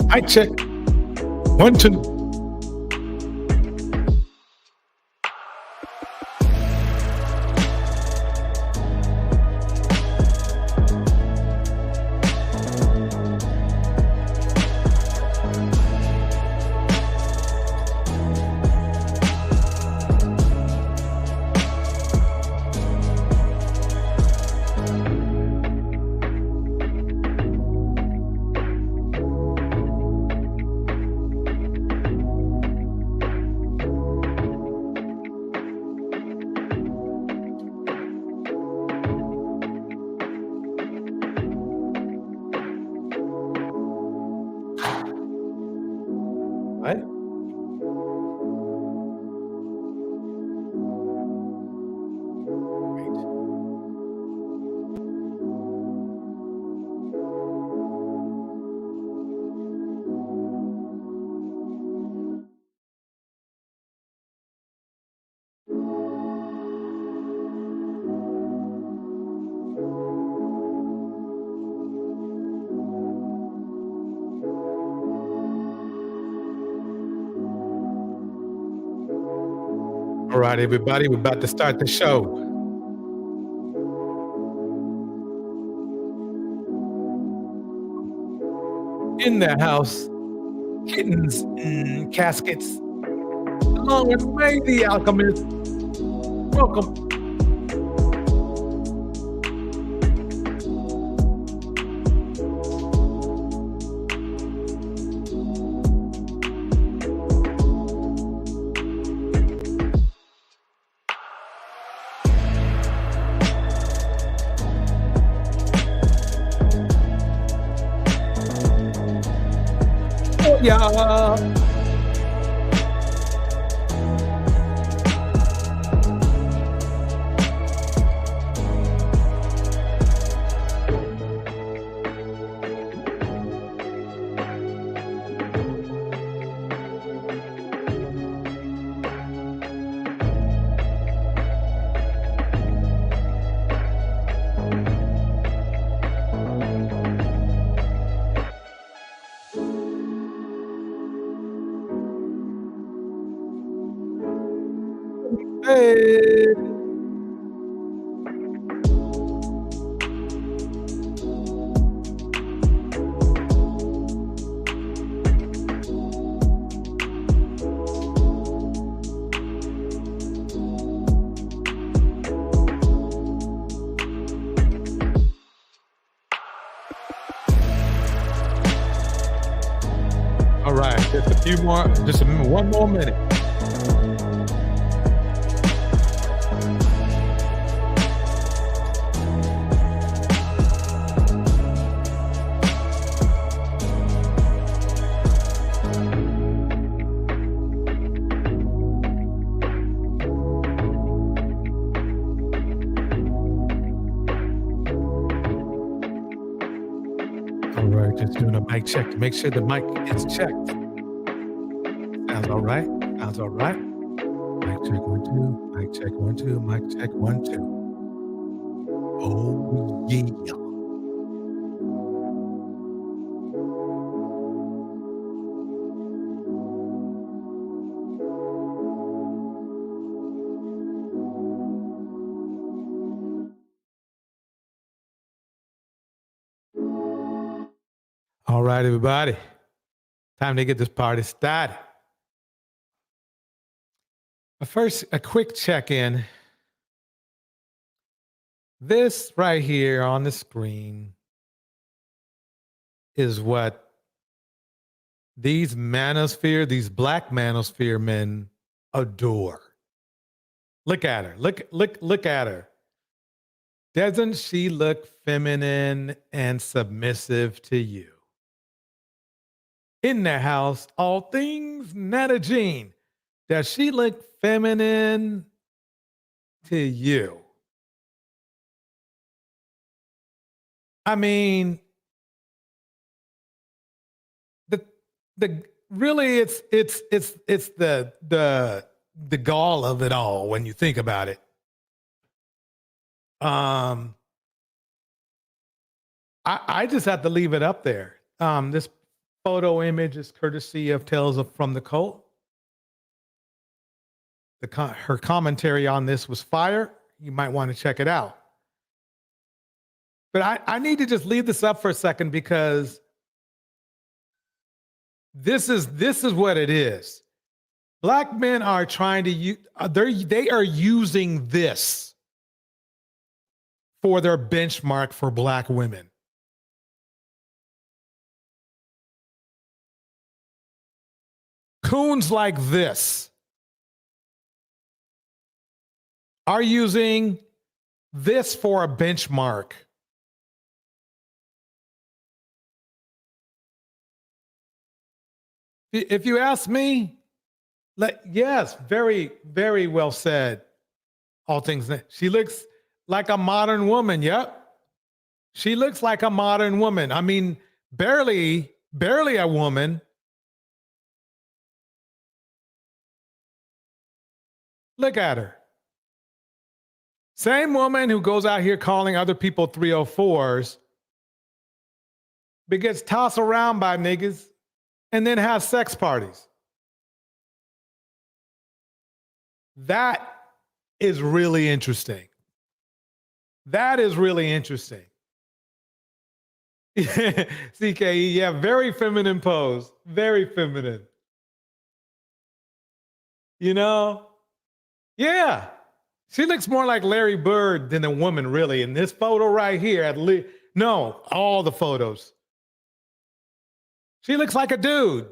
I check. 1, 2. Right? All right, everybody, we're about to start the show. In the house, kittens in caskets, along with May the Alchemist. Welcome. Oh, yeah. Hey. All right, just a few more, one more minute. All right, just doing a mic check to make sure the mic is checked. Sounds all right. Sounds all right. Mic check 1, 2. Mic check 1, 2. Mic check 1, 2. Oh yeah. All right, everybody. Time to get this party started. But first, a quick check-in. This right here on the screen is what these black manosphere men adore. Look at her. Look at her. Doesn't she look feminine and submissive to you? In the house, all things Netta Jean. Does she look feminine to you? I mean, the really it's the gall of it all when you think about it. I just have to leave it up there. This photo image is courtesy of from the Cult. Her commentary on this was fire. You might want to check it out. But I need to just leave this up for a second because this is what it is. Black men are trying to use, they are using this for their benchmark for black women. Coons like this are using this for a benchmark. If you ask me, yes, very, very well said. All things that she looks like a modern woman. Yep. She looks like a modern woman. I mean, barely a woman. Look at her. Same woman who goes out here calling other people 304s, but gets tossed around by niggas and then has sex parties. That is really interesting. That is really interesting. CKE, yeah, very feminine pose. Very feminine. You know? Yeah. She looks more like Larry Bird than a woman, really. In this photo right here, at least. No, all the photos. She looks like a dude.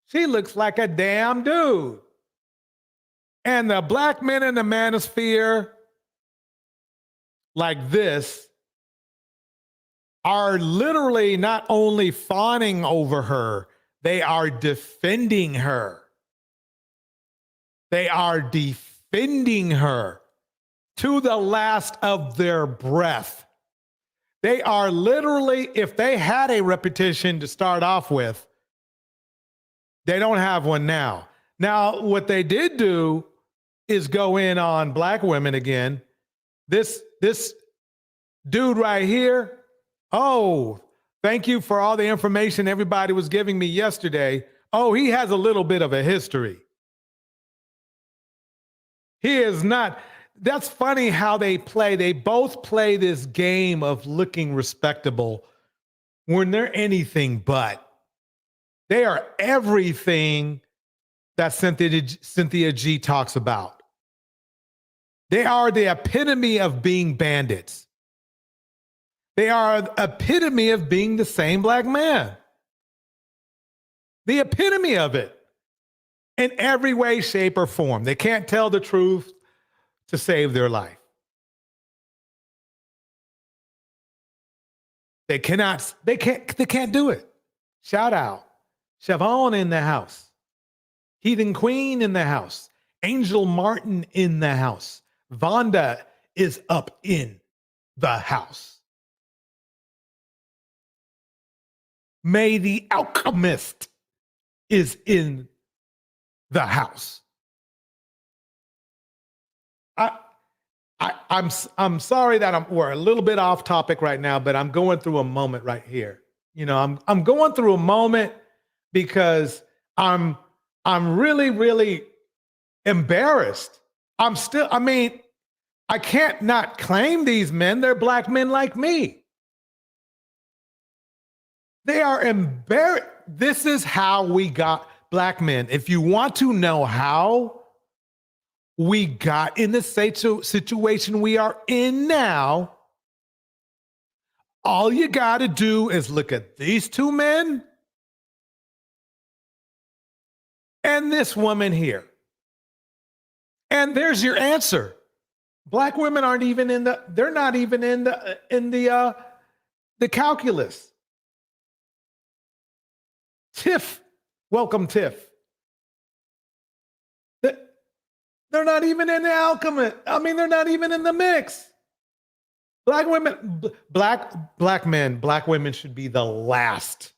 She looks like a damn dude. And the black men in the manosphere like this are literally not only fawning over her, they are defending her. They are defending her to the last of their breath. They are literally, if they had a reputation to start off with, they don't have one now. Now, what they did do is go in on black women again. This dude right here, oh, thank you for all the information everybody was giving me yesterday. Oh, he has a little bit of a history. He is not. That's funny how they play. They both play this game of looking respectable when they're anything but. They are everything that Cynthia G talks about. They are the epitome of being bandits. They are the epitome of being the same black man. The epitome of it. In every way, shape, or form. They can't tell the truth to save their life. They can't do it. Shout out. Siobhan in the house. Heathen Queen in the house. Angel Martin in the house. Vonda is up in the house. May the Alchemist is in the house. I'm sorry that we're a little bit off topic right now, but I'm going through a moment right here. You know, I'm going through a moment because I'm really, really embarrassed. I can't not claim these men. They're black men like me. They are embarrassed. This is how we got black men. If you want to know how we got in the situation we are in now, all you got to do is look at these two men and this woman here. And there's your answer. Black women aren't even they're not even in the calculus. Tiff, welcome Tiff. They're not even in the alchemist. I mean, they're not even in the mix. Black women, black men, black women should be the last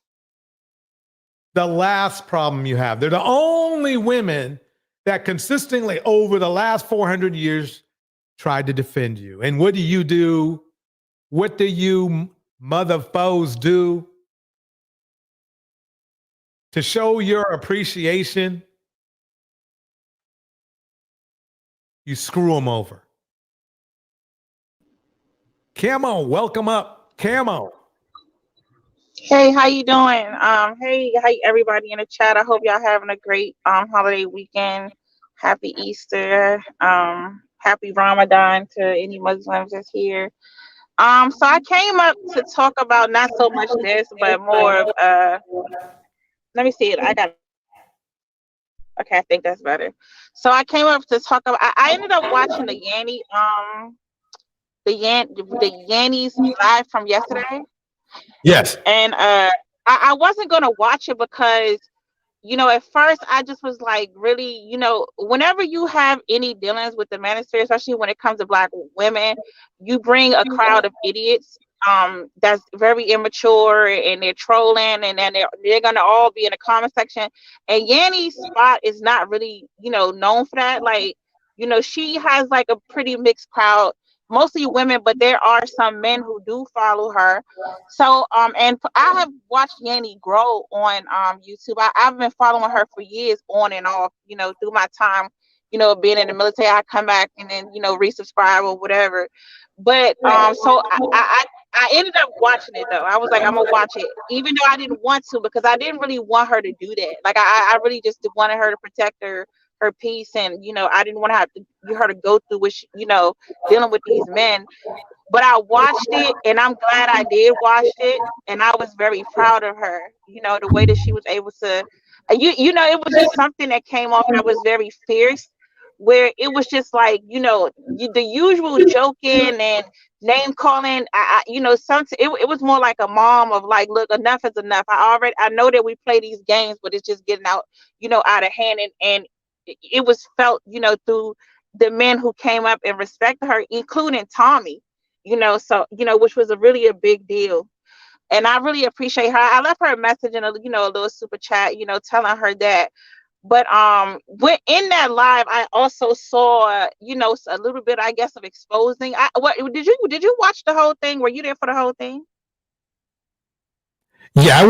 problem you have. They're the only women that consistently over the last 400 years tried to defend you. And what do? What do you mother foes do to show your appreciation, you screw them over. Camo, welcome up. Camo. Hey, how you doing? Hey, hi everybody in the chat. I hope y'all having a great holiday weekend. Happy Easter. Happy Ramadan to any Muslims that's here. So I came up to talk about not so much this, but more of let me see it. I got okay, I think that's better. So I came up to talk about I ended up watching the Yannies live from yesterday. Yes. And I wasn't gonna watch it because at first I just was like, really, whenever you have any dealings with the minister, especially when it comes to black women, you bring a crowd of idiots that's very immature and they're trolling and then they're gonna all be in the comment section. And Yanni's spot is not really, known for that. Like, she has like a pretty mixed crowd, mostly women, but there are some men who do follow her. So, and I have watched Yanni grow on YouTube. I've been following her for years, on and off. Through my time, being in the military, I come back and then resubscribe or whatever. But so I ended up watching it though. I was like, I'm gonna watch it, even though I didn't want to because I didn't really want her to do that. Like I really just wanted her to protect her peace, and I didn't want to have to her to go through what dealing with these men. But I watched it and I'm glad I did watch it, and I was very proud of her, the way that she was able to it was just something that came off that was very fierce, where it was just like, the usual joking and name calling. It was more like a mom of like, look, enough is enough. I know that we play these games, but it's just getting out, out of hand, and it was felt, through the men who came up and respected her, including Tommy, so which was a big deal. And I really appreciate her. I left her a message and a little super chat, telling her that. But when in that live, I also saw, a little bit, I guess, of exposing. What did you watch the whole thing? Were you there for the whole thing? Yeah, I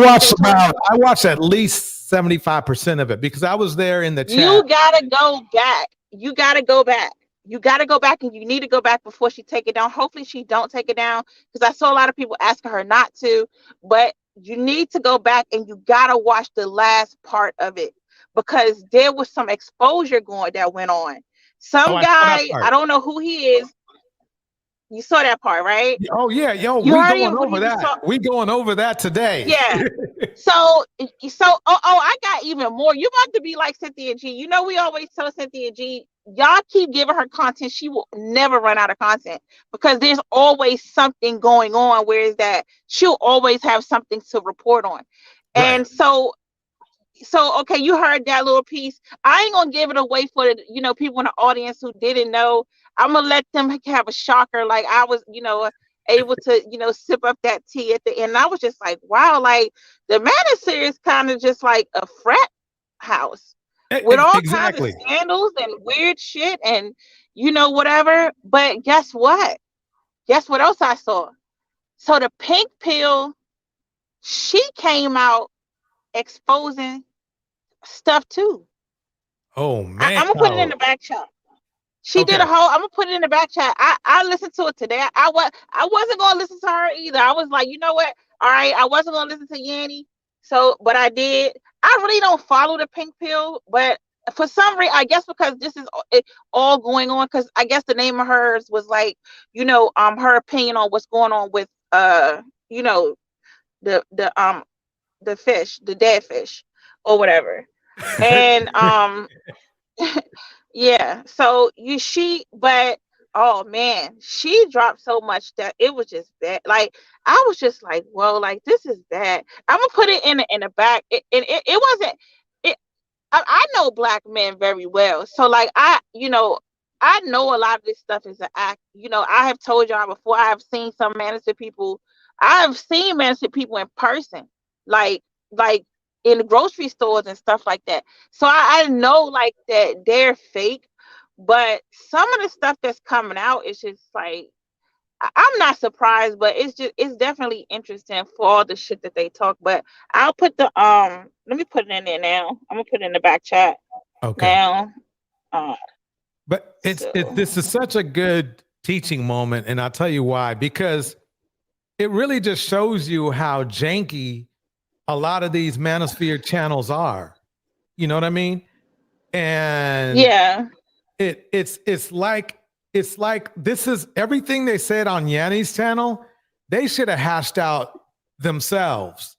watched at least 75% of it because I was there in the chat. You gotta go back. You gotta go back. You gotta go back, and you need to go back before she take it down. Hopefully she don't take it down, because I saw a lot of people asking her not to, but you need to go back and you gotta watch the last part of it, because there was some exposure that went on. Some guy, I don't know who he is. You saw that part, right? Oh yeah, yo, we going over that. We going over that today. Yeah. So I got even more. You about to be like Cynthia G. We always tell Cynthia G, y'all keep giving her content. She will never run out of content, because there's always something going on. Whereas that she'll always have something to report on. Right. And so okay, you heard that little piece. I ain't gonna give it away for the people in the audience who didn't know. I'm gonna let them have a shocker, like I was able to sip up that tea at the end. And I was just like, wow, like the Madison is kind of just like a frat house with all kinds of scandals and weird shit and whatever. But guess what else I saw? So the pink pill, she came out exposing stuff too. Oh man, I'm gonna put it in the back chat. She did a whole. I'm gonna put it in the back chat. I listened to it today. I wasn't gonna listen to her either. I was like, you know what? All right, I wasn't gonna listen to Yanni. So, but I did. I really don't follow the pink pill, but for some reason, I guess because this is all going on. Because I guess the name of hers was like, her opinion on what's going on with the fish, the dead fish, or whatever, and yeah, so but oh man, she dropped so much that it was just bad. Like I was just like, whoa, like this is bad. I'm gonna put it in the back. It wasn't. It. I know black men very well, so like I know a lot of this stuff is an act. I have told y'all before. I have seen some Madison people. I have seen Madison people in person, like in the grocery stores and stuff like that. So I know like that they're fake, but some of the stuff that's coming out is just like I'm not surprised, but it's definitely interesting for all the shit that they talk. But I'll put the let me put it in there now. I'm gonna put it in the back chat Okay. now. Um, But so this is such a good teaching moment, and I'll tell you why. Because it really just shows you how janky a lot of these manosphere channels are. You know what I mean? And yeah, it's like this is everything they said on Yanni's channel. They should have hashed out themselves,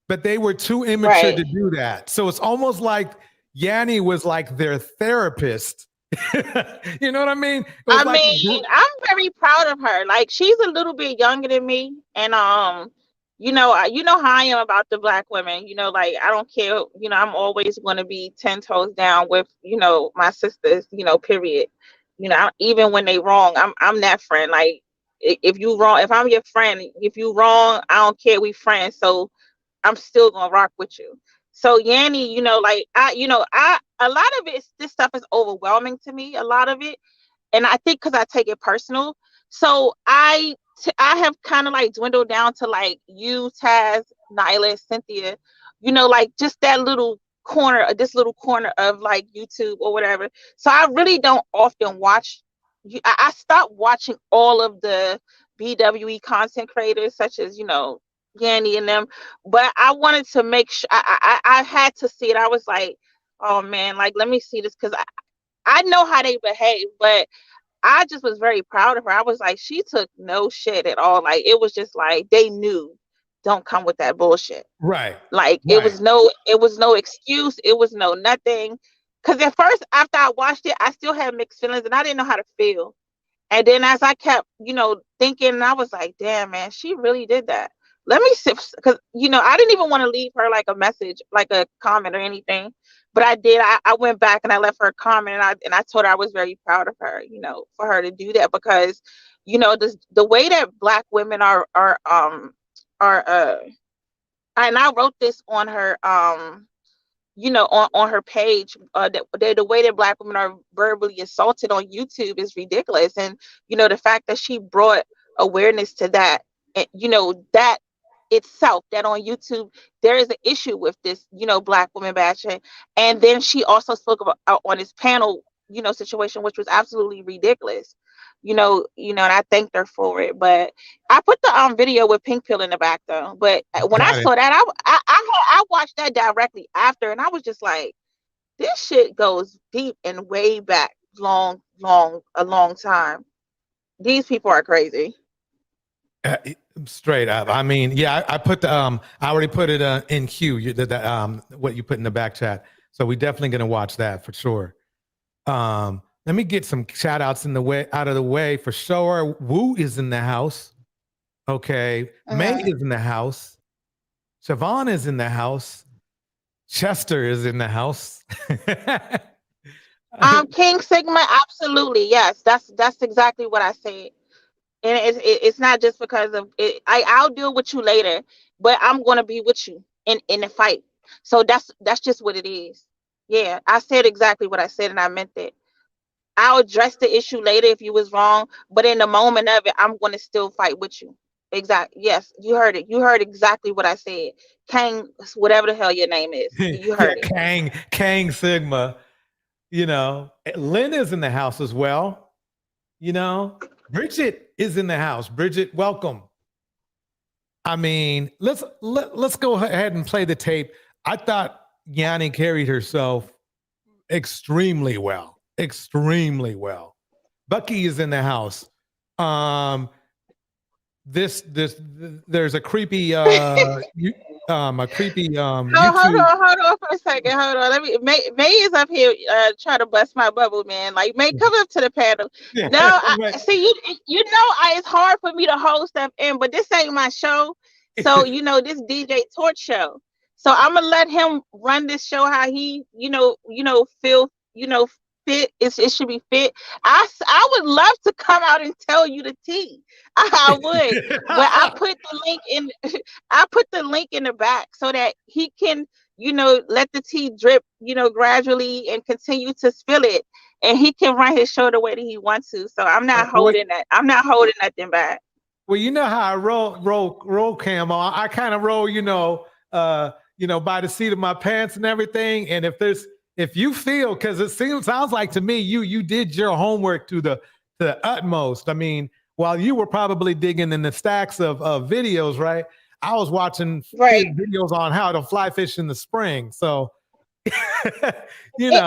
but they were too immature right. to do that. So it's almost like Yanni was like their therapist. You know what I mean? It was I like mean, I'm very proud of her. Like she's a little bit younger than me, and you know how I am about the black women. You know, like I don't care. You know, I'm always going to be 10 toes down with my sisters. Period. Even when they wrong, I'm that friend. Like if you wrong, if I'm your friend, if you wrong, I don't care. We friends, so I'm still gonna rock with you. So Yanni, like I a lot of it, this stuff is overwhelming to me. A lot of it, and I think because I take it personal, so I have kind of like dwindled down to like you, Taz, Nyla, Cynthia, like just that little corner, this little corner of like YouTube or whatever. So I really don't often watch. I stopped watching all of the BWE content creators, such as Yanni and them, but I wanted to make sure I had to see it. I was like, oh man, like let me see this because I know how they behave, but I just was very proud of her. I was like, she took no shit at all. Like it was just like they knew, don't come with that bullshit. right, Like right. it was no excuse. It was no nothing. Cause at first, after I watched it, I still had mixed feelings and I didn't know how to feel. And then as I kept, thinking, I was like, damn, man, she really did that. Let me see, because, I didn't even want to leave her like a message, like a comment or anything. But I did. I went back and I left her a comment and I told her I was very proud of her, for her to do that because, the way that Black women are, and I wrote this on her, on her page, the way that Black women are verbally assaulted on YouTube is ridiculous. And, the fact that she brought awareness to that, and, that itself, that on YouTube, there is an issue with this, Black women bashing. And then she also spoke about on this panel, situation, which was absolutely ridiculous. And I thanked her for it. But I put the video with Pink Pill in the back though. But when I Got it. saw that, I watched that directly after, and I was just like, this shit goes deep and way back, a long time. These people are crazy. Uh, Straight up. I mean, yeah, I put the I already put it in queue. You did the what you put in the back chat. So we definitely gonna watch that for sure. Let me get some shout outs in the way out of the way for sure. Woo is in the house. Okay. May Uh-huh. is in the house. Siobhan is in the house. Chester is in the house. King Sigma, absolutely, yes. That's exactly what I said. And it's not just because of it. I'll deal with you later, but I'm gonna be with you in the fight. So that's just what it is. Yeah, I said exactly what I said, and I meant it. I'll address the issue later if you was wrong, but in the moment of it, I'm gonna still fight with you. Exactly. Yes, you heard it. You heard exactly what I said. Kang, whatever the hell your name is, you Yeah, heard it. Kang Sigma. Lynn is in the house as well. Bridget is in the house. Bridget, welcome. I mean, let's go ahead and play the tape. I thought Yanni carried herself extremely well. Extremely well. Bucky is in the house. Um, this there's a creepy YouTube. Hold on for a second. Hold on. Let me. May is up here trying to bust my bubble, man. Like May, come up to the panel. Yeah, No, right. see you. It's hard for me to hold stuff in, but this ain't my show. So this DJ Torch show. So I'm gonna let him run this show how he, feel, fit. It should be fit. I would love to come out and tell you the tea. I would, but I put the link in. I put the link in the back so that he can, let the tea drip, gradually and continue to spill it, and he can run his show the way that he wants to. So I'm not Wait, holding that. I'm not holding nothing back. Well, you know how I roll camo. I kind of roll, by the seat of my pants and everything. And if you feel, because sounds like to me, you did your homework to the utmost. I mean, while you were probably digging in the stacks of videos, right? I was watching Right. videos on how to fly fish in the spring. So, Where's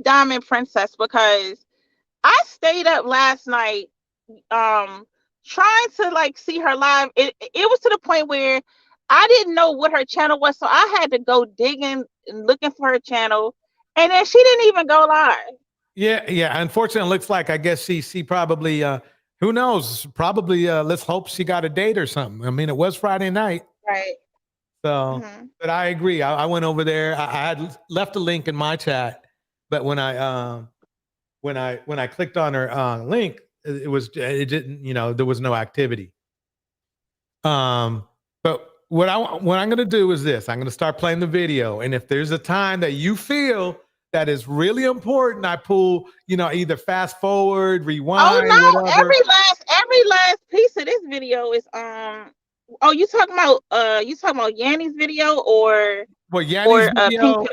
Diamond Princess? Because I stayed up last night trying to like see her live. It was to the point where I didn't know what her channel was, so I had to go digging and looking for her channel, and then she didn't even go live. Yeah. Unfortunately, it looks like I guess she probably who knows? Probably let's hope she got a date or something. I mean, it was Friday night. Right. So, but I agree. I went over there. I had left a link in my chat, but when I clicked on her link, it didn't. There was no activity. But what I'm going to do is this: I'm going to start playing the video, and if there's a time that you feel that is really important, I pull, either fast forward, rewind. Oh no! Whatever. Every last piece of this video is Oh, you talking about Yanni's video or Yanni's video, Pink?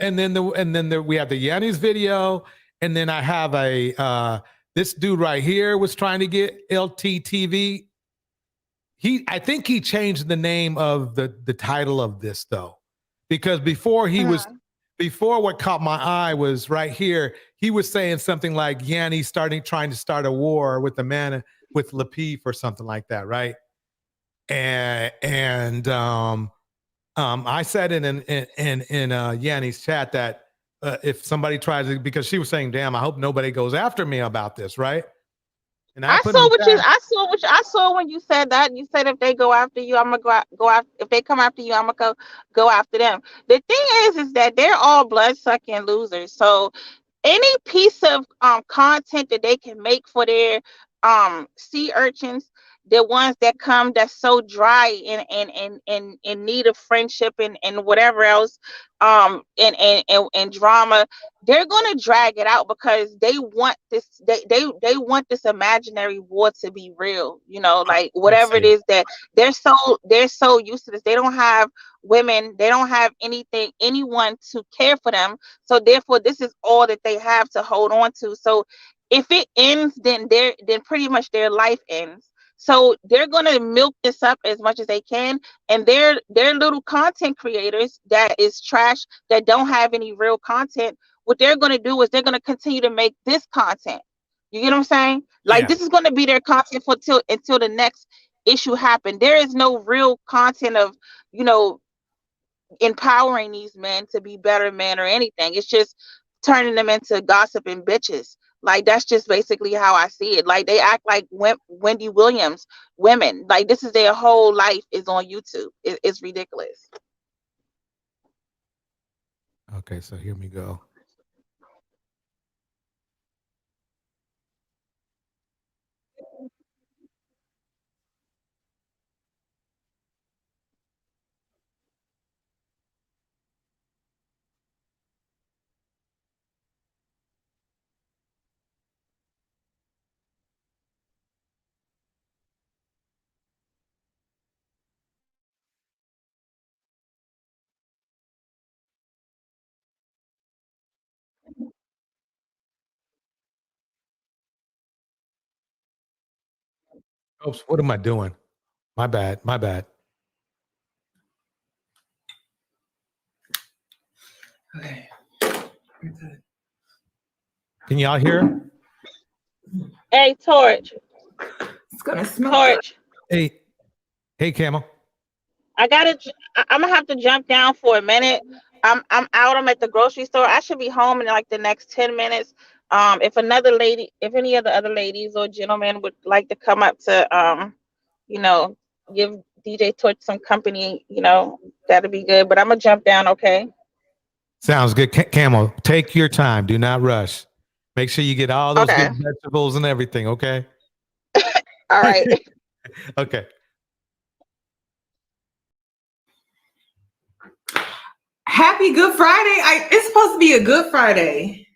and then we have the Yanni's video, and then I have a this dude right here was trying to get LTTV. I think he changed the name of the title of this though, because before what caught my eye was right here. He was saying something like Yanni trying to start a war with the man with Lapeef or something like that, right? And I said in Yanni's chat that if somebody tries to, because she was saying, "Damn, I hope nobody goes after me about this," right? And I saw when you said that. You said if they go after you, I'm gonna go after. If they come after you, I'm gonna go after them. The thing is that they're all blood sucking losers. So any piece of content that they can make for their sea urchins, the ones that come that's so dry and in need of friendship and whatever else, and drama, they're gonna drag it out because they want they want this imaginary war to be real, like whatever it is that they're so used to this. They don't have women, they don't have anyone to care for them, so therefore this is all that they have to hold on to. So if it ends, then pretty much their life ends. So they're gonna milk this up as much as they can, and they're little content creators that is trash, that don't have any real content. What they're gonna do is they're gonna continue to make this content. You get what I'm saying? Like this is gonna be their content until the next issue happen. There is no real content of empowering these men to be better men or anything. It's just turning them into gossiping bitches. Like that's just basically how I see it. Like they act like Wendy Williams women. Like this is their whole life is on YouTube. It's ridiculous. Okay, so here we go. Oops, what am I doing? My bad. Okay. Can y'all hear? Hey, Torch. It's gonna smell. Torch. Hey, Camel. I'm gonna have to jump down for a minute. I'm out. I'm at the grocery store. I should be home in like the next 10 minutes. If any of the other ladies or gentlemen would like to come up to give DJ Torch some company, that'd be good. But I'm gonna jump down, okay? Sounds good. Camel, take your time. Do not rush. Make sure you get all those good vegetables and everything, okay? All right. Okay. Happy Good Friday. It's supposed to be a Good Friday.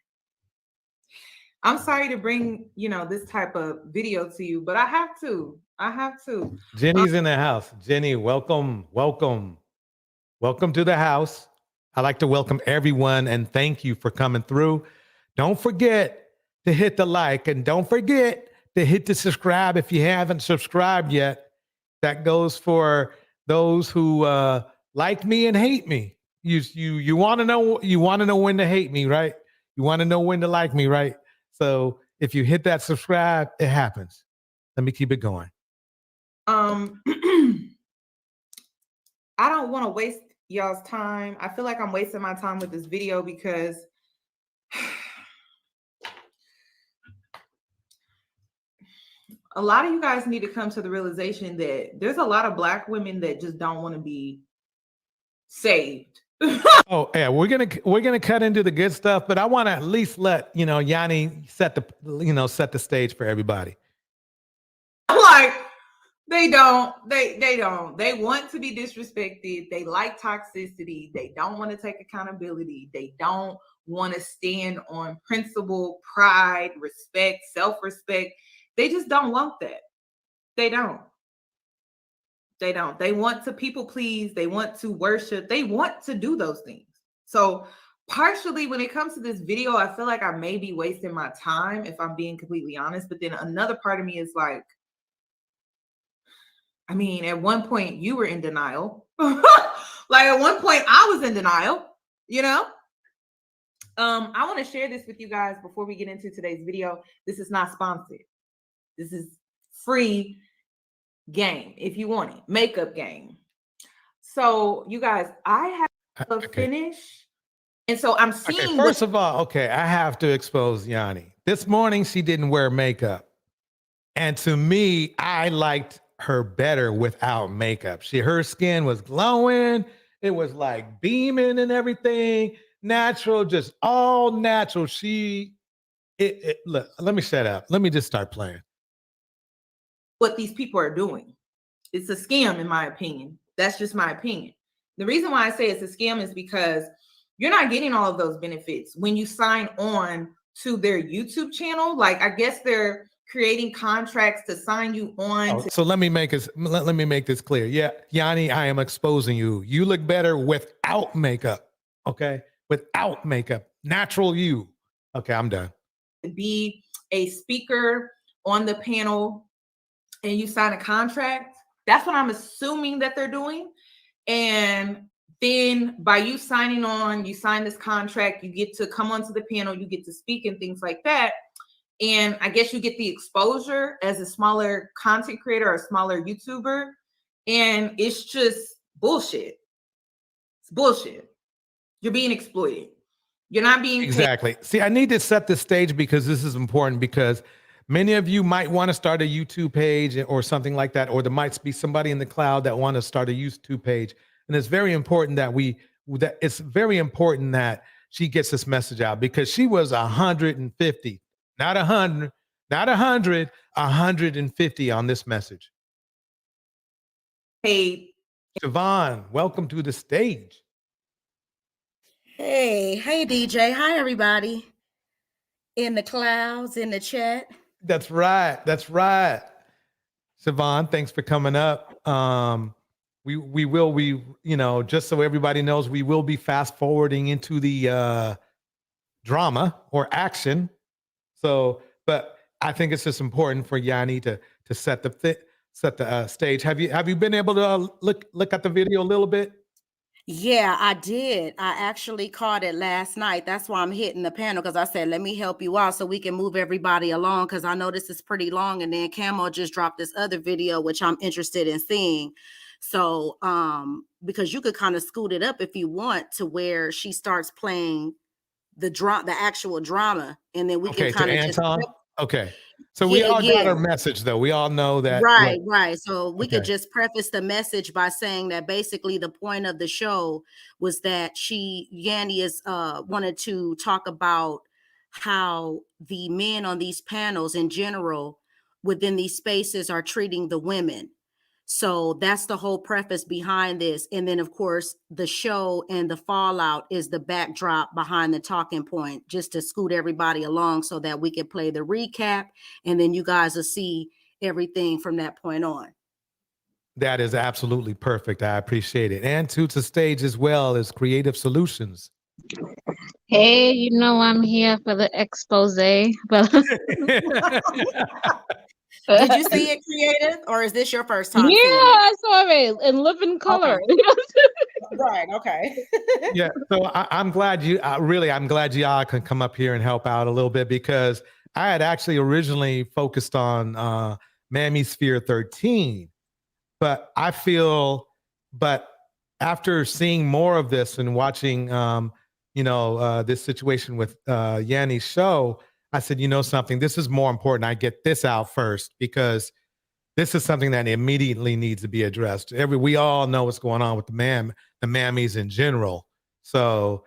I'm sorry to bring, this type of video to you, but I have to. Jenny's in the house. Jenny, welcome, welcome, welcome to the house. I'd like to welcome everyone and thank you for coming through. Don't forget to hit the like and don't forget to hit the subscribe if you haven't subscribed yet. That goes for those who like me and hate me. You want to know when to hate me, right? You want to know when to like me, right? So if you hit that subscribe, it happens. Let me keep it going. I don't want to waste y'all's time. I feel like I'm wasting my time with this video because a lot of you guys need to come to the realization that there's a lot of Black women that just don't want to be saved. Oh yeah, we're gonna cut into the good stuff, but I want to at least let Yanni set the stage for everybody. Like they don't. They want to be disrespected. They like toxicity. They don't want to take accountability. They don't want to stand on principle, pride, respect, self-respect. They just don't want that. They don't. They want to people please. They want to worship. They want to do those things. So partially when it comes to this video, I feel like I may be wasting my time if I'm being completely honest. But then another part of me is like, I mean, at one point you were in denial. Like at one point I was in denial, I want to share this with you guys before we get into today's video. This is not sponsored. This is free game if you want it. Makeup game. So you guys, I have to finish. And so I'm seeing first of all, I have to expose Yanni. This morning she didn't wear makeup. And to me, I liked her better without makeup. Her skin was glowing. It was like beaming and everything. Natural, just all natural. Look, let me shut up. Let me just start playing. What these people are doing. It's a scam, in my opinion. That's just my opinion. The reason why I say it's a scam is because you're not getting all of those benefits when you sign on to their YouTube channel. Like, I guess they're creating contracts to sign you on. So let me make this clear. Yeah, Yanni, I am exposing you. You look better without makeup. Okay, without makeup, natural you. Okay, I'm done. Be a speaker on the panel, and you sign a contract. That's what I'm assuming that they're doing. And then by you signing on, you sign this contract, you get to come onto the panel, you get to speak and things like that. And I guess you get the exposure as a smaller content creator or a smaller YouTuber. And it's just bullshit. It's bullshit. You're being exploited. You're not being exactly. See, I need to set the stage because this is important, because many of you might want to start a YouTube page or something like that, or there might be somebody in the cloud that want to start a YouTube page. And it's very important that she gets this message out, because she was 150, not 100, not 100, 150 on this message. Hey, Siobhan, welcome to the stage. Hey DJ. Hi, everybody. In the clouds, in the chat. That's right. Siobhan, thanks for coming up. We will be, just so everybody knows, we will be fast forwarding into the drama or action. So, but I think it's just important for Yanni to set the stage. Have you been able to look at the video a little bit? Yeah, I did. I actually caught it last night. That's why I'm hitting the panel, because I said, let me help you out so we can move everybody along, because I know this is pretty long. And then Camo just dropped this other video, which I'm interested in seeing. So because you could kind of scoot it up if you want to where she starts playing the actual drama, and then we can kind of just okay. So we all got our message, though. We all know that. Right. So we could just preface the message by saying that basically the point of the show was that Yanni wanted to talk about how the men on these panels in general within these spaces are treating the women. So that's the whole preface behind this. And then, of course, the show and the fallout is the backdrop behind the talking point, just to scoot everybody along so that we can play the recap. And then you guys will see everything from that point on. That is absolutely perfect. I appreciate it. And to stage as well as Creative Solutions. Hey, you know I'm here for the expose, but Did you see it, Creative, or is this your first time yeah, seeing it? I saw it in living color. Right. Okay. Yeah. So I'm glad I'm glad y'all can come up here and help out a little bit, because I had actually originally focused on Mammy Sphere 13, but but after seeing more of this and watching, this situation with Yanni's show, I said, you know something, this is more important. I get this out first, because this is something that immediately needs to be addressed. We all know what's going on with the mammies in general. So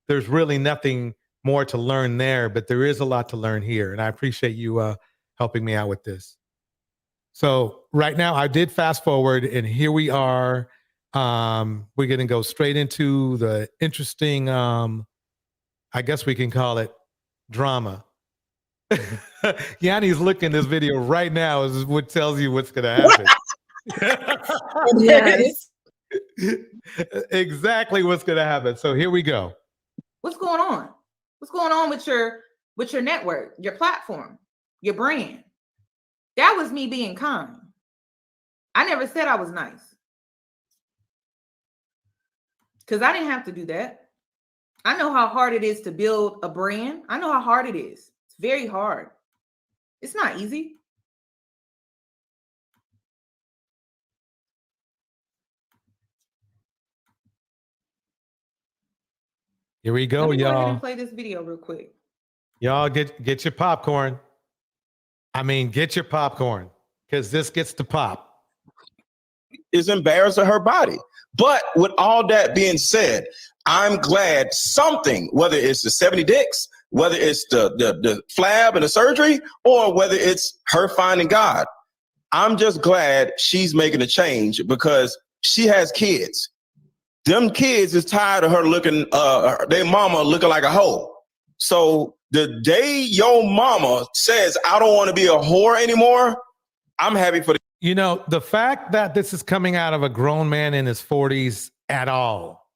there's really nothing more to learn there, but there is a lot to learn here. And I appreciate you helping me out with this. So right now I did fast forward, and here we are. We're going to go straight into the interesting, I guess we can call it drama. Yanni's looking at this video right now, is what tells you what's going to happen. Yes. Exactly what's going to happen. So here we go. What's going on? What's going on with your network, your platform, your brand? That was me being kind. I never said I was nice, because I didn't have to do that. I know how hard it is to build a brand. I know how hard it is. It's very hard. It's not easy. Here we go, Let me go ahead y'all. and play this video real quick. Y'all get your popcorn. I mean, get your popcorn, because this gets to pop. Is embarrassing her body. But with all that being said, I'm glad something, whether it's the 70 dicks, whether it's the flab and the surgery, or whether it's her finding God, I'm just glad she's making a change, because she has kids. Them kids is tired of her looking, their mama looking like a hoe. So the day your mama says, I don't want to be a whore anymore, I'm happy for the. You know, the fact that this is coming out of a grown man in his 40s at all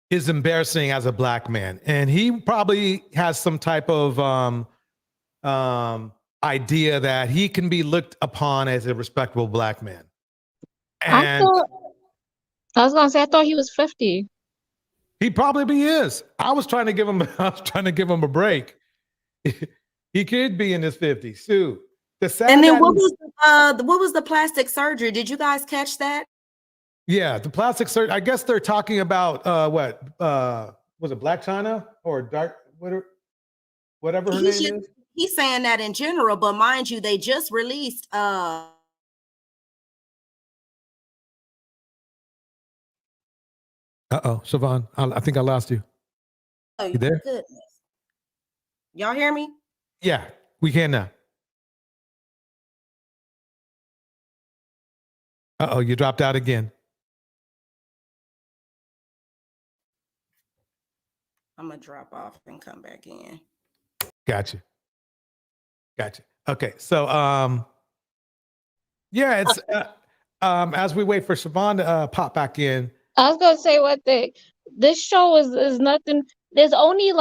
is embarrassing as a black man. And he probably has some type of idea that he can be looked upon as a respectable black man. And I was gonna say, I thought he was 50. he probably is. I was trying to give him a break. He could be in his 50s too. And then what was the plastic surgery? Did you guys catch that? Yeah, the plastic surgery. I guess they're talking about what was it, Black China or dark whatever her name is? He's saying that in general, but mind you, they just released Siobhan, I think I lost you. Oh, you there? Goodness. Y'all hear me? Yeah, we can now. You dropped out again. I'm gonna drop off and come back in. Gotcha. Okay, so yeah, it's as we wait for Siobhan to pop back in. I was gonna say one thing. This show is nothing. There's only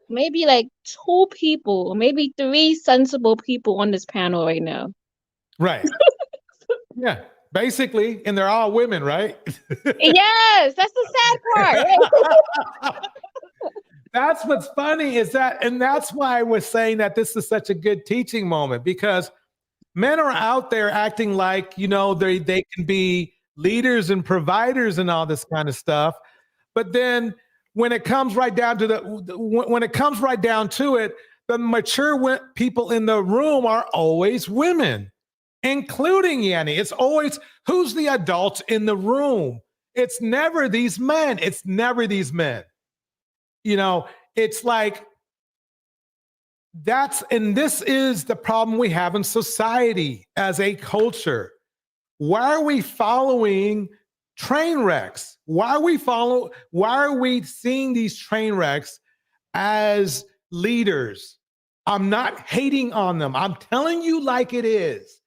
maybe 2 people, or maybe 3 sensible people on this panel right now. Right. Yeah, basically, and they're all women, right? Yes, that's the sad part. That's what's funny is that, and that's why I was saying that this is such a good teaching moment, because men are out there acting like, they can be leaders and providers and all this kind of stuff. But then when it comes right down to it, the mature people in the room are always women, including Yanni. It's always, who's the adult in the room? It's never these men. It's like and this is the problem we have in society as a culture. Why are we following train wrecks? Why are we seeing these train wrecks as leaders? I'm not hating on them. I'm telling you like it is.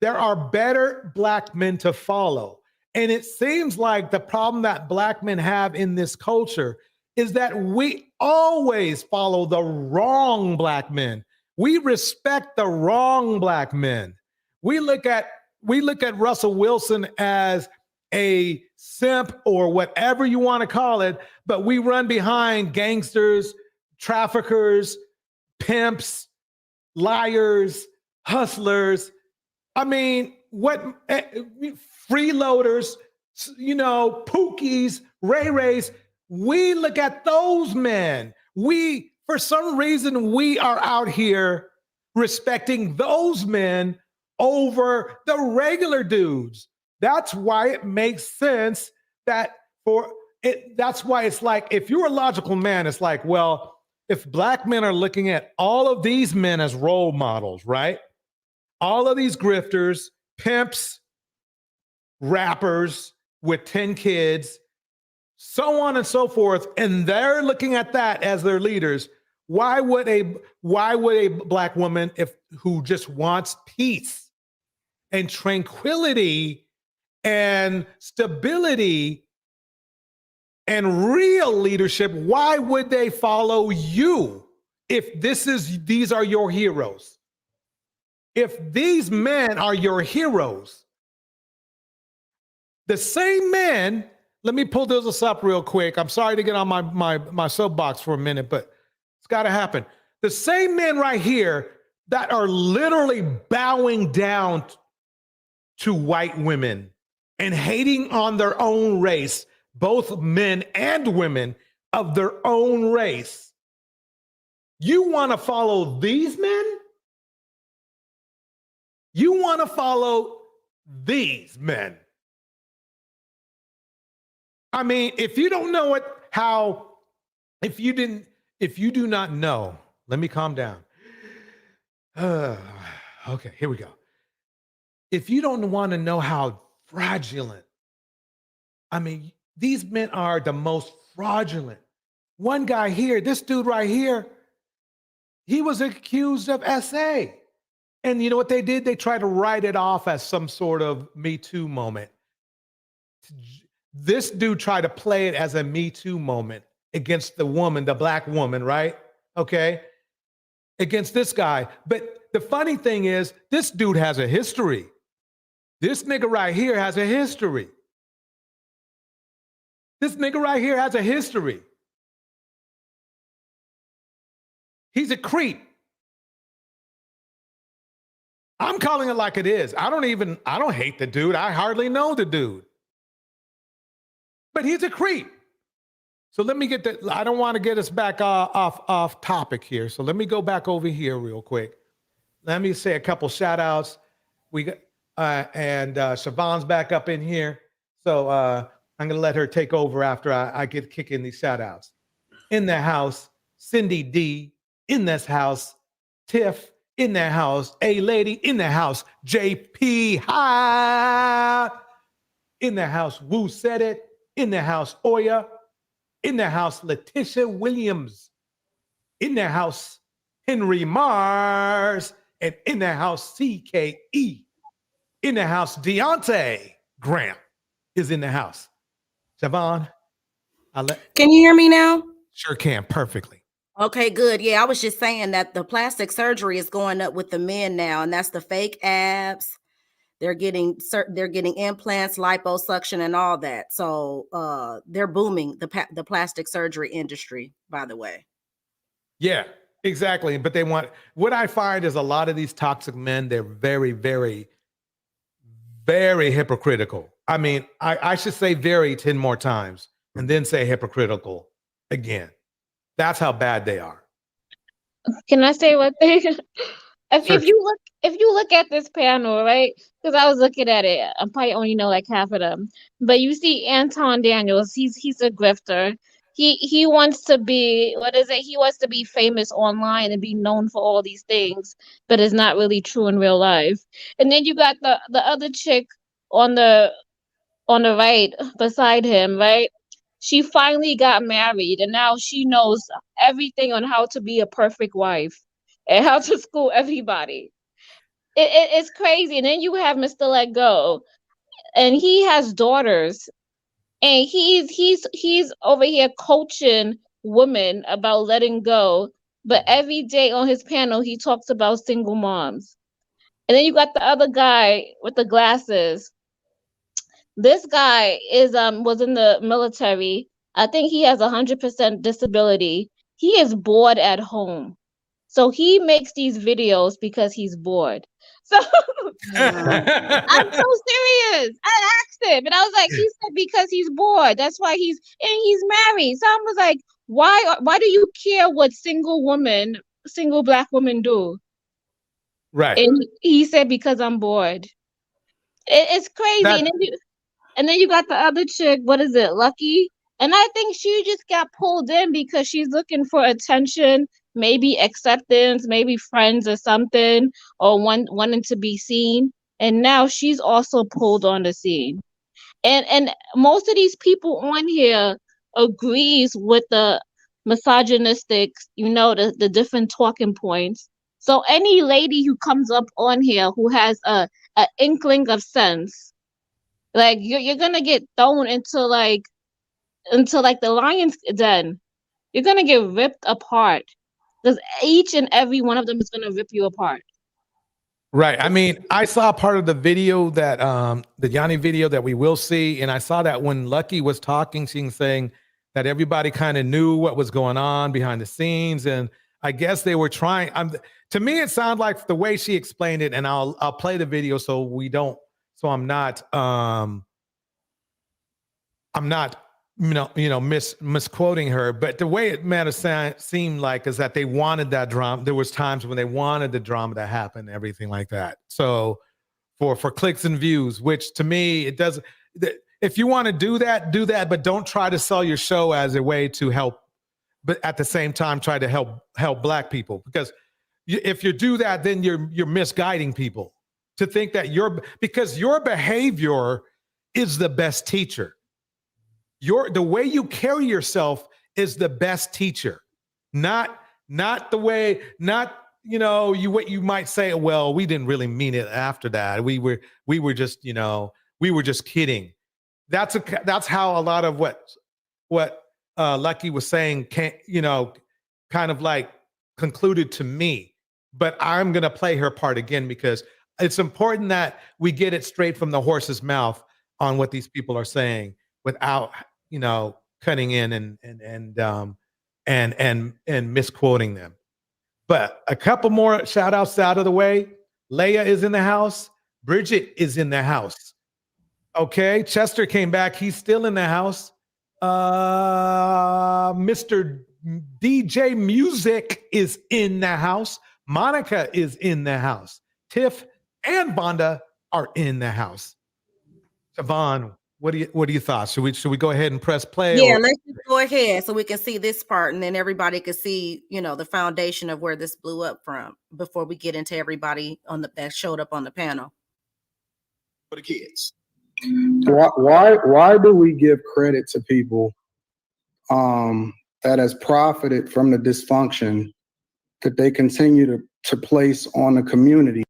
There are better Black men to follow. And it seems like the problem that Black men have in this culture is that we always follow the wrong Black men. We respect the wrong Black men. We look at Russell Wilson as a simp or whatever you want to call it, but we run behind gangsters, traffickers, pimps, liars, hustlers. I mean, freeloaders, Pookies, Ray Rays. We look at those men. For some reason, we are out here respecting those men over the regular dudes. That's why it makes sense that's why it's like, if you're a logical man, it's like, well, if Black men are looking at all of these men as role models, right? All of these grifters, pimps, rappers with 10 kids, so on and so forth, and they're looking at that as their leaders. Why would a Black woman who just wants peace and tranquility and stability and real leadership, why would they follow you if these are your heroes? If these men are your heroes, the same men, let me pull this up real quick. I'm sorry to get on my soapbox for a minute, but it's got to happen. The same men right here that are literally bowing down to white women and hating on their own race, both men and women of their own race. You want to follow these men? You want to follow these men? I mean, if you don't know if you do not know, let me calm down. Okay, here we go. If you don't want to know how fraudulent, I mean, these men are the most fraudulent. One guy here, this dude right here, he was accused of SA. And you know what they did? They tried to write it off as some sort of Me Too moment. This dude tried to play it as a Me Too moment against the woman, the Black woman, right? Okay. Against this guy. But the funny thing is, this dude has a history. This nigga right here has a history. This nigga right here has a history. He's a creep. I'm calling it like it is. I don't hate the dude. I hardly know the dude. But he's a creep. So let me I don't want to get us back off topic here. So let me go back over here real quick. Let me say a couple shout outs. We got, and Siobhan's back up in here. So I'm going to let her take over after I get kicking these shout outs. In the house, Cindy D. In this house, Tiff. In the house, A Lady. In the house, JP. Hi. In the house, Woo Said It. In the house, Oya. In the house, Letitia Williams. In the house, Henry Mars. And in the house, CKE. In the house, Deontay Graham is in the house. Siobhan, Can you hear me now? Sure can, perfectly. Okay, good. Yeah, I was just saying that the plastic surgery is going up with the men now, and that's the fake abs. They're getting implants, liposuction, and all that. So they're booming the plastic surgery industry, by the way. Yeah, exactly. But what I find is a lot of these toxic men, they're very, very, very hypocritical. I mean, I should say very 10 more times and then say hypocritical again. That's how bad they are. Can I say one thing? If you look at this panel, right? Because I was looking at it, I probably only know like half of them. But you see Anton Daniels, he's a grifter. he wants to be, what is it? He wants to be famous online and be known for all these things, but it's not really true in real life. And then you got the other chick on the right beside him, right? She finally got married and now she knows everything on how to be a perfect wife and how to school everybody. It's crazy. And then you have Mr. Let Go, and he has daughters, and he's over here coaching women about letting go. But every day on his panel, he talks about single moms. And then you got the other guy with the glasses. This guy is was in the military. I think he has 100% disability. He is bored at home. So he makes these videos because he's bored. So I'm so serious. I asked him and I was like, he said because he's bored. That's why he's married. So I was like, why do you care what single black women do? Right. And he said because I'm bored. It's crazy. And then you got the other chick, what is it, Lucky? And I think she just got pulled in because she's looking for attention, maybe acceptance, maybe friends or something, or wanting to be seen. And now she's also pulled on the scene. And most of these people on here agrees with the misogynistic, the different talking points. So any lady who comes up on here who has a inkling of sense, like you're gonna get thrown into the lion's den. You're gonna get ripped apart because each and every one of them is gonna rip you apart. Right. I mean, I saw part of the video that the Yanni video that we will see, and I saw that when Lucky was talking, she was saying that everybody kind of knew what was going on behind the scenes, and I guess they were trying. To me, it sounded like the way she explained it, and I'll play the video so we don't. So I'm not misquoting her, but the way it might have seemed like is that they wanted that drama. There was times when they wanted the drama to happen, everything like that. So for clicks and views, which to me, it doesn't. If you want to do that, but don't try to sell your show as a way to help, but at the same time try to help Black people, because if you do that, then you're misguiding people to think that because your behavior is the best teacher. The way you carry yourself is the best teacher, not the way, what you might say, well, we didn't really mean it after that. We were just, we were just kidding. That's how a lot of what Lucky was saying kind of like concluded to me. But I'm going to play her part again because it's important that we get it straight from the horse's mouth on what these people are saying without cutting in and misquoting them. But a couple more shout outs out of the way. Leia is in the house. Bridget is in the house. Okay. Chester came back. He's still in the house. Mr. DJ Music is in the house. Monica is in the house. Tiff and Vonda are in the house. Siobhan, what are your thoughts? Should we go ahead and press play? Yeah, let's just go ahead so we can see this part, and then everybody can see, the foundation of where this blew up from before we get into everybody that showed up on the panel. For the kids. Why do we give credit to people that has profited from the dysfunction that they continue to place on the community?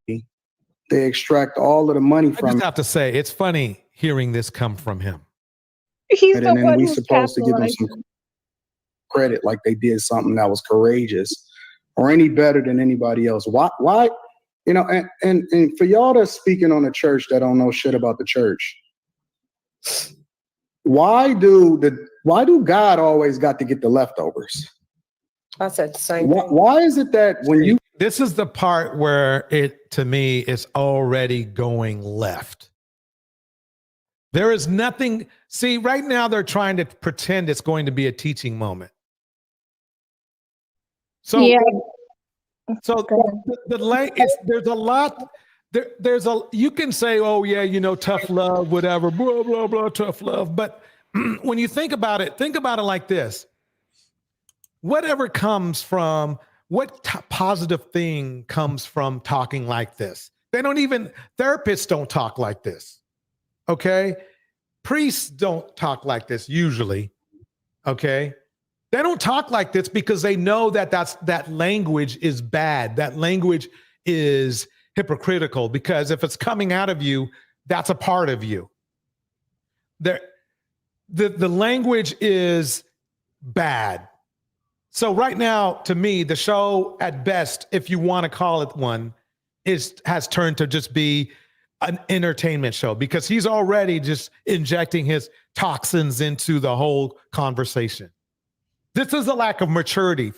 They extract all of the money from. I just have to say, it's funny hearing this come from him. He's and then we supposed to give them some credit like they did something that was courageous or any better than anybody else. Why? And for y'all that's speaking on the church that don't know shit about the church, why do God always got to get the leftovers? I said the same thing. Why is it that when you... This is the part where it, to me, is already going left. There is nothing. See, right now they're trying to pretend it's going to be a teaching moment. So, Yeah. So there's a lot. You can say, oh yeah, tough love, whatever, blah blah blah, tough love. But when you think about it like this: whatever comes from, what positive thing comes from talking like this? Therapists don't talk like this. Okay. Priests don't talk like this usually. Okay. They don't talk like this because they know that language is bad. That language is hypocritical, because if it's coming out of you, that's a part of you. The language is bad. So right now, to me, the show at best, if you want to call it one, has turned to just be an entertainment show, because he's already just injecting his toxins into the whole conversation. This is a lack of maturity.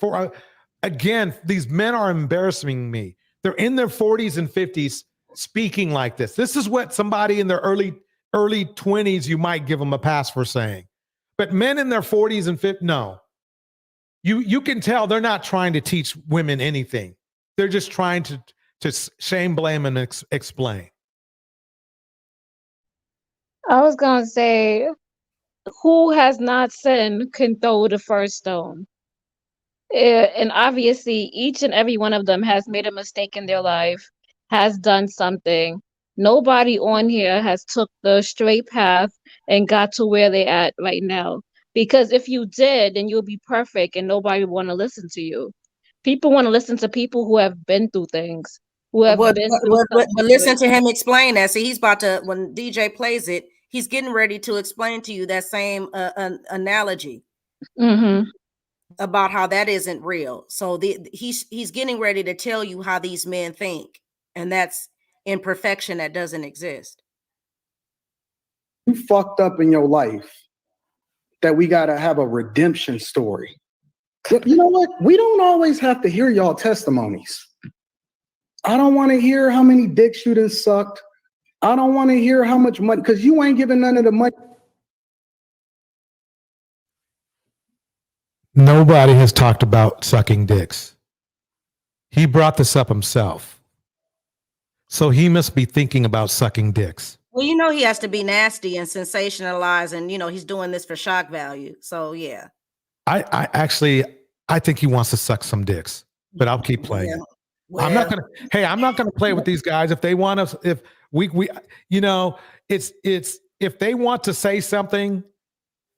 Again, these men are embarrassing me. They're in their 40s and 50s speaking like this. This is what somebody in their early 20s, you might give them a pass for saying. But men in their 40s and 50s, no. You can tell they're not trying to teach women anything. They're just trying to shame, blame, and explain. I was gonna say, who has not sinned can throw the first stone. And obviously, each and every one of them has made a mistake in their life, has done something. Nobody on here has took the straight path and got to where they at right now. Because if you did, then you'll be perfect and nobody would want to listen to you. People want to listen to people who have been through things, who have been through but listen to him explain that. See, he's about to, when DJ plays it, he's getting ready to explain to you that same analogy. Mm-hmm. About how that isn't real. So he's getting ready to tell you how these men think, and that's imperfection that doesn't exist. You fucked up in your life that we got to have a redemption story. You know what? We don't always have to hear y'all testimonies. I don't want to hear how many dicks you done sucked. I don't want to hear how much money, because you ain't giving none of the money. Nobody has talked about sucking dicks. He brought this up himself. So he must be thinking about sucking dicks. Well, you know, he has to be nasty and sensationalize, and you know, he's doing this for shock value. So yeah. I think he wants to suck some dicks, but I'll keep playing. Yeah. Well, I'm not gonna play with these guys. If they want to, if we you know, it's if they want to say something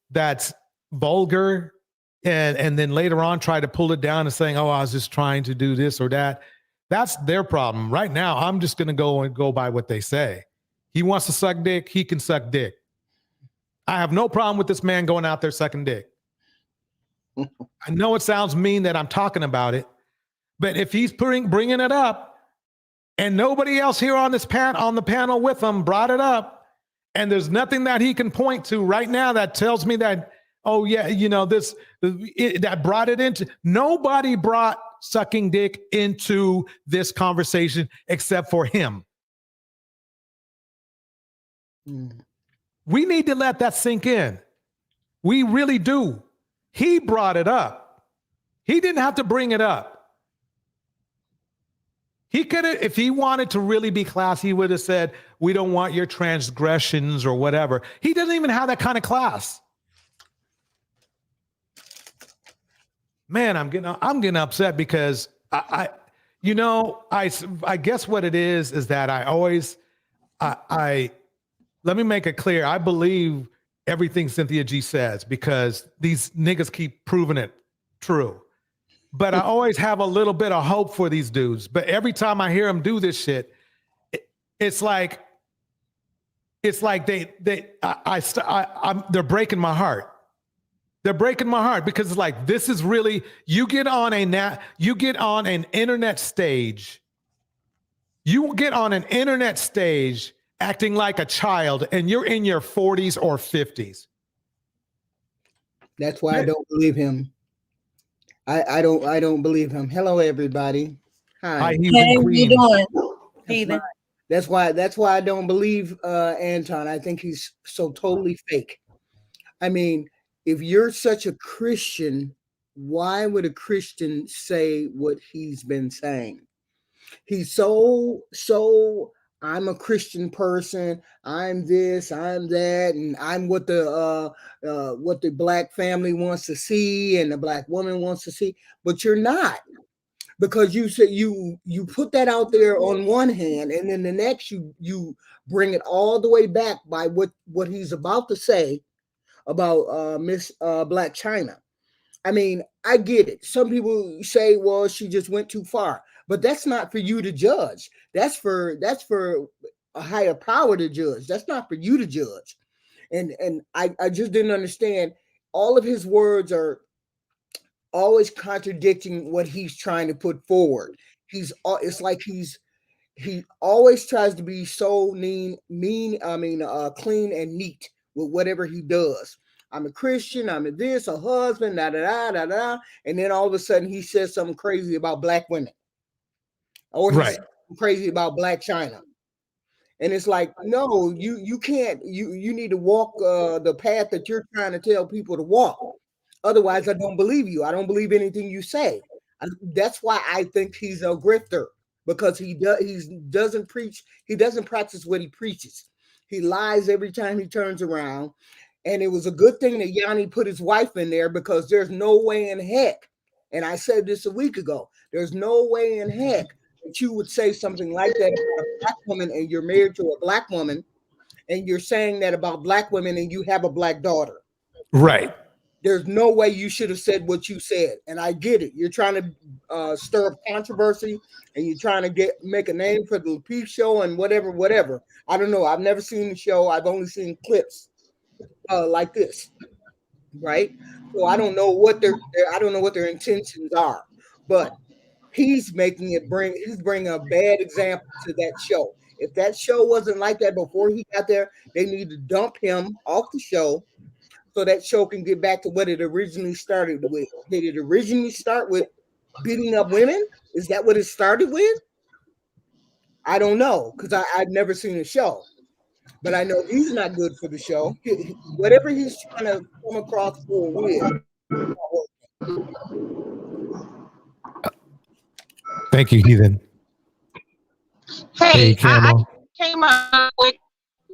that's vulgar, and then later on try to pull it down and saying, oh, I was just trying to do this or that, that's their problem. Right now, I'm just going to go by what they say. He wants to suck dick. He can suck dick. I have no problem with this man going out there sucking dick. I know it sounds mean that I'm talking about it, but if he's bringing it up and nobody else here on on the panel with him brought it up, and there's nothing that he can point to right now that tells me that, oh yeah, you know, that brought it into, nobody brought sucking dick into this conversation except for him. We need to let that sink in. We really do. He brought it up. He didn't have to bring it up. He could have, if he wanted to really be classy, he would have said, we don't want your transgressions or whatever. He doesn't even have that kind of class. Man, I'm getting upset because I guess what it is that I let me make it clear. I believe everything Cynthia G says because these niggas keep proving it true. But I always have a little bit of hope for these dudes. But every time I hear them do this shit, it's like they're breaking my heart. They're breaking my heart because it's like, this is really, you get on an internet stage. You get on an internet stage acting like a child and you're in your 40s or 50s. That's why I don't believe him. I don't believe him. Hello, everybody. Hi. Hey, how you doing? Heathen. That's why I don't believe Anton. I think he's so totally fake. I mean, if you're such a Christian, why would a Christian say what he's been saying? He's so I'm a Christian person. I'm this, I'm that, and I'm what the black family wants to see and the black woman wants to see. But you're not, because you said you put that out there on one hand, and then the next you bring it all the way back by what he's about to say about Miss Black China. I mean, I get it. Some people say, well, she just went too far, but that's not for you to judge. That's for a higher power to judge. That's not for you to judge. And I just didn't understand. All of his words are always contradicting what he's trying to put forward. It's like he always tries to be so clean and neat with whatever he does. I'm a Christian, I'm a this, a husband, da da da da da, and then all of a sudden he says something crazy about black women, or he's Right. crazy about Black China. And it's like, no, you can't. You need to walk the path that you're trying to tell people to walk. Otherwise, I don't believe you. I don't believe anything you say. That's why I think he's a grifter, because he doesn't preach. He doesn't practice what he preaches. He lies every time he turns around. And it was a good thing that Yanni put his wife in there, because there's no way in heck, and I said this a week ago, there's no way in heck that you would say something like that about a black woman, and you're married to a black woman, and you're saying that about black women, and you have a black daughter. Right. There's no way you should have said what you said. And I get it. You're trying to stir up controversy, and you're trying to make a name for the Lapeef show and whatever. I don't know. I've never seen the show. I've only seen clips like this, right? So I don't know what their intentions are, but he's bringing a bad example to that show. If that show wasn't like that before he got there, they need to dump him off the show, so that show can get back to what it originally started with. Did it originally start with beating up women? Is that what it started with? I don't know, because I've never seen the show. But I know he's not good for the show. Whatever he's trying to come across for with. Thank you, Heathen. Hey, I Camel. came up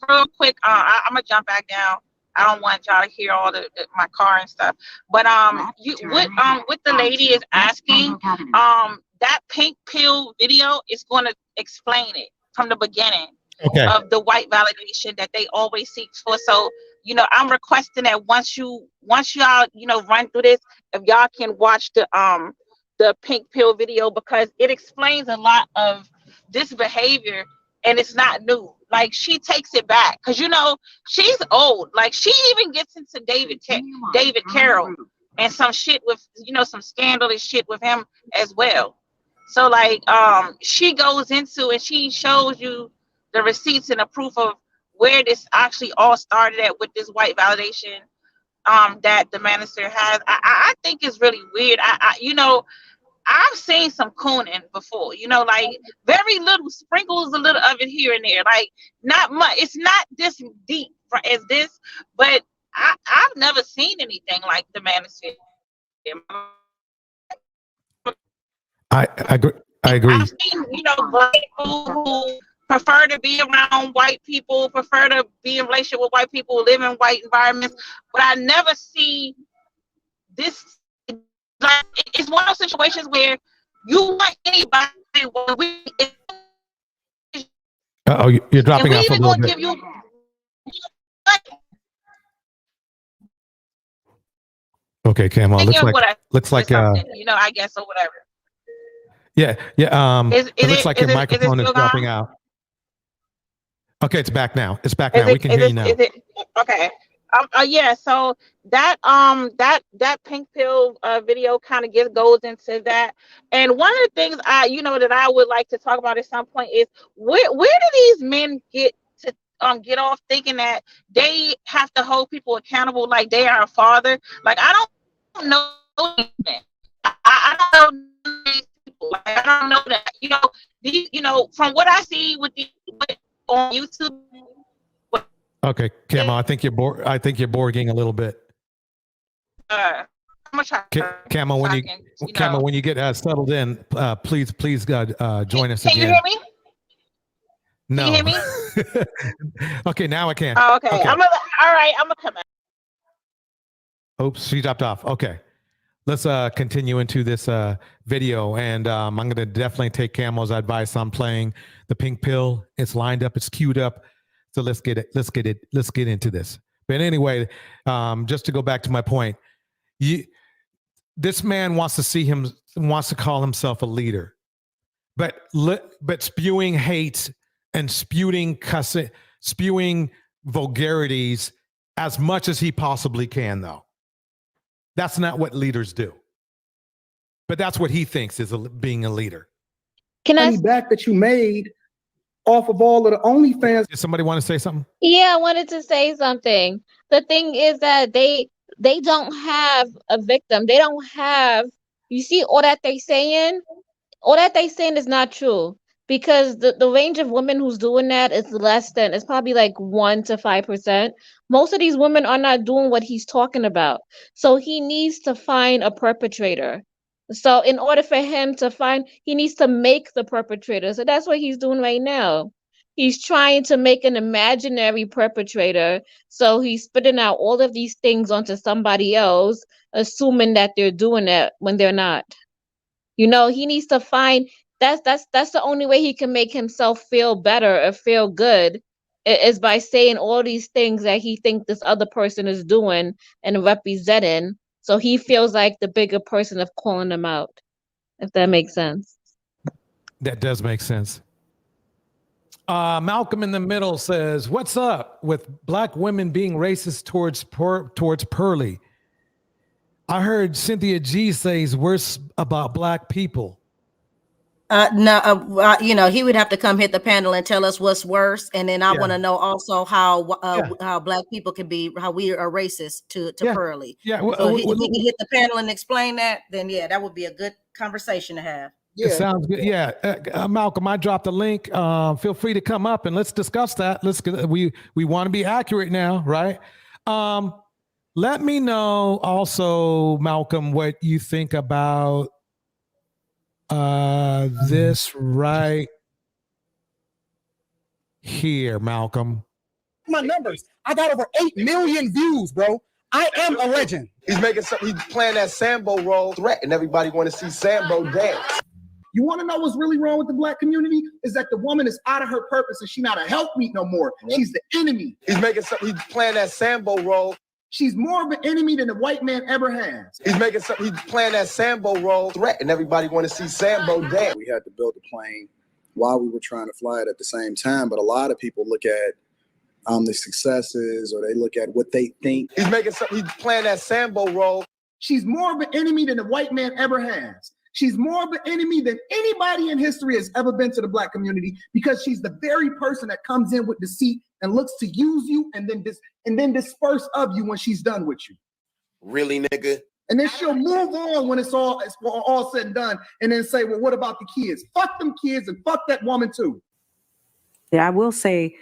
real quick. I'm gonna jump back down. I don't want y'all to hear all my car and stuff. But what the lady is asking, that pink pill video is going to explain it from the beginning. Okay. Of the white validation that they always seek for. So, I'm requesting that once y'all, run through this, if y'all can watch the pink pill video, because it explains a lot of this behavior, and it's not new. Like, she takes it back, because she's old. Like, she even gets into David Carroll and some shit with some scandalous shit with him as well. So like she goes into and she shows you the receipts and the proof of where this actually all started at with this white validation that the minister has. I think it's really weird. I've seen some cooning before, like very little sprinkles, a little of it here and there, like not much. It's not this deep as this, but I've never seen anything like the minister. I agree. I've seen, black people who prefer to be around white people, prefer to be in relationship with white people, live in white environments, but I never see this. Like, it's one of those situations where you want anybody. You're dropping off a little bit. Okay, Camo. Looks like I guess, or whatever. Yeah. It looks like your microphone is dropping out. Okay, it's back now. We can hear you now. Okay. Yeah. So that pink pill video kind of goes into that. And one of the things that I would like to talk about at some point is where do these men get off thinking that they have to hold people accountable like they are a father? Like, I don't know. I don't know these people. Like, I don't know that. From what I see on YouTube. Okay, Camo, I think you're borging a little bit. I'm gonna try. Camo, when you get settled in, please join us again. Can you hear me? No. Can you hear me? Okay, now I can. Oh, okay. Okay. All right. I'm gonna come back. Oops, she dropped off. Okay. Let's continue into this video, and I'm going to definitely take Camo's advice on playing the pink pill. It's lined up, it's queued up. So let's get into this. But anyway, just to go back to my point, this man wants to call himself a leader, but spewing hate and spewing cussing, spewing vulgarities as much as he possibly can, though. That's not what leaders do. But that's what he thinks is being a leader. Can I? Money back that you made off of all of the OnlyFans. Does somebody want to say something? Yeah, I wanted to say something. The thing is that they don't have a victim. They don't have. You see, all that they saying is not true, because the range of women who's doing that is it's probably like 1 to 5%. Most of these women are not doing what he's talking about. So he needs to find a perpetrator. So in order for him to find, he needs to make the perpetrator. So that's what he's doing right now. He's trying to make an imaginary perpetrator. So he's spitting out all of these things onto somebody else, assuming that they're doing it when they're not. You know, he needs to find that's the only way he can make himself feel better or feel good, is by saying all these things that he thinks this other person is doing and representing. So he feels like the bigger person of calling them out, if that makes sense. That does make sense. Malcolm in the middle says, "What's up with black women being racist towards Pearly? I heard Cynthia G says worse about black people." No, you know, he would have to come hit the panel and tell us what's worse, and then I want to know also how black people can be, how we are racist to Pearly. Yeah, so if he can hit the panel and explain that, then yeah, that would be a good conversation to have. Yeah. It sounds good. Yeah, Malcolm, I dropped a link. Feel free to come up and let's discuss that. We want to be accurate now, right? Let me know also, Malcolm, what you think about this right here, Malcolm. My numbers. I got over 8 million views, bro. I am a legend. He's playing that Sambo role, threatening everybody want to see Sambo dance. You want to know what's really wrong with the black community? Is that the woman is out of her purpose and she's not a helpmeet no more. She's the enemy. He's playing that Sambo role. She's more of an enemy than the white man ever has. He's playing that Sambo role, threatening everybody want to see Sambo dance. We had to build the plane while we were trying to fly it at the same time, but a lot of people look at the successes, or they look at what they think. He's playing that Sambo role. She's more of an enemy than the white man ever has. She's more of an enemy than anybody in history has ever been to the black community, because she's the very person that comes in with deceit and looks to use you and then disperse of you when she's done with you. Really, nigga? And then she'll move on when it's all said and done, and then say, well, what about the kids? Fuck them kids and fuck that woman too. Yeah, I will say,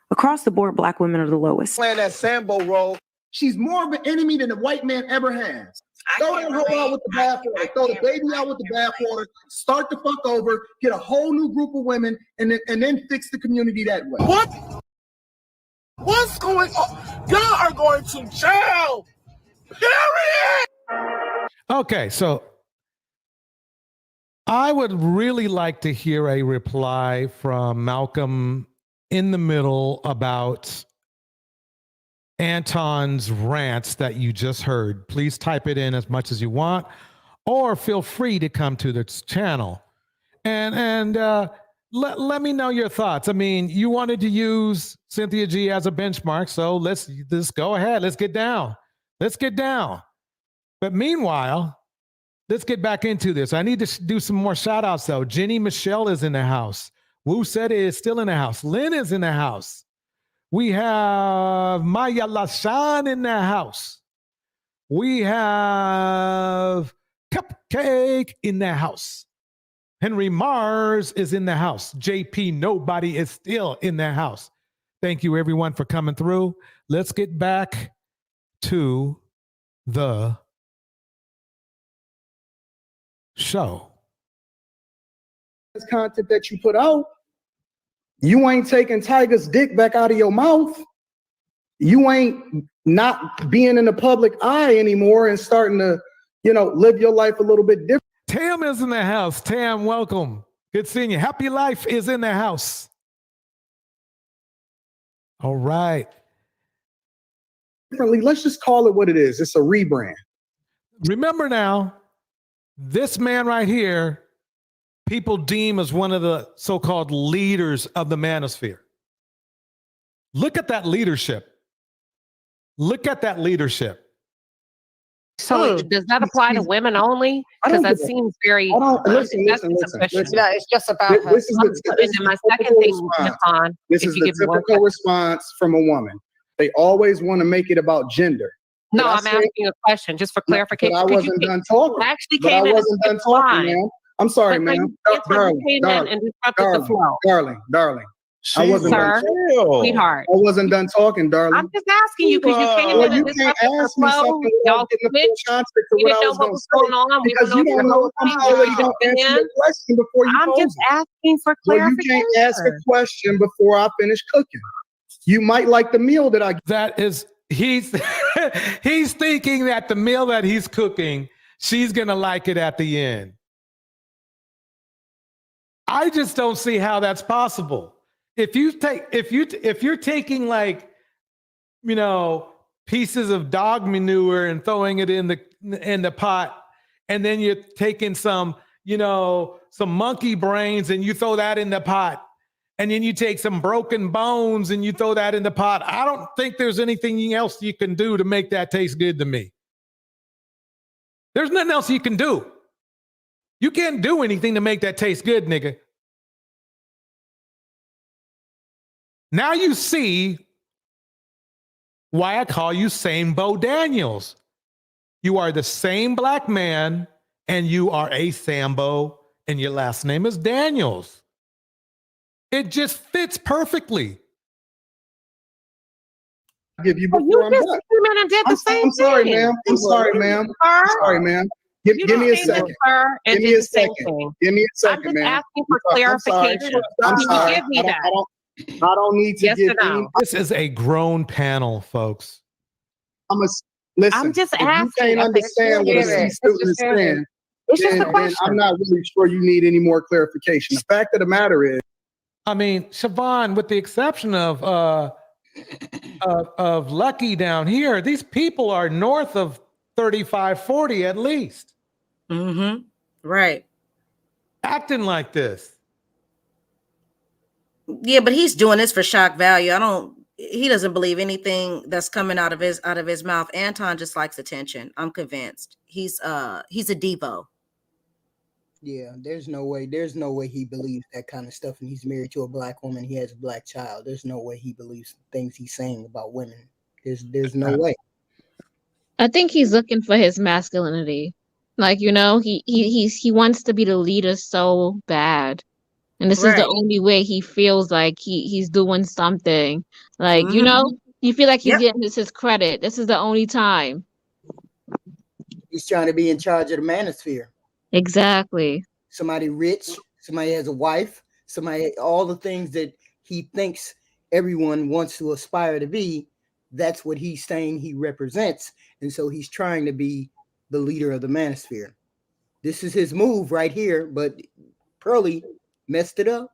across the board, black women are the lowest. Playing that Sambo role. She's more of an enemy than the white man ever has. Throw that hoe out with the bathwater. Throw the baby out with the bathwater. Start the fuck over. Get a whole new group of women, and then fix the community that way. What? What's going on? Y'all are going to jail. Period. Okay, so I would really like to hear a reply from Malcolm in the middle about Anton's rants that you just heard. Please type it in as much as you want, or feel free to come to this channel and let me know your thoughts. I mean, you wanted to use Cynthia G as a benchmark, so let's go ahead. Let's get down. But meanwhile, let's get back into this. I need to do some more shout outs though. Jenny Michelle is in the house. Wu said is still in the house. Lynn is in the house. We have Maya Lashan in the house. We have Cupcake in the house. Henry Mars is in the house. JP Nobody is still in the house. Thank you everyone for coming through. Let's get back to the show. This content that you put out, You ain't taking Tiger's dick back out of your mouth. You ain't not being in the public eye anymore and starting to, live your life a little bit different. Tam is in the house. Tam, welcome. Good seeing you. Happy Life is in the house. All right. Let's just call it what it is. It's a rebrand. Remember now, this man right here, people deem as one of the so-called leaders of the manosphere. Look at that leadership. Look at that leadership. So does that apply to women only? Because that seems very. Listen. Yeah, it's just about her. This is my second thing, Stefan. This is the typical response from a woman. They always want to make it about gender. No, I'm asking a question just for clarification. But I wasn't done talking. I actually came in. I wasn't done talking, man. I'm sorry, man. Darling. I wasn't done talking. Sweetheart. I wasn't done talking, darling. I'm just asking you because you came in and disrupted the flow. Y'all switched. We didn't know what was going on. Because you don't know if I'm already going to answer your question before you I'm just asking for clarification. Well, you can't ask a question before I finish cooking. You might like the meal that I. That is, he's thinking that the meal that he's cooking, she's gonna like it at the end. I just don't see how that's possible. If you're taking like, pieces of dog manure and throwing it in the pot, and then you're taking some monkey brains and you throw that in the pot, and then you take some broken bones and you throw that in the pot, I don't think there's anything else you can do to make that taste good to me. There's nothing else you can do. You can't do anything to make that taste good, nigga. Now you see why I call you Sambo Daniels. You are the same black man, and you are a Sambo, and your last name is Daniels. It just fits perfectly. I'll give you before I'm done. I'm sorry, ma'am. I'm sorry, ma'am. Give me a second. Give me a second. Give me a second, ma'am. I'm just asking for clarification. I'm sorry. Give me that. I don't need to Yes give or no? any. This is a grown panel, folks. Listen. I'm just if asking. you can't understand what a C-student is saying, then I'm not really sure you need any more clarification. The fact of the matter is, I mean, Siobhan, with the exception of Lucky down here, these people are north of 35, 40 at least. Mm-hmm. Right. Acting like this. Yeah, but he's doing this for shock value. He doesn't believe anything that's coming out of his mouth. Anton just likes attention. I'm convinced. He's a Devo. Yeah, there's no way he believes that kind of stuff, and he's married to a black woman. He has a black child. There's no way he believes things he's saying about women. There's no way. I think he's looking for his masculinity. Like, he wants to be the leader so bad. And this is the only way he feels like he's doing something. Like, you feel like he's getting his credit. This is the only time. He's trying to be in charge of the manosphere. Exactly. Somebody rich, somebody has a wife, all the things that he thinks everyone wants to aspire to be, that's what he's saying he represents. And so he's trying to be the leader of the manosphere. This is his move right here, but Pearly messed it up.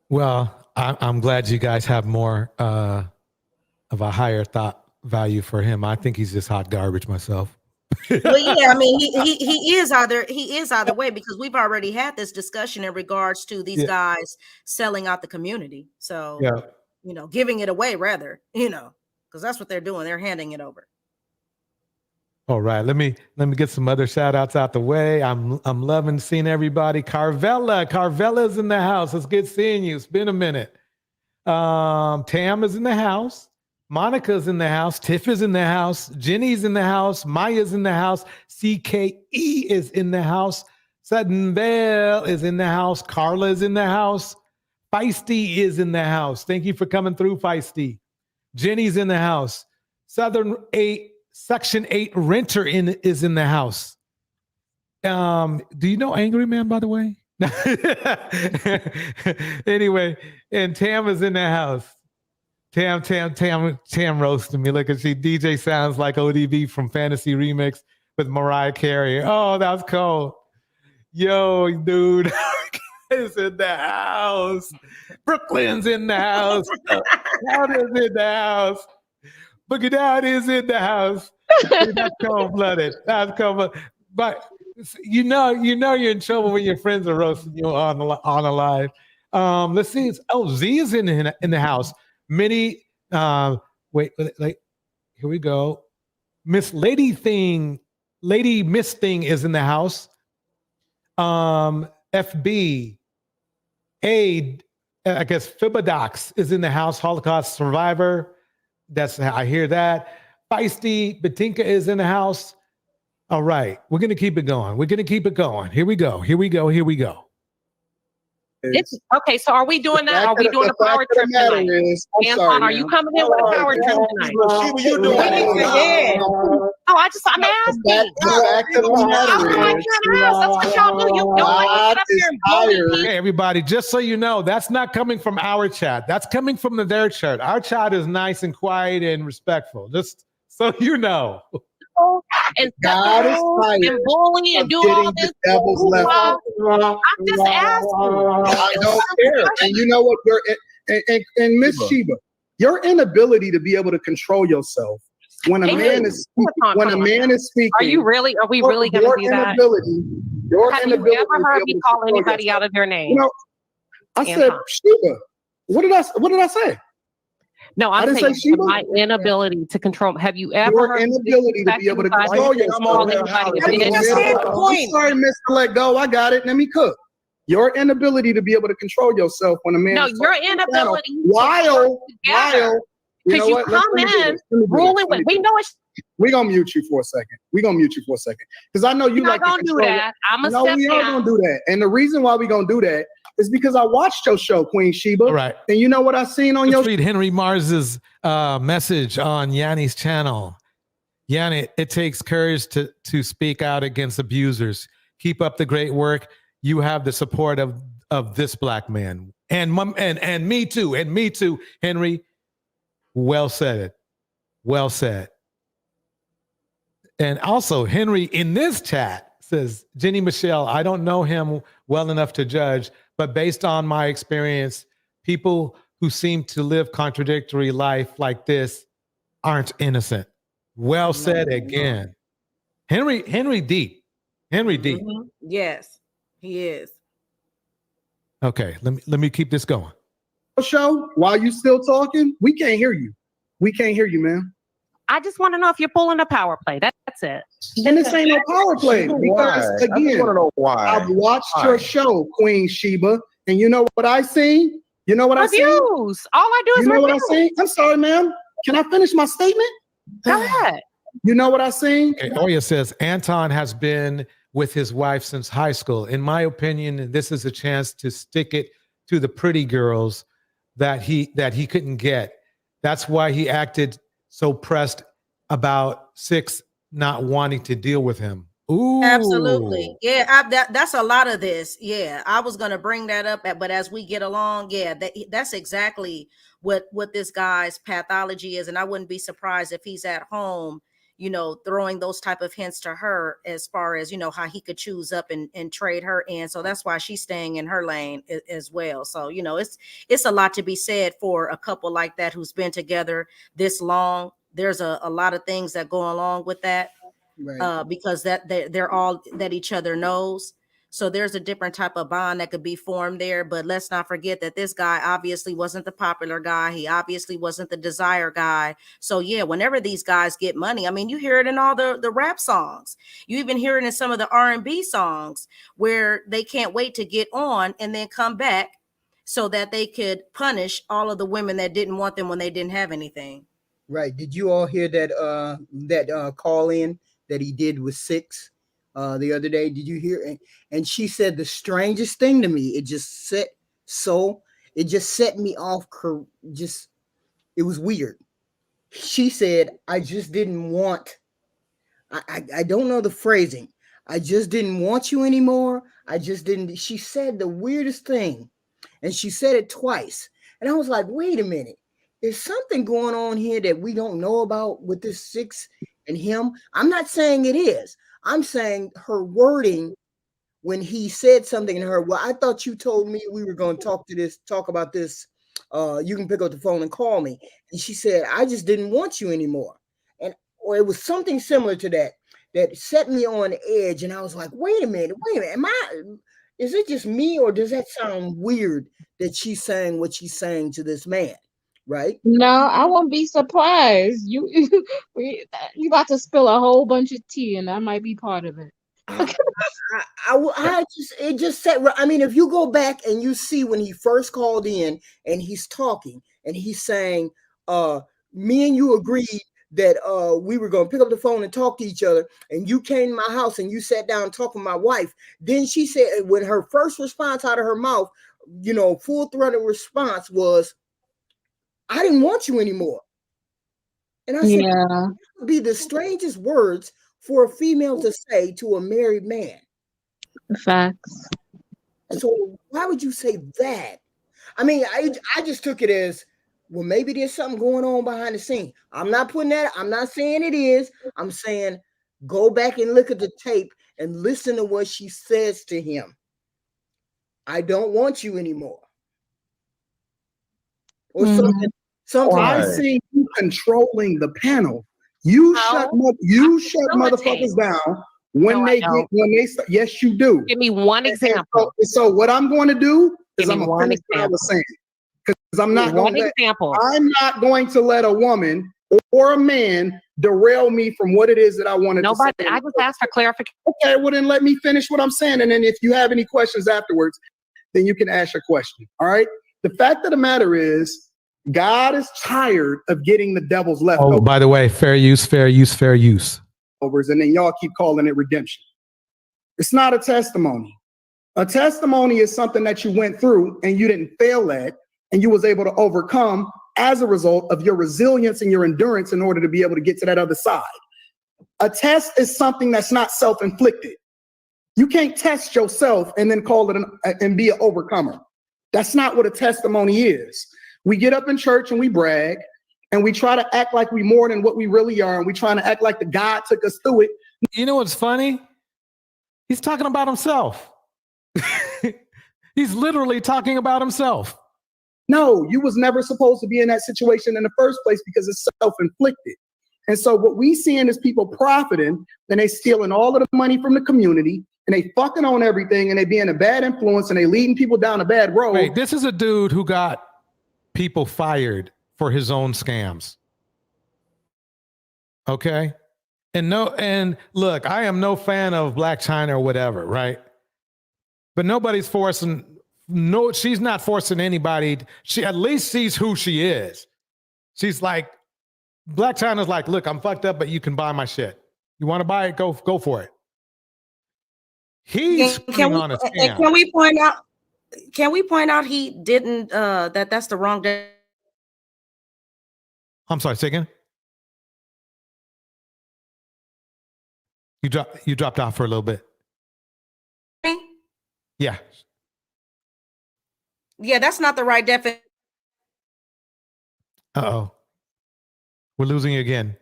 Well, I'm glad you guys have more of a higher thought value for him. I think he's just hot garbage myself. Well, yeah, I mean, he is either way, because we've already had this discussion in regards to these guys selling out the community. So, giving it away rather, because that's what they're doing. They're handing it over. All right, let me get some other shout outs out the way. I'm loving seeing everybody. Carvella's in the house. It's good seeing you. It's been a minute. Tam is in the house. Monica's in the house. Tiff is in the house. Jenny's in the house. Maya's in the house. CKE is in the house. Sudden Bell is in the house. Carla is in the house. Feisty is in the house. Thank you for coming through, Feisty. Jenny's in the house. Section 8 renter is in the house. Do you know Angry Man, by the way? Anyway, and Tam is in the house. Tam roasting me. Look at she DJ sounds like ODB from Fantasy Remix with Mariah Carey. Oh, that's cold. Yo, dude, is in the house. Brooklyn's in the house. Down is in the house. Boogie Down is in the house. That's cold-blooded. That's cold-blooded. But you know you're in trouble when your friends are roasting you on a live. Let's see. Z is in the house. Minnie, wait, here we go. Lady Miss Thing is in the house. FB, I guess Fibodox is in the house. Holocaust survivor. I hear that. Feisty Batinka is in the house. All right, we're gonna keep it going. Here we go. Okay, so are we doing that? Are we doing a power trip tonight? Anton, are you coming in with a power trip tonight? You doing it? Oh, I'm asking. That's what y'all do. You don't get up here and bully. Hey, everybody, just so you know, that's not coming from our chat. That's coming from their chat. Our chat is nice and quiet and respectful. Just so you know. And bully and do all this. I'm just asking. I don't care. And you know what? And Miss Sheba, your inability to be able to control yourself when a man is speaking. Are we really going to do that? Have you ever heard me call anybody out of their name? You know, I said, Sheba. What did I say? No, I'm saying my inability to control. Have you ever heard inability to be able to control yourself? I'm sorry, Mr. Let Go. I got it. Let me cook. Your inability to be able to control yourself when a man. No, your inability. While because you come in ruling with. We know it's. We're gonna mute you for a second. Because I know you like to control. Do that. I'm a step down. We are gonna do that. And the reason why we're gonna do that is because I watched your show, Queen Sheba. Right. And you know what I seen on Let's read Henry Mars's message on Yanni's channel. Yanni, it takes courage to speak out against abusers. Keep up the great work. You have the support of this black man. And me too. And me too, Henry. Well said. Well said. And also, Henry in this chat says, Jenny Michelle, I don't know him well enough to judge, but based on my experience, people who seem to live contradictory life like this aren't innocent. Well said again. Henry deep. Mm-hmm. Yes, he is. Okay, let me keep this going. Show, while you still talking, we can't hear you. We can't hear you, man. I just want to know if you're pulling a power play. That's it. And this ain't no power play because again, I've watched your show, Queen Sheba, and you know what I seen? You know what I seen? Reviews. All I do is you know reviews. what I seen? I'm sorry, ma'am. Can I finish my statement? Go ahead. You know what I seen? Okay, Oya says Anton has been with his wife since high school. In my opinion, this is a chance to stick it to the pretty girls that he couldn't get. That's why he acted so pressed about Six not wanting to deal with him. Ooh. Absolutely. Yeah, that's a lot of this. Yeah, I was going to bring that up, but as we get along, that's exactly what this guy's pathology is. And I wouldn't be surprised if he's at home, throwing those type of hints to her as far as, how he could choose up and trade her in. So that's why she's staying in her lane as well. So, it's a lot to be said for a couple like that who's been together this long. There's a lot of things that go along with that. Right. Because they're all that each other knows. So there's a different type of bond that could be formed there. But let's not forget that this guy obviously wasn't the popular guy. He obviously wasn't the desire guy. So yeah, whenever these guys get money, I mean, you hear it in all the rap songs. You even hear it in some of the R&B songs where they can't wait to get on and then come back so that they could punish all of the women that didn't want them when they didn't have anything. Right. Did you all hear that call in that he did with Six the other day? Did you hear it? And she said the strangest thing to me. It just set me off. It was weird. She said, I just didn't want, I don't know the phrasing. I just didn't want you anymore. I just didn't. She said the weirdest thing, and she said it twice. And I was like, wait a minute. There's something going on here that we don't know about with this 6 and him. I'm not saying it is. I'm saying her wording when he said something to her. Well, I thought you told me we were going to talk about this. You can pick up the phone and call me. And she said, I just didn't want you anymore. And or it was something similar to that set me on edge. And I was like, wait a minute. Is it just me, or does that sound weird that she's saying what she's saying to this man? Right? No, I won't be surprised. You about to spill a whole bunch of tea, and that might be part of it. It just said, I mean, if you go back and you see when he first called in and he's talking and he's saying, me and you agreed that we were going to pick up the phone and talk to each other, and you came to my house and you sat down and talked with my wife. Then she said, when her first response out of her mouth, full-throated response was, I didn't want you anymore. And I said, that would be the strangest words for a female to say to a married man. Facts. So why would you say that? I mean, I just took it as, well, maybe there's something going on behind the scene. I'm not saying it is. I'm saying go back and look at the tape and listen to what she says to him. I don't want you anymore. Or something. I see you controlling the panel. You shut motherfuckers down when yes, you do. Give me one example. So what I'm going to do is I'm going to finish what I was saying. Because I'm not going to let a woman or a man derail me from what it is that I wanted to say. I just asked for clarification. Okay, well then let me finish what I'm saying. And then if you have any questions afterwards, then you can ask your question. All right. The fact of the matter is, God is tired of getting the devil's leftovers. Oh, by the way, fair use. And then y'all keep calling it redemption. It's not a testimony. A testimony is something that you went through and you didn't fail at, and you was able to overcome as a result of your resilience and your endurance in order to be able to get to that other side. A test is something that's not self-inflicted. You can't test yourself and then call it and be an overcomer. That's not what a testimony is. We get up in church and we brag and we try to act like we more than what we really are. And we trying to act like the God took us through it. You know what's funny? He's talking about himself. He's literally talking about himself. No, you was never supposed to be in that situation in the first place because it's self-inflicted. And so what we seeing is people profiting, and they stealing all of the money from the community, and they fucking on everything, and they being a bad influence, and they leading people down a bad road. Wait, this is a dude who got people fired for his own scams. Okay. And look, I am no fan of Black China or whatever, right? But nobody's forcing, she's not forcing anybody. She at least sees who she is. She's like, Black China's like, look, I'm fucked up, but you can buy my shit. You want to buy it? Go for it. He's on a scam. Can we point out he didn't that's the wrong day? I'm sorry, say again. You dropped off for a little bit. Yeah. Yeah, that's not the right definition. Uh-oh. We're losing you again.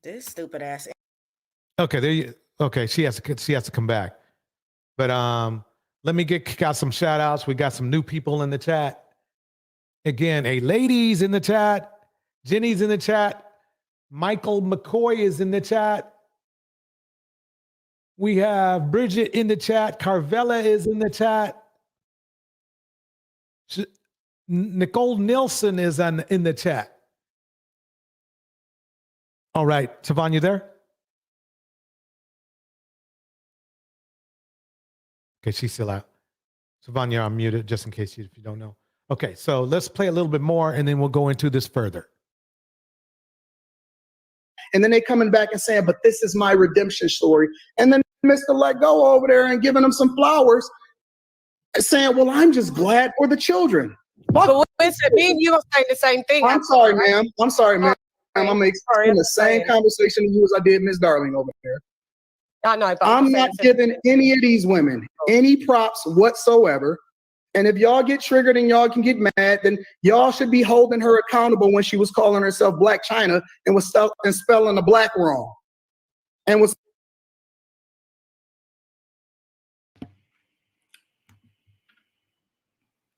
This stupid ass. Okay, she has to come back. But let me got some shout outs. We got some new people in the chat. Again, ladies in the chat. Jenny's in the chat. Michael McCoy is in the chat. We have Bridget in the chat. Carvella is in the chat. Nicole Nilsson is in the chat. All right, Siobhan, you there? Okay, she's still out. Siobhan, you're unmuted just in case if you don't know. Okay, so let's play a little bit more and then we'll go into this further. And then they coming back and saying, but this is my redemption story. And then Mr. Let Go over there and giving them some flowers and saying, well, I'm just glad for the children. But when me and you gonna say the same thing. I'm sorry, ma'am. I'm explaining the same conversation to you as I did Miss Darling over there. I know. I'm not giving any of these women any props whatsoever. And if y'all get triggered and y'all can get mad, then y'all should be holding her accountable when she was calling herself Black China and was spelling the black wrong. And was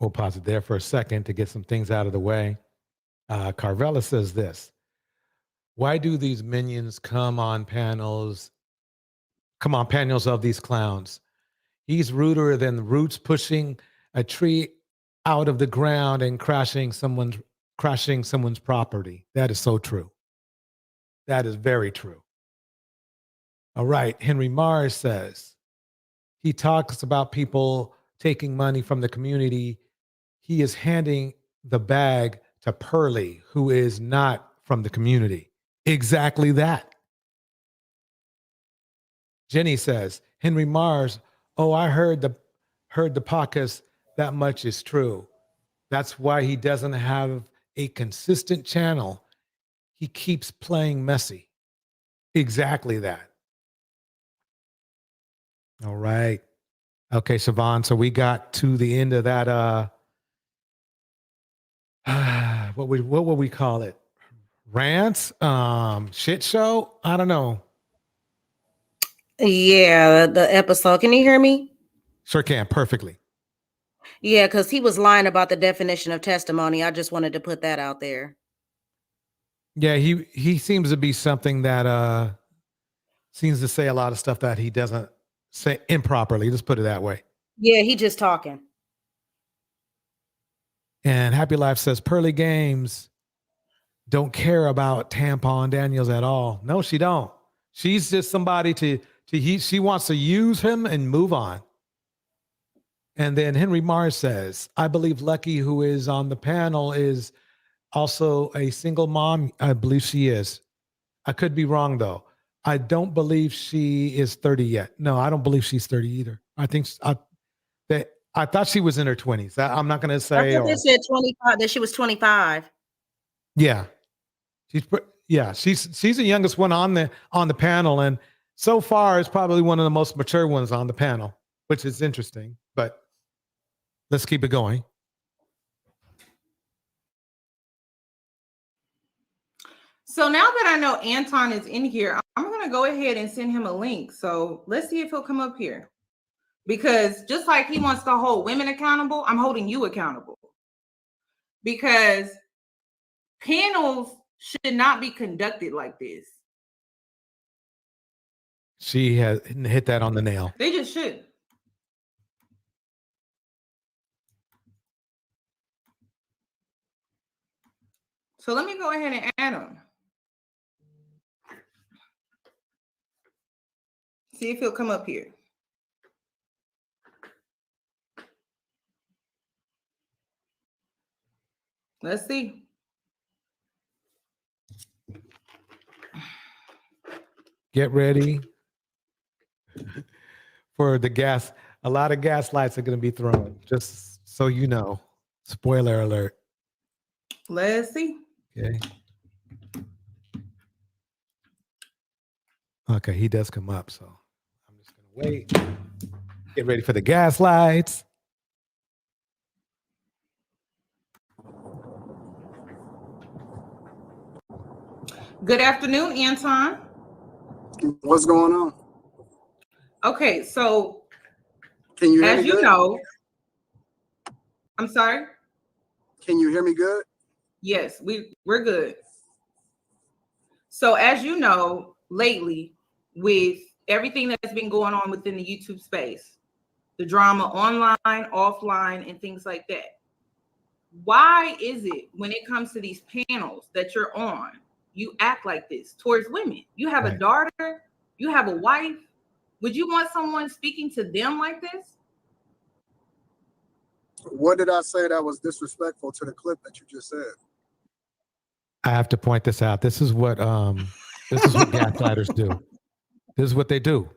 We'll pause it there for a second to get some things out of the way. Carvella says this: why do these minions come on panels of these clowns? He's ruder than the roots pushing a tree out of the ground and crashing someone's property. That is so true. That is very true. All right. Henry Mars says he talks about people taking money from the community. He is handing the bag to Pearly, who is not from the community. Exactly that. Jenny says, Henry Mars, oh, I heard the podcast. That much is true. That's why he doesn't have a consistent channel. He keeps playing messy. Exactly that. All right. Okay, Siobhan. So we got to the end of that. What would we call it? Rants? Shit show? I don't know. Yeah, the episode. Can you hear me? Sure can, perfectly. Yeah, because he was lying about the definition of testimony. I just wanted to put that out there. Yeah, he seems to be something that seems to say a lot of stuff that he doesn't say improperly. Let's put it that way. Yeah, he just talking. And Happy Life says Pearly Games don't care about Tampon Daniels at all. No, she don't. She's just somebody she wants to use him and move on. And then Henry Mars says, I believe Lucky, who is on the panel, is also a single mom. I believe she is. I could be wrong, though. I don't believe she is 30 yet. No, I don't believe she's 30 either. I think I thought she was in her 20s. I'm not going to say. I thought they said 25, that she was 25. Yeah. She's the youngest one on the panel. And so far, it's probably one of the most mature ones on the panel, which is interesting. But let's keep it going. So now that I know Anton is in here, I'm going to go ahead and send him a link. So let's see if he'll come up here. Because just like he wants to hold women accountable, I'm holding you accountable. Because panels should not be conducted like this. She has hit that on the nail. They just should. So let me go ahead and add him. See if he'll come up here. Let's see. Get ready for the gas. A lot of gas lights are going to be thrown, just so you know. Spoiler alert. Let's see. Okay. Okay, he does come up, so I'm just going to wait. Get ready for the gas lights. Good afternoon, Anton. What's going on? Okay, so Can you hear as me you good? know, I'm sorry. Can you hear me good? Yes, we're good. So as you know, lately with everything that's been going on within the YouTube space, the drama online, offline, and things like that, why is it when it comes to these panels that you're on, you act like this towards women? You have a daughter, you have a wife. Would you want someone speaking to them like this? What did I say that was disrespectful to the clip that you just said? I have to point this out. This is what gaslighters do. This is what they do.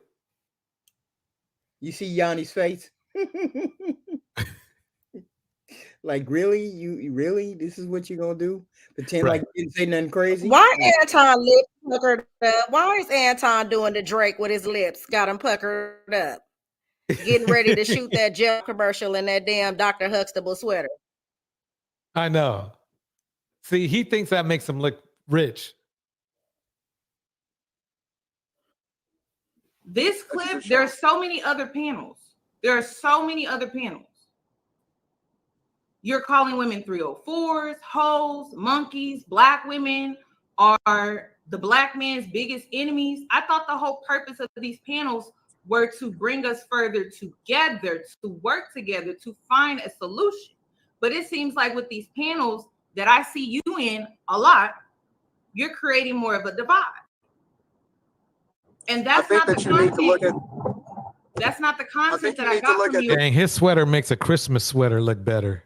You see Yanni's face? Like, really? You really? This is what you're gonna do? Pretend Right. like you didn't say nothing crazy? Why Anton lips puckered up? Why is Anton doing the Drake with his lips? Got him puckered up. Getting ready to shoot that gel commercial in that damn Dr. Huxtable sweater. I know. See, he thinks that makes him look rich. This clip, there are so many other panels. There are so many other panels. You're calling women 304s, hoes, monkeys, black women are the black man's biggest enemies. I thought the whole purpose of these panels were to bring us further together, to work together, to find a solution. But it seems like with these panels that I see you in a lot, you're creating more of a divide. And that's not the content. That's not the content that I got from you. Dang, his sweater makes a Christmas sweater look better.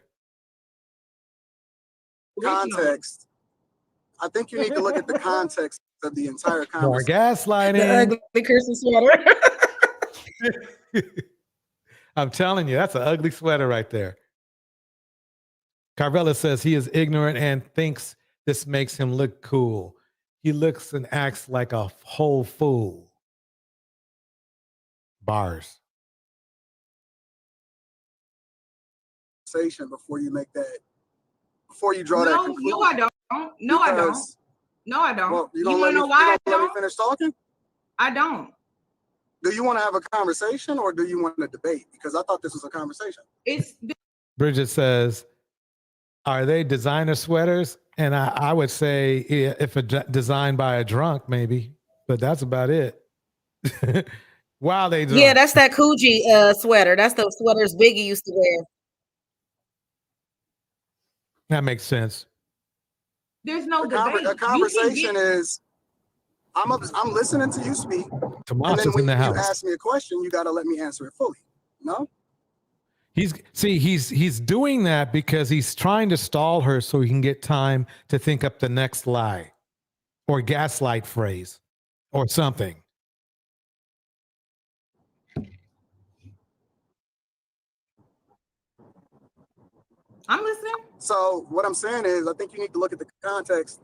Context. I think you need to look at the context of the entire conversation. More gaslighting. The ugly Christmas sweater. I'm telling you, that's an ugly sweater right there. Carvella says he is ignorant and thinks this makes him look cool. He looks and acts like a whole fool. Bars. Before you make that, before you draw that conclusion. No, I don't. No, I don't. No, I don't. Well, you want to know why I don't? Let me finish talking? I don't. Do you want to have a conversation or do you want to debate? Because I thought this was a conversation. Bridget says, are they designer sweaters? And I would say if designed by a drunk, maybe, but that's about it. Wow, they drunk. Yeah, that's that Coogee sweater. That's the sweaters Biggie used to wear. That makes sense. There's no debate. The conversation is, I'm listening to you speak. Tomas and then is when in the house. You ask me a question, you got to let me answer it fully. No? He's doing that because he's trying to stall her so he can get time to think up the next lie or gaslight phrase or something. I'm listening. So what I'm saying is, I think you need to look at the context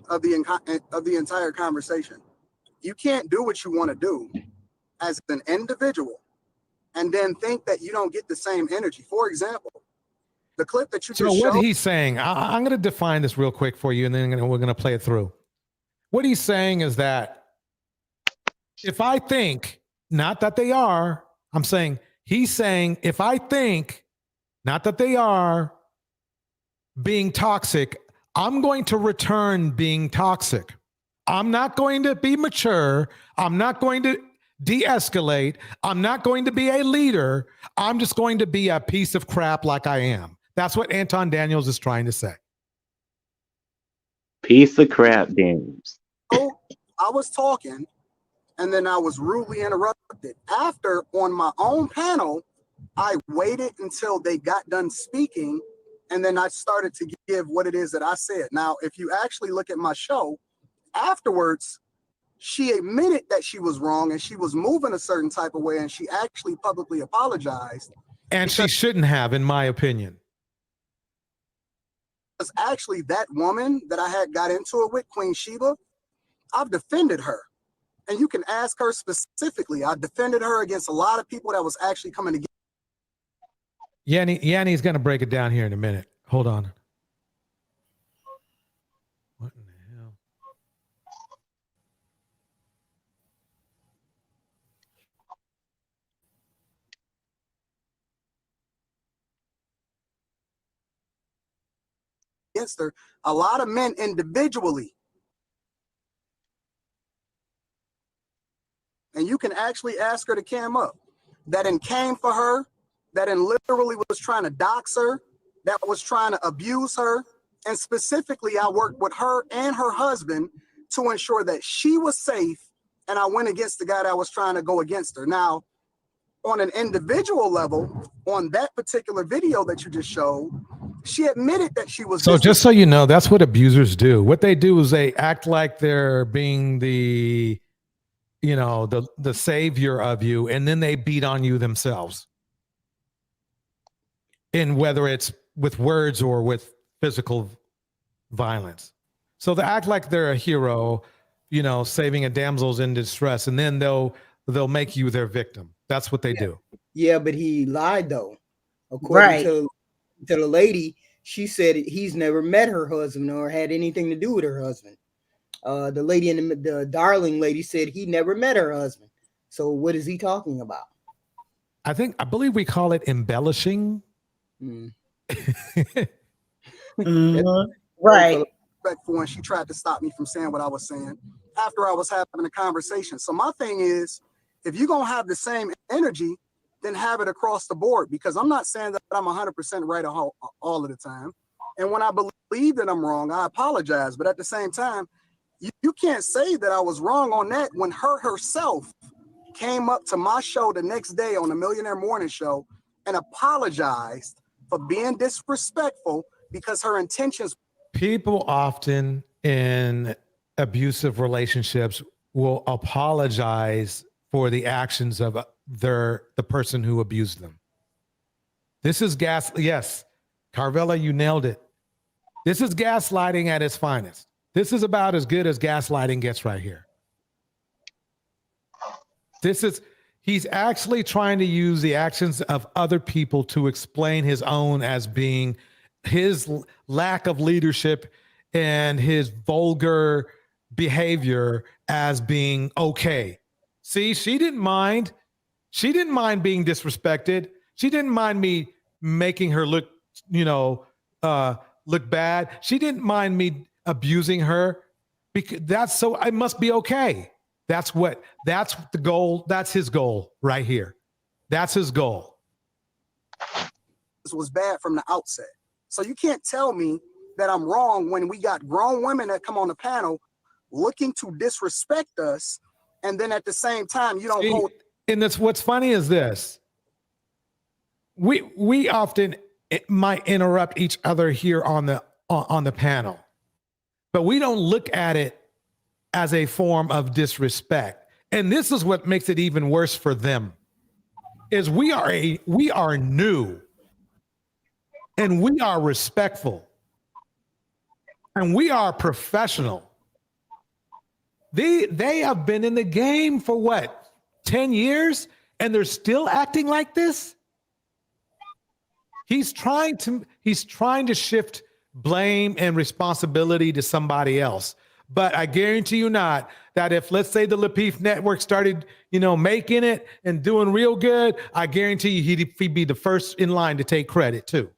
of the entire conversation. You can't do what you want to do as an individual and then think that you don't get the same energy. For example, the clip that you just showed. What he's saying, I'm going to define this real quick for you, and then we're going to play it through. What he's saying is that if I think, not that they are, I'm saying, he's saying, if I think, not that they are being toxic, I'm going to return being toxic. I'm not going to be mature. I'm not going to de-escalate. I'm not going to be a leader. I'm just going to be a piece of crap like I am. That's what Anton Daniels is trying to say. Piece of crap, Daniels. Oh, I was talking, and then I was rudely interrupted. After, on my own panel, I waited until they got done speaking, and then I started to give what it is that I said. Now, if you actually look at my show, afterwards, she admitted that she was wrong and she was moving a certain type of way, and she actually publicly apologized. And she shouldn't have, in my opinion. Because actually that woman that I had got into it with, Queen Sheba, I've defended her. And you can ask her specifically. I defended her against a lot of people that was actually coming to get. Yanni's going to break it down here in a minute. Hold on. What in the hell? Against her, a lot of men individually. And you can actually ask her to cam up. That came for her, that literally was trying to dox her, that was trying to abuse her. And specifically, I worked with her and her husband to ensure that she was safe. And I went against the guy that was trying to go against her. Now, on an individual level, on that particular video that you just showed, she admitted that she was. So just so you know, that's what abusers do. What they do is they act like they're being the savior of you, and then they beat on you themselves. And whether it's with words or with physical violence. So they act like they're a hero, you know, saving a damsel's in distress, and then they'll make you their victim. That's what they do. Yeah, but he lied though. According to the lady, she said he's never met her husband or had anything to do with her husband. The lady in the darling lady said he never met her husband. So what is he talking about? I believe we call it embellishing. Right. Respectful, and she tried to stop me from saying what I was saying after I was having a conversation. So my thing is, if you're gonna have the same energy, then have it across the board, because I'm not saying that I'm 100% right all of the time. And when I believe that I'm wrong, I apologize. But at the same time, you can't say that I was wrong on that when her herself came up to my show the next day on the Millionaire Morning Show and apologized for being disrespectful because her intentions. People often in abusive relationships will apologize for the actions of the person who abused them. This is yes, Carvella, you nailed it. This is gaslighting at its finest. This is about as good as gaslighting gets right here. He's actually trying to use the actions of other people to explain his own as being his lack of leadership and his vulgar behavior as being okay. See, she didn't mind. She didn't mind being disrespected. She didn't mind me making her look, look bad. She didn't mind me abusing her, because it must be okay. That's the goal. That's his goal right here. That's his goal. This was bad from the outset. So you can't tell me that I'm wrong when we got grown women that come on the panel looking to disrespect us, and then at the same time you don't hold. And that's what's funny is this. We often might interrupt each other here on the panel, but we don't look at it as a form of disrespect. And this is what makes it even worse for them, is we are new, and we are respectful, and we are professional. They have been in the game for what, 10 years, and they're still acting like this? He's trying to shift blame and responsibility to somebody else. But I guarantee you not that if, let's say, the Lapeef Network started, making it and doing real good, I guarantee you he'd be the first in line to take credit too.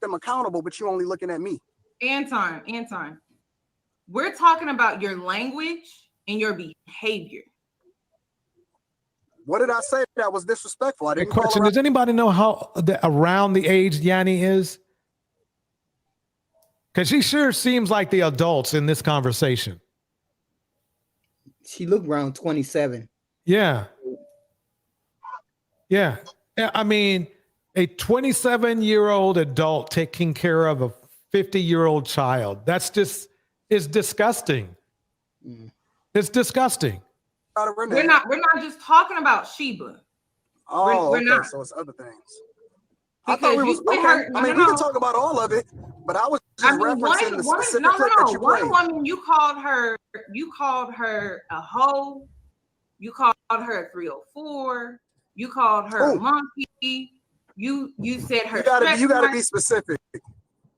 Them accountable, but you only looking at me. Anton, we're talking about your language and your behavior. What did I say that was disrespectful? I didn't call question. her. Does anybody know how around the age Yanni is? Because she sure seems like the adults in this conversation. She looked around 27. Yeah. I mean, a 27-year-old adult taking care of a 50-year-old child. It's disgusting. It's disgusting. We're not just talking about Sheba. Oh, we're okay. not. So it's other things. Because I thought we was okay. I mean, we can talk about all of it, but I was just referencing the specific clip that you played. One woman, you called her a hoe. You called her a 304. You called her a monkey. You said her. You gotta be specific.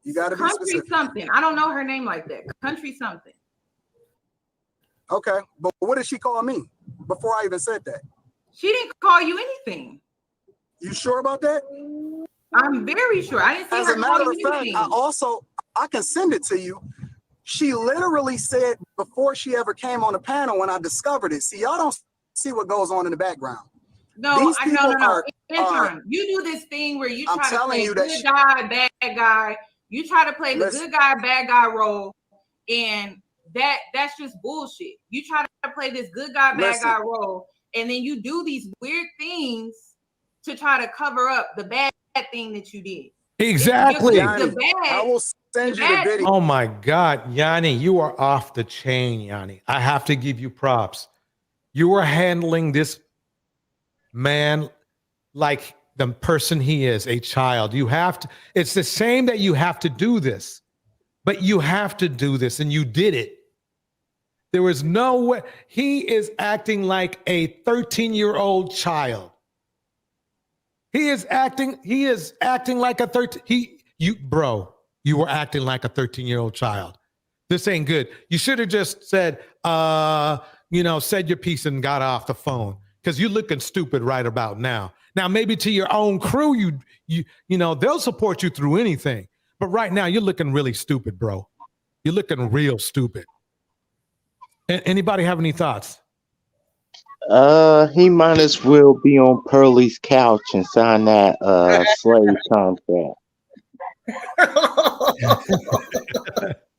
You gotta be Country specific. something. I don't know her name like that. Country something. Okay, but what did she call me before I even said that? She didn't call you anything. You sure about that? I'm very sure. I didn't see As her a matter call of you fact, anything. I can send it to you. She literally said before she ever came on the panel when I discovered it. See, y'all don't see what goes on in the background. No. Anton, you do this thing where you try to play good guy, bad guy. You try to play the good guy, bad guy role, and that's just bullshit. You try to play this good guy, bad guy role, and then you do these weird things to try to cover up the bad thing that you did. Exactly. I will send you the video. Oh my God, Yanni, you are off the chain, Yanni. I have to give you props. You are handling this man like the person he is, a child. You have to, it's the same that you have to do this, but you have to do this, and you did it. There was no way. He is acting like a 13-year-old child. He is acting like a 13. You were acting like a 13-year-old child. This ain't good. You should have just said, said your piece and got off the phone, because you're looking stupid right about now. Now, maybe to your own crew, they'll support you through anything. But right now, you're looking really stupid, bro. You're looking real stupid. Anybody have any thoughts? He might as well be on Pearlie's couch and sign that slave contract.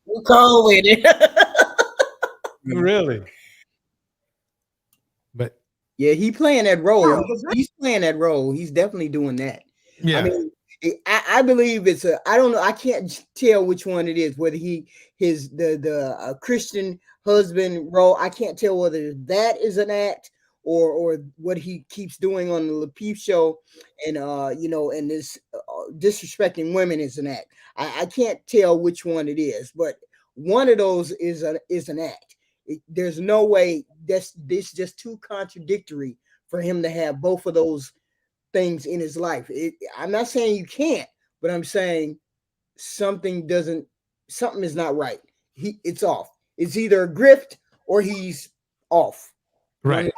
We'll go with it. Really? But yeah, he's playing that role. He's playing that role. He's definitely doing that. Yeah. I mean, I believe it's I don't know. I can't tell which one it is. Whether the Christian husband role. I can't tell whether that is an act or what he keeps doing on the Lapeef show, and and this disrespecting women is an act. I can't tell which one it is, but one of those is an act. There's no way this just too contradictory for him to have both of those things in his life. I'm not saying you can't, but I'm saying something is not right. It's off. It's either a grift or he's off. Right.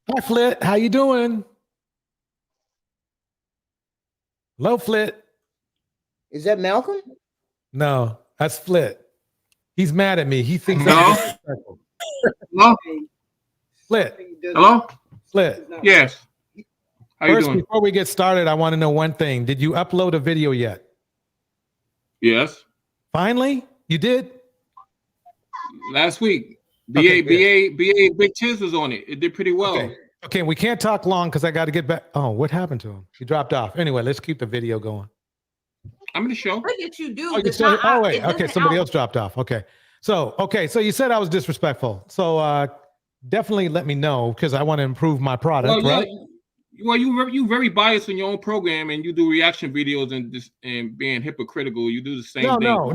Hi, Flit. How you doing? Hello, Flit. Is that Malcolm? No, that's Flit. He's mad at me. He thinks No. I'm disrespectful. Hello? Flit. Hello? Flit. Yes. How you First, doing? before we get started, I want to know one thing. Did you upload a video yet? Yes. Finally? You did? Last week. Okay, BA Big Tiz was on it. It did pretty well. Okay, we can't talk long because I got to get back. Oh, what happened to him? He dropped off. Anyway, let's keep the video going. I'm in the show. Look at you do. Wait. Okay, somebody else dropped off. Okay. So you said I was disrespectful. So definitely let me know, because I want to improve my product, right? Well, you very biased in your own program, and you do reaction videos and being hypocritical. You do the same thing. No.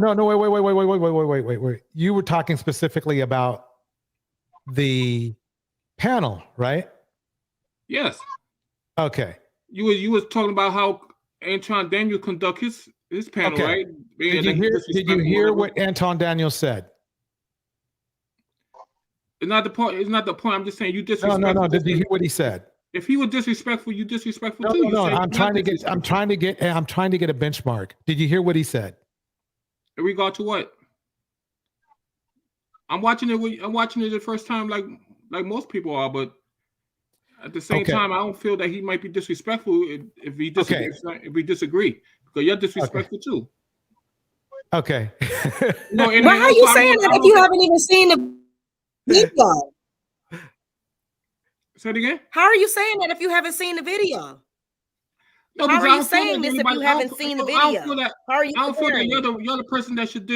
Wait. You were talking specifically about the panel, right? Yes. Okay. You was talking about how Anton Daniel conduct his panel, Okay. right? Did you hear what Anton Daniel said? It's not the point. It's not the point. I'm just saying you disrespectful. No. Did you hear what he said? If he was disrespectful, you disrespectful too. No. I'm trying to get a benchmark. Did you hear what he said? In regard to what? I'm watching it the first time, like most people are, but at the same time, I don't feel that he might be disrespectful if we disagree, because you're disrespectful too. Okay. No, why are you saying that if you haven't even seen the video? Say it again. How are you saying that if you haven't seen the video? No, how are you saying this if you haven't seen the video? I don't feel that. How are you? I don't feel that you're the person that should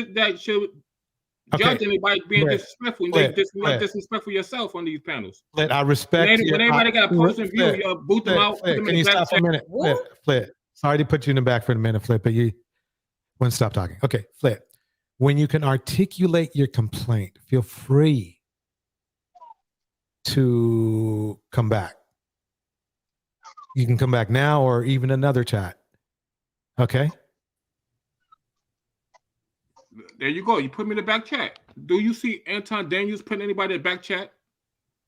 judge anybody being disrespectful. And you're disrespectful yourself on these panels. I respect. When everybody got a person view, you boot them out. Can you stop for a minute? Flit. Sorry to put you in the back for a minute, Flit, but you wouldn't stop talking. Okay, Flit. When you can articulate your complaint, feel free to come back. You can come back now or even another chat. Okay. There you go. You put me in the back chat. Do you see Anton Daniels putting anybody in the back chat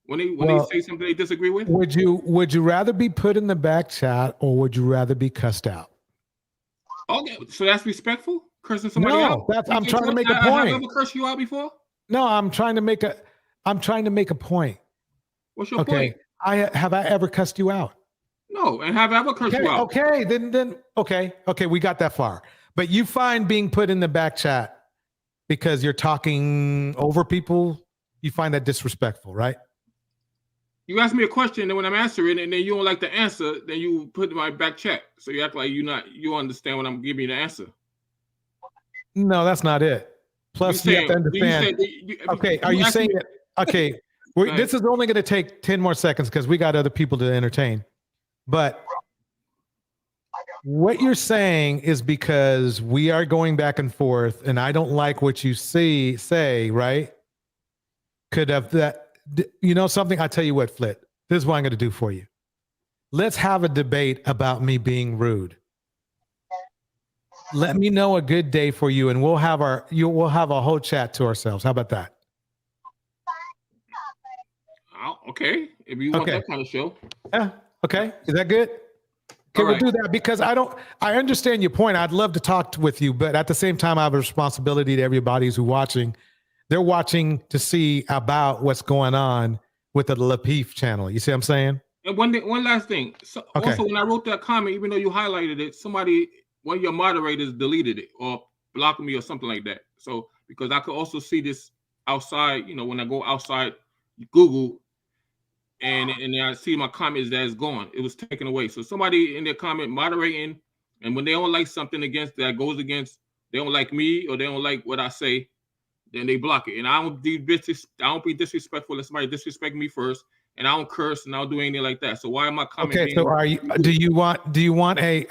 when they say something they disagree with? Would you rather be put in the back chat, or would you rather be cussed out? Okay, so that's respectful? Cursing somebody out? I'm trying to make a point. Have I ever cursed you out before? No, I'm trying to make a point. What's your point? Have I ever cussed you out? No, and have I ever cursed you out? Okay, then okay, we got that far. But you find being put in the back chat because you're talking over people, you find that disrespectful, right? You ask me a question, and when I'm answering, and then you don't like the answer, then you put in my back chat. So you act like you understand when I'm giving you the answer. No, that's not it. Plus, you have to understand. Are you saying that? Okay, this is only going to take 10 more seconds because we got other people to entertain. But what you're saying is because we are going back and forth, and I don't like what you say, right? Could have that, you know something? I'll tell you what, Flit. This is what I'm going to do for you. Let's have a debate about me being rude. Let me know a good day for you, and we'll have a whole chat to ourselves. How about that? Okay, if you want that kind of show. Yeah. Okay. Is that good? Okay, we'll do that because I understand your point. I'd love to talk with you, but at the same time, I have a responsibility to everybody who's watching. They're watching to see about what's going on with the Lapeef channel. You see what I'm saying? And one last thing. So also, when I wrote that comment, even though you highlighted it, one of your moderators deleted it or blocked me or something like that. So because I could also see this outside, when I go outside Google and I see my comments that is gone. It was taken away. So somebody in their comment moderating, and when they don't like something against that goes against, they don't like me or they don't like what I say, then they block it. And I don't be disrespectful if somebody disrespect me first, and I don't curse and I don't do anything like that. So why am I commenting? Okay, so are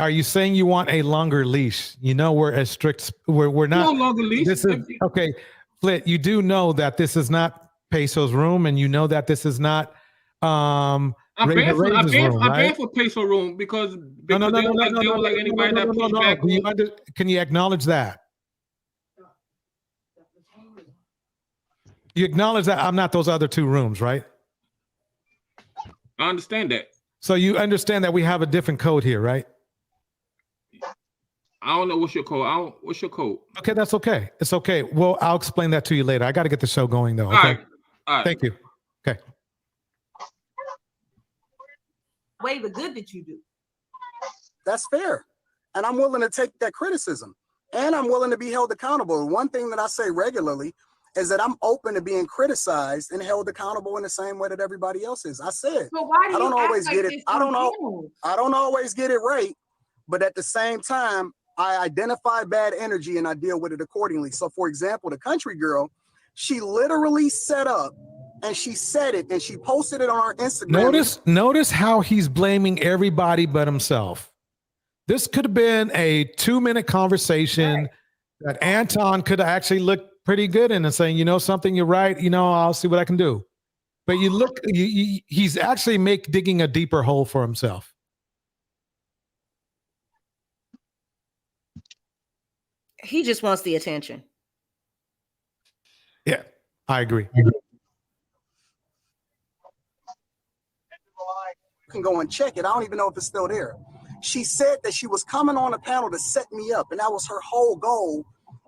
you saying you want a longer leash? We're as strict, we're not. No longer leash. Okay, Flit, you do know that this is not Peso's room, and you know that this is not I'm banned for Peso room because they don't like anybody that pushes back. Can you acknowledge that? You acknowledge that I'm not those other two rooms, right? I understand that. So you understand that we have a different code here, right? I don't know what's your code. What's your code? Okay, that's okay. It's okay. Well, I'll explain that to you later. I got to get the show going though. Okay. All right. Thank you. Okay. Way the good that you do. That's fair. And I'm willing to take that criticism. And I'm willing to be held accountable. One thing that I say regularly is that I'm open to being criticized and held accountable in the same way that everybody else is. I said, so why do I don't always get it. I don't always get it right. But at the same time, I identify bad energy and I deal with it accordingly. So for example, the country girl, she literally set up and she said it and she posted it on her Instagram. Notice how he's blaming everybody but himself. This could have been a 2-minute conversation that Anton could have actually looked pretty good in and saying, something, you're right. I'll see what I can do. But he's actually digging a deeper hole for himself. He just wants the attention. Yeah, I agree. You can go and check it. I don't even know if it's still there. She said that she was coming on a panel to set me up, and that was her whole goal,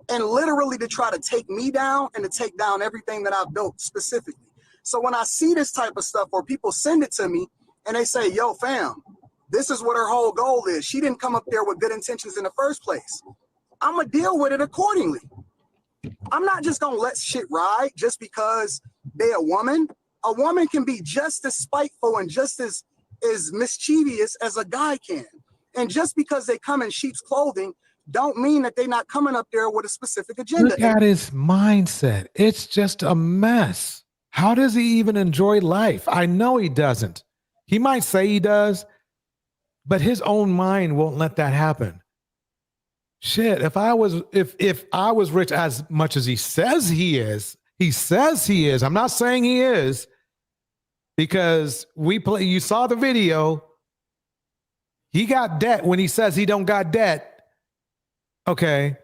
and literally to try to take me down and to take down everything that I've built specifically. So when I see this type of stuff or people send it to me and they say, yo, fam, this is what her whole goal is. She didn't come up there with good intentions in the first place. I'm going to deal with it accordingly. I'm not just going to let shit ride just because they're a woman. A woman can be just as spiteful and just as mischievous as a guy can. And just because they come in sheep's clothing don't mean that they're not coming up there with a specific agenda. Look at his mindset. It's just a mess. How does he even enjoy life? I know he doesn't. He might say he does, but his own mind won't let that happen. Shit, if I was rich as much as he says he is, I'm not saying he is, because you saw the video. He got debt when he says he don't got debt. Okay.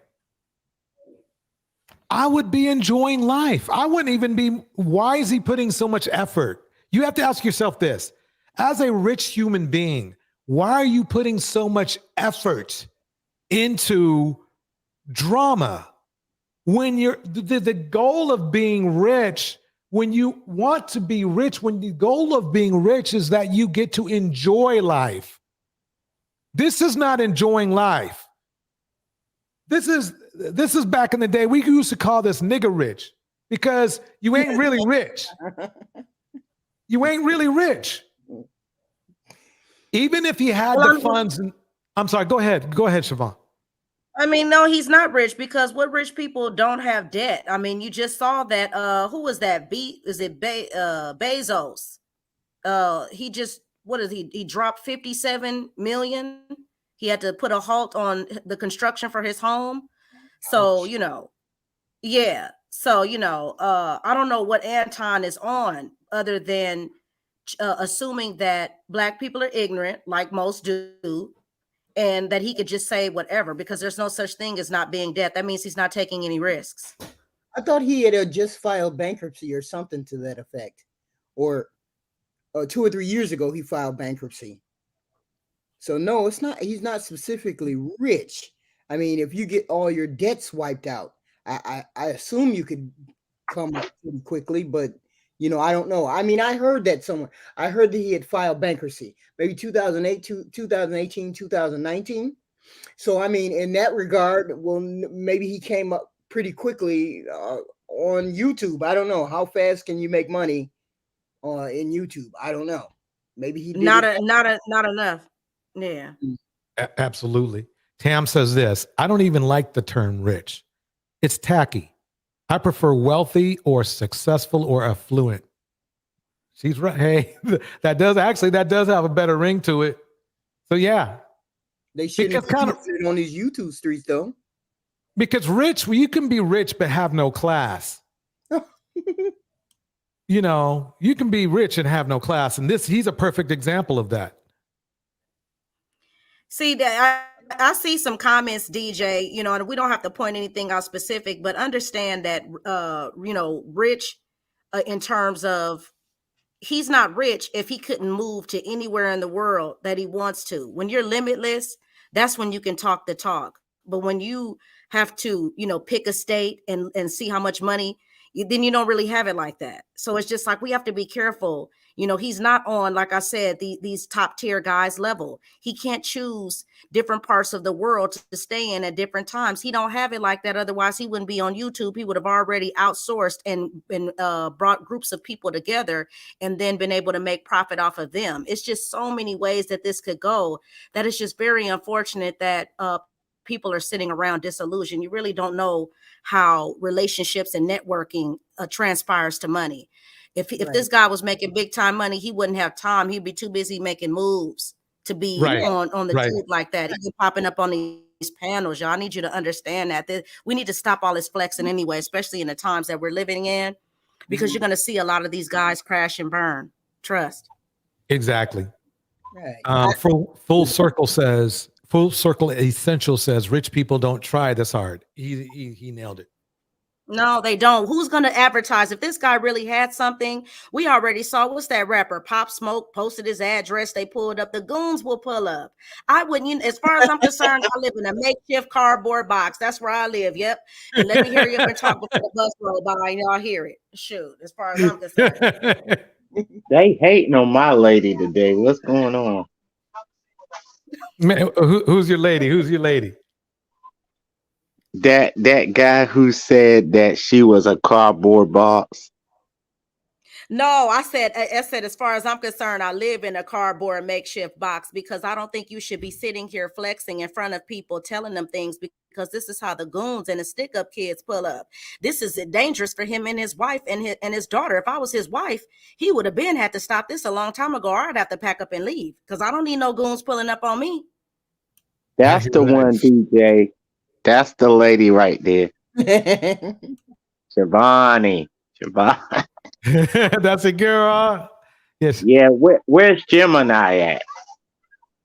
I would be enjoying life. I wouldn't even be, why is he putting so much effort? You have to ask yourself this. As a rich human being, why are you putting so much effort into drama when you're the goal of being rich? When you want to be rich, when the goal of being rich is that you get to enjoy life. This is not enjoying life. This is back in the day. We used to call this nigger rich because you ain't really rich. You ain't really rich. Even if he had the funds. I'm sorry, go ahead. Go ahead, Siobhan. I mean, no, he's not rich because what rich people don't have debt? I mean, you just saw that. Who was that? Bezos. He just what is he dropped 57 million. He had to put a halt on the construction for his home. So, you know, yeah. So, you know, I don't know what Anton is on other than assuming that Black people are ignorant, like most do, and that he could just say whatever because there's no such thing as not being deaf. That means he's not taking any risks. I thought he had just filed bankruptcy or something to that effect, or 2 or 3 years ago he filed bankruptcy. So no, it's not. He's not specifically rich. I mean, if you get all your debts wiped out, I assume you could come up pretty quickly, but you know, I don't know. I mean, I heard that he had filed bankruptcy, maybe 2008, 2018, 2019. So I mean, in that regard, well, maybe he came up pretty quickly on YouTube. I don't know how fast can you make money in YouTube. I don't know. Maybe he did not enough. Yeah. Absolutely. Tam says this, I don't even like the term rich. It's tacky. I prefer wealthy or successful or affluent. She's right. Hey, that does have a better ring to it. So yeah. They shouldn't kind of it on these YouTube streets though. Because rich, well, you can be rich but have no class. You know, you can be rich and have no class. And he's a perfect example of that. See, that I see some comments, DJ, you know, and we don't have to point anything out specific, but understand that, you know, rich in terms of he's not rich if he couldn't move to anywhere in the world that he wants to. When you're limitless, that's when you can talk the talk. But when you have to, you know, pick a state and see how much money, then you don't really have it like that. So it's just like we have to be careful. You know, he's not on, like I said, these top tier guys level. He can't choose different parts of the world to stay in at different times. He don't have it like that. Otherwise, he wouldn't be on YouTube. He would have already outsourced and brought groups of people together and then been able to make profit off of them. It's just so many ways that this could go that it's just very unfortunate that people are sitting around disillusioned. You really don't know how relationships and networking transpires to money. If this guy was making big time money, he wouldn't have time. He'd be too busy making moves to be on the tube like that. He's popping up on these panels. Y'all, I need you to understand that we need to stop all this flexing anyway, especially in the times that we're living in, because you're going to see a lot of these guys crash and burn. Trust. Exactly. Right. Full Circle Essential says rich people don't try this hard. He nailed it. No, they don't. Who's going to advertise? If this guy really had something, we already saw. What's that rapper? Pop Smoke posted his address. They pulled up. The goons will pull up. I wouldn't, as far as I'm concerned, I live in a makeshift cardboard box. That's where I live. Yep. And let me hear you up and talk before the bus roll by. Y'all hear it. Shoot, as far as I'm concerned. They hating on my lady today. What's going on? Man, who's your lady? Who's your lady? That guy who said that she was a cardboard box. No, I said, as far as I'm concerned, I live in a cardboard makeshift box because I don't think you should be sitting here flexing in front of people, telling them things because this is how the goons and the stick up kids pull up. This is dangerous for him and his wife and his daughter. If I was his wife, he would have had to stop this a long time ago. Or I'd have to pack up and leave because I don't need no goons pulling up on me. That's the one, DJ. That's the lady right there. Shivani. That's a girl. Yes. Yeah. Where's Gemini at?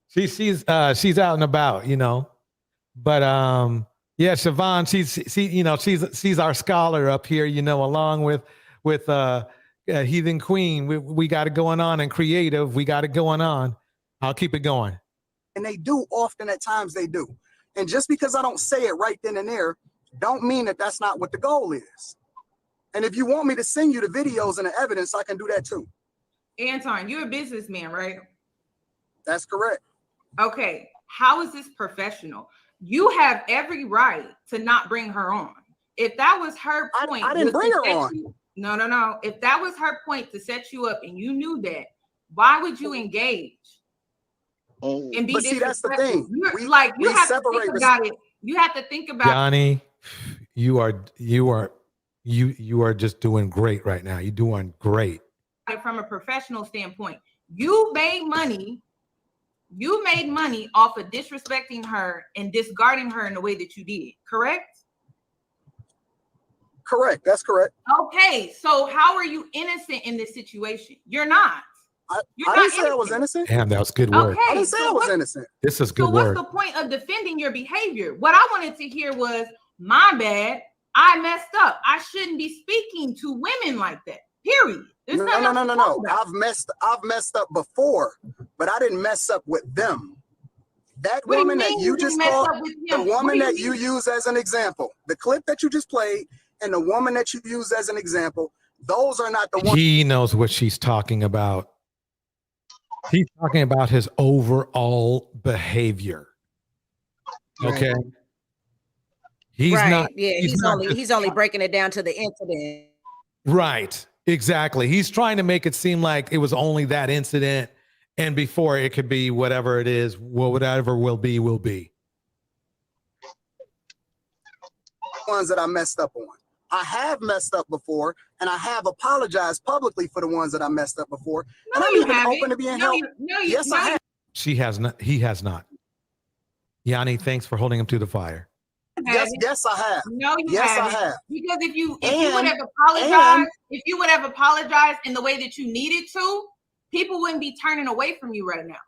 She's out and about, you know. But yeah, Siobhan, she's our scholar up here, you know, along with Heathen Queen. We got it going on, and creative. We got it going on. I'll keep it going. And they do often at times they do. And just because I don't say it right then and there, don't mean that that's not what the goal is. And if you want me to send you the videos and the evidence, I can do that too. Anton, you're a businessman, right? That's correct. Okay. How is this professional? You have every right to not bring her on. If that was her point, I didn't bring her on. No. If that was her point to set you up and you knew that, why would you engage? And be but see, that's the thing. You have to think about it. You have to think about Johnny, you are just doing great right now. You're doing great. From a professional standpoint. You made money. You made money off of disrespecting her and discarding her in the way that you did, correct? Correct. That's correct. Okay, so how are you innocent in this situation? You're not. I didn't say I was innocent. Damn, that was good work. Okay, I didn't say I was innocent. This is good so what's work. the point of defending your behavior? What I wanted to hear was, my bad, I messed up. I shouldn't be speaking to women like that. Period. There's No. I've messed up before, but I didn't mess up with them. That woman that you just called, the woman that you use as an example, the clip that you just played, and the woman that you use as an example, those are not the ones. He knows what she's talking about. He's talking about his overall behavior. Okay. Right. He's not. Yeah, he's only breaking it down to the incident. Right. Exactly. He's trying to make it seem like it was only that incident, and before it could be whatever it is, whatever will be, will be. Ones that I messed up on. I have messed up before, and I have apologized publicly for the ones that I messed up before. And I'm even open to being held. Yes, I have. She has not. He has not. Yanni, thanks for holding him to the fire. Yes, I have. No, you yes, haven't. I have. Because if you would have apologized in the way that you needed to, people wouldn't be turning away from you right now.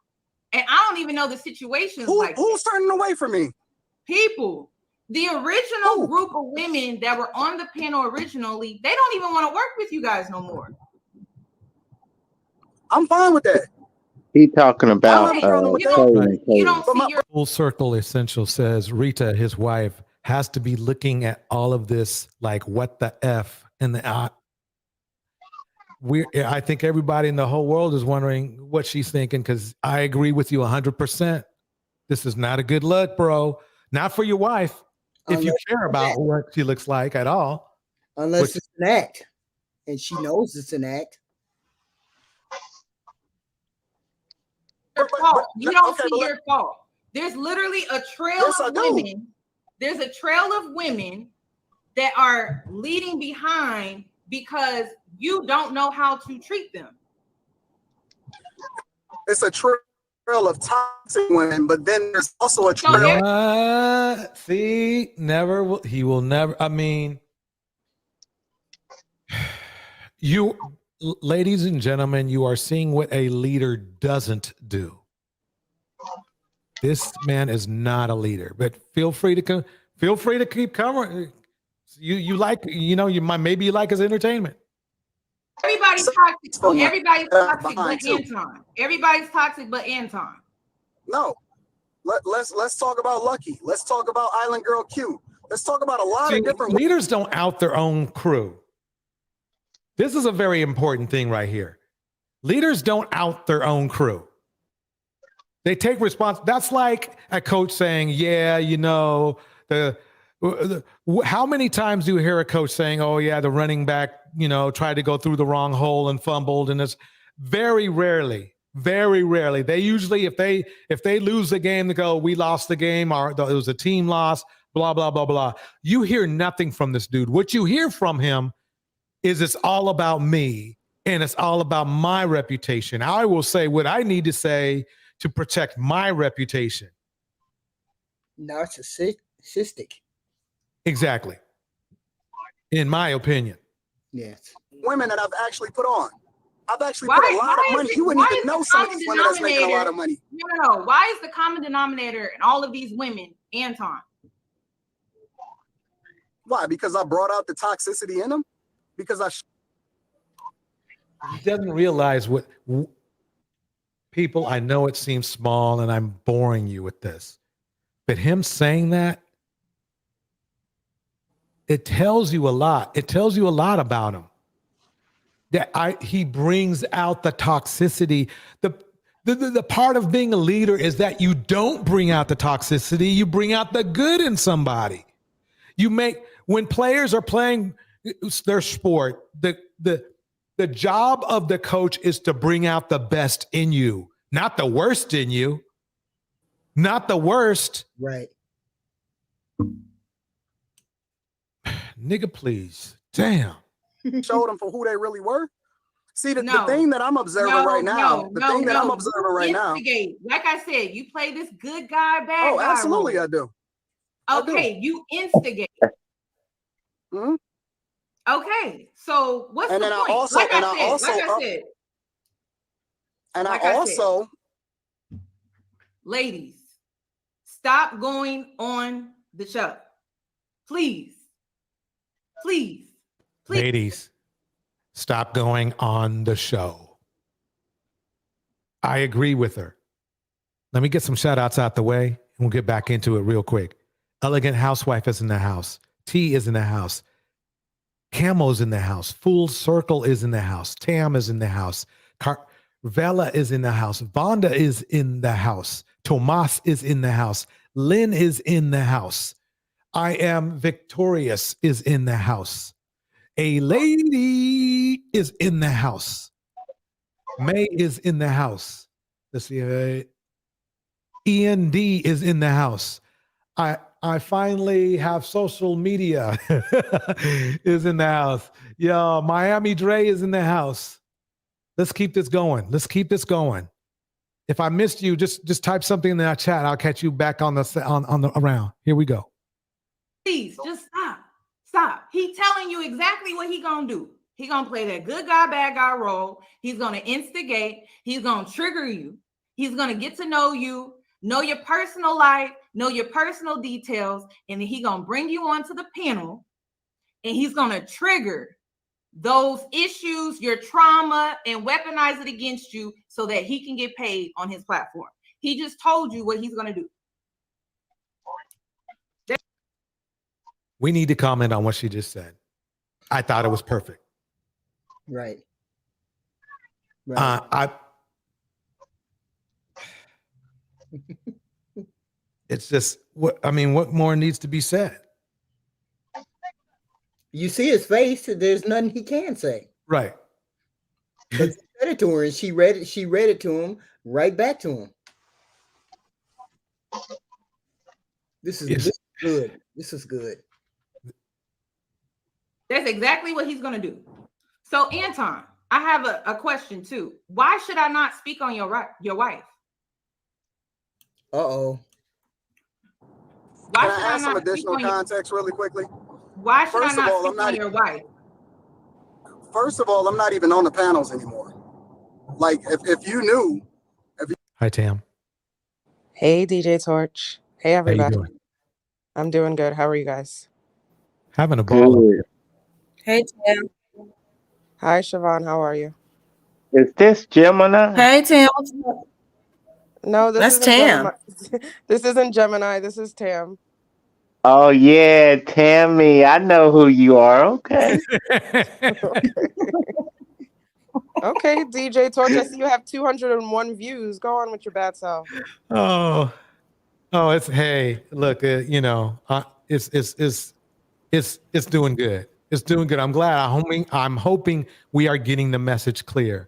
And I don't even know the situations who's turning away from me? People. The original group of women that were on the panel originally, they don't even want to work with you guys no more. I'm fine with that. He talking about Full Circle Essential says Rita, his wife, has to be looking at all of this like what the F and the I think everybody in the whole world is wondering what she's thinking, because I agree with you 100%. This is not a good look, bro. Not for your wife. If you care about what she looks like at all. Unless it's an act. And she knows it's an act. You don't see your fault. There's literally a trail of women. There's a trail of women that are leading behind because you don't know how to treat them. It's a trail of toxic women, but then there's also a trail. See, never will. He will never. I mean, you, ladies and gentlemen, you are seeing what a leader doesn't do. This man is not a leader, but feel free to keep covering. You like, maybe you like his entertainment. Everybody's toxic. So everybody's toxic but Anton. Everybody's toxic but Anton. No. Let's talk about Lucky. Let's talk about Island Girl Q. Let's talk about a lot of different leaders don't out their own crew. This is a very important thing right here. Leaders don't out their own crew. They take response. That's like a coach saying, yeah, how many times do you hear a coach saying, oh yeah, the running back, tried to go through the wrong hole and fumbled? And it's very rarely. They usually, if they lose the game, they go, we lost the game, or it was a team loss, blah, blah, blah, blah. You hear nothing from this dude. What you hear from him is it's all about me and it's all about my reputation. I will say what I need to say to protect my reputation. Narcissistic. Exactly. In my opinion. Yes. Women that I've actually put on. I've actually put a lot of money. You wouldn't even know some of these women that's making a lot of money. No. Why is the common denominator in all of these women Anton? Why? Because I brought out the toxicity in them? Because he doesn't realize what people, I know it seems small and I'm boring you with this, but him saying that, it tells you a lot. It tells you a lot about him. That he brings out the toxicity. The part of being a leader is that you don't bring out the toxicity. You bring out the good in somebody. When players are playing their sport, the job of the coach is to bring out the best in you, not the worst in you. Not the worst. Right. Nigga, please. Damn. Showed them for who they really were. See, the thing that I'm observing right now, I'm observing right now. Like I said, you play this good guy, bad guy. Oh, absolutely, role. I do. Okay, you instigate. Hmm? Okay, so what's And the then point? I also, like and I I said, also, like I said, and like I I also, said, ladies, stop going on the show, please, please, please. Ladies, stop going on the show. I agree with her. Let me get some shout outs out the way and we'll get back into it real quick. Elegant Housewife is in the house. T is in the house. Camo's in the house. Full Circle is in the house. Tam is in the house. Vela is in the house. Vonda is in the house. Tomas is in the house. Lynn is in the house. I Am Victorious is in the house. A Lady is in the house. May is in the house. Let's see. Ian D is in the house. I finally have social media is in the house. Yeah, Miami Dre is in the house. Let's keep this going. Let's keep this going. If I missed you, just type something in that chat. I'll catch you back on the around. Here we go. Please just stop. He telling you exactly what he gonna do. He gonna play that good guy, bad guy role. He's gonna instigate. He's gonna trigger you. He's gonna get to know you, know your personal life, know your personal details, and then he's gonna bring you onto the panel, and he's gonna trigger those issues, your trauma, and weaponize it against you so that he can get paid on his platform. He just told you what he's gonna do. We need to comment on what she just said. I thought it was perfect. Right. It's just what more needs to be said? You see his face, there's nothing he can say. Right. But she said it to her and she read it to him right back to him. This is good. This is good. That's exactly what he's gonna do. So, Anton, I have a question too. Why should I not speak on your wife? Can I add some additional context really quickly? Why should I not speak on your wife? First of all, I'm not even on the panels anymore. Like, if you knew. Hi, Tam. Hey, DJ Torch. Hey, everybody. How you doing? I'm doing good. How are you guys? Having a ball. Hey, Tam. Hi, Siobhan. How are you? Is this Gemini? Hey, Tam. No, this isn't Tam. Gemini. This isn't Gemini. This is Tam. Oh, yeah, Tammy. I know who you are. Okay. Okay, DJ Torch. I see you have 201 views. Go on with your bad self. Oh, it's hey, look, it's doing good. It's doing good. I'm glad. I'm hoping we are getting the message clear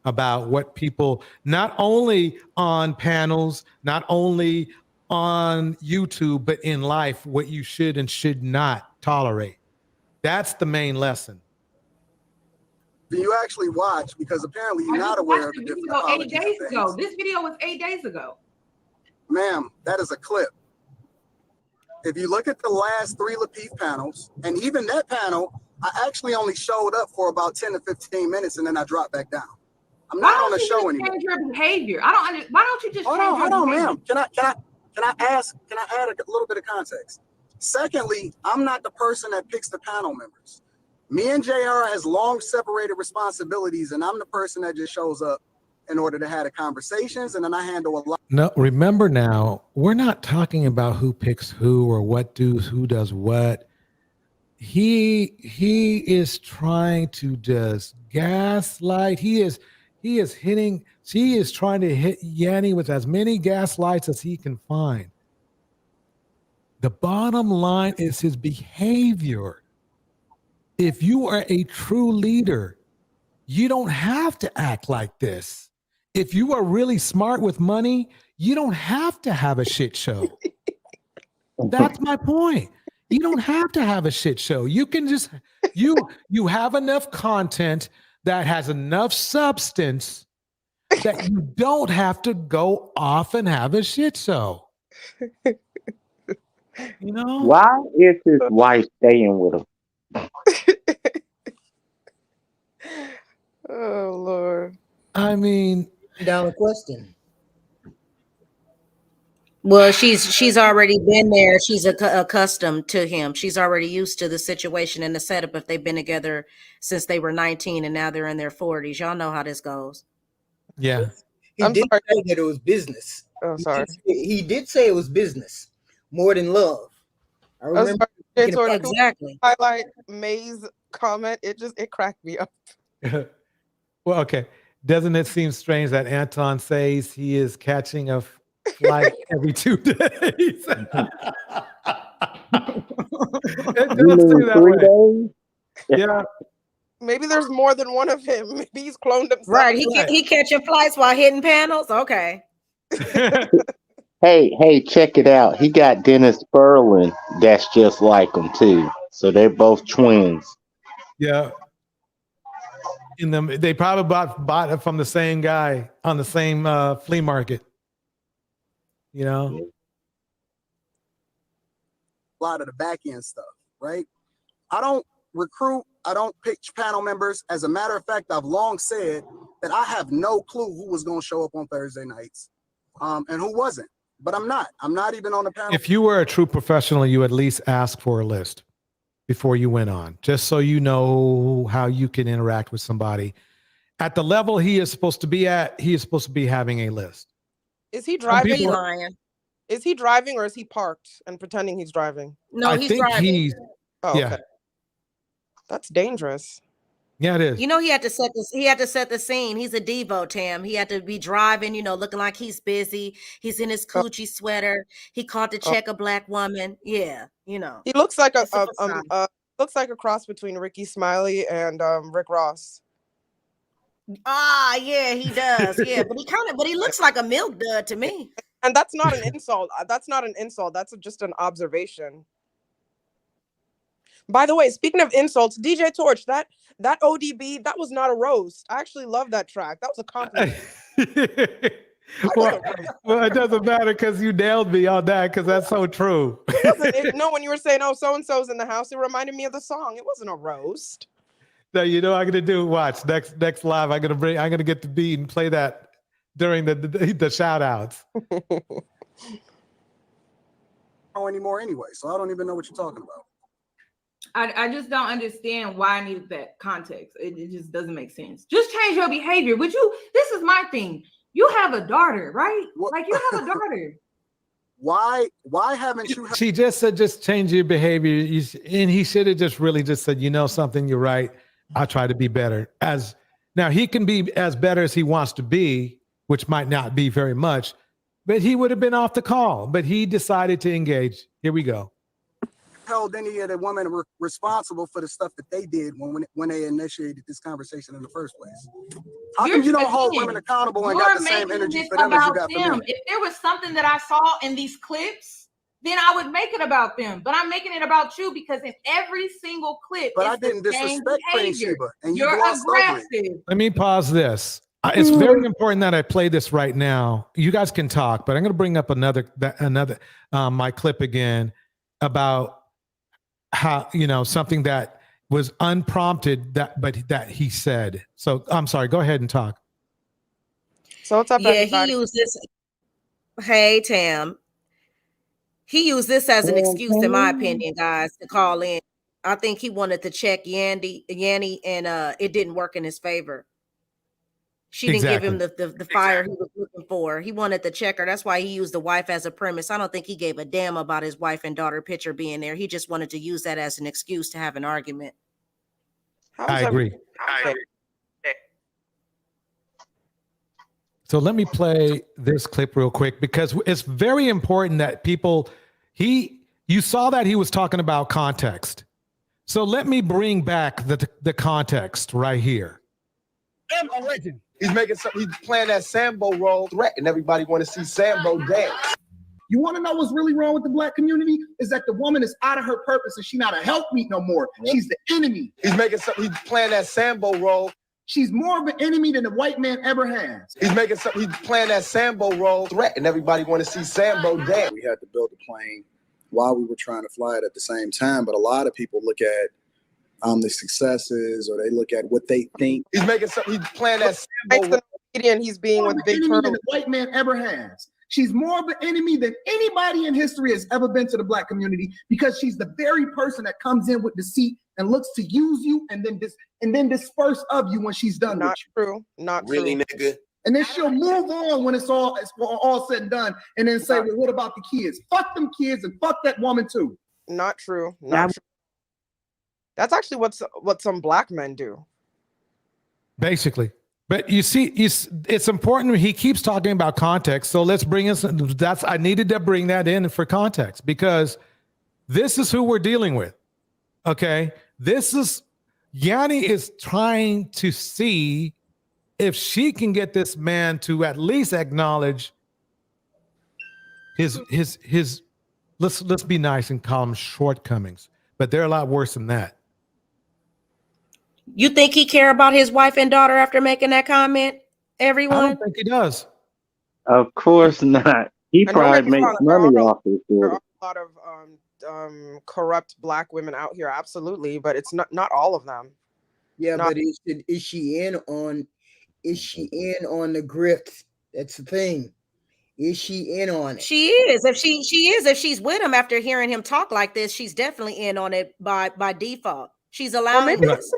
about what people, not only on panels, not only on YouTube, but in life, what you should and should not tolerate. That's the main lesson. Do you actually watch? Because apparently you're not aware of the different apologies. 8 days ago. This video was 8 days ago. Ma'am, that is a clip. If you look at the last 3 Lapeef panels, and even that panel, I actually only showed up for about 10 to 15 minutes, and then I dropped back down. I'm not on the show anymore. Change your behavior. Why don't you just hold change on, your behavior? ma'am. Can I add a little bit of context? Secondly, I'm not the person that picks the panel members. Me and JR has long separated responsibilities, and I'm the person that just shows up in order to have the conversations, and then I handle a lot. No, remember now, we're not talking about who picks who or who does what. He is trying to just gaslight. She is trying to hit Yanni with as many gaslights as he can find. The bottom line is his behavior. If you are a true leader, you don't have to act like this. If you are really smart with money, you don't have to have a shit show. That's my point. You don't have to have a shit show. You can just, you have enough content that has enough substance that you don't have to go off and have a shit show. You know? Why is his wife staying with him? Oh Lord. I mean, down the question. Well, she's already been there. She's accustomed to him. She's already used to the situation and the setup if they've been together since they were 19 and now they're in their 40s. Y'all know how this goes. Yeah. He did say that it was business. Oh, sorry. He did say it was business more than love. I remember exactly. Highlight May's comment. It cracked me up. Well, okay. Doesn't it seem strange that Anton says he is catching a flight every 2 days? It does say that 3 way. days? Yeah. Maybe there's more than one of him. Maybe he's cloned himself. Right. He catching flights while hitting panels. Okay. Hey, check it out. He got Dennis Berlin that's just like him too. So they're both twins. Yeah. They probably bought it from the same guy on the same flea market. You know? A lot of the back end stuff, right? I don't recruit, I don't pitch panel members. As a matter of fact, I've long said that I have no clue who was going to show up on Thursday nights and who wasn't. But I'm not even on the panel. If you were a true professional, you at least ask for a list before you went on, just so you know how you can interact with somebody. At the level he is supposed to be at, he is supposed to be having a list. Is he driving? lying. Is he driving or is he parked and pretending he's driving? No, he's driving. Oh, yeah. okay. That's dangerous. Yeah, it is. You know, he had to set the scene. He's a Devo, Tam. He had to be driving, looking like he's busy. He's in his coochie sweater. He called to check a black woman. Yeah, He looks like looks like a cross between Ricky Smiley and Rick Ross. Ah, yeah, he does. Yeah, but he looks like a milk dud to me. And that's not an insult. That's not an insult. That's just an observation. By the way, speaking of insults, DJ Torch, that ODB, that was not a roast. I actually love that track. That was a compliment. Well, it doesn't matter because you nailed me on that because that's so true. No, when you were saying, "Oh, so and so's in the house," it reminded me of the song. It wasn't a roast. So you know what I'm gonna do? Watch next live. I'm gonna get the beat and play that during the shout outs. Anymore anyway, so I don't even know what you're talking about. I just don't understand why I needed that context. It just doesn't make sense. Just change your behavior. Would you? This is my thing. You have a daughter, right? Like you have a daughter. Why haven't you? She just said, just change your behavior. And he should have just really just said, something, you're right. I'll try to be better. Now he can be as better as he wants to be, which might not be very much, but he would have been off the call. But he decided to engage. Here we go. Held any of the women responsible for the stuff that they did when they initiated this conversation in the first place? How come you don't hold women accountable and got the same energy for them as you got for them? If there was something that I saw in these clips, then I would make it about them. But I'm making it about you because in every single clip, but I didn't disrespect Queen Sheba, and you're aggressive. Let me pause this. It's very important that I play this right now. You guys can talk, but I'm going to bring up another my clip again about how something that was unprompted that he said. So I'm sorry, go ahead and talk. So what's up, everybody? He used this. Hey, Tam. He used this as an excuse, in my opinion, guys, to call in. I think he wanted to check Yanni, and it didn't work in his favor. She didn't give him the fire he was looking for. He wanted to check her. That's why he used the wife as a premise. I don't think he gave a damn about his wife and daughter picture being there. He just wanted to use that as an excuse to have an argument. I agree. So let me play this clip real quick because it's very important that you saw that he was talking about context. So let me bring back the context right here. I'm a legend. He's playing that Sambo role, threatening everybody want to see Sambo dance. You want to know what's really wrong with the black community? Is that the woman is out of her purpose and she's not a helpmeet no more. Yep. She's the enemy. He's playing that Sambo role, She's more of an enemy than the white man ever has. He's playing that Sambo role threat, and everybody want to see Sambo dead. We had to build the plane while we were trying to fly it at the same time. But a lot of people look at the successes, or they look at what they think. He's playing that Sambo role. Comedian he's being with Big enemy Turtle. than the white man ever has. She's more of an enemy than anybody in history has ever been to the black community, because she's the very person that comes in with deceit and looks to use you and then disperse of you when she's done Not with you. true. Not Really, true. nigga? And then she'll move on when it's all said and done, and then say, well, what about the kids? Fuck them kids and fuck that woman too. Not true. Not true. That's actually what some black men do. Basically. But you see, it's important. He keeps talking about context. So let's bring in I needed to bring that in for context, because this is who we're dealing with. Okay. Yanni is trying to see if she can get this man to at least acknowledge his let's be nice and call them shortcomings, but they're a lot worse than that. You think he care about his wife and daughter after making that comment, everyone? I don't think he does. Of course not. He probably makes money off this. There are a lot of corrupt black women out here, absolutely, but it's not all of them. Yeah, but is she in on the grift? That's the thing. Is she in on it? She is. If if she's with him after hearing him talk like this, she's definitely in on it by default. She's allowing this.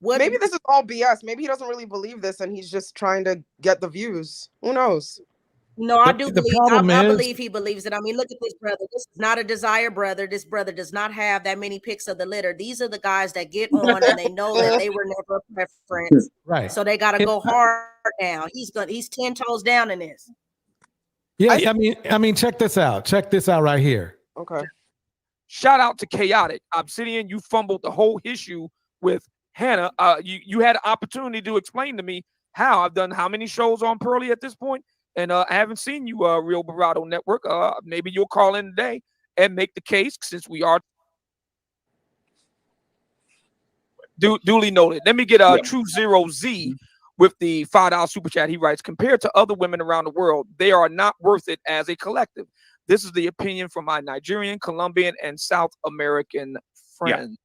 Maybe this is all BS. Maybe he doesn't really believe this and he's just trying to get the views. Who knows? No, I do believe. I believe he believes it. I mean, look at this brother. This is not a desire brother. This brother does not have that many pics of the litter. These are the guys that get on and they know that they were never a preference, right? So they got to go hard now. He's 10 toes down in this. Yeah, I mean, check this out. Check this out right here. Okay. Shout out to Chaotic Obsidian. You fumbled the whole issue with Hannah. You had an opportunity to explain to me how. I've done how many shows on Pearly at this point, and I haven't seen you, Real Bravado Network. Maybe you'll call in today and make the case, since we are duly noted. Let me get True Zero Z with the $5 super chat. He writes, compared to other women around the world, they are not worth it as a collective. This is the opinion from my Nigerian, Colombian, and South American friends.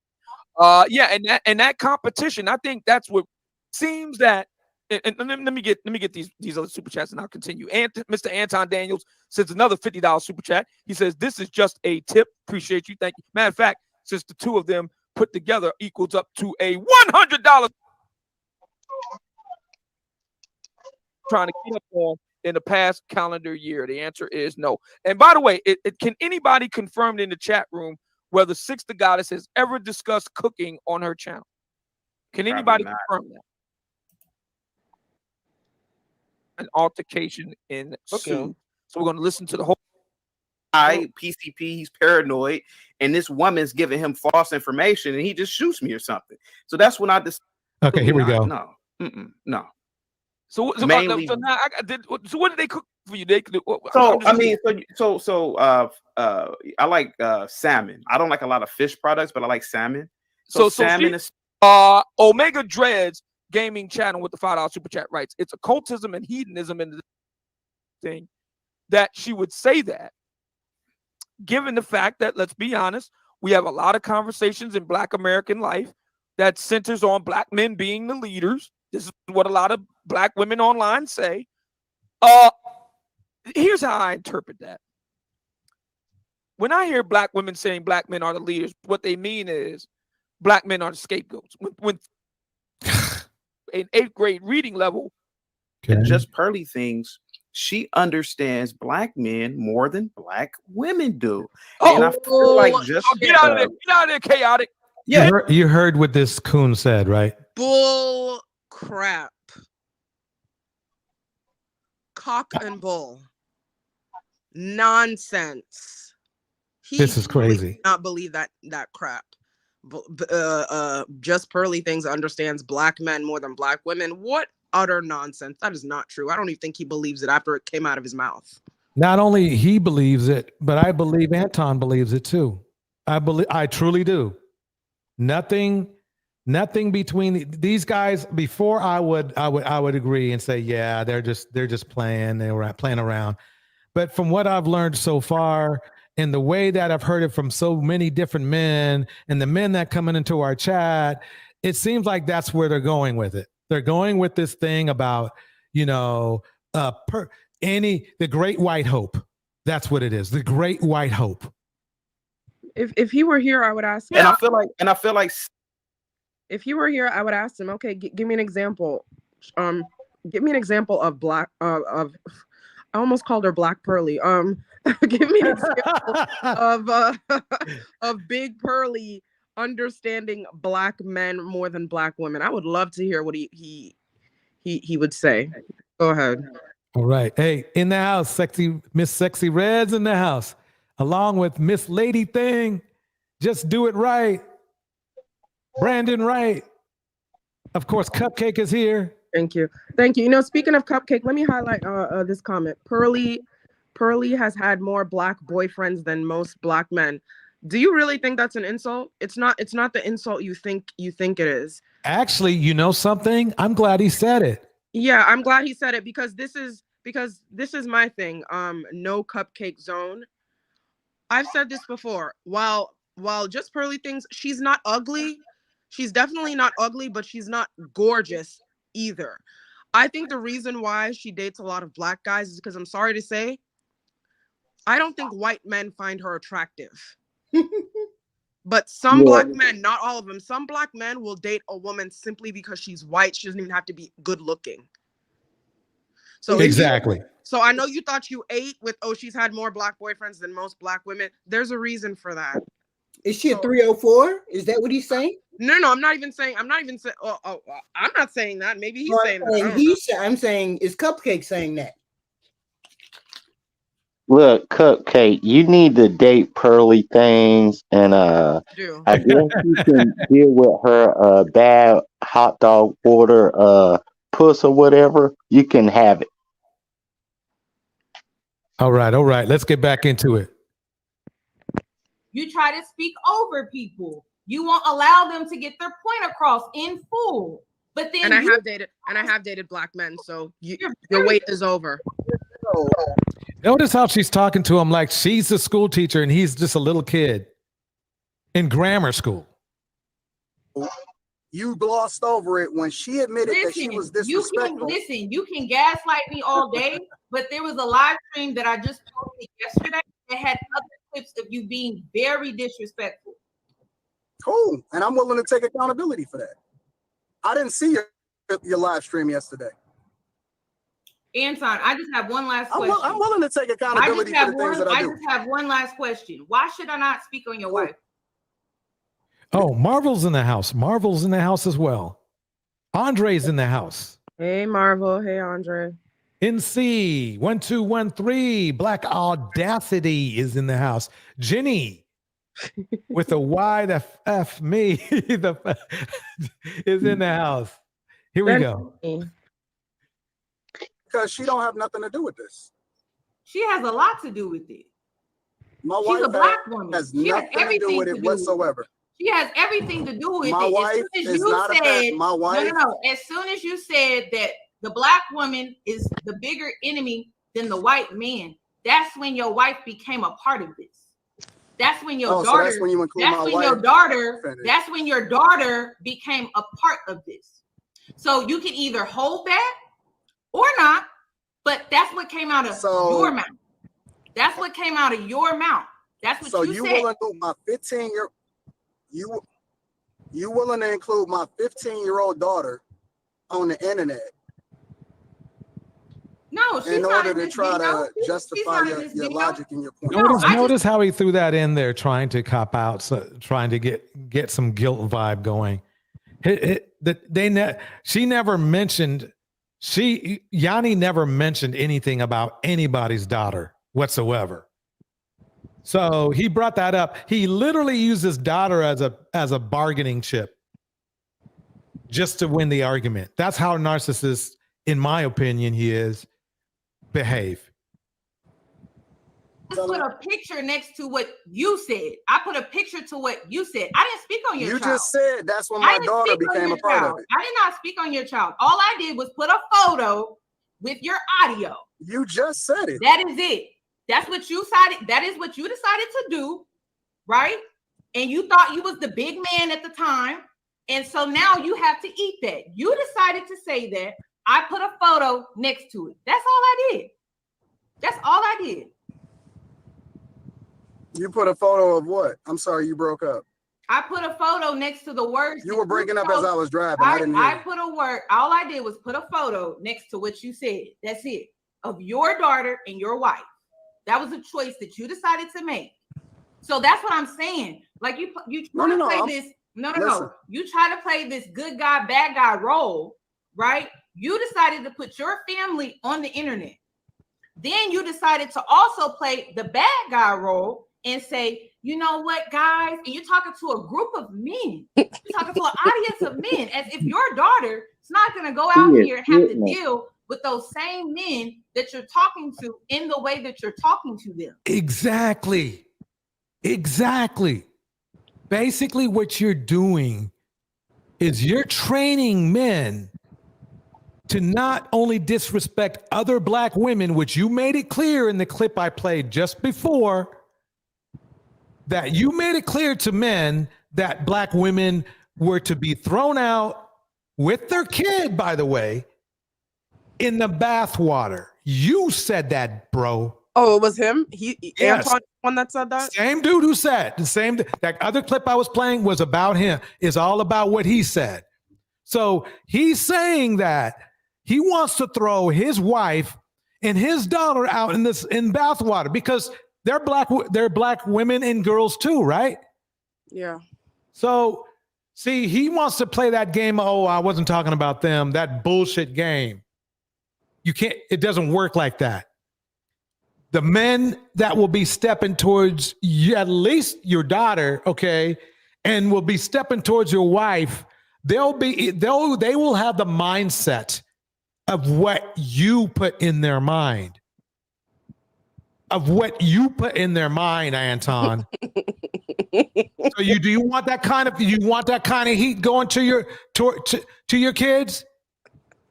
And that competition, I think that's what seems that. And let me get these other super chats and I'll continue. And Mr. Anton Daniels sends another $50 super chat. He says, this is just a tip. Appreciate you. Thank you. Matter of fact, since the two of them put together equals up to a $100 trying to get up on in the past calendar year. The answer is no. And by the way, can anybody confirm in the chat room whether Six the Goddess has ever discussed cooking on her channel? Can anybody confirm that? An altercation ensued. So we're going to listen to the whole. PCP, he's paranoid, and this woman's giving him false information, and he just shoots me or something. So that's when I just. Okay, here we go. No. So Mainly, so what did they cook for you? I like salmon. I don't like a lot of fish products, but I like salmon. So salmon is Omega Dreads Gaming Channel with the $5 super chat writes, it's occultism and hedonism in the thing that she would say that, given the fact that, let's be honest, we have a lot of conversations in Black American life that centers on Black men being the leaders. This is what a lot of Black women online say. Here's how I interpret that. When I hear Black women saying Black men are the leaders, what they mean is Black men are the scapegoats. When in 8th grade reading level, and just Pearly things, she understands Black men more than Black women do. And I feel like just get out of there, Chaotic. Yeah, you heard what this coon said, right? Bull crap. Cock and bull. Nonsense. This is crazy. Really not believe that crap. Just Pearly things understands Black men more than Black women. What utter nonsense. That is not true. I don't even think he believes it after it came out of his mouth. Not only he believes it, but I believe Anton believes it too. I truly do. Nothing Nothing between these guys. Before I would agree and say, yeah, they're just playing. They were playing around. But from what I've learned so far, and the way that I've heard it from so many different men, and the men that come into our chat, it seems like that's where they're going with it. They're going with this thing about, the great white hope. That's what it is. The great white hope. If he were here, I would ask. And I feel like if he were here, I would ask him. Okay, give me an example. Give me an example of black. Of I almost called her Black Pearly. Give me an example of Big Pearly understanding black men more than black women. I would love to hear what he would say. Go ahead. All right. Hey, in the house, Miss Sexy Red's in the house, along with Miss Lady Thing. Just do it right. Brandon Wright. Of course, Cupcake is here. Thank you. Speaking of Cupcake, let me highlight this comment. Pearly has had more black boyfriends than most black men. Do you really think that's an insult? It's not the insult you think it is. Actually, you know something? I'm glad he said it. Yeah, I'm glad he said it because this is my thing. No cupcake zone. I've said this before. While just Pearly thinks she's not ugly, she's definitely not ugly, but she's not gorgeous either. I think the reason why she dates a lot of black guys is because, I'm sorry to say, I don't think white men find her attractive. But some black men, not all of them, some black men will date a woman simply because she's white. She doesn't even have to be good looking. So exactly. So I know you thought you ate with, she's had more black boyfriends than most black women. There's a reason for that. Is she a 304? Is that what he's saying? No, I'm not even saying. I'm not saying that. Maybe he's saying that. I'm saying, is Cupcake saying that? Look, Cupcake, you need to date Pearly Things, and I guess you can deal with her bad hot dog order puss or whatever. You can have it. All right. Let's get back into it. You try to speak over people. You won't allow them to get their point across in full. But then I have dated black men, so your wait is over. Notice how she's talking to him like she's a school teacher and he's just a little kid in grammar school. You glossed over it when she admitted that she was disrespectful. You can gaslight me all day, but there was a live stream that I just posted yesterday that had other clips of you being very disrespectful. Cool, and I'm willing to take accountability for that. I didn't see your live stream yesterday. Anton, I just have one last question. I'm willing to take accountability for the things that I do. I just have one last question. Why should I not speak on your wife? Oh, Marvel's in the house. Marvel's in the house as well. Andre's in the house. Hey, Marvel. Hey, Andre. NC 1213. Black Audacity is in the house. Jenny with a Y, the F me is in the house. Here we go. Because she don't have nothing to do with this. She has a lot to do with it. She's a black woman. Has nothing to do with it whatsoever. She has everything to do with my it. Wife is not my wife. No. As soon as you said that the black woman is the bigger enemy than the white man, that's when your wife became a part of this. That's when your daughter. So that's when you include my wife. That's when your daughter became a part of this. So you can either hold that or not, but that's what came out of your mouth. That's what came out of your mouth. That's what you said. So you will include my 15-year. You willing to include my 15-year-old daughter on the internet? No, she's in not order to try to justify your logic and your point. Notice how he threw that in there, trying to cop out, trying to get some guilt vibe going. Yanni never mentioned anything about anybody's daughter whatsoever. So he brought that up. He literally used his daughter as a bargaining chip just to win the argument. That's how narcissists, in my opinion, behave. just put a picture next to what you said. I put a picture to what you said. I didn't speak on your child. You just said that's when my daughter became a part of it. I did not speak on your child. All I did was put a photo with your audio. You just said it. That is it. That's what you decided. That is what you decided to do, right? And you thought you was the big man at the time. And so now you have to eat that. You decided to say that. I put a photo next to it. That's all I did. That's all I did. You put a photo of what? I'm sorry, you broke up. I put a photo next to the words. You were breaking up as I was driving. I didn't hear. I put a word. All I did was put a photo next to what you said. That's it. Of your daughter and your wife. That was a choice that you decided to make. So that's what I'm saying. Like you try to play this. No. You try to play this good guy, bad guy role, right? You decided to put your family on the internet. Then you decided to also play the bad guy role and say, you know what, guys? And you're talking to a group of men. You're talking to an audience of men, as if your daughter is not going to go out here and have to deal with those same men that you're talking to in the way that you're talking to them. Exactly. Basically, what you're doing is you're training men to not only disrespect other black women, which you made it clear in the clip I played just before, that you made it clear to men that black women were to be thrown out with their kid, by the way, in the bathwater. You said that, bro. Oh, it was him? Yes. Antoine, one that said that? Same dude who said that other clip I was playing was about him. It's all about what he said. So he's saying that he wants to throw his wife and his daughter out in bathwater because they're black women and girls too, right? Yeah. So see, he wants to play that game. Oh, I wasn't talking about them. That bullshit game. You can't. It doesn't work like that. The men that will be stepping towards you, at least your daughter, okay, and will be stepping towards your wife, they will have the mindset of what you put in their mind. Anton. So do you want that kind of heat going to your kids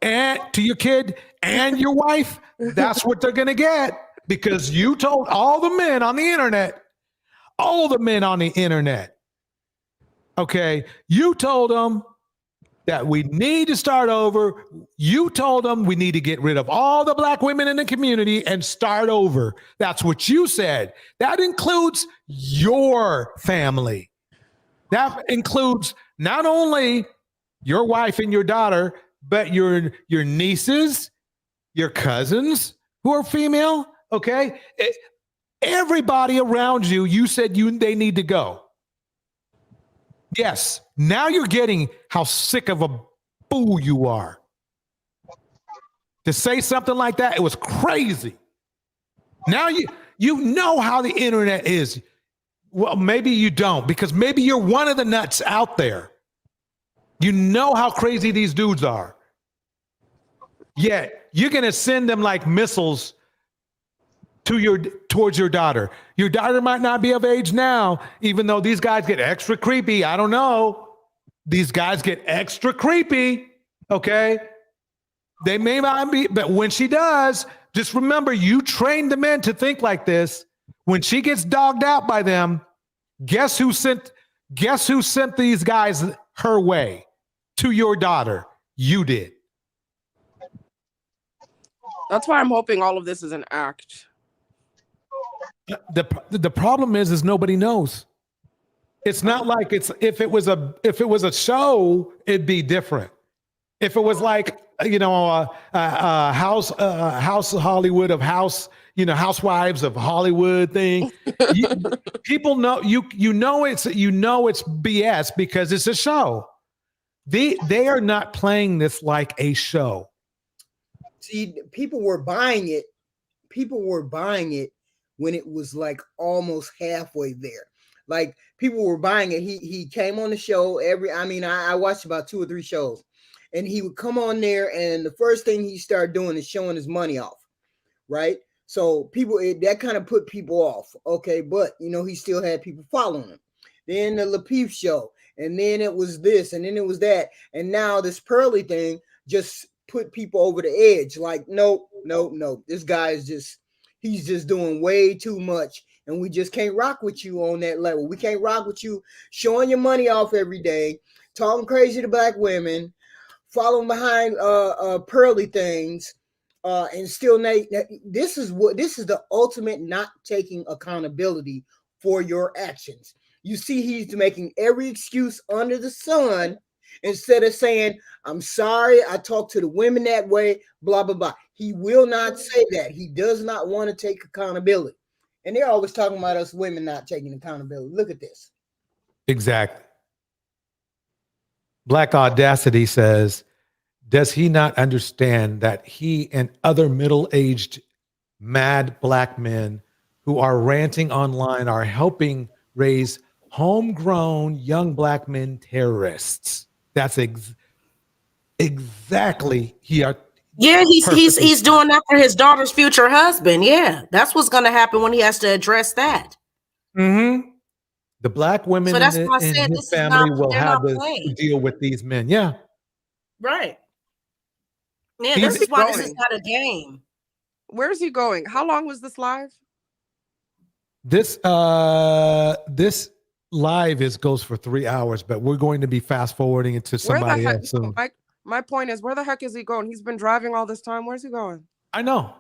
and to your kid and your wife? That's what they're gonna get. Because you told all the men on the internet, okay, you told them that we need to start over. You told them we need to get rid of all the black women in the community and start over. That's what you said. That includes your family. That includes not only your wife and your daughter, but your nieces, your cousins who are female. Okay, everybody around you, you said they need to go. Yes, now you're getting how sick of a fool you are. To say something like that, it was crazy. Now you know how the internet is. Well, maybe you don't, because maybe you're one of the nuts out there. You know how crazy these dudes are. Yet you're gonna send them like missiles towards your daughter. Your daughter might not be of age now, even though these guys get extra creepy. I don't know. These guys get extra creepy. Okay. They may not be, but when she does, just remember you trained the men to think like this. When she gets dogged out by them, guess who sent these guys her way to your daughter? You did. That's why I'm hoping all of this is an act. The problem is nobody knows. It's not like if it was a show, it'd be different. If it was like House Hollywood of House, Housewives of Hollywood thing, people know you know it's BS because it's a show. They are not playing this like a show. See, people were buying it. When it was like almost halfway there. Like people were buying it. He came on the show I watched about 2 or 3 shows, and he would come on there, and the first thing he started doing is showing his money off, right? So people that kind of put people off. Okay, but he still had people following him. Then the Lapeef show, and then it was this, and then it was that, and now this Pearly thing just put people over the edge. Like, no, this guy is he's just doing way too much, and we just can't rock with you on that level. We can't rock with you showing your money off every day, talking crazy to black women, following behind Pearly things. And still, this is the ultimate not taking accountability for your actions. You see, he's making every excuse under the sun instead of saying, I'm sorry, I talked to the women that way, blah, blah, blah. He will not say that. He does not want to take accountability. And they're always talking about us women not taking accountability. Look at this. Exactly. Black Audacity says, does he not understand that he and other middle-aged mad black men who are ranting online are helping raise homegrown young black men terrorists? That's exactly Yeah, he's doing that for his daughter's future husband. Yeah, that's what's going to happen when he has to address that. Mm-hmm. The black women so that's in, why I in said his this family is will have to playing. deal with these men. Yeah. Right. Yeah, Where's this is he why going? this is not a game. Where's he going? How long was this live? This live goes for 3 hours, but we're going to be fast forwarding it to somebody else soon. My point is, where the heck is he going? He's been driving all this time. Where's he going? I know.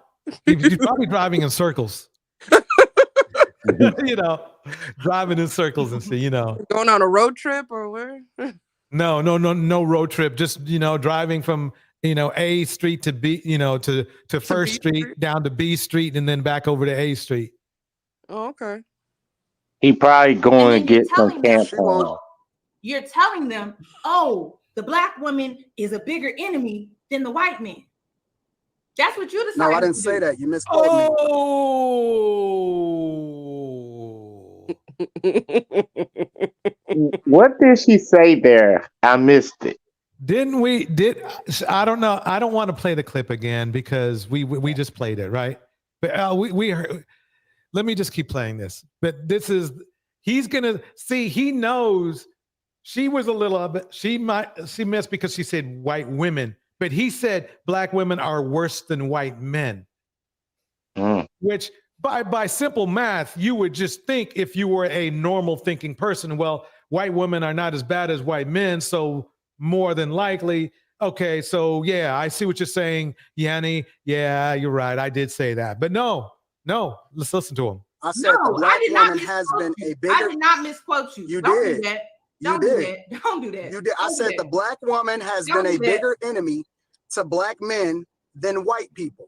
He's probably driving in circles. Driving in circles and see, Going on a road trip or where? No road trip. Just driving from A Street to B, to First Street down to B Street and then back over to A Street. Oh, okay. He probably going to get some tampons. You're telling them, oh, the black woman is a bigger enemy than the white man. That's what you decided. No, I didn't say that. You misquoted me. What did she say there? I missed it. Didn't we? I don't know. I don't want to play the clip again because we just played it, right? But we heard. Let me just keep playing this. But he's gonna see. He knows she was a little bit. She missed because she said white women, but he said black women are worse than white men. Which by simple math, you would just think if you were a normal thinking person, well, white women are not as bad as white men, so more than likely, okay, so yeah, I see what you're saying, Yanni. Yeah, you're right. I did say that. But no, let's listen to him. I said the black woman has been a bigger. I did not misquote you. You Don't did. do that. You Don't did. do that. Don't do that. You did. I said the black woman has Don't been a do that. bigger enemy to black men than white people.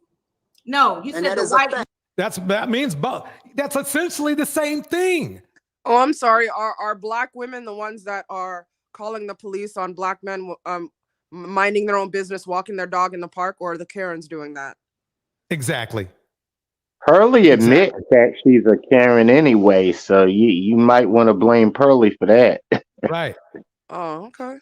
No, you And said that the is a white. fact. That means both. That's essentially the same thing. Oh, I'm sorry. Are black women the ones that are calling the police on black men minding their own business, walking their dog in the park, or are the Karens doing that? Exactly. Pearly admits that she's a Karen anyway, so you might want to blame Pearly for that. Right. Oh, okay.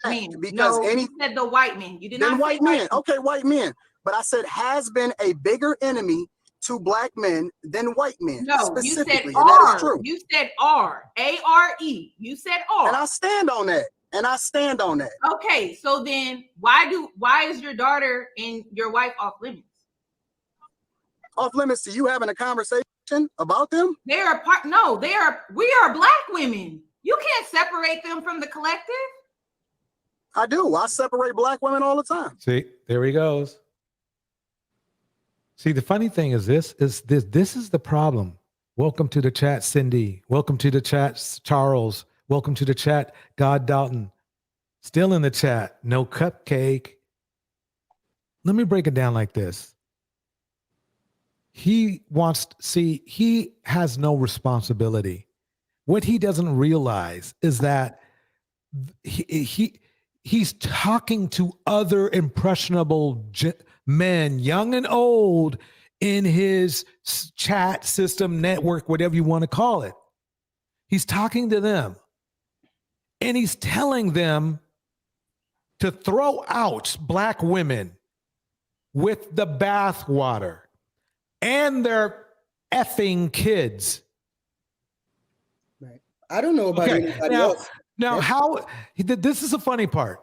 Because you said the white men. You did not say white men. Okay, white men. But I said has been a bigger enemy to black men than white men. No, you said specifically, and that R. is true. You said R. A-R-E. You said R. And I stand on that. Okay, so then why is your daughter and your wife off limits? Off limits to you having a conversation about them? We are black women. You can't separate them from the collective. I do. I separate black women all the time. See, there he goes. See, the funny thing is this is the problem. Welcome to the chat, Cindy. Welcome to the chat, Charles. Welcome to the chat, God Dalton. Still in the chat, no cupcake. Let me break it down like this. He has no responsibility. What he doesn't realize is that he's talking to other impressionable men, young and old, in his chat system, network, whatever you want to call it. He's talking to them, and he's telling them to throw out black women with the bathwater and their effing kids. Right. I don't know about anybody else. Now, this is the funny part.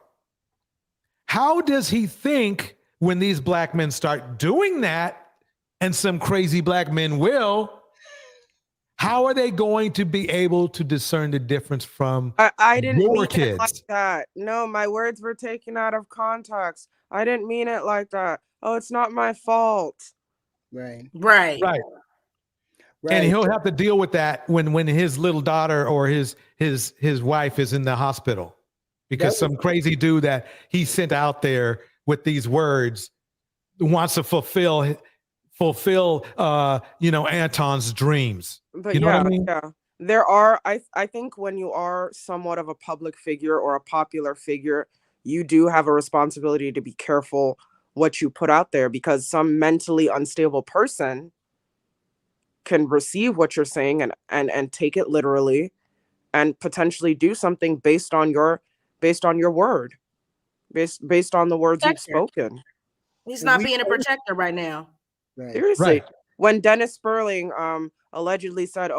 How does he think when these black men start doing that, and some crazy black men will, how are they going to be able to discern the difference from I didn't your mean kids? it like that. No, my words were taken out of context. I didn't mean it like that. Oh, it's not my fault. Right. Right. Right. And he'll have to deal with that when his little daughter or his wife is in the hospital, because some crazy dude that he sent out there with these words wants to fulfill Anton's dreams. But you know what I mean? yeah. There are I think when you are somewhat of a public figure or a popular figure, you do have a responsibility to be careful what you put out there, because some mentally unstable person can receive what you're saying and take it literally and potentially do something based on your word, based on the words you've spoken. He's not being a protector right now. Seriously. When Dennis Sperling allegedly said,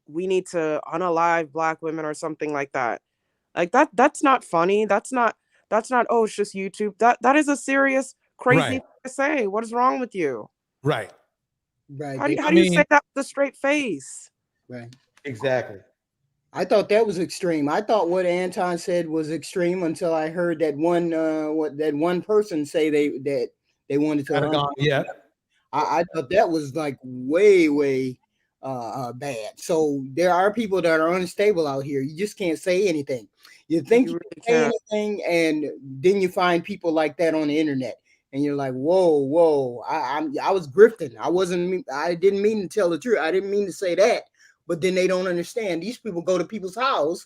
we need to unalive black women or something like that. Like that's not funny. That's not it's just YouTube. That is a serious, crazy thing to say. What is wrong with you? Right. Right. How do you say that with a straight face? Right. Exactly. I thought that was extreme. I thought what Anton said was extreme until I heard that one person say that they wanted to. I thought that was like way bad. So there are people that are unstable out here. You just can't say anything. You think you can say anything, and then you find people like that on the internet. And you're like, whoa! I was grifting. I didn't mean to tell the truth. I didn't mean to say that. But then they don't understand. These people go to people's house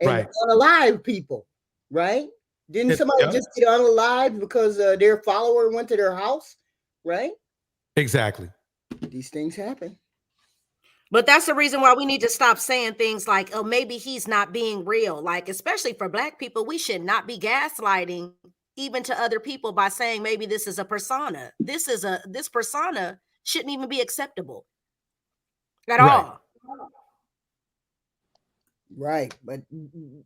and unalive people, right? Didn't somebody just get unalived because their follower went to their house, right? Exactly. These things happen. But that's the reason why we need to stop saying things like, oh, maybe he's not being real. Like, especially for black people, we should not be gaslighting even to other people by saying maybe this is a persona. This persona shouldn't even be acceptable at all. Right. But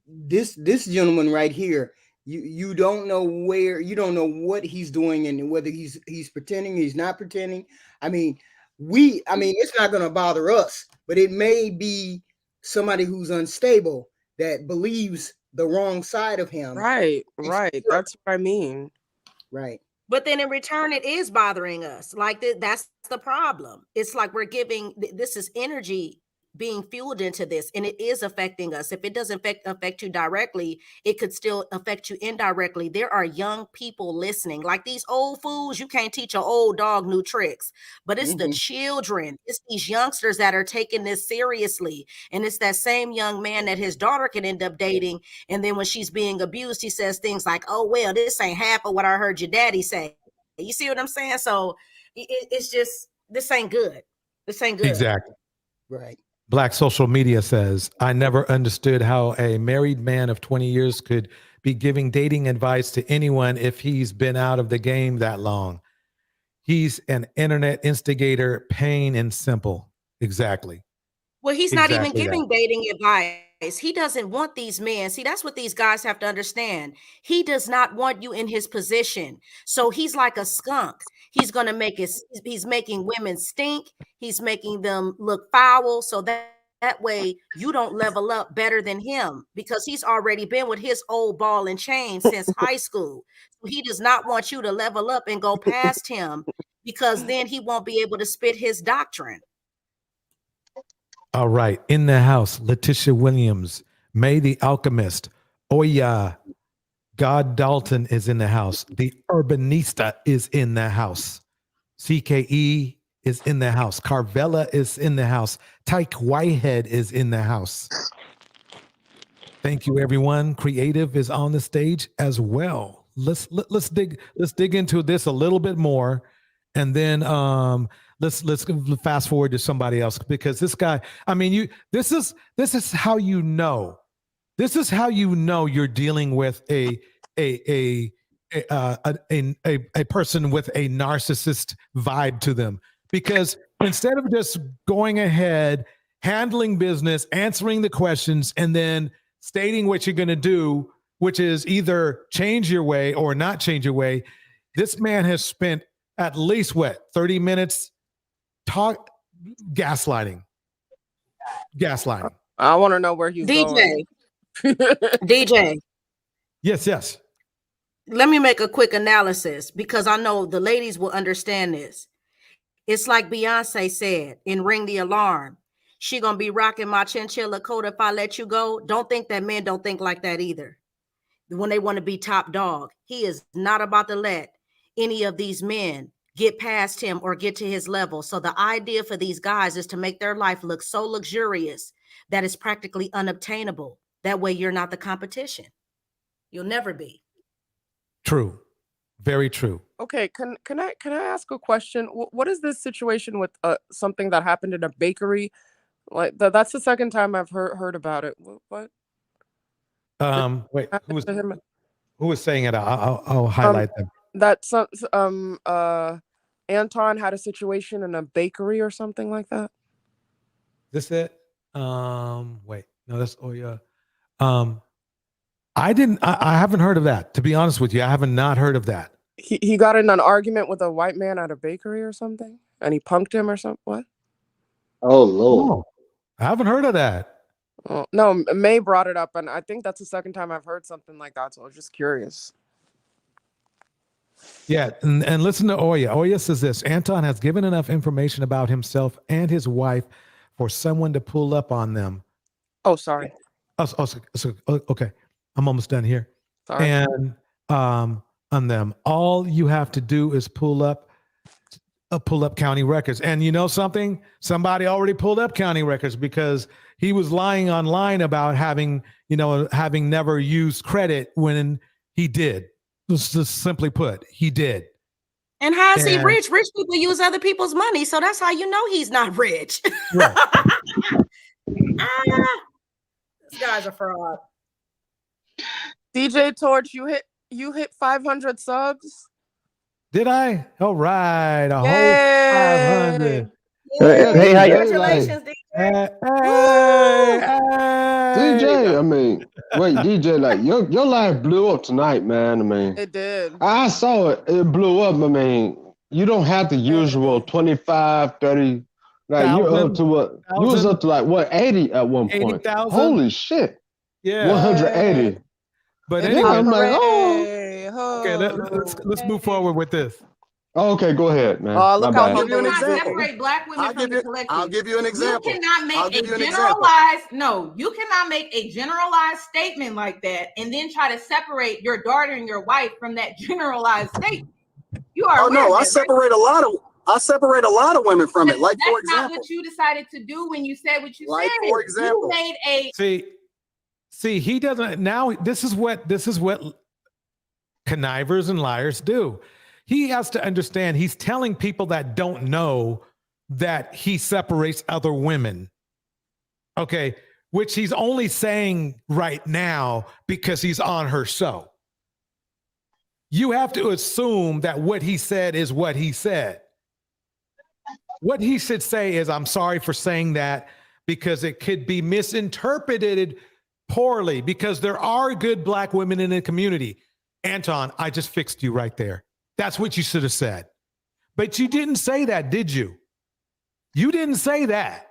this gentleman right here, you don't know what he's doing and whether he's pretending, he's not pretending. I mean, it's not going to bother us, but it may be somebody who's unstable that believes the wrong side of him. Right. That's what I mean. Right. But then in return, it is bothering us. Like that's the problem. It's like we're giving, this is energy being fueled into this, and it is affecting us. If it doesn't affect you directly, it could still affect you indirectly. There are young people listening. Like these old fools, you can't teach an old dog new tricks, but it's the children. It's these youngsters that are taking this seriously. And it's that same young man that his daughter can end up dating. And then when she's being abused, he says things like, oh, well, this ain't half of what I heard your daddy say. You see what I'm saying? So it's just, this ain't good. This ain't good. Exactly. Right. Black social media says, I never understood how a married man of 20 years could be giving dating advice to anyone if he's been out of the game that long. He's an internet instigator, plain and simple. Exactly. Well, he's not even giving dating advice. He doesn't want these men. See, that's what these guys have to understand. He does not want you in his position. So he's like a skunk. He's going to he's making women stink. He's making them look foul. So that way you don't level up better than him, because he's already been with his old ball and chain since high school. So he does not want you to level up and go past him, because then he won't be able to spit his doctrine. All right. In the house, Letitia Williams, May the Alchemist, Oya, God Dalton is in the house. The Urbanista is in the house. CKE is in the house. Carvella is in the house. Tyke Whitehead is in the house. Thank you, everyone. Creative is on the stage as well. Let's dig into this a little bit more, and then let's fast forward to somebody else, because this guy, I mean, this is how you know. This is how you know you're dealing with a a person with a narcissist vibe to them, because instead of just going ahead, handling business, answering the questions, and then stating what you're going to do, which is either change your way or not change your way, this man has spent at least 30 minutes gaslighting. I want to know where he's going. DJ. Yes. Let me make a quick analysis because I know the ladies will understand this. It's like Beyonce said in Ring the Alarm. She gonna be rocking my chinchilla coat if I let you go. Don't think that men don't think like that either. When they want to be top dog, he is not about to let any of these men get past him or get to his level. So the idea for these guys is to make their life look so luxurious that it's practically unobtainable. That way you're not the competition. You'll never be. True. Very true. Okay, can I ask a question? What is this situation with something that happened in a bakery? Like that's the second time I've heard about it. What? Wait, who was saying it? I'll highlight them. That Anton had a situation in a bakery or something like that. This it? Wait, no, that's Oya. I haven't heard of that. To be honest with you, I haven't not heard of that. He got in an argument with a white man at a bakery or something, and he punked him or something. What? Oh Lord, no, I haven't heard of that. Oh, no, May brought it up, and I think that's the second time I've heard something like that. So I was just curious. Yeah, and listen to Oya. Oya says this: Anton has given enough information about himself and his wife for someone to pull up on them. Oh, sorry. Okay, I'm almost done here. Sorry. And on them, all you have to do is pull up county records. And you know something? Somebody already pulled up county records because he was lying online about having never used credit when he did. Just simply put, he did. And how is he rich? Rich people use other people's money, so that's how you know he's not rich. Right. This guy's a fraud. DJ Torch, you hit 500 subs. Did I? All right, a Yay! whole 500. Hey, how you? Congratulations, DJ. DJ, I mean, wait, DJ, like your life blew up tonight, man. I mean, It did. I saw it. It blew up. I mean, you don't have the usual 25, 30. Like you're up to what? You was up to like what, 80 at one point. 80,000. Holy shit. Yeah. 180. But Yeah, anyway, I'm like, oh. Okay, let's move forward with this. Oh, okay, go ahead, man. Look My how bad. humble You this cannot is. separate black women from the collective. I'll give you an example. You cannot I'll make give a you an generalized you cannot make a generalized statement like that and then try to separate your daughter and your wife from that generalized statement. You are aware of I that, separate a lot of women from right? it. Like That's for not example, what you decided to do when you said what you like said. for example, You made a See, he doesn't now. This is what connivers and liars do. He has to understand he's telling people that don't know that he separates other women. Okay, which he's only saying right now because he's on her show. You have to assume that what he said is what he said. What he should say is, I'm sorry for saying that because it could be misinterpreted poorly because there are good black women in the community. Anton, I just fixed you right there. That's what you should have said. But you didn't say that, did you? You didn't say that.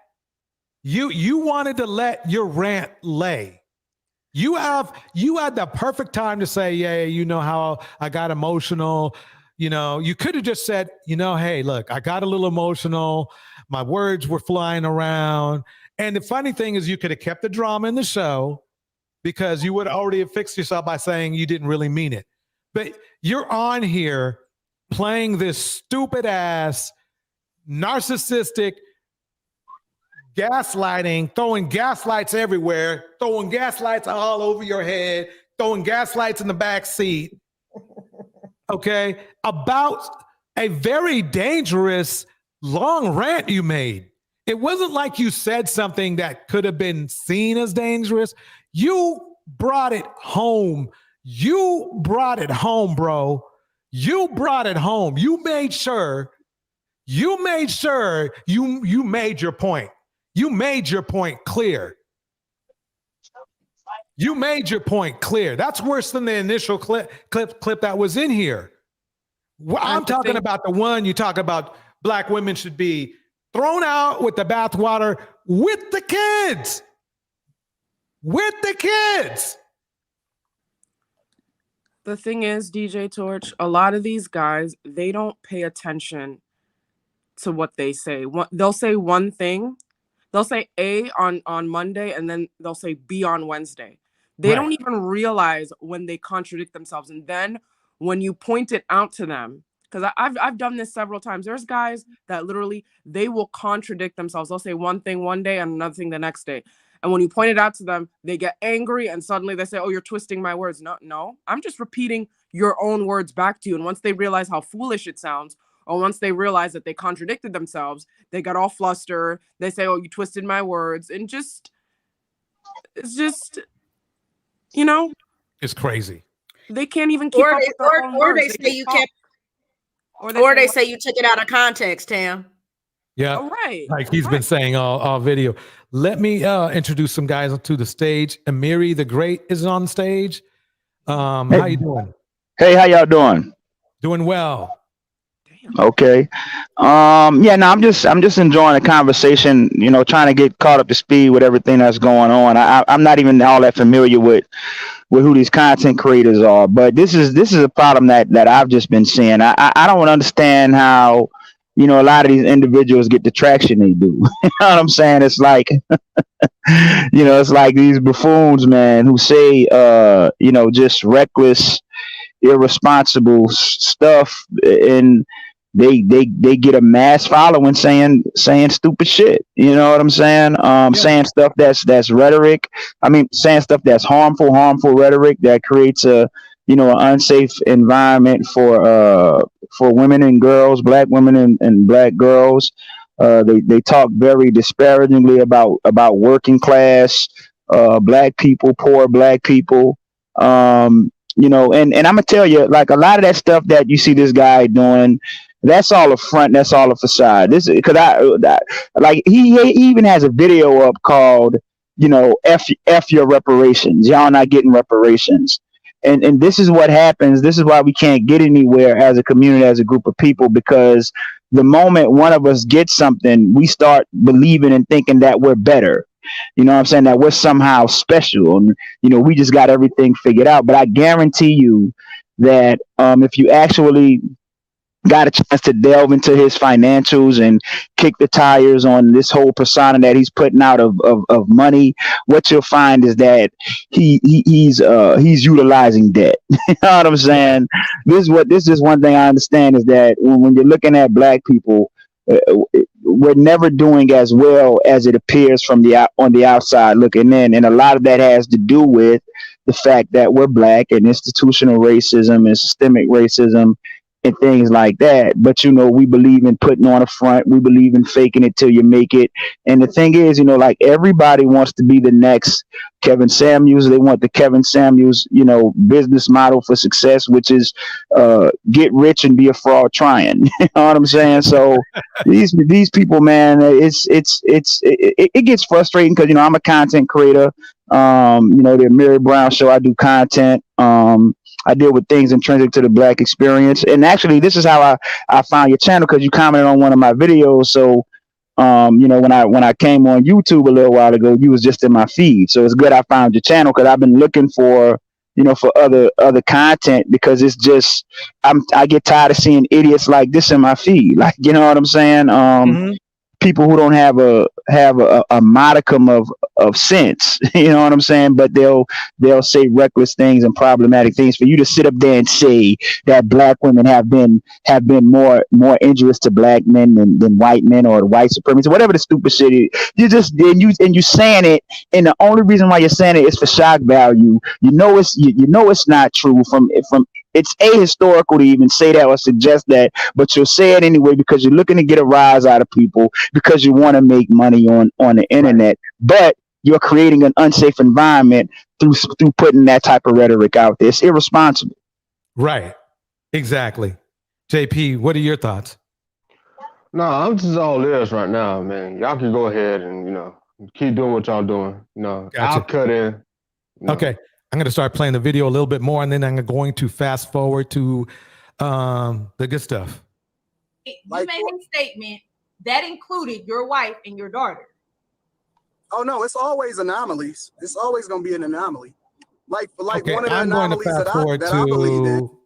You wanted to let your rant lay. You had the perfect time to say, yeah, you know how I got emotional. You could have just said, hey, look, I got a little emotional. My words were flying around. And the funny thing is you could have kept the drama in the show because you would already have fixed yourself by saying you didn't really mean it. But you're on here playing this stupid ass, narcissistic, gaslighting, throwing gaslights everywhere, throwing gaslights all over your head, throwing gaslights in the back seat. Okay, about a very dangerous long rant you made. It wasn't like you said something that could have been seen as dangerous. You brought it home. You brought it home, bro. You brought it home. You made sure you made your point. You made your point clear. You made your point clear. That's worse than the initial clip that was in here. Well, I'm talking about the one you talk about. Black women should be thrown out with the bathwater with the kids. With the kids. The thing is, DJ Torch, a lot of these guys, they don't pay attention to what they say. They'll say one thing. They'll say A on Monday, and then they'll say B on Wednesday. They don't even realize when they contradict themselves. And then when you point it out to them, because I've done this several times. There's guys that literally, they will contradict themselves. They'll say one thing one day and another thing the next day. And when you point it out to them, they get angry and suddenly they say, oh, you're twisting my words. No, I'm just repeating your own words back to you. And once they realize how foolish it sounds, or once they realize that they contradicted themselves, they got all flustered. They say, oh, you twisted my words. And it's just, you know. It's crazy. They can't even keep up with their own words. They say you kept, or they say you took it out of context, Tam. Yeah, right. Like he's been saying all video. Let me introduce some guys to the stage. Amiri the Great is on stage. How you doing? Hey, how y'all doing? Doing well. Okay. Yeah, no, I'm just enjoying the conversation, you know, trying to get caught up to speed with everything that's going on. I'm not even all that familiar with who these content creators are, but this is a problem that I've just been seeing. I don't understand how, you know, a lot of these individuals get the traction they do. You know what I'm saying? It's like, you know, it's like these buffoons, man, who say, you know, just reckless, irresponsible stuff, and they get a mass following saying stupid shit. You know what I'm saying? Saying stuff that's rhetoric. I mean, saying stuff that's harmful rhetoric that creates a, you know, an unsafe environment for women and girls, black women and black girls. They talk very disparagingly about working class black people, poor black people. You know, and I'm gonna tell you, like, a lot of that stuff that you see this guy doing, that's all a front, that's all a facade. This because like he even has a video up called, you know, F your reparations. Y'all not getting reparations. And this is what happens. This is why we can't get anywhere as a community, as a group of people, because the moment one of us gets something, we start believing and thinking that we're better. You know what I'm saying? That we're somehow special. And, you know, we just got everything figured out. But I guarantee you that if you actually got a chance to delve into his financials and kick the tires on this whole persona that he's putting out of money, what you'll find is that he's utilizing debt. You know what I'm saying? This is one thing I understand, is that when you're looking at black people, we're never doing as well as it appears from on the outside looking in, and a lot of that has to do with the fact that we're black and institutional racism and systemic racism and things like that. But, you know, we believe in putting on a front. We believe in faking it till you make it. And the thing is, you know, like, everybody wants to be the next Kevin Samuels. They want the Kevin Samuels, you know, business model for success, which is get rich and be a fraud trying. You know what I'm saying? So these people, man, it gets frustrating because, you know, I'm a content creator. You know, the Mary Brown Show, I do content. I deal with things intrinsic to the black experience. And actually, this is how I found your channel, because you commented on one of my videos. So, you know, when I came on YouTube a little while ago, you was just in my feed. So it's good I found your channel, because I've been looking for, you know, for other content, because it's just, I get tired of seeing idiots like this in my feed. Like, you know what I'm saying? People who don't have a modicum of sense, you know what I'm saying? But they'll say reckless things and problematic things. For you to sit up there and say that black women have been more injurious to black men than white men, or the white supremacists, whatever the stupid shit is, you saying it, and the only reason why you're saying it is for shock value. You know it's not true from it's ahistorical to even say that or suggest that, but you'll say it anyway because you're looking to get a rise out of people, because you want to make money on the internet. But you're creating an unsafe environment through putting that type of rhetoric out there. It's irresponsible. Right. Exactly. JP, what are your thoughts? No, I'm just all ears right now, man. Y'all can go ahead and keep doing what y'all doing. Gotcha. I'll cut in. Okay, I'm going to start playing the video a little bit more, and then I'm going to fast forward to the good stuff. You made a statement that included your wife and your daughter. Oh no, it's always anomalies. It's always going to be an anomaly. Like Okay, one of the I'm going to anomalies fast that forward I believe in. to.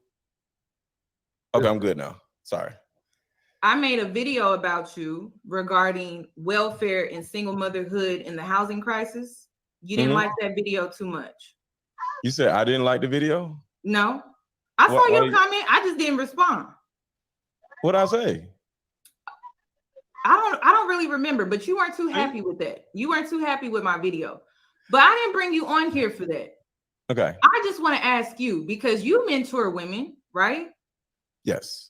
Okay, I'm good now. Sorry. I made a video about you regarding welfare and single motherhood in the housing crisis. You didn't like that video too much. You said I didn't like the video? No. I saw your comment. I just didn't respond. What'd I say? I don't really remember, but you weren't too happy with that. You weren't too happy with my video. But I didn't bring you on here for that. Okay. I just want to ask you, because you mentor women, right? Yes.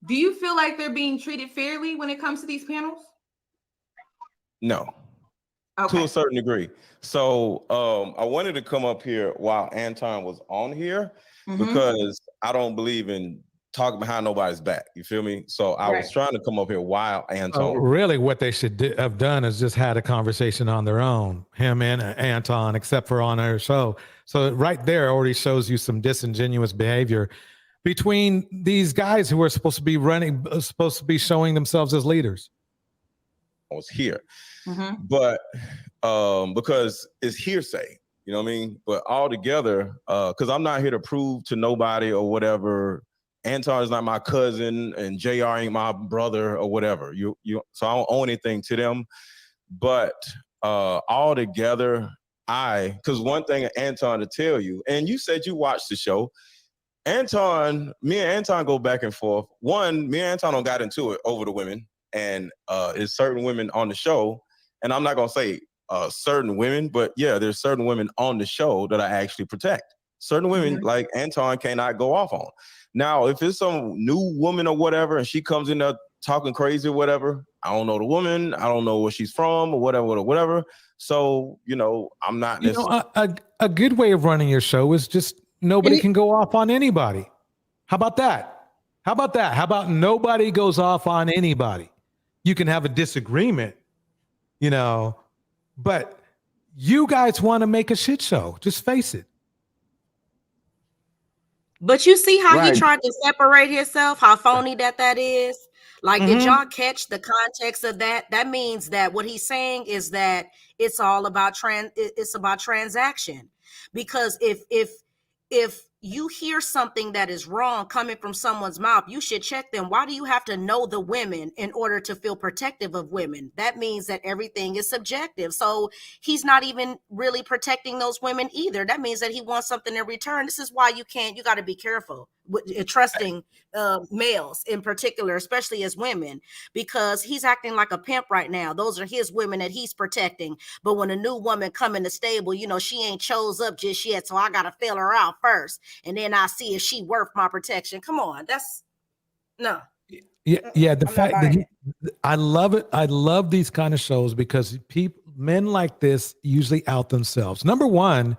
Do you feel like they're being treated fairly when it comes to these panels? No. Okay. To a certain degree. So I wanted to come up here while Anton was on here because I don't believe in talking behind nobody's back. You feel me? So I was trying to come up here while Anton. Really, what they should have done is just had a conversation on their own, him and Anton, except for on our show. So right there already shows you some disingenuous behavior between these guys who are supposed to be showing themselves as leaders. I was here, but because it's hearsay, you know what I mean? But all together, because I'm not here to prove to nobody or whatever. Anton is not my cousin, and JR ain't my brother or whatever. So I don't owe anything to them. But all together, because one thing Anton to tell you, and you said you watched the show. Me and Anton go back and forth. One, me and Anton don't got into it over the women, and it's certain women on the show, and I'm not gonna say certain women, but yeah, there's certain women on the show that I actually protect. Certain women, like Anton, cannot go off on. Now, if it's some new woman or whatever, and she comes in there talking crazy or whatever, I don't know the woman, I don't know where she's from or whatever. So, I'm not necessarily. A good way of running your show is just nobody can go off on anybody. How about that? How about nobody goes off on anybody? You can have a disagreement, but you guys want to make a shit show. Just face it. But you see how he tried to separate himself, how phony that is? Like, did y'all catch the context of that? That means that what he's saying is that it's all about it's about transaction. Because if you hear something that is wrong coming from someone's mouth, you should check them. Why do you have to know the women in order to feel protective of women? That means that everything is subjective. So he's not even really protecting those women either. That means that he wants something in return. This is why you got to be careful with trusting males in particular, especially as women, because he's acting like a pimp right now. Those are his women that he's protecting. But when a new woman come in the stable, she ain't chose up just yet. So I got to fill her out first. And then I see if she worth my protection. Come on. That's no. Yeah. The fact that I love it. I love these kind of shows because men like this usually out themselves. Number one,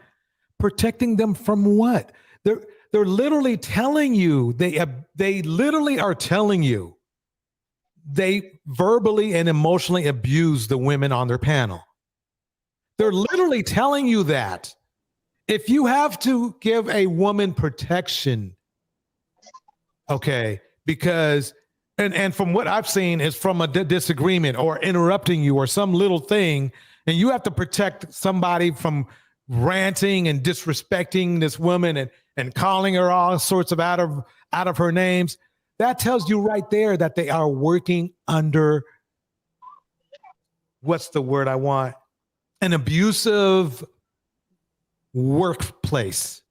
protecting them from what? They're literally telling you, they literally are telling you they verbally and emotionally abuse the women on their panel. They're literally telling you that. If you have to give a woman protection, okay, because, and from what I've seen is from a disagreement or interrupting you or some little thing, and you have to protect somebody from ranting and disrespecting this woman and calling her all sorts of out of her names, that tells you right there that they are working under, what's the word I want? An abusive workplace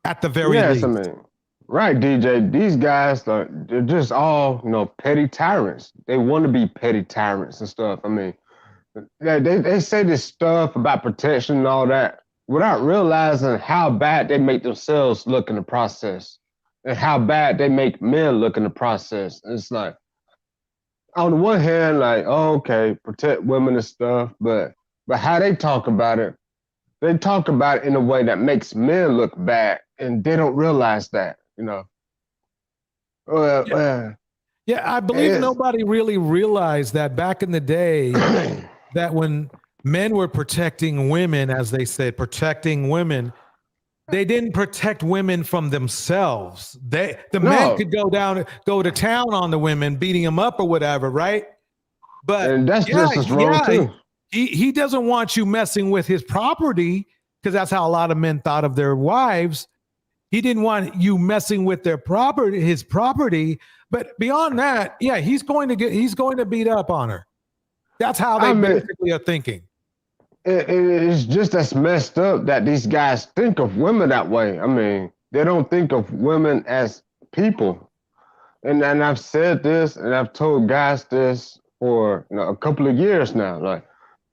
at the very least. I mean, right, DJ. These guys they're just all petty tyrants. They want to be petty tyrants and stuff. I mean, they say this stuff about protection and all that without realizing how bad they make themselves look in the process and how bad they make men look in the process. It's like, on the one hand, like, oh, okay, protect women and stuff, but how they talk about it, they talk about it in a way that makes men look bad, and they don't realize that, you know. Yeah, I believe Yes. nobody really realized that back in the day that when men were protecting women, as they said, protecting women, they didn't protect women from themselves. The men could go to town on the women, beating them up or whatever, right? But and that's just as wrong too. he doesn't want you messing with his property, because that's how a lot of men thought of their wives. He didn't want you messing with their property, his property. But beyond that, yeah, he's going to beat up on her. That's how they basically are thinking. It's just as messed up that these guys think of women that way. I mean, they don't think of women as people. And I've said this, and I've told guys this for a couple of years now. Like,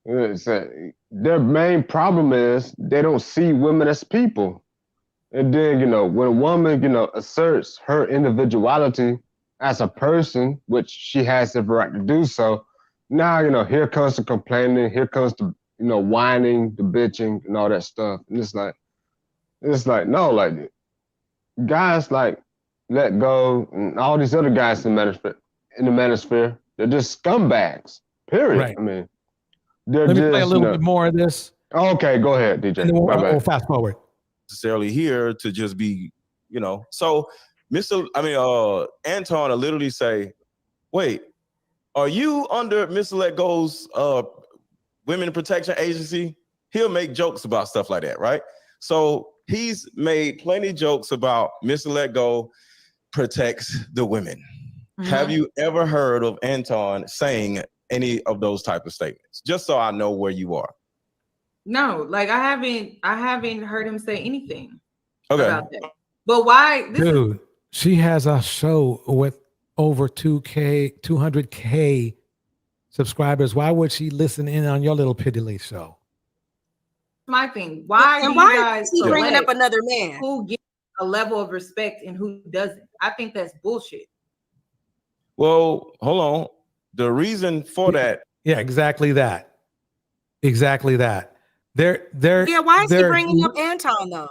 their main problem is they don't see women as people. And then, when a woman, asserts her individuality as a person, which she has the right to do so, now, here comes the complaining, here comes the, whining, the bitching, and all that stuff. And it's like, no, like, guys like Let Go and all these other guys in the manosphere, they're just scumbags, period. Right. I mean, they're Let me just, play a little bit more of this. Okay, go ahead, DJ. And then we'll fast forward. Necessarily here to just be, so Anton will literally say, wait, are you under Mr. Let Go's women protection agency? He'll make jokes about stuff like that, right? So he's made plenty of jokes about Mr. Let Go protects the women. Mm-hmm. Have you ever heard of Anton saying any of those type of statements? Just so I know where you are. No, like I haven't heard him say anything about that. But why? Dude, she has a show with over 200K subscribers. Why would she listen in on your little piddly show? My thing. Why do you guys is he bringing up another man? Who gets a level of respect and who doesn't? I think that's bullshit. Well, hold on. The reason for that. Yeah, exactly that. Exactly that. Why is he bringing up Anton though?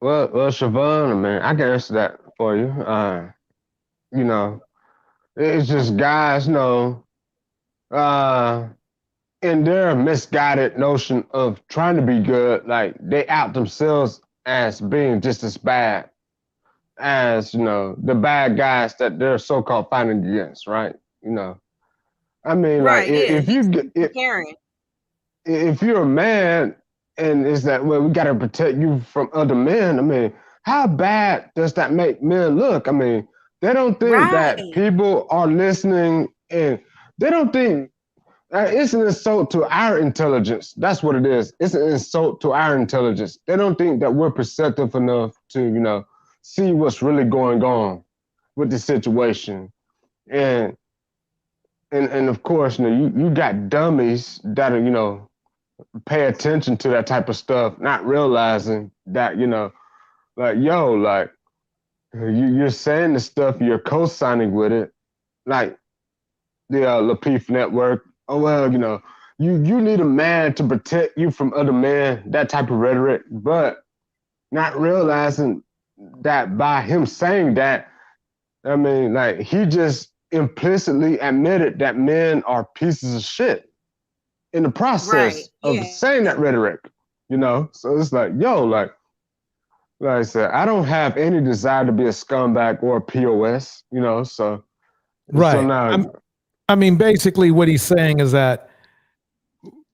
Well, Siobhan, I mean, I can answer that for you. It's just guys, in their misguided notion of trying to be good, like they out themselves as being just as bad as, the bad guys that they're so-called fighting against, right? I mean, right, like if you're a man and it's that, well, we got to protect you from other men. I mean, how bad does that make men look? I mean, they don't think that people are listening, and they don't think it's an insult to our intelligence. That's what it is. It's an insult to our intelligence. They don't think that we're perceptive enough to, see what's really going on with the situation. And of course, you got dummies that are, pay attention to that type of stuff, not realizing that, you're saying the stuff, you're co-signing with it, like the Lapeef Network. Oh, well, you need a man to protect you from other men, that type of rhetoric, but not realizing that by him saying that, I mean, like, he just implicitly admitted that men are pieces of shit in the process of saying that rhetoric, So it's like, like I said, I don't have any desire to be a scumbag or a POS, so. Right. So now, I mean, basically what he's saying is that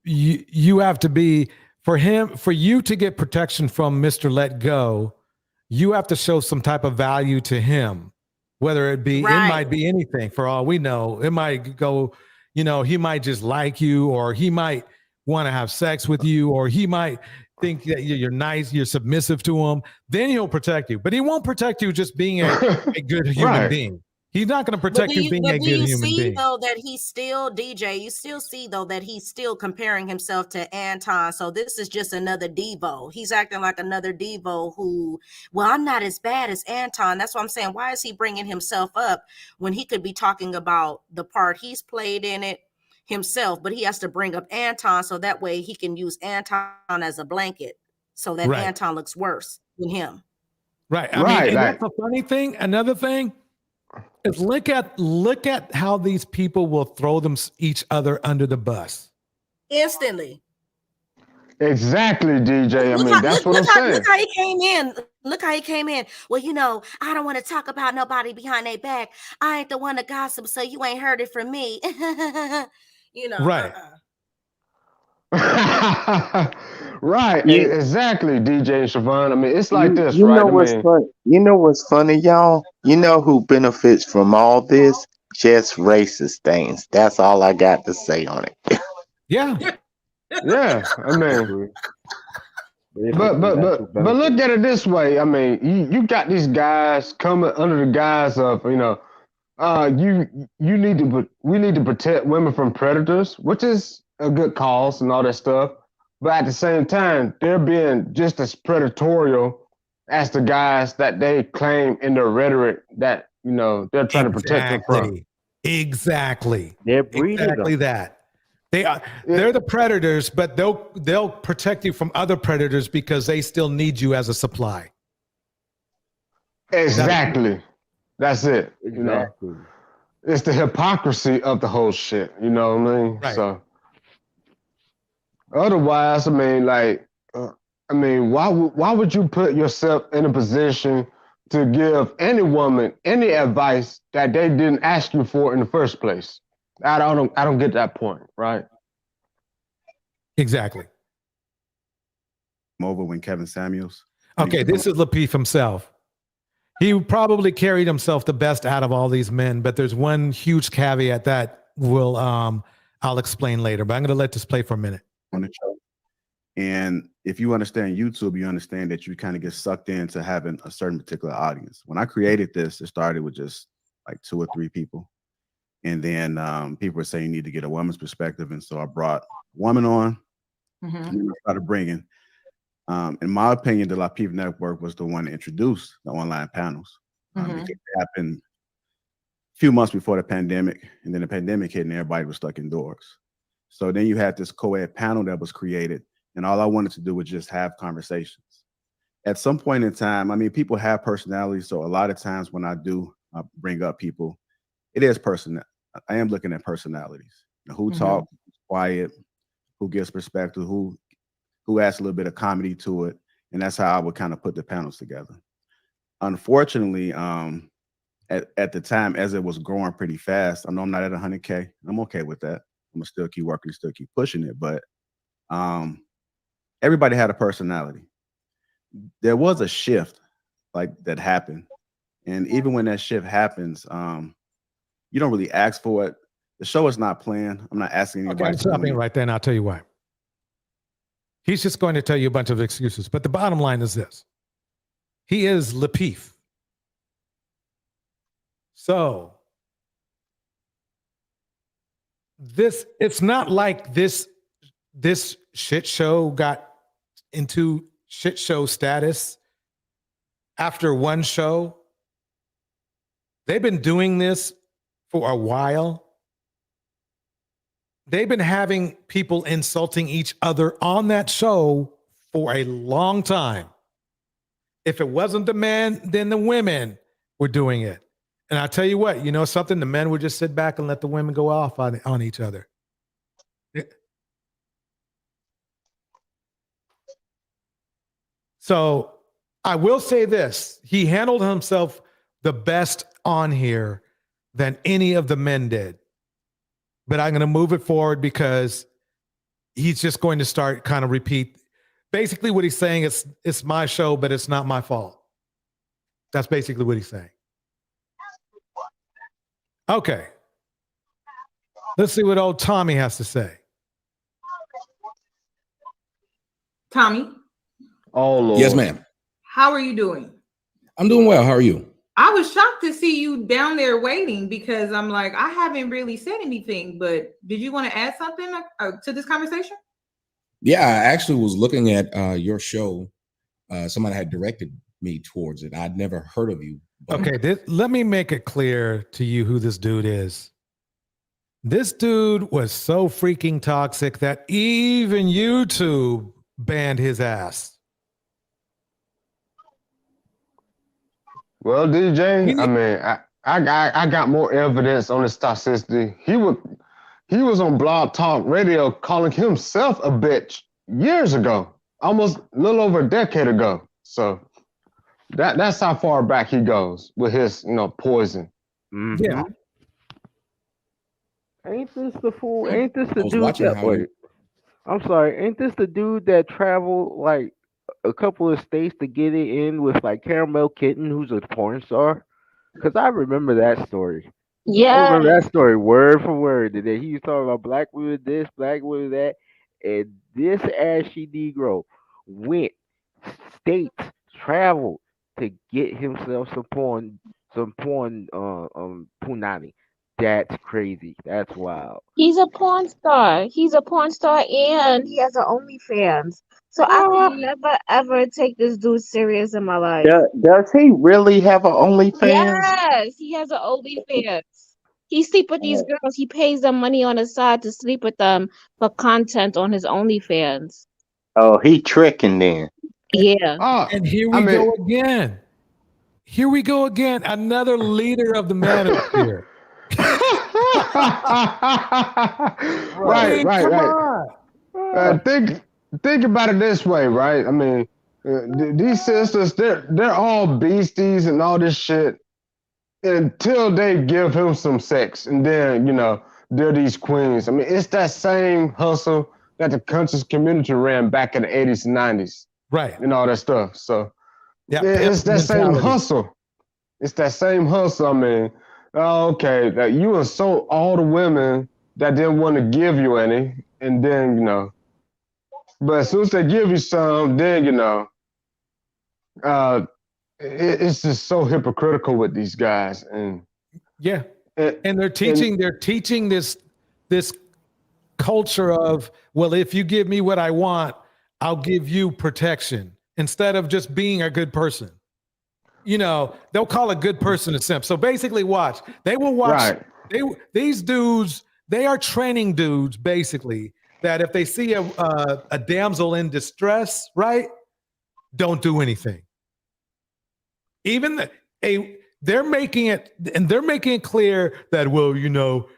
you have to be, for you to get protection from Mr. Let Go, you have to show some type of value to him, whether it be, it might be anything for all we know. It might go, he might just like you, or he might want to have sex with you, or he might think that you're nice, you're submissive to him. Then he'll protect you, but he won't protect you just being a good human being. He's not going to protect you being a good human being. Though that he's still DJ, you still see though that he's still comparing himself to Anton. So this is just another Devo. He's acting like another Devo who, well, I'm not as bad as Anton. That's what I'm saying. Why is he bringing himself up when he could be talking about the part he's played in it, himself, but he has to bring up Anton so that way he can use Anton as a blanket so that Right. Anton looks worse than him. Right. I mean, and that's the funny thing. Another thing is look at how these people will throw each other under the bus. Instantly. Exactly, DJ. I mean, that's what I'm saying. Look how he came in. Look how he came in. Well, you know, I don't want to talk about nobody behind their back. I ain't the one to gossip, so you ain't heard it from me. You know. Right. Right. You- Exactly, DJ Siobhan. I mean, it's like this, You right? know I what's mean, fun? You know what's funny, y'all? You know who benefits from all this? Just racist things. That's all I got to say on it. Yeah. Yeah. I mean, but look at it this way. I mean, you got these guys coming under the guise of, you know, we need to protect women from predators, which is a good cause and all that stuff. But at the same time, they're being just as predatorial as the guys that they claim in their rhetoric that, you know, they're trying to protect them from. Exactly. They're breeding exactly them. that. They're the predators, but they'll protect you from other predators because they still need you as a supply. Exactly. That's it. You know, it's the hypocrisy of the whole shit. You know what I mean? Right. So otherwise, I mean, like, why would you put yourself in a position to give any woman any advice that they didn't ask you for in the first place? I don't get that point, right? Exactly. Over when Kevin Samuels. Okay, this is Lapeef himself. He probably carried himself the best out of all these men, but there's one huge caveat that I'll explain later. But I'm going to let this play for a minute. On the show. And if you understand YouTube, you understand that you kind of get sucked into having a certain particular audience. When I created this, it started with just like 2 or 3 people. And then people were saying you need to get a woman's perspective. And so I brought a woman on. And then I started bringing, in my opinion, the Lapeef Network was the one to introduce the online panels. Because it happened a few months before the pandemic. And then the pandemic hit and everybody was stuck indoors. So then you had this co-ed panel that was created. And all I wanted to do was just have conversations. At some point in time, I mean, people have personalities. So a lot of times when I do bring up people, it is personal. I am looking at personalities. You know, who talk, who's quiet, who gives perspective, who adds a little bit of comedy to it. And that's how I would kind of put the panels together. Unfortunately, at the time, as it was growing pretty fast, I know I'm not at 100K. I'm okay with that. I'm gonna still keep working, still keep pushing it. But everybody had a personality. There was a shift like that happened. And even when that shift happens, you don't really ask for it. The show is not planned. I'm not asking anybody. Okay, I'm stopping right there, and I'll tell you why. He's just going to tell you a bunch of excuses. But the bottom line is this. He is Lapeef. So it's not like this shit show got into shit show status after one show. They've been doing this for a while. They've been having people insulting each other on that show for a long time. If it wasn't the men, then the women were doing it. And I'll tell you what, you know something? The men would just sit back and let the women go off on each other. So I will say this. He handled himself the best on here than any of the men did. But I'm going to move it forward because he's just going to start kind of repeat. Basically what he's saying is it's my show, but it's not my fault. That's basically what he's saying. Okay. Let's see what old Tommy has to say. Tommy, Oh, Lord. Yes, ma'am. how are you doing? I'm doing well. How are you? I was shocked to see you down there waiting because I'm like, I haven't really said anything, but did you want to add something to this conversation? Yeah, I actually was looking at your show. Somebody had directed me towards it. I'd never heard of you. Okay, let me make it clear to you who this dude is. This dude was so freaking toxic that even YouTube banned his ass. Well, DJ, I mean, I got more evidence on his toxicity. He was on Blog Talk Radio calling himself a bitch years ago, almost a little over a decade ago. So that's how far back he goes with his, poison. Mm-hmm. Yeah. Ain't this the fool? Ain't this the was dude watching that how you- wait? I'm sorry. Ain't this the dude that traveled like a couple of states to get it in with like Caramel Kitten, who's a porn star? Because I remember that story. I Yeah. remember that story word for word. That he was talking about black women this, black women that, and this ashy Negro went states, traveled to get himself some porn punani. That's crazy. That's wild. He's a porn star. He's a porn star and he has an OnlyFans. So I would never ever take this dude serious in my life. Does he really have an OnlyFans? Yes, he has an OnlyFans. He sleep with these girls. He pays them money on the side to sleep with them for content on his OnlyFans. Oh, he tricking then. Yeah. And here we go again. Here we go again. Another leader of the manosphere. Right. Come on. Think about it this way, right? I mean, these sisters, they're all beasties and all this shit until they give him some sex, and then they're these queens. I mean, it's that same hustle that the conscious community ran back in the 80s and 90s, right? And all that stuff. So it's pimp that same mentality. hustle. It's that same hustle. I mean, okay, that you insult all the women that didn't want to give you any, and then but as soon as they give you some, then it's just so hypocritical with these guys, and yeah, and they're teaching this culture of, well, if you give me what I want, I'll give you protection, instead of just being a good person. They'll call a good person a simp. So basically, they will watch. Right. These dudes, they are training dudes basically that if they see a damsel in distress, right, don't do anything. Even they're making it clear that, well, you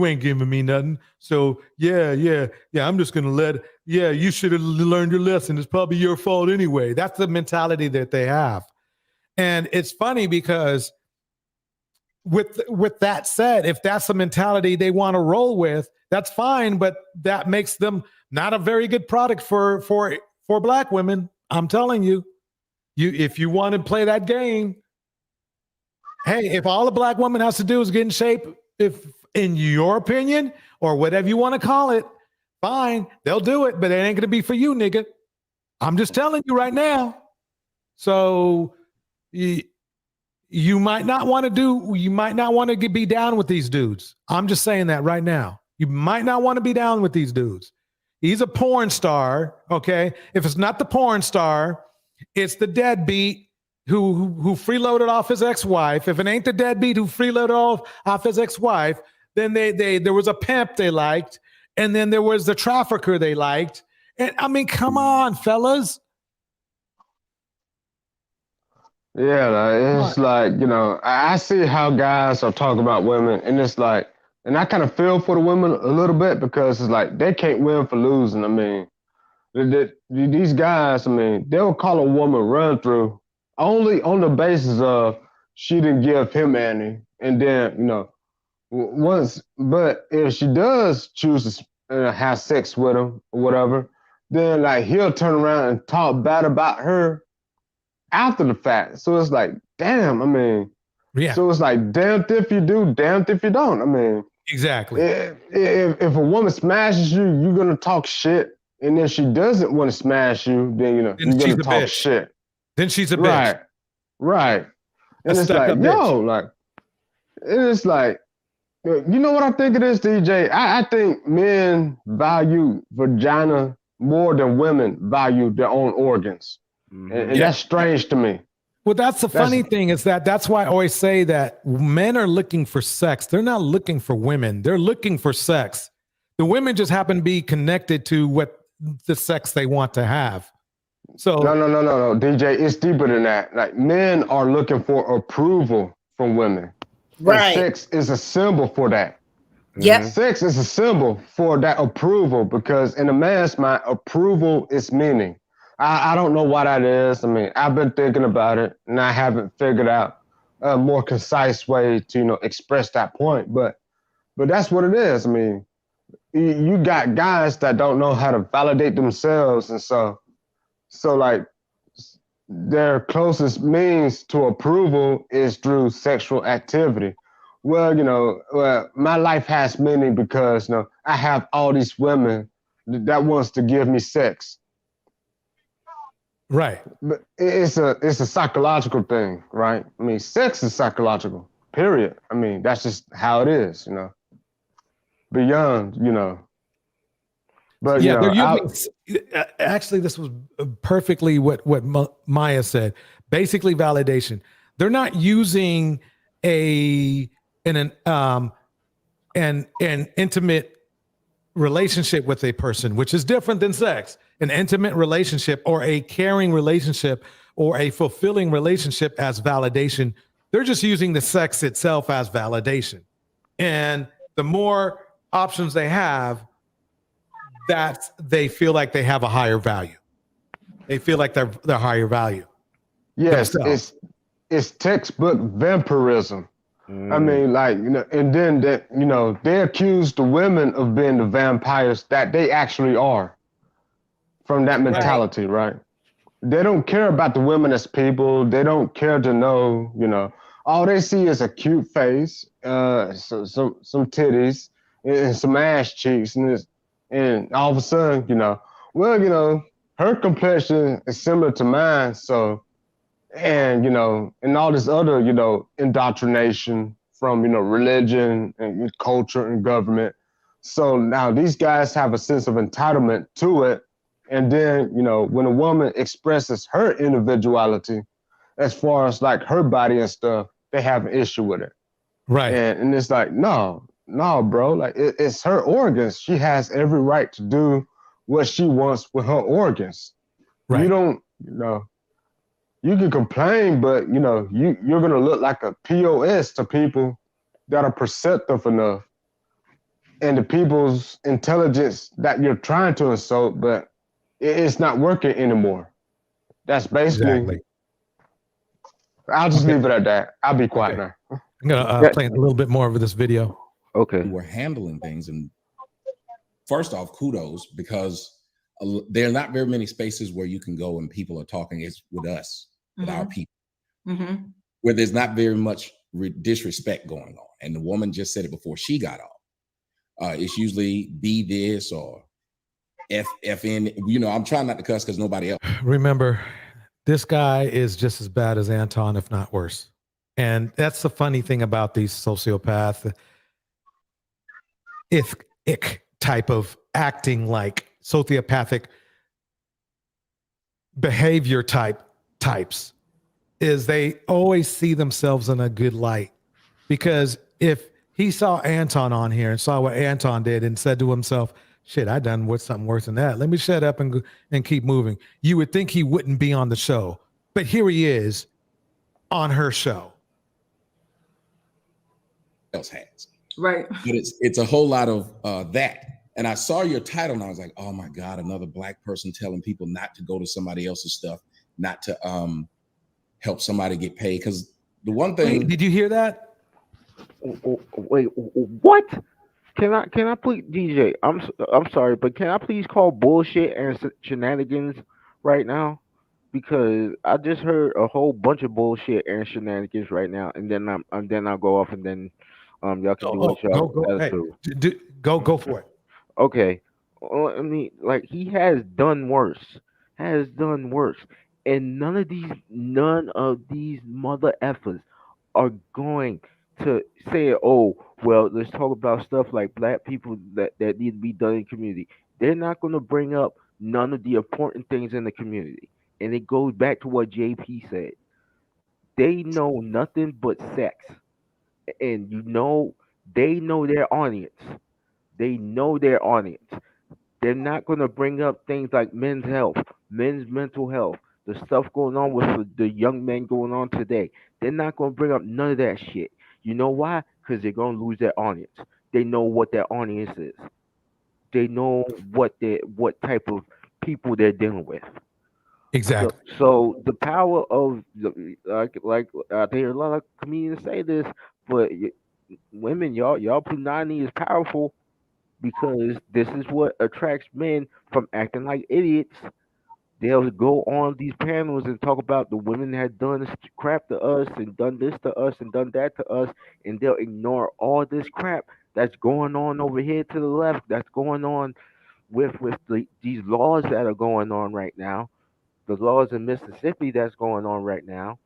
ain't giving me nothing. So yeah, I'm just gonna you should have learned your lesson. It's probably your fault anyway. That's the mentality that they have. And it's funny because with that said, if that's the mentality they want to roll with, that's fine, but that makes them not a very good product for black women. I'm telling you, if you want to play that game, hey, if all a black woman has to do is get in shape, if in your opinion or whatever you want to call it, fine, they'll do it, but it ain't gonna be for you, nigga. I'm just telling you right now. So you might not want to be down with these dudes. I'm just saying that right now. You might not want to be down with these dudes. He's a porn star, okay? If it's not the porn star, it's the deadbeat who freeloaded off his ex-wife. If it ain't the deadbeat who freeloaded off his ex-wife, then there was a pimp they liked, and then there was the trafficker they liked. And I mean, come on, fellas. Yeah, it's like, I see how guys are talking about women, and it's like, and I kind of feel for the women a little bit, because it's like they can't win for losing. I mean, these guys, I mean, they'll call a woman run through only on the basis of she didn't give him any, and then but if she does choose to have sex with him or whatever, then like he'll turn around and talk bad about her after the fact. So it's like, damn, I mean, yeah. So it's like, damned if you do, damned if you don't. I mean, exactly. If a woman smashes you, you're gonna talk shit, and if she doesn't want to smash you, then you're gonna talk bitch. shit. Then she's a bitch. Right. And it's like, it's like, you know what I think it is, DJ? I think men value vagina more than women value their own organs. And that's strange to me. Well, that's the funny thing is that's why I always say that men are looking for sex. They're not looking for women. They're looking for sex. The women just happen to be connected to what the sex they want to have. So no, DJ, it's deeper than that. Like men are looking for approval from women. Right. And sex is a symbol for that. Yep. Sex is a symbol for that approval because in a man's mind, approval is meaning. I don't know why that is. I mean, I've been thinking about it and I haven't figured out a more concise way to, express that point. But that's what it is. I mean, you got guys that don't know how to validate themselves. And so like their closest means to approval is through sexual activity. Well, my life has meaning because, I have all these women that wants to give me sex. Right. But it's a psychological thing, right? I mean, sex is psychological, period. I mean, that's just how it is, Beyond, But yeah, they're using. Actually, this was perfectly what Maya said. Basically, validation. They're not using an intimate relationship with a person, which is different than sex. An intimate relationship or a caring relationship or a fulfilling relationship as validation. They're just using the sex itself as validation. And the more options they have, that they feel like they have a higher value. They feel like they're higher value. Yes, themselves. it's textbook vampirism. I mean, and then that, they accuse the women of being the vampires that they actually are from that mentality, right? They don't care about the women as people. They don't care to know, all they see is a cute face, some titties, and some ass cheeks, and all of a sudden, her complexion is similar to mine, so. And and all this other indoctrination from religion and culture and government. So now these guys have a sense of entitlement to it, and then when a woman expresses her individuality as far as like her body and stuff, they have an issue with it. Right. And it's like no, bro, like it's her organs. She has every right to do what she wants with her organs. Right. You don't you can complain, but you're gonna look like a POS to people that are perceptive enough, and the people's intelligence that you're trying to insult, but it's not working anymore. That's basically. Exactly. I'll just leave it at that. I'll be quiet now. I'm gonna play a little bit more of this video. Okay. Who are handling things, and first off, kudos because there are not very many spaces where you can go and people are talking. It's with us, with our people, where there's not very much disrespect going on. And the woman just said it before she got off. It's usually be this or FN. I'm trying not to cuss because nobody else. Remember, this guy is just as bad as Anton, if not worse. And that's the funny thing about these sociopath, ick type of acting, like sociopathic behavior types, is they always see themselves in a good light. Because if he saw Anton on here and saw what Anton did and said to himself, shit, I done with something worse than that. Let me shut up and keep moving. You would think he wouldn't be on the show, but here he is on her show. Else has. Right. But it's a whole lot of that. And I saw your title and I was like, oh my God, another Black person telling people not to go to somebody else's stuff, not to help somebody get paid. Because the one thing. Wait, did you hear that? Wait, what? Can I please, DJ? I'm sorry, but can I please call bullshit and shenanigans right now? Because I just heard a whole bunch of bullshit and shenanigans right now, and then I'll go off, and then y'all can do what y'all gotta do. Go for it. Okay. Well, I mean, like, he has done worse, and none of these mother effers are going to say, oh, well, let's talk about stuff like Black people that need to be done in the community. They're not going to bring up none of the important things in the community. And it goes back to what JP said. they know nothing but sex, and they know their audience. They know their audience. They're not going to bring up things like men's health, men's mental health, the stuff going on with the young men going on today. They're not going to bring up none of that shit. You know why? Because they're going to lose their audience. They know what their audience is. They know what type of people they're dealing with. Exactly. So the power of like I hear a lot of comedians say this, but women, y'all punani is powerful because this is what attracts men from acting like idiots. They'll go on these panels and talk about the women that had done this crap to us and done this to us and done that to us, and they'll ignore all this crap that's going on over here to the left. That's going on with these laws that are going on right now. The laws in Mississippi that's going on right now.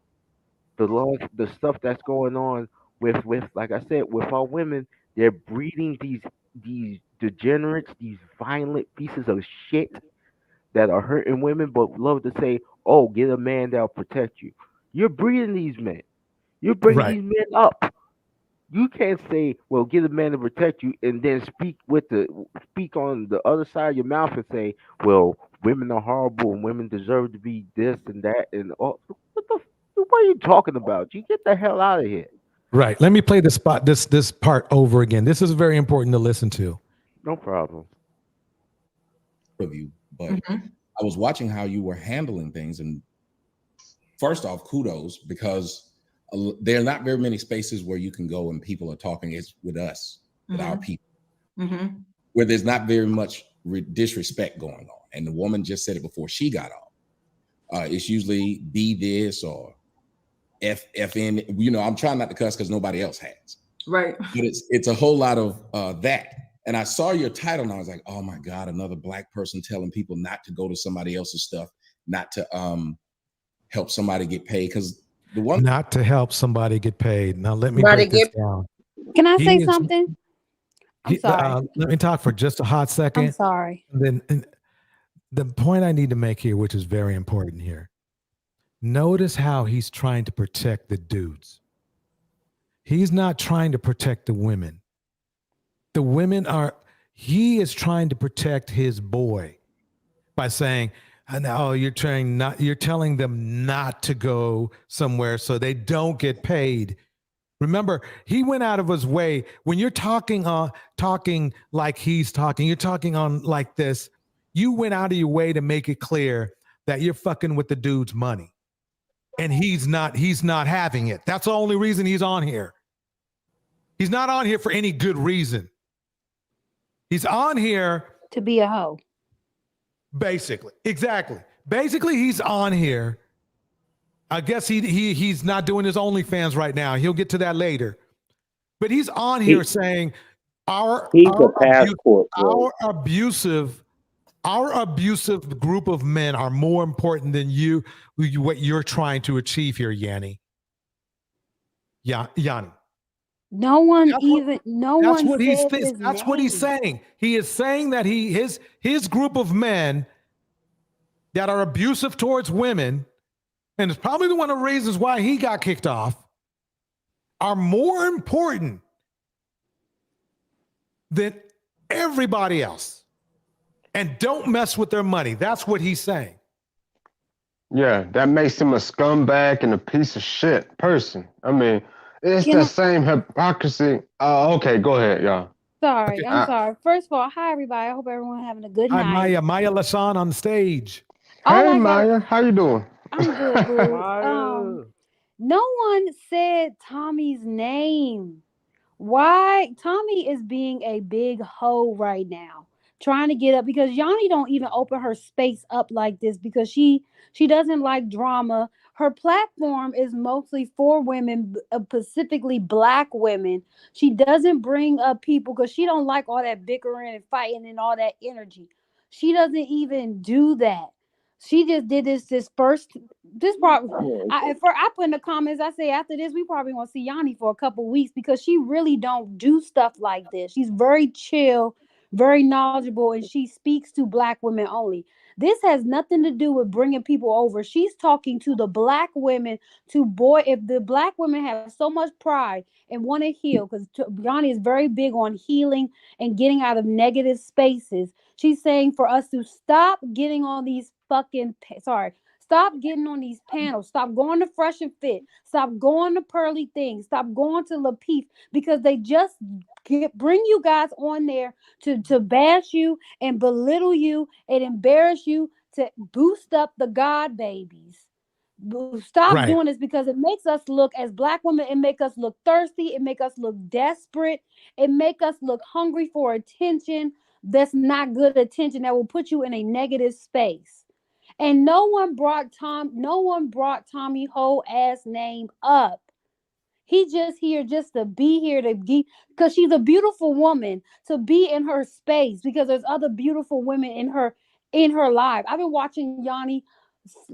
The laws, the stuff that's going on with like I said, with our women. They're breeding these degenerates, these violent pieces of shit that are hurting women, but love to say, "Oh, get a man that'll protect you." You're breeding these men. You're bringing Right. these men up. You can't say, "Well, get a man to protect you," and then speak on the other side of your mouth and say, "Well, women are horrible and women deserve to be this and that and all." What are you talking about? You get the hell out of here. Right. Let me play this part over again. This is very important to listen to. No problem. Of you, but I was watching how you were handling things, and first off, kudos, because there are not very many spaces where you can go and people are talking is with us, with our people, where there's not very much disrespect going on. And the woman just said it before she got off. It's usually be this or FN. You know, I'm trying not to cuss because nobody else has. Right. But it's a whole lot of that. And I saw your title and I was like, oh my God, another Black person telling people not to go to somebody else's stuff, not to help somebody get paid. Because the one not to help somebody get paid. Now let me break this down. Can I say He is- something? I'm sorry. Let me talk for just a hot second. I'm sorry. And the point I need to make here, which is very important here. Notice how he's trying to protect the dudes. He's not trying to protect the women. The women he is trying to protect his boy by saying, "No, you're telling them not to go somewhere so they don't get paid." Remember, he went out of his way. When you're talking like he's talking, you're talking on like this, you went out of your way to make it clear that you're fucking with the dude's money. And he's not having it. That's the only reason he's on here. He's not on here for any good reason. He's on here to be a hoe. Basically. Exactly. Basically, he's on here. I guess he's not doing his OnlyFans right now. He'll get to that later. But he's on here saying our abusive group of men are more important than what you're trying to achieve here, Yanni. Yeah, Yanni. That's what he's saying. He is saying that his group of men that are abusive towards women, and it's probably one of the reasons why he got kicked off, are more important than everybody else. And don't mess with their money. That's what he's saying. Yeah, that makes him a scumbag and a piece of shit person. I mean, it's the same hypocrisy. Okay, go ahead, y'all. Sorry, Okay, I'm sorry. First of all, hi everybody. I hope everyone's having a good Hi, night. Maya Lassan on the stage. Hey, Maya, how you doing? I'm good, boo. No one said Tommy's name. Why? Tommy is being a big hoe right now, trying to get up because Yanni don't even open her space up like this because she doesn't like drama. Her platform is mostly for women, specifically Black women. She doesn't bring up people because she don't like all that bickering and fighting and all that energy. She doesn't even do that. She just did this part. I put in the comments, I say after this, we probably won't see Yanni for a couple weeks because she really don't do stuff like this. She's very chill, very knowledgeable, and she speaks to Black women only. This has nothing to do with bringing people over. She's talking to the black women, if the black women have so much pride and want to heal, because Yanni is very big on healing and getting out of negative spaces. She's saying for us to stop getting on these stop getting on these panels. Stop going to Fresh and Fit. Stop going to Pearly Things. Stop going to Lapeef, because they just bring you guys on there to bash you and belittle you and embarrass you to boost up the God babies. Stop doing this, because it makes us look, as black women, it make us look thirsty. It make us look desperate. It make us look hungry for attention. That's not good attention. That will put you in a negative space. And no one brought Tommy whole ass name up. He just here just to be here because she's a beautiful woman, to be in her space, because there's other beautiful women in her life. I've been watching Yanni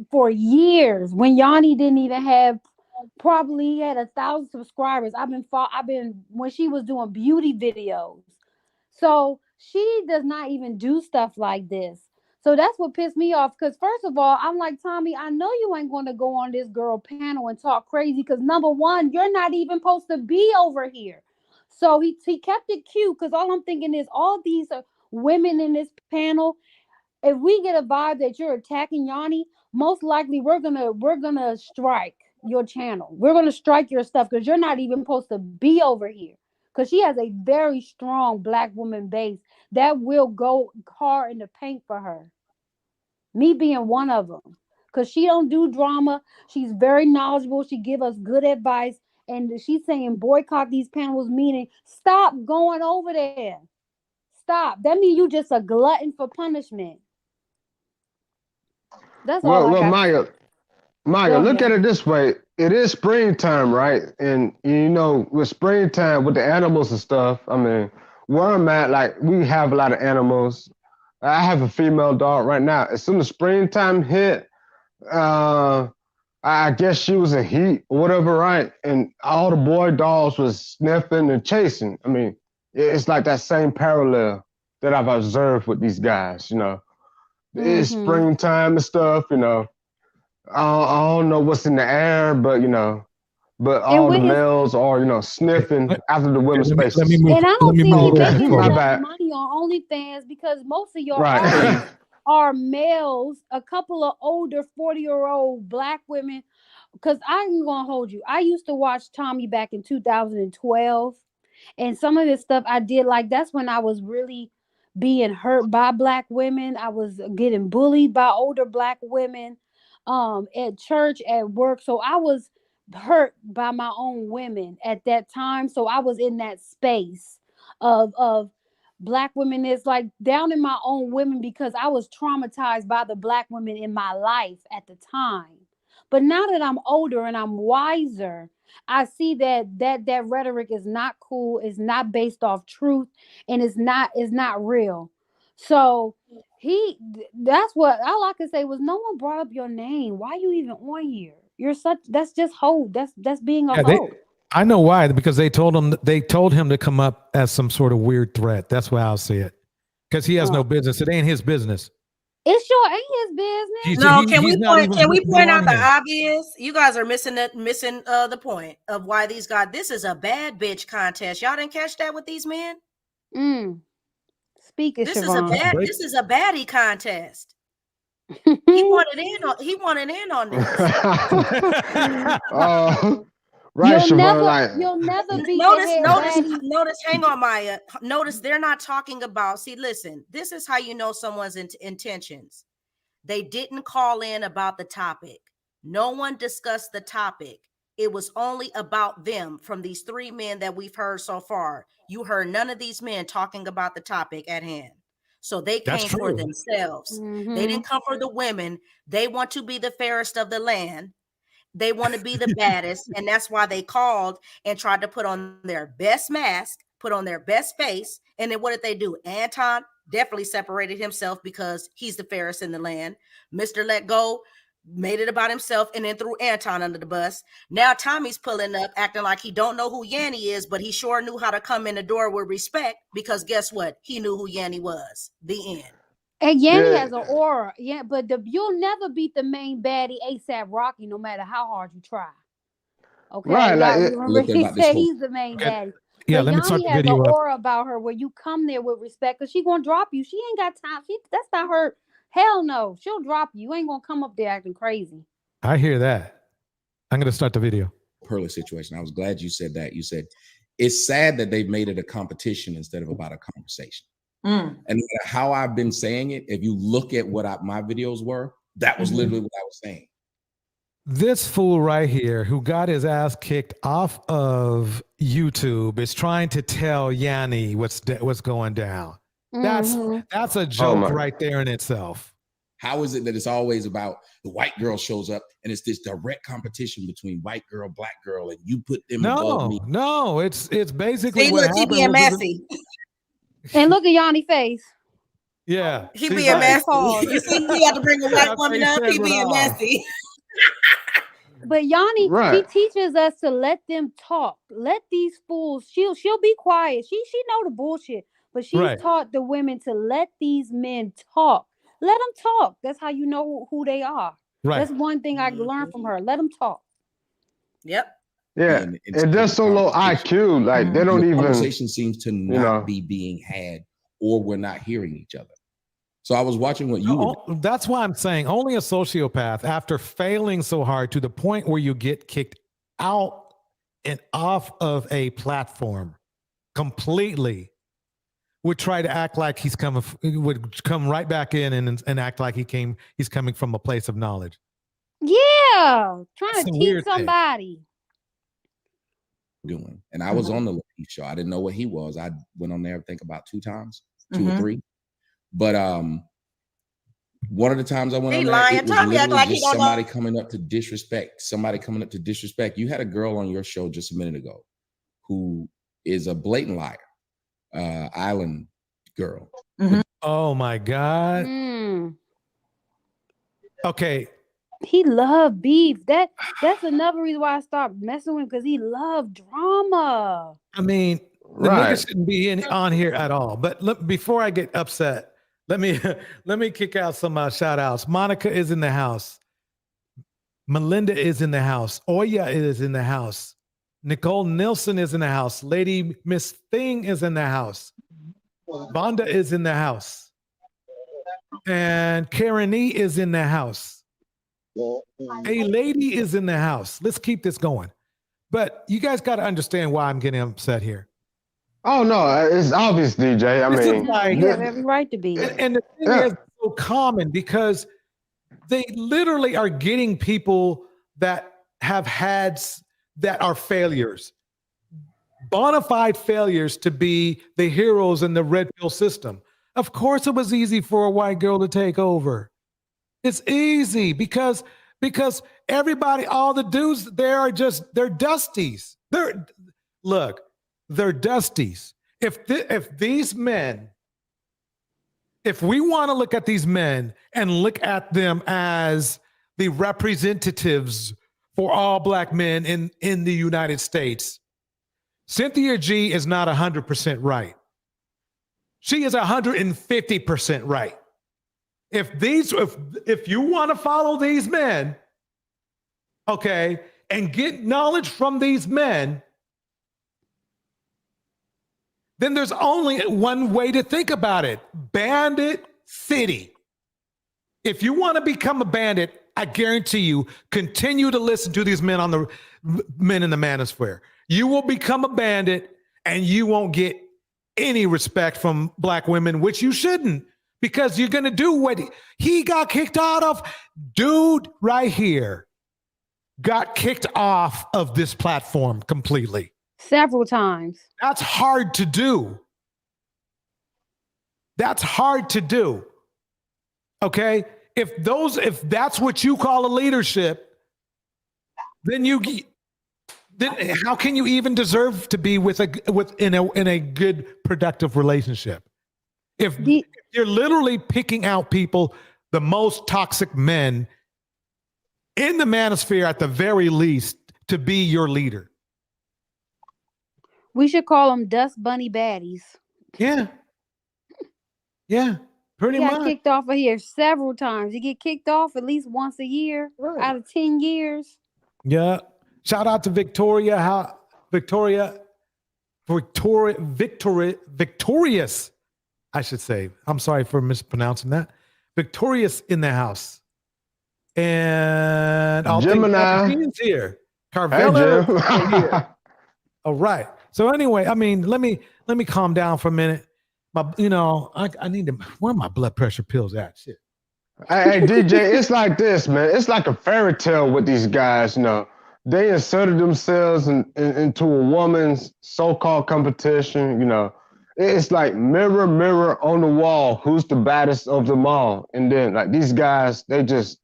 for years, when Yanni didn't even have, probably had 1,000 subscribers. I've been when she was doing beauty videos. So she does not even do stuff like this. So that's what pissed me off. Because first of all, I'm like, Tommy, I know you ain't going to go on this girl panel and talk crazy, because number one, you're not even supposed to be over here. So he kept it cute, because all I'm thinking is all these women in this panel, if we get a vibe that you're attacking Yanni, most likely we're gonna strike your channel. We're gonna strike your stuff, because you're not even supposed to be over here. Because she has a very strong black woman base that will go hard in the paint for her. Me being one of them. Because she don't do drama. She's very knowledgeable. She give us good advice. And she's saying boycott these panels, meaning stop going over there. Stop. That means you just a glutton for punishment. That's all I got. Maya, look at it this way. It is springtime, right? And you know, with springtime, with the animals and stuff, I mean, where I'm at, like, we have a lot of animals. I have a female dog right now. As soon as springtime hit, I guess she was in heat or whatever, right? And all the boy dogs was sniffing and chasing. I mean, it's like that same parallel that I've observed with these guys, you know. It's springtime and stuff, you know. I don't know what's in the air, but you know, all the males are, you know, sniffing after the women's faces. And I don't see you making enough money on OnlyFans, because most of your audience are males, a couple of older 40-year-old black women. Because I'm gonna hold you. I used to watch Tommy back in 2012, and some of his stuff I did, like, that's when I was really being hurt by black women. I was getting bullied by older black women at church, at work. So I was hurt by my own women at that time. So I was in that space of black women. It's like down in my own women, because I was traumatized by the black women in my life at the time. But now that I'm older and I'm wiser, I see that rhetoric is not cool, it's not based off truth, and it's not real. So that's what all I could say was, no one brought up your name. Why are you even on here? That's just hoe. That's being a hoe. I know why, because they told him to come up as some sort of weird threat. That's why I'll say it. Because he has no business. It ain't his business. It sure ain't his business. No, can we point out the obvious? You guys are missing the point of why these guys. This is a bad bitch contest. Y'all didn't catch that with these men. Speak it. This is a baddie contest. He wanted in on this. Right, you'll never be. Notice. Hang on, Maya. Notice they're not talking about. See, listen. This is how you know someone's intentions. They didn't call in about the topic. No one discussed the topic. It was only about them. From these three men that we've heard so far, you heard none of these men talking about the topic at hand. So they came for themselves. They didn't come for the women. They want to be the fairest of the land. They want to be the baddest, and that's why they called and tried to put on their best mask, put on their best face. And then what did they do? Anton definitely separated himself because he's the fairest in the land. Mr. Let Go made it about himself and then threw Anton under the bus. Now Tommy's pulling up, acting like he don't know who Yanni is, but he sure knew how to come in the door with respect, because guess what? He knew who Yanni was. The end. And Yanni Yeah. has an aura. Yeah, but you'll never beat the main baddie ASAP Rocky, no matter how hard you try. Okay, Right, like y'all it, remember Looking he about this said whole he's the main Okay. baddie. Yeah, But let me start Yanni the has an video up. aura about her where you come there with respect, because she gonna drop you. She ain't got time. That's not her. Hell no, she'll drop you. You ain't gonna come up there acting crazy. I hear that. I'm gonna start the video. Pearly situation. I was glad you said that. You said it's sad that they've made it a competition instead of about a conversation. And no matter how I've been saying it, if you look at what my videos were, that was literally what I was saying. This fool right here who got his ass kicked off of YouTube is trying to tell Yanni what's going down. That's a joke right there in itself. How is it that it's always about the white girl shows up and it's this direct competition between white girl, black girl, and you put them above me? No, it's basically See, what look, he happened. being messy. And look at Yanni's face. Yeah, He she's being like- messy. You see, he had to bring a white That woman face up. says He it being all. messy. But Yanni, Right. she teaches us to let them talk. Let these fools. She'll be quiet. She know the bullshit, but she's Right. taught the women to let these men talk. Let them talk. That's how you know who they are. Right. That's one thing I learned from her. Let them talk. Yep. yeah, and just so low IQ, like they don't The even. conversation seems to not know. be being had, or we're not hearing each other. So I was watching what you were doing. That's why I'm saying only a sociopath, after failing so hard to the point where you get kicked out and off of a platform completely, would try to act like would come right back in and act like he's coming from a place of knowledge. Yeah, trying That's to a teach weird thing. somebody. Doing, and I was on the Lapeef show. I didn't know what he was. I went on there, I think about 2 or 3. But one of the times I went He on there, lying. it was Tommy act literally like he just don't know. somebody coming up to disrespect. Somebody coming up to disrespect. You had a girl on your show just a minute ago who is a blatant liar, island girl. Oh my God. Okay. He loved beef. That's another reason why I stopped messing with him, because he loved drama. I mean, the Right. nigga shouldn't be on here at all. But look, before I get upset, let me kick out some shout outs. Monica is in the house. Melinda is in the house. Oya is in the house. Nicole Nilsson is in the house. Lady Miss Thing is in the house. Vonda is in the house. And Karen E is in the house. A lady is in the house. Let's keep this going. But you guys got to understand why I'm getting upset here. Oh no, it's obvious, DJ. I This is mean, like- You have every right to be. And the thing is so common because they literally are getting people that that are failures, bona fide failures, to be the heroes in the red pill system. Of course, it was easy for a white girl to take over. It's easy because everybody, all the dudes there are they're dusties. They're dusties. If these men, if we want to look at these men and look at them as the representatives for all black men in the United States, Cynthia G is not 100% right. She is 150% right. If you want to follow these men, okay, and get knowledge from these men, then there's only one way to think about it. Bandit City. If you want to become a bandit, I guarantee you, continue to listen to these men men in the manosphere. You will become a bandit and you won't get any respect from black women, which you shouldn't, because you're going to do what he got kicked out of. Dude right here got kicked off of this platform completely. Several times. That's hard to do. That's hard to do. Okay? If that's what you call a leadership, then how can you even deserve to be in a good, productive relationship? If you're literally picking out people, the most toxic men in the manosphere at the very least, to be your leader. We should call them dust bunny baddies. Yeah. Yeah. Pretty He got much. kicked off of here several times. You get kicked off at least once a year out of 10 years. Yeah. Shout out to Victorious. I should say. I'm sorry for mispronouncing that. Victorious in the house. And I'll think Gemini. Magazine's here. Hey, Carvella Jim. is here. All right. So anyway, I mean, let me calm down for a minute. I need to. Where are my blood pressure pills at? Shit. Hey, DJ, it's like this, man. It's like a fairy tale with these guys, you know. They inserted themselves into a woman's so-called competition, you know. It's like mirror, mirror on the wall, who's the baddest of them all? And then, like, these guys, they just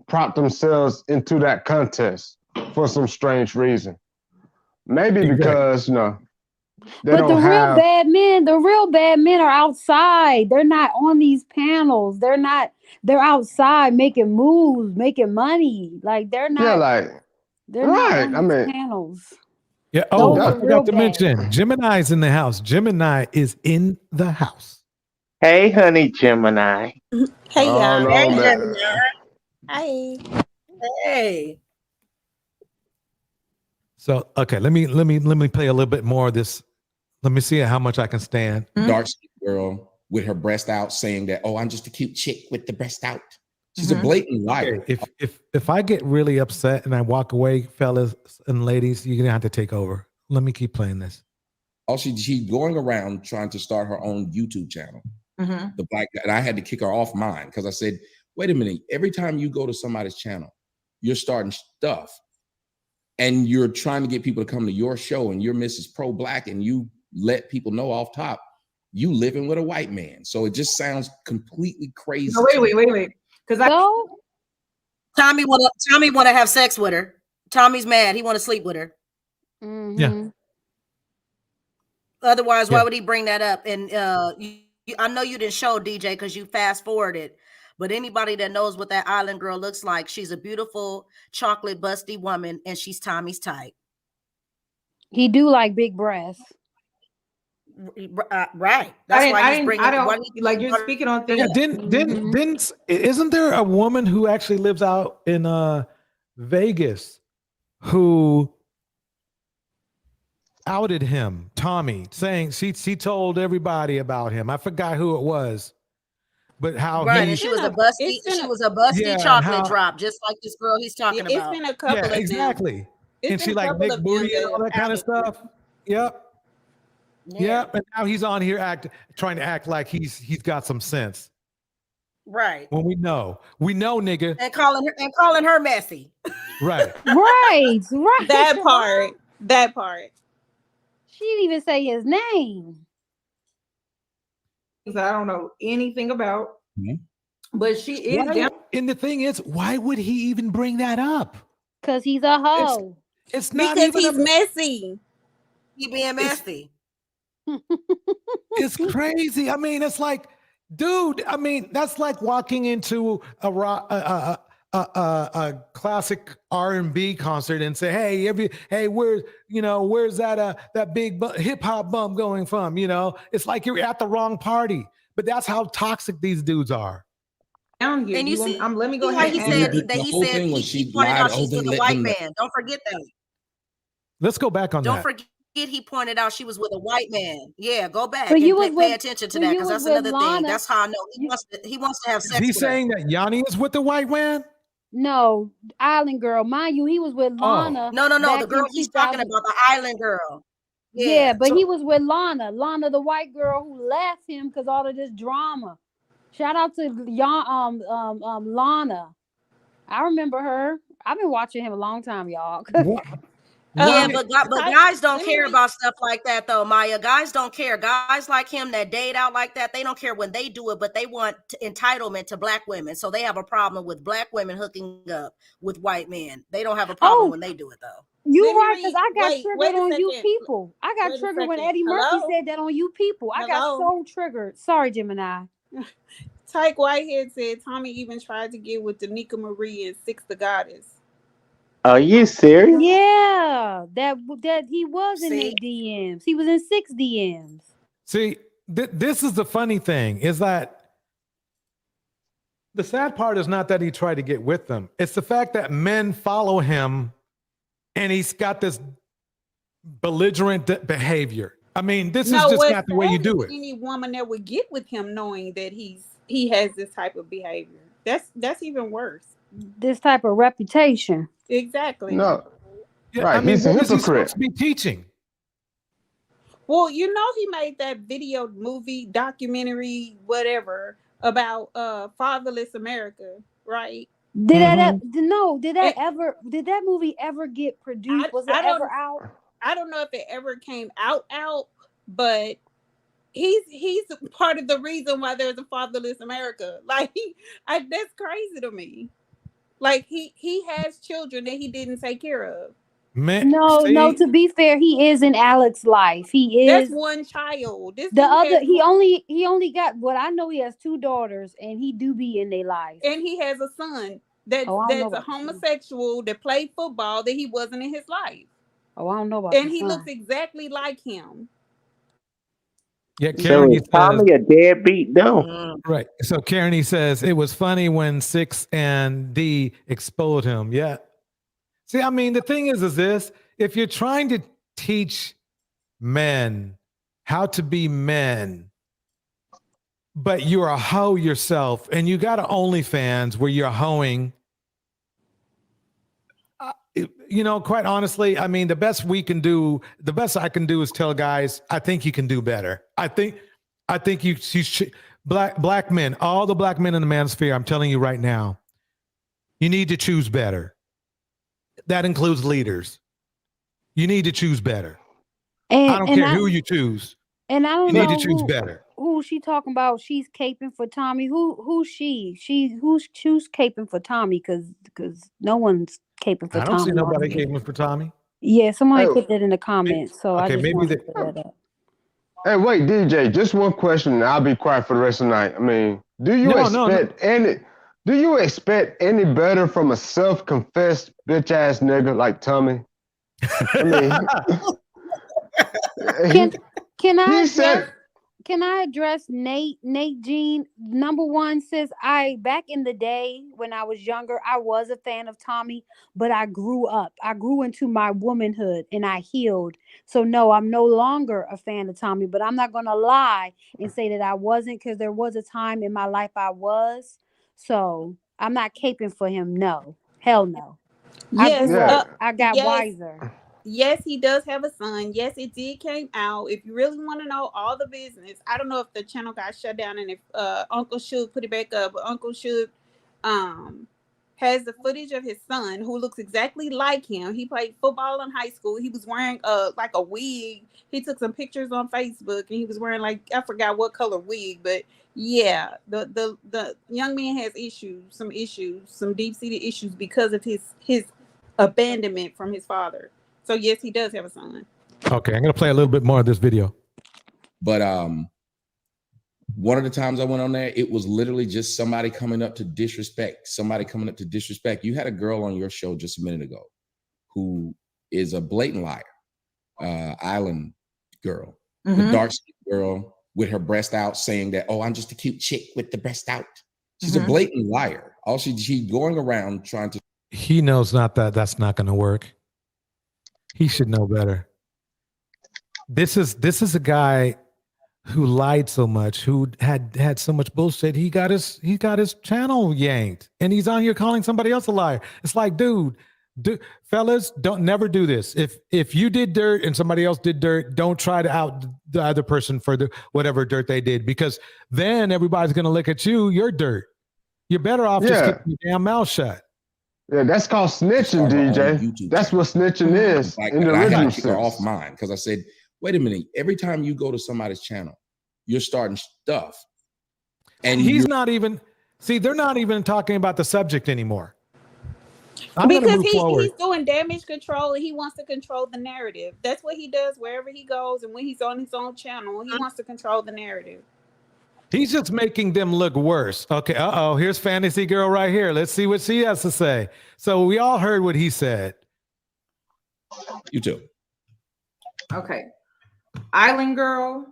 prop themselves into that contest for some strange reason. Maybe because, you know, they But don't the real have... bad men are outside. They're not on these panels. They're outside making moves, making money. Like they're not. Yeah, like, they're right. not I on these mean, panels. Yeah. Oh, I forgot to mention Gemini's in the house. Gemini is in the house. Hey, honey, Gemini. Hey, Oh, y'all. no, Hey, man. Gemini. Hey. Hey. So okay, let me play a little bit more of this. Let me see how much I can stand. Dark skin girl with her breast out saying that, oh, I'm just a cute chick with the breast out. She's a blatant liar. Okay, if I get really upset and I walk away, fellas and ladies, you're gonna have to take over. Let me keep playing this. Oh, she's going around trying to start her own YouTube channel. The black guy, and I had to kick her off mine because I said, wait a minute, every time you go to somebody's channel, you're starting stuff and you're trying to get people to come to your show and you're Mrs. Pro Black and you let people know off top you living with a white man. So it just sounds completely crazy. No, wait. Because Tommy want to have sex with her. Tommy's mad. He want to sleep with her. Yeah. Otherwise, why would he bring that up? And I know you didn't show DJ because you fast forwarded. But anybody that knows what that island girl looks like, she's a beautiful chocolate busty woman, and she's Tommy's type. He do like big breasts. Right. That's why he's bringing. Like you're speaking on things. Yeah, didn't isn't there a woman who actually lives out in Vegas who outed him, Tommy, saying she told everybody about him. I forgot who it was, but how and she was a busty chocolate drop, just like this girl he's talking about. It's been a couple of them. Exactly. It's And she been a like couple Nick of Booty them and all that kind of stuff. Yep. Yeah. And now he's on here trying to act like he's got some sense. Right. When we know, nigga. And calling her messy. Right. Right. That part. She didn't even say his name. I don't know anything about. But she is down. And the thing is, why would he even bring that up? Because he's a hoe. It's not because even he's messy. He being messy. It's crazy. I mean, it's like, dude. I mean, that's like walking into a classic R&B concert and say, "Hey, where's that big hip hop bump going from?" You know, it's like you're at the wrong party. But that's how toxic these dudes are. Down here, and you see, let me go ahead. He said he pointed out she's with a white man. Don't forget that. Let's go back on that. Don't forget he pointed out she was with a white man. Yeah, go back But and pay attention to that because that's another thing. That's how I know he wants to have sex. Is he with saying her. that Yanni is with the white man? No, island girl. Mind you, he was with Lana. No. back The girl in he's 2000. talking about, the island girl. Yeah, but he was with Lana, the white girl who left him because all of this drama. Shout out to Lana. I remember her. I've been watching him a long time, y'all. Yeah, but guys don't care about stuff like that, though, Maya. Guys don't care. Guys like him that date out like that, they don't care when they do it, but they want entitlement to black women. So they have a problem with black women hooking up with white men. They don't have a problem when they do it, though. You right, because I got triggered on you people. I got triggered when Eddie Murphy said that on you people. I got so triggered. Sorry, Gemini. Tyke Whitehead said Tommy even tried to get with Danica Marie and Six the Goddess. Are you serious? Yeah, that he was in their DMs. He was in 6 DMs. See, this is the funny thing is that The sad part is not that he tried to get with them. It's the fact that men follow him and he's got this belligerent behavior. I mean, this is No, just what's not the way you sad do is it. any woman that would get with him knowing that he has this type of behavior. That's even worse. This type of reputation. Exactly. No, Yeah, right? I mean, He's a what is he hypocrite. supposed to be teaching? Well, you know, he made that video, movie, documentary, whatever, about fatherless America, right? Did Mm-hmm. did that movie ever get produced? Was it ever out? I don't know if it ever came out, but he's part of the reason why there's a fatherless America. Like that's crazy to me. Like he has children that he didn't take care of. Man, No, to be fair, he is in Alex's life. He is. That's one child. This the dude other has he only got what I know, he has 2 daughters and he do be in their life. and he has a son that's a homosexual that played football that he wasn't in his life. Oh, I don't know about And the he son. looks exactly like him. Yeah, So Karen is Tommy a deadbeat though? Right. So Karen says it was funny when 6 and D exposed him. Yeah. See, I mean, the thing is this: if you're trying to teach men how to be men, but you're a hoe yourself, and you got an OnlyFans where you're hoeing. You know, quite honestly, I mean, the best I can do is tell guys, I think you can do better. I think you should, black men, all the black men in the manosphere, I'm telling you right now, you need to choose better. That includes leaders. You need to choose better. I don't care who you choose. And I don't you know need to choose better. Who she talking about? She's caping for Tommy. Who's she? Who's caping for Tommy? Because no one's caping for Tommy. I don't see nobody caping for Tommy. Yeah, somebody put that in the comments. So okay, I just maybe wanted to put that up. Hey, wait, DJ, just one question and I'll be quiet for the rest of the night. I mean, do you expect any better from a self-confessed bitch-ass nigga like Tommy? I mean, Can I address Nate Jean? Number one, sis, back in the day when I was younger, I was a fan of Tommy, but I grew up. I grew into my womanhood and I healed. So no, I'm no longer a fan of Tommy, but I'm not gonna lie and say that I wasn't, because there was a time in my life I was. So I'm not caping for him. No, hell no. Yes, I got wiser. Yes, he does have a son. Yes, it did came out. If you really want to know all the business, I don't know if the channel got shut down and if Uncle Suge put it back up, but Uncle Suge has the footage of his son who looks exactly like him. He played football in high school. He was wearing like a wig. He took some pictures on Facebook and he was wearing like, I forgot what color wig, but yeah, the young man has some deep-seated issues because of his abandonment from his father. So yes, he does have a son. Okay, I'm gonna play a little bit more of this video. But one of the times I went on there, it was literally just somebody coming up to disrespect. You had a girl on your show just a minute ago who is a blatant liar, island girl, the dark-skinned girl with her breast out, saying that, oh, I'm just a cute chick with the breast out. She's a blatant liar. All she's going around trying to. He knows that's not gonna work. He should know better. This is a guy who lied so much, who had so much bullshit. He got his channel yanked, and he's on here calling somebody else a liar. It's like, dude, fellas, don't never do this. If you did dirt and somebody else did dirt, don't try to out the other person for whatever dirt they did, because then everybody's gonna look at you. You're dirt. You're better off just keeping your damn mouth shut. Yeah, that's called snitching, DJ. That's what snitching is. Like, in the I had original to kick her sense. off mine because I said, wait a minute. Every time you go to somebody's channel, you're starting stuff. And he's not even, they're not even talking about the subject anymore. Because he's doing damage control and he wants to control the narrative. That's what he does wherever he goes, and when he's on his own channel, he wants to control the narrative. He's just making them look worse. Okay, here's Fantasy Girl right here. Let's see what she has to say. So we all heard what he said. You too. Okay. Island Girl.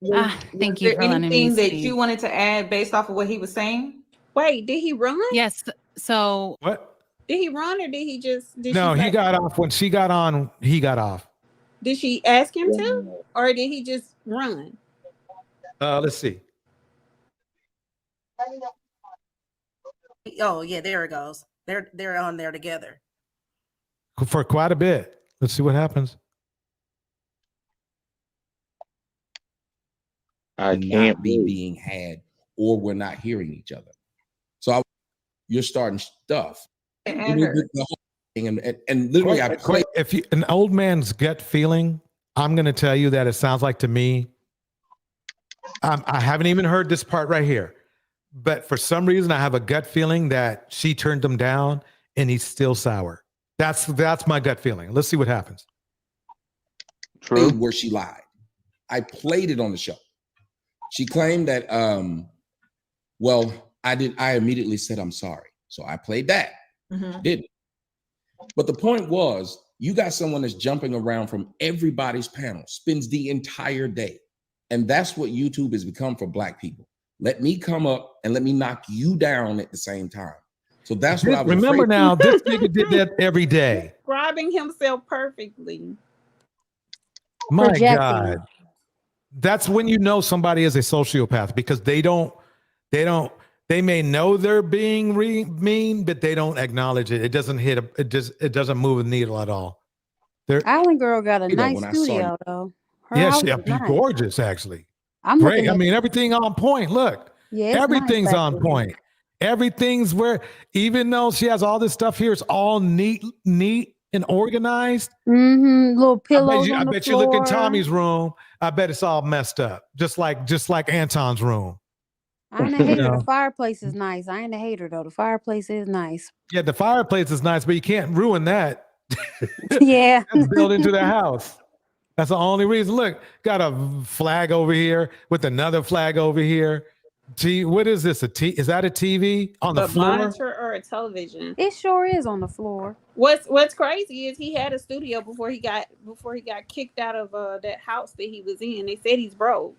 Was there anything that you wanted to add based off of what he was saying? Wait, did he run? Yes. So what? Did he run or did he just? No, he got off when she got on. He got off. Did she ask him to, or did he just run? Let's see. Oh yeah, there it goes. They're on there together. For quite a bit. Let's see what happens. I can't be being had, or we're not hearing each other. So you're starting stuff. And literally, I play. If you an old man's gut feeling, I'm going to tell you that it sounds like to me. I haven't even heard this part right here, but for some reason, I have a gut feeling that she turned him down, and he's still sour. That's my gut feeling. Let's see what happens. True. Where she lied. I played it on the show. She claimed that, I immediately said, I'm sorry. So I played that. Mm-hmm. Didn't. But the point was, you got someone that's jumping around from everybody's panel, spends the entire day. And that's what YouTube has become for Black people. Let me come up and let me knock you down at the same time. So that's what I was remember now. This nigga did that every day. Describing himself perfectly. My Projecting. God. That's when you know somebody is a sociopath, because they may know they're being mean, but they don't acknowledge it. It doesn't hit it doesn't move the needle at all. Island Girl got a nice studio though. Her Yeah, house she's is nice. gorgeous actually. I'm Great. looking I at mean, it. everything on point. Look. Yeah, it's everything's nice on back there. point. Everything's where, even though she has all this stuff here, it's all neat and organized. Little pillows I on the bet floor. you look in Tommy's room. I bet it's all messed up, just like Anton's room. I ain't a hater. You know? The fireplace is nice. I ain't a hater though. The fireplace is nice. Yeah, the fireplace is nice, but you can't ruin that. Yeah. That's built into the house. That's the only reason. Look, got a flag over here with another flag over here. What is this? Is that a TV on the floor? Monitor or a television? It sure is on the floor. What's crazy is he had a studio before he got kicked out of that house that he was in. They said he's broke.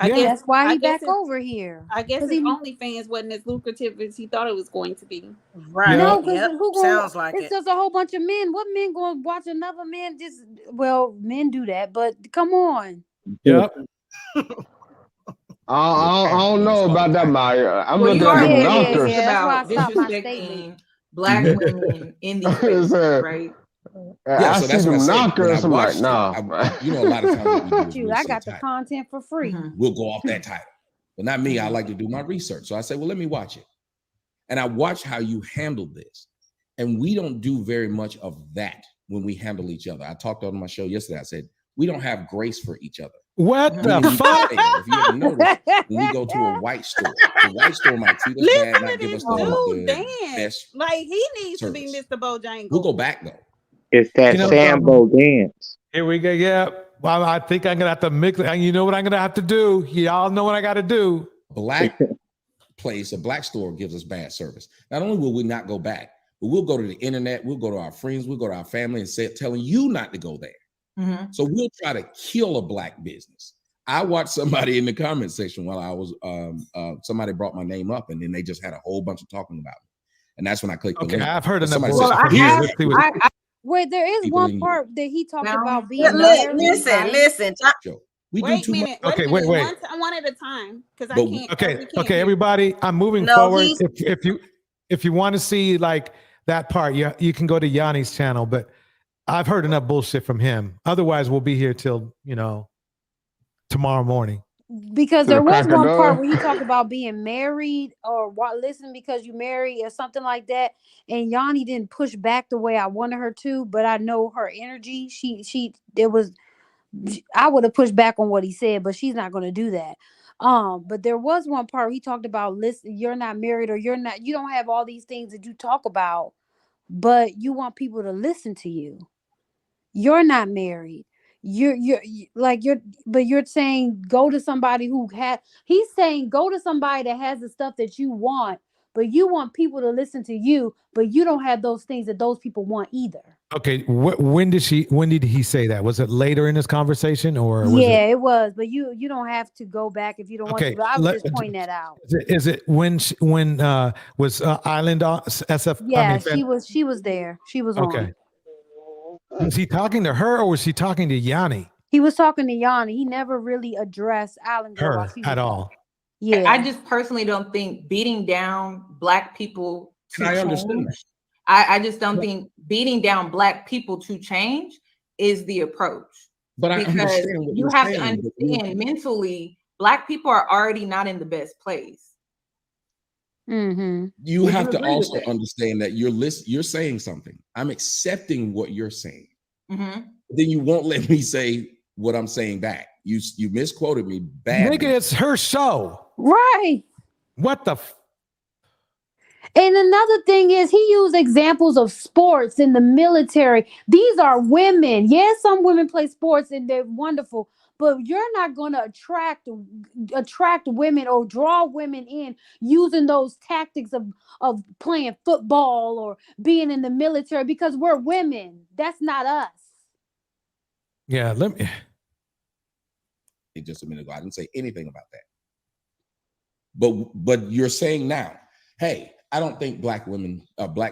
I guess That's why I he guess back over here. I guess 'Cause his he- OnlyFans wasn't as lucrative as he thought it was going to be. Right. No, because Yep. who gonna, Sounds like it's it. just a whole bunch of men. What men gonna watch another man? Just men do that, but come on. Yep. I don't know about that, Maya. I'm Well, looking you at already the mentioned knockers. about That's why I stopped my disrespecting Black women in these spaces, right? I so see that's what I them said. When I knockers. I'm like, watched it, nah. a lot of times what we do is Shoot, we'll I say got the title. content for free. We'll go off that title. But not me. I like to do my research. So I say, well, let me watch it. And I watch how you handle this. And we don't do very much of that when we handle each other. I talked on my show yesterday. I said, we don't have grace for each other. What Meaning the we fuck? fail. If you ever notice, when we go to a white store, the white store might treat us bad, Listen not to give this us the dude dance. best. Like he needs to be service. Mr. Bojangles. We'll go back though. It's that Sambo dance. Here we go. Yeah. Well, I think I'm gonna have to mix it. You know what I'm gonna have to do? Y'all know what I got to do. Black place, a black store gives us bad service. Not only will we not go back, but we'll go to the internet, we'll go to our friends, we'll go to our family and say, telling you not to go there. Mm-hmm. So we'll try to kill a black business. I watched somebody in the comment section while I was, somebody brought my name up and then they just had a whole bunch of talking about me. And that's when I clicked the link. I've heard enough Somebody bullshit said, for years. Let's see what- Wait, there is People one in you. part that he talked Now, about being Listen. We do Wait too a much. minute. Okay, wait. wait. One at a time, because I But can't. Okay, we can't okay, hear. everybody. I'm moving No, forward. he's- If you want to see like that part, you can go to Yanni's channel. But I've heard enough bullshit from him. Otherwise, we'll be here till tomorrow morning. because To the there was crack of one dawn. part where he talked about being married or listen because you married or something like that. And Yanni didn't push back the way I wanted her to, but I know her energy. I would have pushed back on what he said, but she's not going to do that. But there was one part where he talked about, listen, you're not married or you don't have all these things that you talk about, but you want people to listen to you. You're not married. But you're saying go to somebody he's saying go to somebody that has the stuff that you want but you want people to listen to you, but you don't have those things that those people want either. Okay, when did he say that? Was it later in this conversation, or was Yeah, it? it was, but you don't have to go back if you don't want to. Okay, But I was just pointing that out. is it when was Island SF? Yeah, she was there. She was on. Okay. Was he talking to her, or was he talking to Yanni? He was talking to Yanni. He never really addressed Island Girl while Her she was at there. all? Yeah, I just personally don't think beating down Black people to And I change. understand that. I just don't think beating down Black people to change is the approach. But I Because understand what you you're have to saying, but you- understand mentally, Black people are already not in the best place. Mm-hmm. You Would have you to agree with also that? understand that you're saying something. I'm accepting what you're saying. Mm-hmm. Then you won't let me say what I'm saying back. You misquoted me badly. Nigga, it's her show. Right. What the? And another thing is he used examples of sports in the military. These are women. Yes, some women play sports and they're wonderful, but you're not going to attract women or draw women in using those tactics of playing football or being in the military because we're women. That's not us. Yeah, let me. Just a minute ago, I didn't say anything about that. But you're saying now, hey, I don't think Black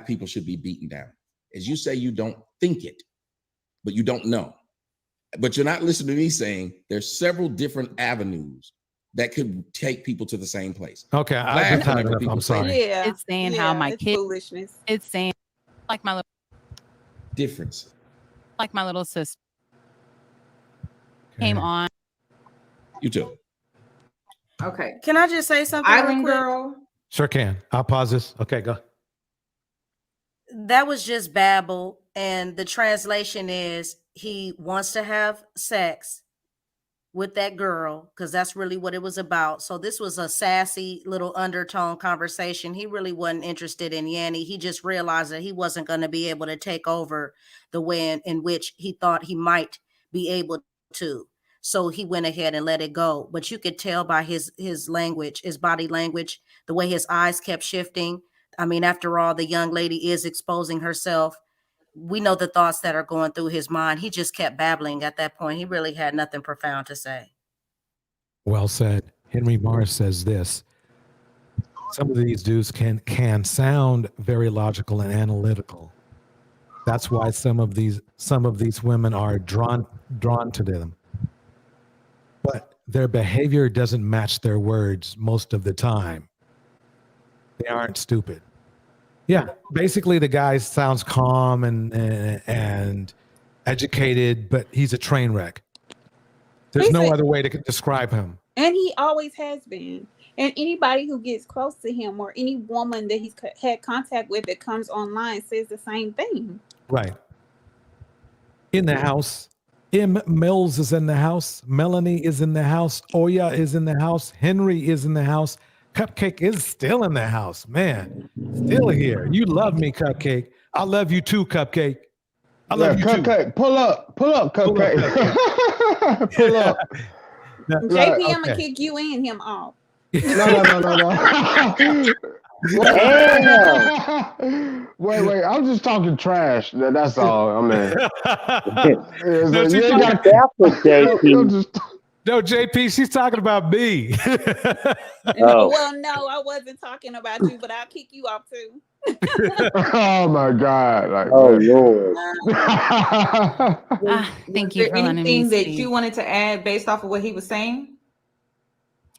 people should be beaten down. As you say, you don't think it, but you don't know. But you're not listening to me saying there's several different avenues that could take people to the same place. Okay, I just had enough. I'm sorry. Yeah, It's saying how my it's kid. foolishness. It's saying like my Difference. like my little sister came on. You too. Okay. Can I just say something? Island real quick? Girl. Sure can. I'll pause this. Okay, go. That was just babble, and the translation is he wants to have sex with that girl because that's really what it was about. So this was a sassy little undertone conversation. He really wasn't interested in Yanni. He just realized that he wasn't going to be able to take over the way in which he thought he might be able to. So he went ahead and let it go. But you could tell by his language, his body language, the way his eyes kept shifting. I mean, after all, the young lady is exposing herself. We know the thoughts that are going through his mind. He just kept babbling at that point. He really had nothing profound to say. Well said. Henry Mars says this. Some of these dudes can sound very logical and analytical. That's why some of these women are drawn to them. But their behavior doesn't match their words most of the time. They aren't stupid. Yeah, basically the guy sounds calm and educated, but he's a train wreck. There's no other way to describe him. And he always has been. And anybody who gets close to him or any woman that he's had contact with that comes online says the same thing. Right. In the house. M. Mills is in the house. Melanie is in the house. Oya is in the house. Henry is in the house. Cupcake is still in the house. Man, still here. You love me, Cupcake. I love you too, Cupcake. I love you Cupcake, too. pull up, Cupcake. Pull up. JP, I'm gonna kick you and him off. No. Wait, I'm just talking trash. That's all. I mean, No, JP, she's talking about me. Well, no, I wasn't talking about you, but I'll kick you off too. Oh my God! Like, Lord. Thank Was you there for letting me anything that speak. you wanted to add based off of what he was saying?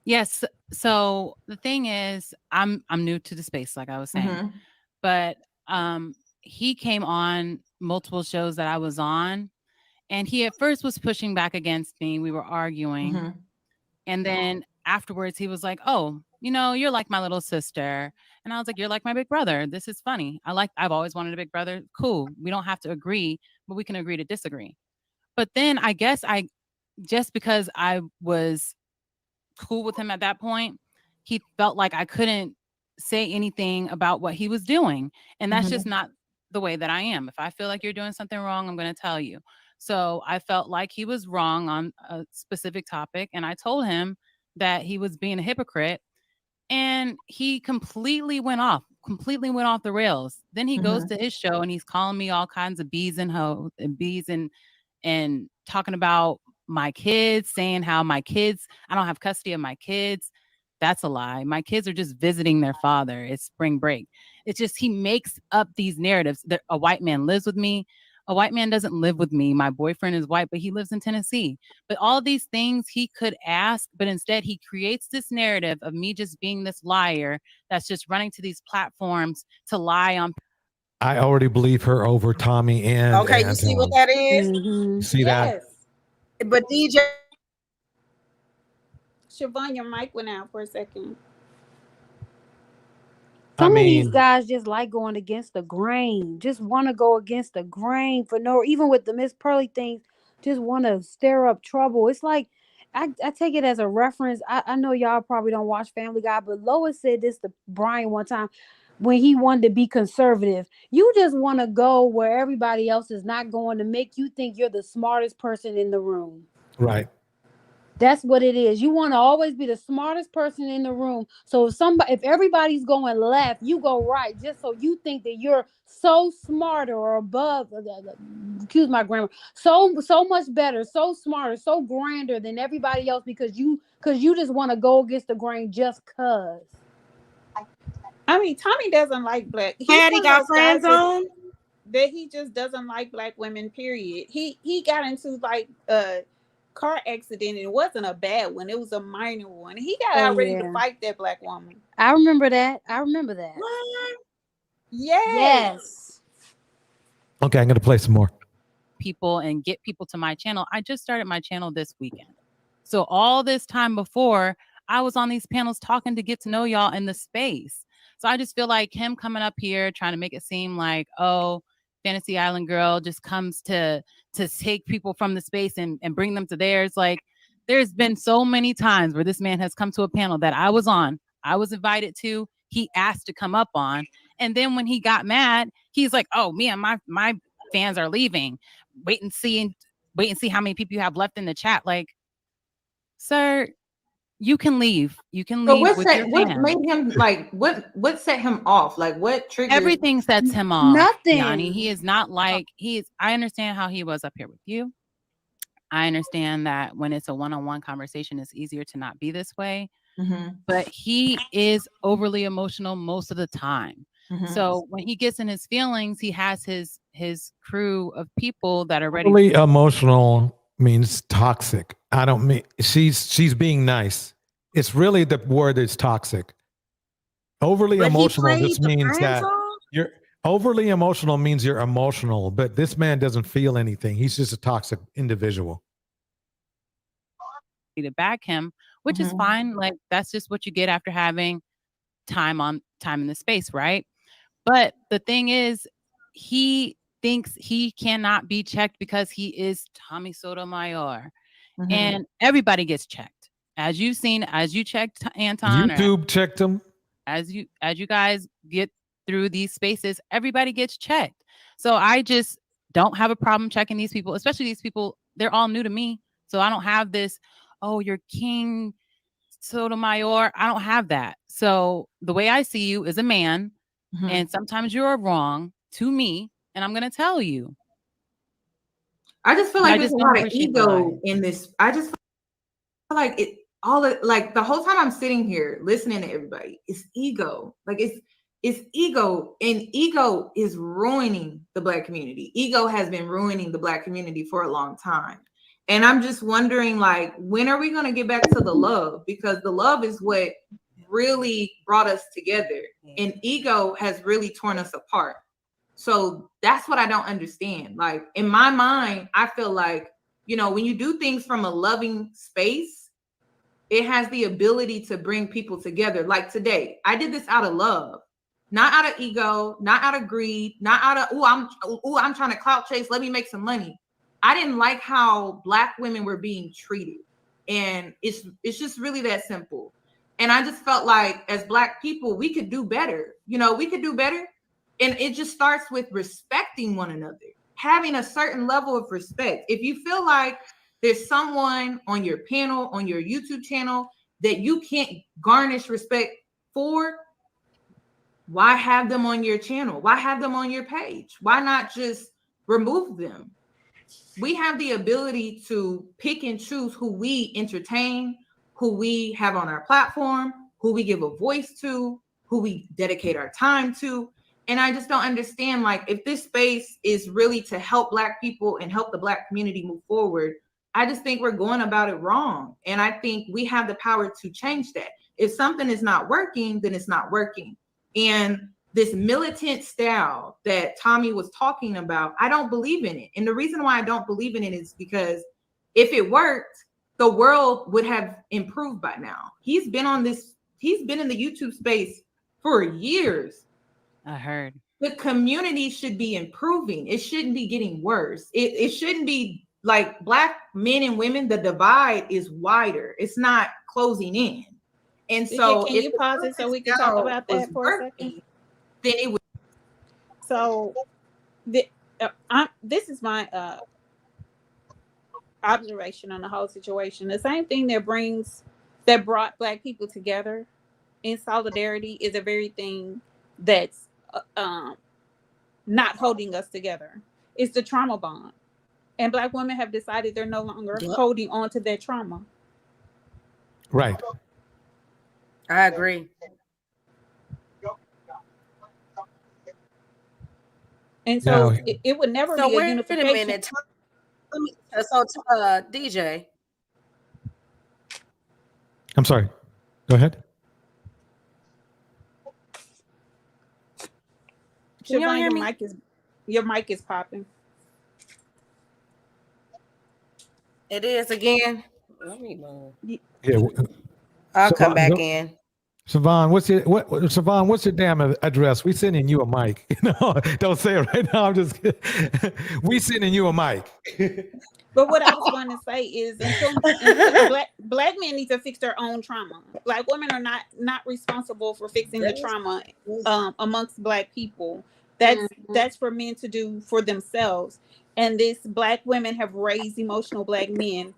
Yes. So the thing is, I'm new to the space, like I was saying, Mhm. but he came on multiple shows that I was on, and he at first was pushing back against me. We were arguing, Mhm. and then afterwards he was like, "Oh, you're like my little sister," and I was like, "You're like my big brother. This is funny. I've always wanted a big brother. Cool. We don't have to agree, but we can agree to disagree." But then I guess just because I was cool with him at that point, he felt like I couldn't say anything about what he was doing. And that's just not the way that I am. If I feel like you're doing something wrong, I'm going to tell you. So I felt like he was wrong on a specific topic. And I told him that he was being a hypocrite. And he completely went off the rails. Then he goes to his show and he's calling me all kinds of bees and and talking about my kids, saying how I don't have custody of my kids. That's a lie. My kids are just visiting their father. It's spring break. It's just, he makes up these narratives that a white man lives with me. A white man doesn't live with me. My boyfriend is white, but he lives in Tennessee. But all these things he could ask, but instead he creates this narrative of me just being this liar that's just running to these platforms to lie on. I already believe her over Tommy and Okay, you see what Anton. that is? You see that? Yes. But DJ, Siobhan, your mic went out for a second. Some of these guys just like going against the grain, just want to go against the grain for no, even with the Miss Pearly things, just want to stir up trouble. It's like, I take it as a reference. I know y'all probably don't watch Family Guy, but Lois said this to Brian one time when he wanted to be conservative. You just want to go where everybody else is not going to make you think you're the smartest person in the room. Right. That's what it is. You want to always be the smartest person in the room. So if everybody's going left, you go right, just so you think that you're so smarter or above. Excuse my grammar. So much better, so smarter, so grander than everybody else because you just want to go against the grain just cause. I mean, Tommy doesn't like black. Patty got friends on. That he just doesn't like black women. Period. He got into like car accident, and it wasn't a bad one, it was a minor one. He got out ready to fight that black woman. I remember that. What? Yes. Okay, I'm gonna play some more. People and get people to my channel. I just started my channel this weekend. So all this time before, I was on these panels talking to get to know y'all in the space. So I just feel like him coming up here trying to make it seem like, oh, Fantasy Island Girl just comes to take people from the space and bring them to theirs. Like, there's been so many times where this man has come to a panel that I was on, I was invited to, he asked to come up on. And then when he got mad, he's like, oh, me and my fans are leaving. Wait and see how many people you have left in the chat. Like, sir, you can leave. You can leave with your fans. What made him like? What set him off? Like, what triggered? Everything sets him off. Nothing. Yanni. He is not like I understand how he was up here with you. I understand that when it's a one-on-one conversation, it's easier to not be this way. But he is overly emotional most of the time. So when he gets in his feelings, he has his crew of people that are ready. Overly emotional means toxic. I don't mean she's being nice. It's really the word that's toxic. Overly emotional just means that you're overly emotional means you're emotional, but this man doesn't feel anything. He's just a toxic individual. To back him, which is fine. Like, that's just what you get after having time in the space, right? But the thing is, he thinks he cannot be checked because he is Tommy Sotomayor. And everybody gets checked. As you've seen, as you checked Anton, YouTube checked him. As you guys get through these spaces, everybody gets checked. So I just don't have a problem checking these people, especially these people. They're all new to me. So I don't have this, oh, you're King Sotomayor. I don't have that. So the way I see you is a man, and sometimes you're wrong to me, and I'm going to tell you. I just feel like there's a lot of ego in this. I just feel like like the whole time I'm sitting here listening to everybody, it's ego. Like it's ego, and ego is ruining the Black community. Ego has been ruining the Black community for a long time. And I'm just wondering, like, when are we going to get back to the love? Because the love is what really brought us together, and ego has really torn us apart. So that's what I don't understand. Like, in my mind, I feel like, when you do things from a loving space, it has the ability to bring people together. Like today, I did this out of love, not out of ego, not out of greed, not out of, I'm trying to clout chase. Let me make some money. I didn't like how Black women were being treated. And it's just really that simple. And I just felt like as Black people, we could do better. We could do better. And it just starts with respecting one another, having a certain level of respect. If you feel like there's someone on your panel, on your YouTube channel, that you can't garnish respect for, why have them on your channel? Why have them on your page? Why not just remove them? We have the ability to pick and choose who we entertain, who we have on our platform, who we give a voice to, who we dedicate our time to. And I just don't understand, like, if this space is really to help Black people and help the Black community move forward, I just think we're going about it wrong. And I think we have the power to change that. If something is not working, then it's not working. And this militant style that Tommy was talking about, I don't believe in it. And the reason why I don't believe in it is because if it worked, the world would have improved by now. He's been in the YouTube space for years. I heard. The community should be improving. It shouldn't be getting worse. It shouldn't be like Black men and women, the divide is wider. It's not closing in. And so can you pause it so we can talk about that for a second? Then it would. So this is my observation on the whole situation. The same thing that brought Black people together in solidarity is the very thing that's not holding us together. It's the trauma bond. And Black women have decided they're no longer holding on to that trauma. Right. I agree. And so it would never be a wait unification. a minute. DJ. I'm sorry. Go ahead. Siobhan, your mic is popping. It is again. Let me move. Yeah. I'll come back in. Siobhan, what's your damn address? We sending you a mic. Don't say it right now. I'm just kidding. We sending you a mic. But what I was going to say is, until black men need to fix their own trauma. Black women are not responsible for fixing the trauma amongst Black people. That's for men to do for themselves. And this Black women have raised emotional Black men.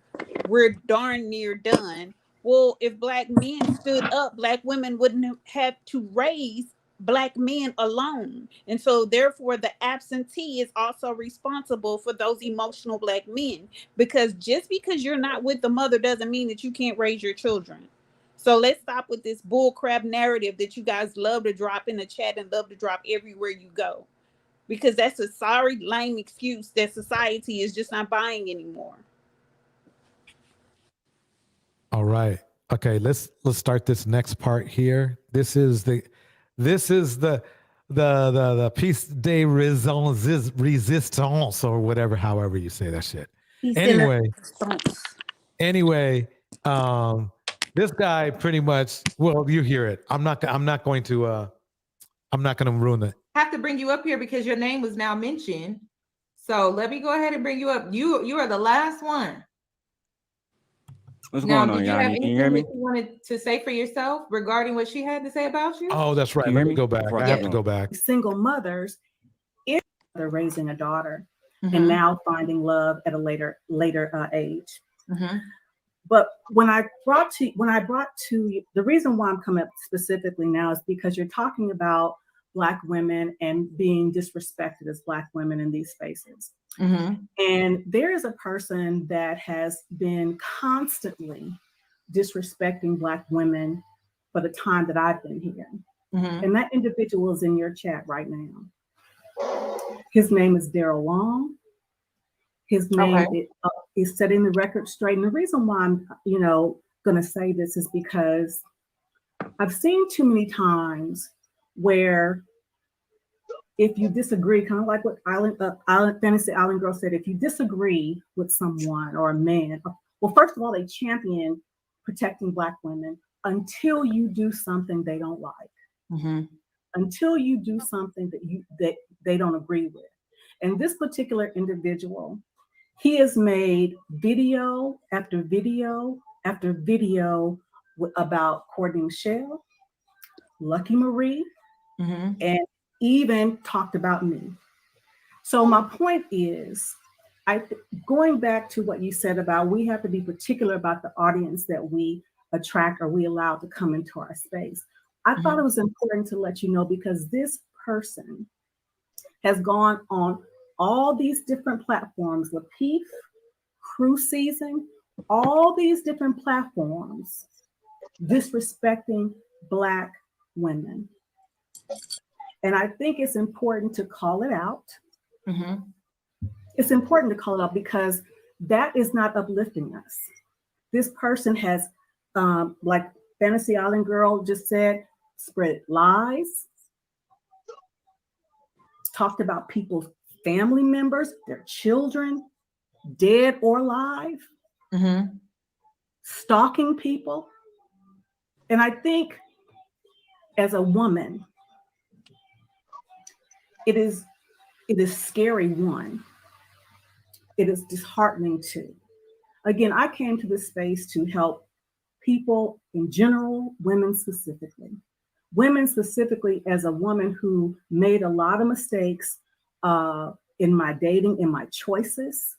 We're darn near done. Well, if Black men stood up, Black women wouldn't have to raise Black men alone. And so therefore the absentee is also responsible for those emotional Black men, because just because you're not with the mother doesn't mean that you can't raise your children. So let's stop with this bull crap narrative that you guys love to drop in the chat and love to drop everywhere you go, because that's a sorry, lame excuse that society is just not buying anymore. All right. Okay, let's start this next part here. This is the piece de resistance or whatever, however you say that shit. Anyway, this guy pretty much, well, you hear it. I'm not going to ruin it. I have to bring you up here because your name was now mentioned. So let me go ahead and bring you up. You are the last one. What's going on, y'all? Can you hear me? You wanted to say for yourself regarding what she had to say about you? Oh, that's right. Let me go back. I have to go back. Single mothers, if they're raising a daughter and now finding love at a later age. But when I brought to the reason why I'm coming up specifically now is because you're talking about Black women and being disrespected as Black women in these spaces. And there is a person that has been constantly disrespecting Black women for the time that I've been here. And that individual is in your chat right now. His name is Daryl Long. His name is setting the record straight. And the reason why I'm, going to say this is because I've seen too many times where if you disagree, kind of like what Fantasy Island Girl said, if you disagree with someone or a man, well, first of all, they champion protecting Black women until you do something they don't like, until you do something that they don't agree with. And this particular individual, he has made video after video after video about Courtney Michelle, Lucky Marie, and even talked about me. So my point is, going back to what you said about we have to be particular about the audience that we attract or we allow to come into our space. I thought it was important to let you know because this person has gone on all these different platforms, Lapeef, Crew Season, all these different platforms, disrespecting Black women. And I think it's important to call it out. It's important to call it out because that is not uplifting us. This person has, like Fantasy Island Girl just said, spread lies, talked about people's family members, their children, dead or alive, stalking people. And I think as a woman, it is scary, one. It is disheartening, two. Again, I came to this space to help people in general, women specifically. Women specifically as a woman who made a lot of mistakes in my dating, in my choices,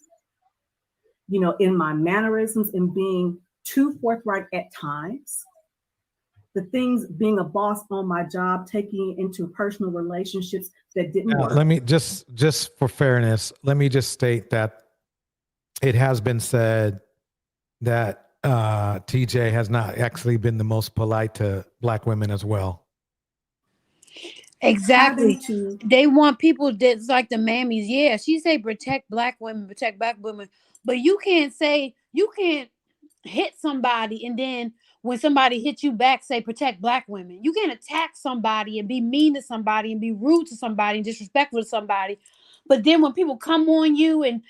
you know, in my mannerisms, in being too forthright at times. The things, being a boss on my job, taking it into personal relationships that didn't work. Let me just for fairness, let me just state that it has been said that TJ has not actually been the most polite to Black women as well. Exactly. They want people that's like the mammies. Yeah, she say protect Black women, but you can't hit somebody and then when somebody hits you back, say protect Black women. You can't attack somebody and be mean to somebody and be rude to somebody and disrespectful to somebody. But then when people come on you and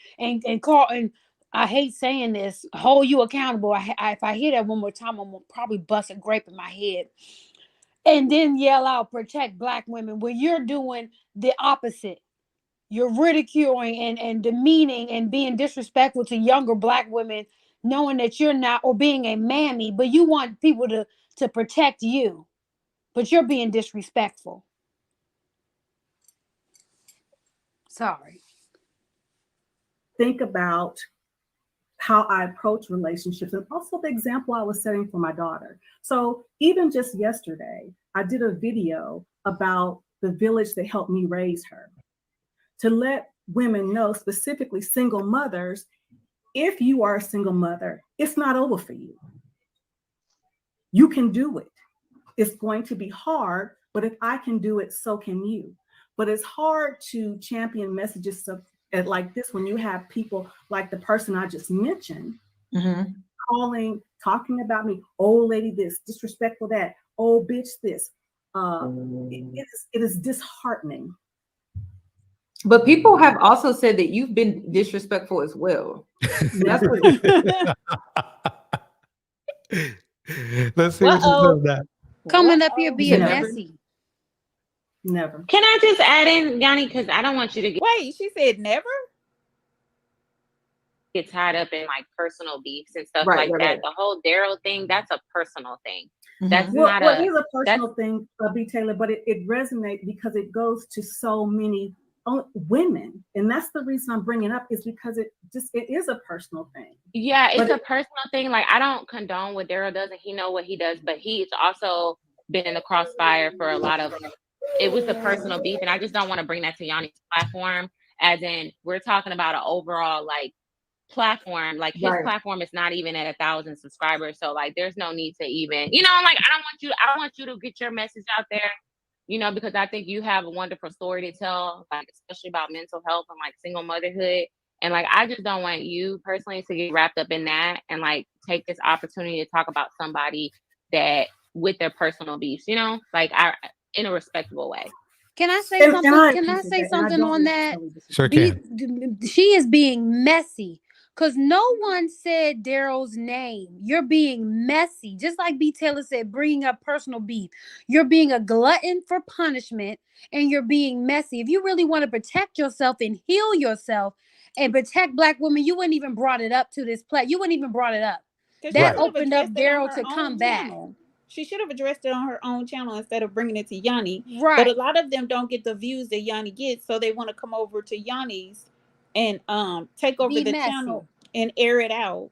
call, and I hate saying this, hold you accountable. If I hear that one more time, I'm gonna probably bust a grape in my head. And then yell out, protect Black women, when you're doing the opposite. You're ridiculing and demeaning and being disrespectful to younger Black women, knowing that you're not, or being a mammy, but you want people to protect you, but you're being disrespectful. Sorry. Think about how I approach relationships and also the example I was setting for my daughter. So even just yesterday, I did a video about the village that helped me raise her, to let women know, specifically single mothers, if you are a single mother, it's not over for you. You can do it. It's going to be hard, but if I can do it, so can you. But it's hard to champion messages like this when you have people like the person I just mentioned talking about me, old lady this, disrespectful that, old bitch this. It is disheartening. But people have also said that you've been disrespectful as well. That's what Let's see what you said of that. Coming up here being messy. Never. Can I just add in, Yanni, because I don't want you to get Wait, she said never? Get tied up in like personal beefs and stuff that. The whole Daryl thing, that's a personal thing. That's not it is a personal thing, B. Taylor, but it resonates because it goes to so many women, and that's the reason I'm bringing it up, is because it is a personal thing. Yeah, it's a personal thing. Like, I don't condone what Daryl does, and he know what he does, but he's also been in the crossfire for a lot of. It was the personal beef, and I just don't want to bring that to Yanni's platform. As in, we're talking about an overall like platform. Like his platform is not even at 1,000 subscribers, so like there's no need to even, like I want you to get your message out there. Because I think you have a wonderful story to tell, like especially about mental health and like single motherhood. And like, I just don't want you personally to get wrapped up in that and like take this opportunity to talk about somebody that with their personal beefs, like in a respectable way. Can I say something? Can I say something on that? Sure can. She is being messy. Because no one said Daryl's name. You're being messy. Just like B. Taylor said, bringing up personal beef. You're being a glutton for punishment and you're being messy. If you really want to protect yourself and heal yourself and protect Black women, you wouldn't even brought it up to this play. You wouldn't even brought it up. That opened up Daryl to come back. She should have addressed it on her own channel instead of bringing it to Yanni. Right. But a lot of them don't get the views that Yanni gets, so they want to come over to Yanni's and take over the channel and air it out.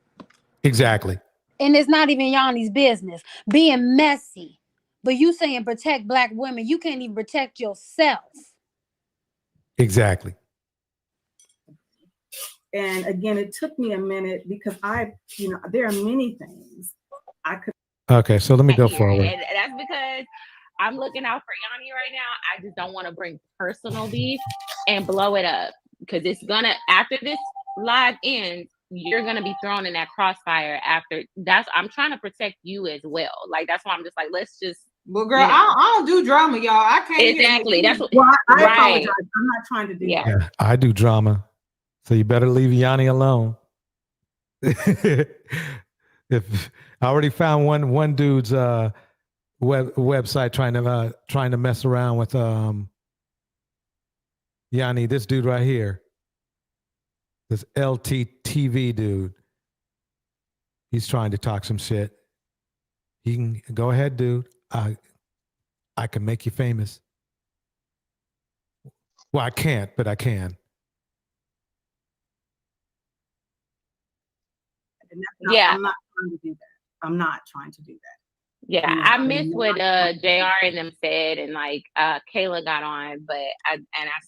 Exactly. And it's not even Yanni's business. Being messy. But you saying protect Black women, you can't even protect yourself. Exactly. And again, it took me a minute because there are many things I could. Okay, so let me go here. forward. And that's because I'm looking out for Yanni right now. I just don't want to bring personal beef and blow it up, because it's gonna, after this live ends, you're gonna be thrown in that crossfire after. I'm trying to protect you as well. Like, that's why I'm just like, let's just. Well, girl, I don't do drama, y'all. I can't. Exactly. That's what. Well, I right. apologize. I'm not trying to do that. Yeah, I do drama, so you better leave Yanni alone. If I already found one dude's website trying to mess around with Yanni, this dude right here, this LTTV dude, he's trying to talk some shit. He can go ahead, dude. I can make you famous. Well, I can't, but I can. Yeah. I'm not trying to do that. I'm not trying to do that. Yeah, I missed what JR and them said, and like Kayla got on, but I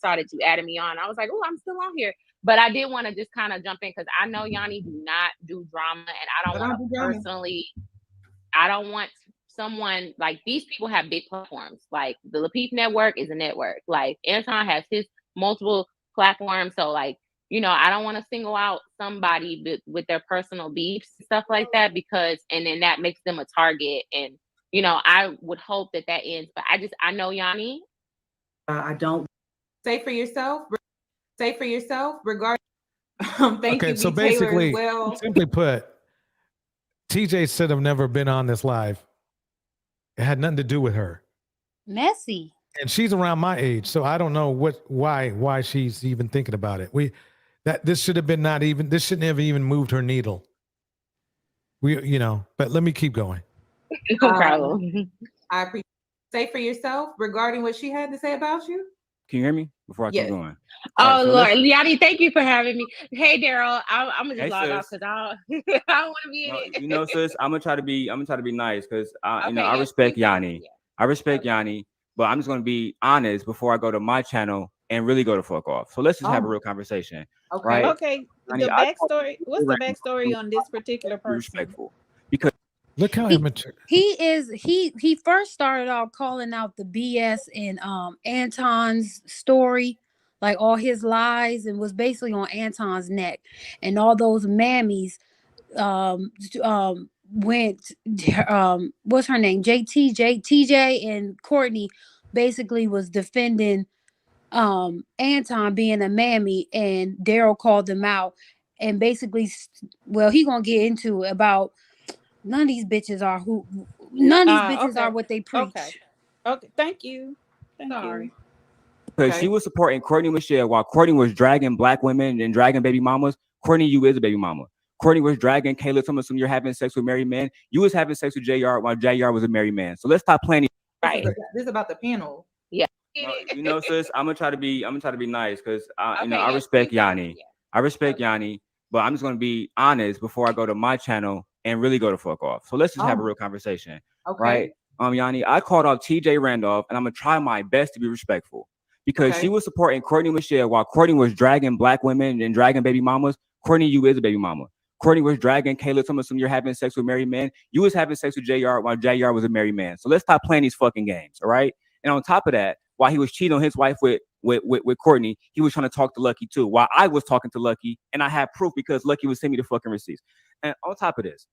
saw that you added me on. I was like, oh, I'm still on here. But I did want to just kind of jump in because I know Yanni do not do drama, and I don't want to personally. I don't want someone like, these people have big platforms. Like the Lapeef Network is a network. Like Anton has his multiple platforms, so like, I don't want to single out somebody with their personal beefs and stuff like that, because, and then that makes them a target. And, I would hope that ends. But I know Yanni. I don't. Say for yourself. Regarding. Thank you. So B. Taylor, basically, as well. simply put, TJ should have never been on this live. It had nothing to do with her. Messy. And she's around my age, so I don't know why she's even thinking about it. This should have been this shouldn't have even moved her needle. But let me keep going. No problem. I appreciate. Say for yourself regarding what she had to say about you. Can you hear me before I keep going? Oh, Lord. Yanni, thank you for having me. Hey, Daryl, I'm gonna just log off because I don't want to be in it. Sis, I'm gonna try to be nice because I respect Yanni. Yeah. I respect Yanni, but I'm just gonna be honest before I go to my channel and really go to fuck off. So let's just have a real conversation. Okay. Right? Okay. Yanni, the backstory. What's the backstory on this particular person? Respectful. Because look how immature he first started off calling out the BS in Anton's story, like all his lies, and was basically on Anton's neck, and all those mammies went what's her name, TJ and Courtney basically was defending Anton being a mammy, and Daryl called them out, and basically he gonna get into about none of these bitches are are what they preach. Okay. Thank you. Sorry. Because she was supporting Courtney Michelle while Courtney was dragging Black women and dragging baby mamas. Courtney, you is a baby mama. Courtney was dragging Kayla, some you're having sex with married men. You was having sex with JR while JR was a married man. So let's stop playing. Right. This is about the panel. Yeah. Sis, I'm gonna try to be nice because I respect Yanni. Yeah. I respect Yanni, but I'm just gonna be honest before I go to my channel and really go to fuck off. So let's just have a real conversation. Okay. Right? Yanni, I called out TJ Randolph, and I'm gonna try my best to be respectful because she was supporting Courtney Michelle while Courtney was dragging Black women and dragging baby mamas. Courtney, you is a baby mama. Courtney was dragging Kayla, some you're having sex with married men. You was having sex with JR while JR was a married man. So let's stop playing these fucking games, all right? And on top of that, while he was cheating on his wife with Courtney, he was trying to talk to Lucky too. While I was talking to Lucky, and I have proof because Lucky was sending me the fucking receipts. And on top of this,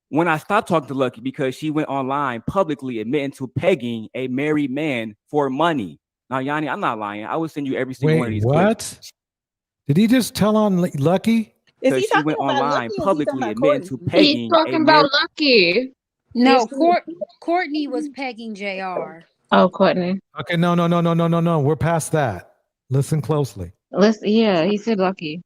when I stopped talking to Lucky because she went online publicly admitting to pegging a married man for money. Now, Yanni, I'm not lying. I will send you every single one of these clips. Did he just tell on Lucky? Because she went online publicly admitting to pegging. He's talking about Lucky. No, Courtney was pegging JR. Oh, Courtney. Okay, no. We're past that. Listen closely. Yeah, he said Lucky.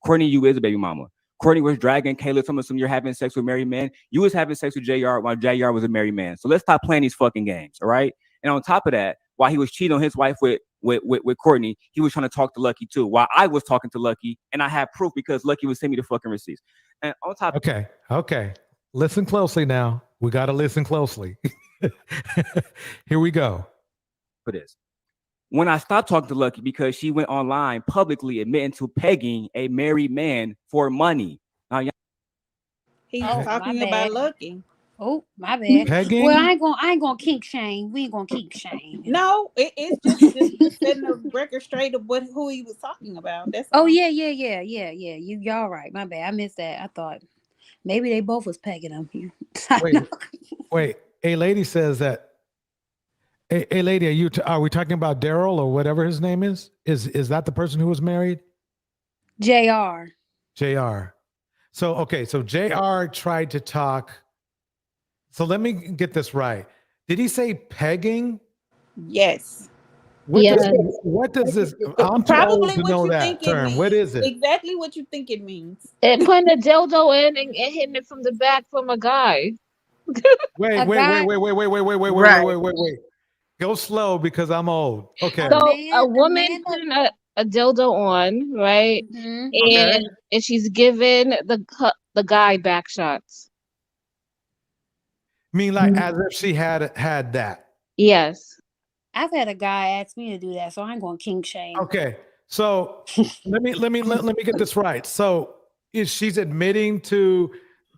Courtney, you is a baby mama. Courtney was dragging Kayla, some you're having sex with married men. You was having sex with JR while JR was a married man. So let's stop playing these fucking games, all right? And on top of that, while he was cheating on his wife with Courtney, he was trying to talk to Lucky too. While I was talking to Lucky, and I have proof because Lucky was sending me the fucking receipts. And on top Okay. Listen closely now. We got to listen closely. Here we go. For this. When I stopped talking to Lucky because she went online publicly admitting to pegging a married man for money. Now, He's Oh, my talking bad. about Lucky. Oh, my bad. Pegging? Well, I ain't gonna kink shame. We ain't gonna kink shame. No, it's just setting the record straight of who he was talking about. That's Oh all. yeah. Y'all right. My bad. I missed that. I thought maybe they both was pegging him. Wait. A lady says that. A lady, are we talking about Daryl or whatever his name is? Is that the person who was married? JR. JR. So JR tried to talk. So let me get this right. Did he say pegging? Yes. What does this? I'm too old to know that term. Means. What is it? Exactly what you think it means. And putting a dildo in and hitting it from the back from a guy. Wait. Go slow because I'm old. Okay. So a woman putting a dildo on, right? And she's giving the guy back shots. Mean like as if she had that. Yes. I've had a guy ask me to do that, so I ain't gonna kink shame. Okay. So let me get this right. So if she's admitting to,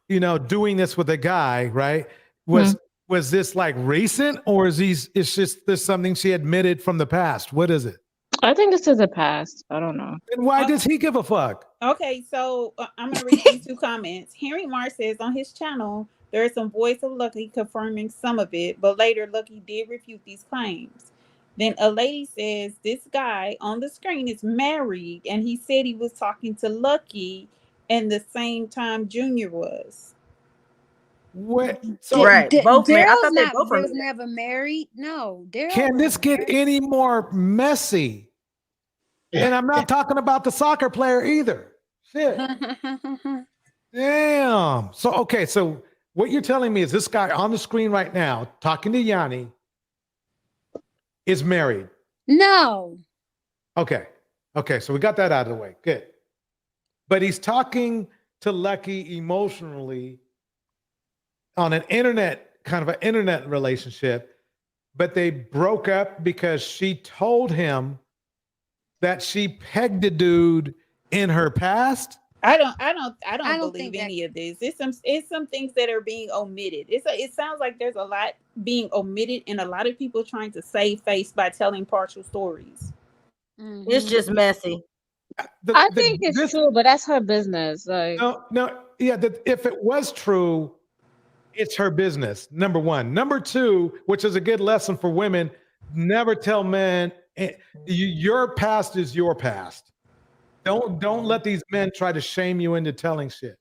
doing this with a guy, right? Was this like recent, or is just this something she admitted from the past? What is it? I think this is a past. I don't know. And why does he give a fuck? Okay, so I'm gonna read these 2 comments. Henry Marr says on his channel there is some voice of Lucky confirming some of it, but later Lucky did refute these claims. Then a lady says this guy on the screen is married, and he said he was talking to Lucky and the same time Junior was. What? So Both married. I thought they both was never married. No, Daryl. Can this get any more messy? And I'm not talking about the soccer player either. Shit. Damn. So what you're telling me is this guy on the screen right now talking to Yanni is married. No. Okay. So we got that out of the way. Good. But he's talking to Lucky emotionally on an kind of an internet relationship, but they broke up because she told him that she pegged a dude in her past. I don't believe any of this. It's some things that are being omitted. It sounds like there's a lot being omitted and a lot of people trying to save face by telling partial stories. It's just messy. I think it's true, but that's her business. Like no, yeah. If it was true, it's her business. Number one. Number two, which is a good lesson for women: never tell men your past is your past. Don't let these men try to shame you into telling shit.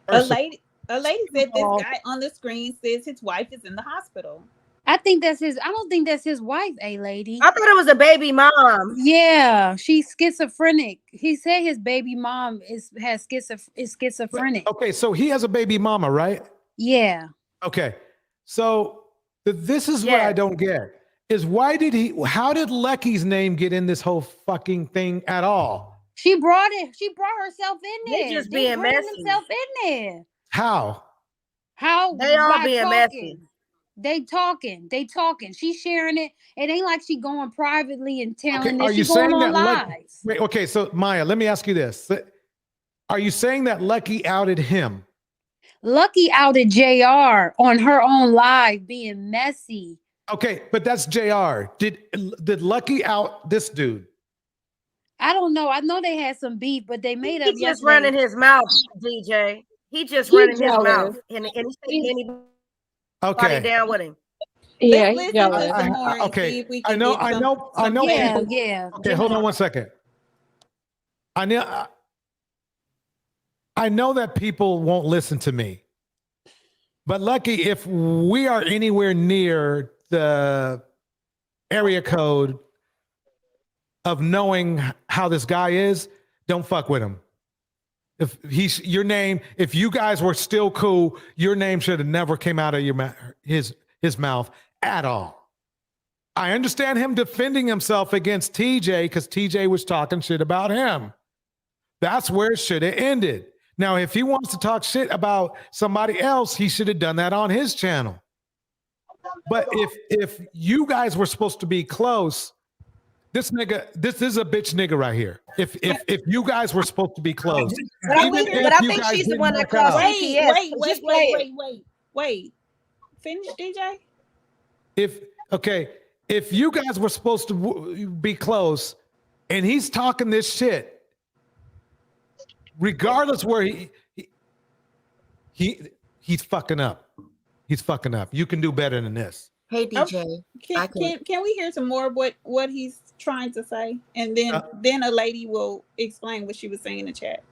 A lady said this guy on the screen says his wife is in the hospital. I think that's his. I don't think that's his wife, a lady. I thought it was a baby mom. Yeah, she's schizophrenic. He said his baby mom is schizophrenic. Okay, so he has a baby mama, right? Yeah. Okay, so this is what I don't get is how did Lucky's name get in this whole fucking thing at all? She brought herself in there. They just being messy. Themselves in there. How? They all being messy. They talking. She's sharing it. It ain't like she going privately and telling Are that you she's going saying on that lives. Wait, okay, so Maya, let me ask you this. Are you saying that Lucky outed him? Lucky outed JR on her own live being messy. Okay, but that's JR. Did Lucky out this dude? I don't know. I know they had some beef, but they made up. He just running his mouth, DJ. He just running his mouth, and he's taking anybody down with him. Yeah, Let's listen to some more and okay. see if we I can know. Yeah, people, yeah. Okay, hold on one second. I know that people won't listen to me, but Lucky, if we are anywhere near the area code of knowing how this guy is, don't fuck with him. If if you guys were still cool, your name should have never came out of his mouth at all. I understand him defending himself against TJ because TJ was talking shit about him. That's where it should have ended. Now, if he wants to talk shit about somebody else, he should have done that on his channel. But if you guys were supposed to be close, this is a bitch nigga right here. If you guys were supposed to be close, But I think she's the one that called CPS. Wait. Finish, DJ. If you guys were supposed to be close, and he's talking this shit, regardless where he's fucking up. He's fucking up. You can do better than this. Hey DJ, can we hear some more of what he's trying to say, and then a lady will explain what she was saying in the chat.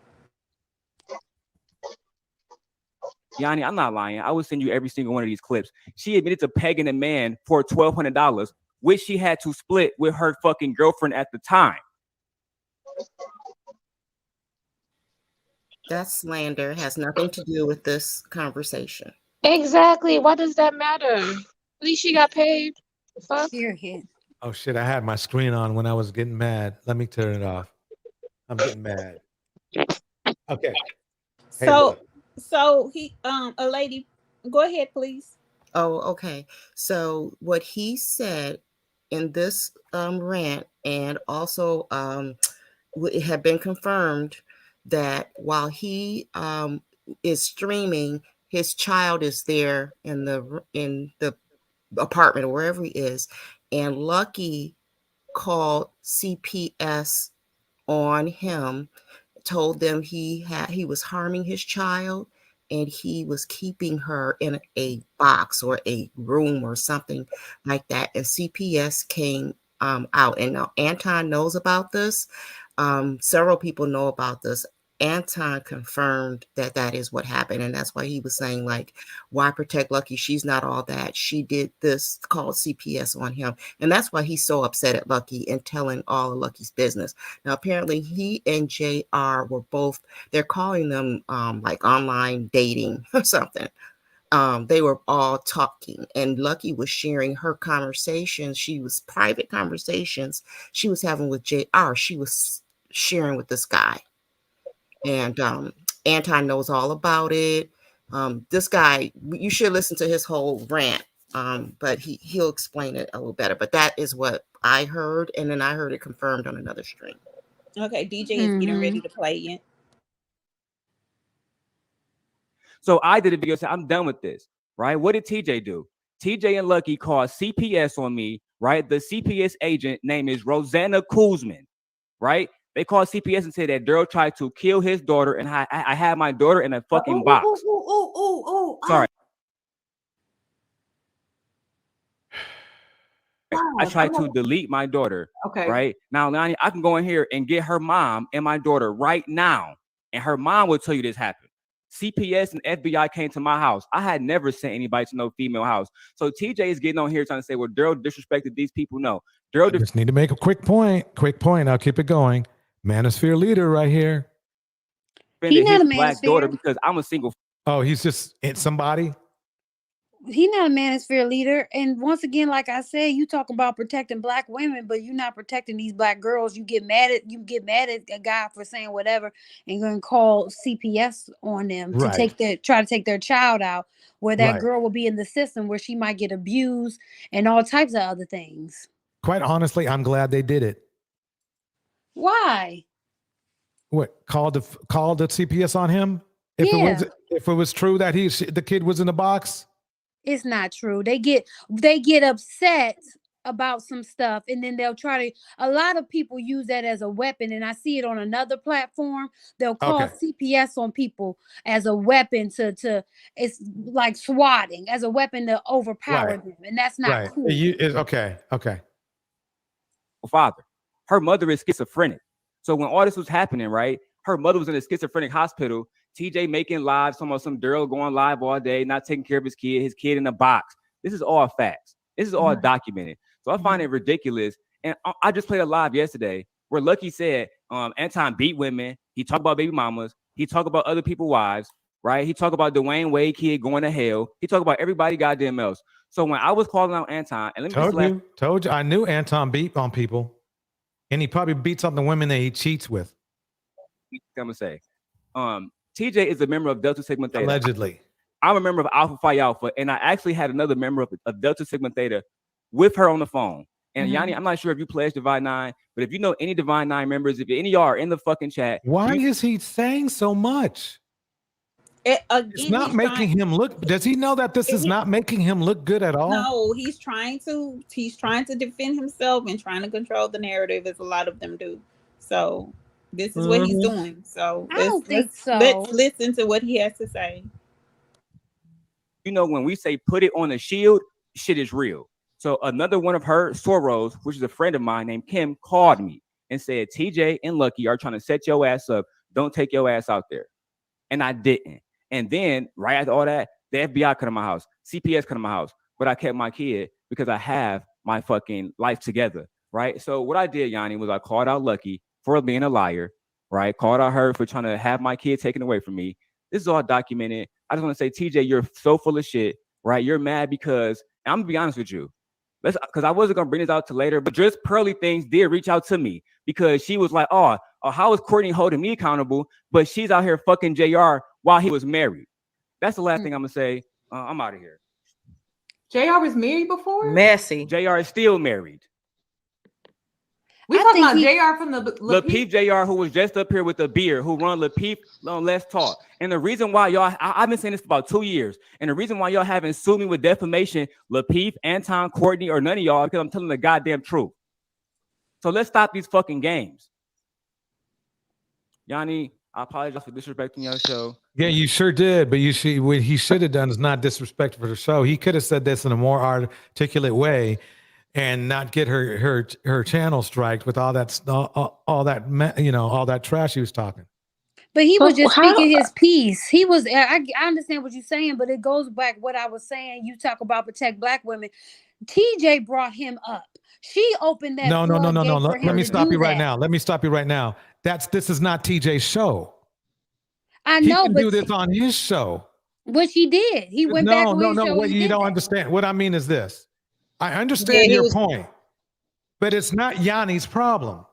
Yanni, I'm not lying. I will send you every single one of these clips. She admitted to pegging a man for $1,200, which she had to split with her fucking girlfriend at the time. that slander has nothing to do with this conversation. Exactly. Why does that matter? At least she got paid. Fuck. Oh shit! I had my screen on when I was getting mad. Let me turn it off. I'm getting mad. Okay. Hey, So he a lady, go ahead, please. Oh, okay. So what he said in this rant, and also it had been confirmed that while he is streaming, his child is there in the apartment or wherever he is, and Lucky called CPS on him, told them he was harming his child and he was keeping her in a box or a room or something like that. And CPS came out, and now Anton knows about this. Several people know about this. Anton confirmed that that is what happened, and that's why he was saying, like, why protect Lucky? She's not all that. She did this, called CPS on him, and that's why he's so upset at Lucky and telling all of Lucky's business. Now, apparently, he and JR were both, they're calling them like online dating or something. They were all talking, and Lucky was sharing her conversations. She was private conversations she was having with JR. She was sharing with this guy. And Anton knows all about it. This guy, you should listen to his whole rant, but he'll explain it a little better. But that is what I heard, and then I heard it confirmed on another stream. Okay, DJ is getting ready to play it. So I did a video saying, I'm done with this, right? What did TJ do? TJ and Lucky called CPS on me, right? The CPS agent name is Rosanna Kuzman, right? They called CPS and said that Daryl tried to kill his daughter, and I had my daughter in a fucking box. Sorry. I tried to delete my daughter. Okay. Right? Now, Lonnie, I can go in here and get her mom and my daughter right now, and her mom will tell you this happened. CPS and FBI came to my house. I had never sent anybody to no female house. So TJ is getting on here trying to say, well, Daryl disrespected these people. No. Daryl just need to make a quick point. I'll keep it going. Manosphere leader right here. He's not a black manosphere. daughter because I'm a single. Oh, he's just somebody. He's not a manosphere leader. And once again, like I said, you talk about protecting black women, but you're not protecting these black girls. You get mad at a guy for saying whatever, and you're gonna call CPS on them to try to take their child out, where that girl will be in the system where she might get abused and all types of other things. Quite honestly, I'm glad they did it. Why? What, called the CPS on him? If it was true that the kid was in the box? It's not true. They get upset about some stuff, and then they'll try to. A lot of people use that as a weapon, and I see it on another platform. They'll call CPS on people as a weapon to it's like swatting, as a weapon to overpower them, and that's not cool. Okay. Father, her mother is schizophrenic. So when all this was happening, right, her mother was in a schizophrenic hospital. TJ making live, some Daryl going live all day, not taking care of his kid in a box. This is all facts. This is all documented. So I find it ridiculous. And I just played a live yesterday where Lucky said Anton beat women. He talked about baby mamas. He talked about other people's wives, right? He talked about Dwayne Wade kid going to hell. He talked about everybody goddamn else. So when I was calling out Anton, and told you, I knew Anton beat on people, and he probably beats on the women that he cheats with. I'm gonna say, TJ is a member of Delta Sigma Theta. Allegedly. I'm a member of Alpha Phi Alpha, and I actually had another member of Delta Sigma Theta with her on the phone. And Yanni, I'm not sure if you pledged Divine 9, but if you know any Divine 9 members, if any of y'all are in the fucking chat. Why is he saying so much? It's not making him look. Does he know that this is not making him look good at all? No, he's trying to defend himself and trying to control the narrative, as a lot of them do. So this is what he's doing. So I don't think so. Let's listen to what he has to say. You know, when we say put it on a shield, shit is real. So another one of her Soros, which is a friend of mine named Kim, called me and said, TJ and Lucky are trying to set your ass up. Don't take your ass out there. And I didn't. And then right after all that, the FBI come to my house, CPS come to my house, but I kept my kid because I have my fucking life together, right? So what I did, Yanni, was I called out Lucky for being a liar, right? Called out her for trying to have my kid taken away from me. This is all documented. I just want to say, TJ, you're so full of shit, right? You're mad because, I'm gonna be honest with you, because I wasn't gonna bring this out to later, but just Pearly Things did reach out to me because she was like, oh, how is Courtney holding me accountable, but she's out here fucking JR while he was married? That's the last thing I'm gonna say. I'm out of here. JR was married before? Messy. JR is still married. We talking about JR from the Lapeef JR, who was just up here with the beer, who run Lapeef on Let's Talk. And the reason why y'all, I've been saying this for about 2 years, and the reason why y'all haven't sued me with defamation, Lapeef, Anton, Courtney, or none of y'all, because I'm telling the goddamn truth. So let's stop these fucking games. Yanni, I apologize for disrespecting your show. Yeah, you sure did. But what he should have done is not disrespect for the show. He could have said this in a more articulate way and not get her channel striked with all that all that trash he was talking. But he was just speaking his piece. He was. I understand what you're saying, but it goes back what I was saying. You talk about protect Black women. TJ brought him up. She opened that. No. Let me stop you right now. Let me stop you right now. This is not TJ's show. I know, he can but do this on his show. Which he did. He went back on his show. What you don't understand. What I mean is this. I understand your point, but it's not Yanni's problem.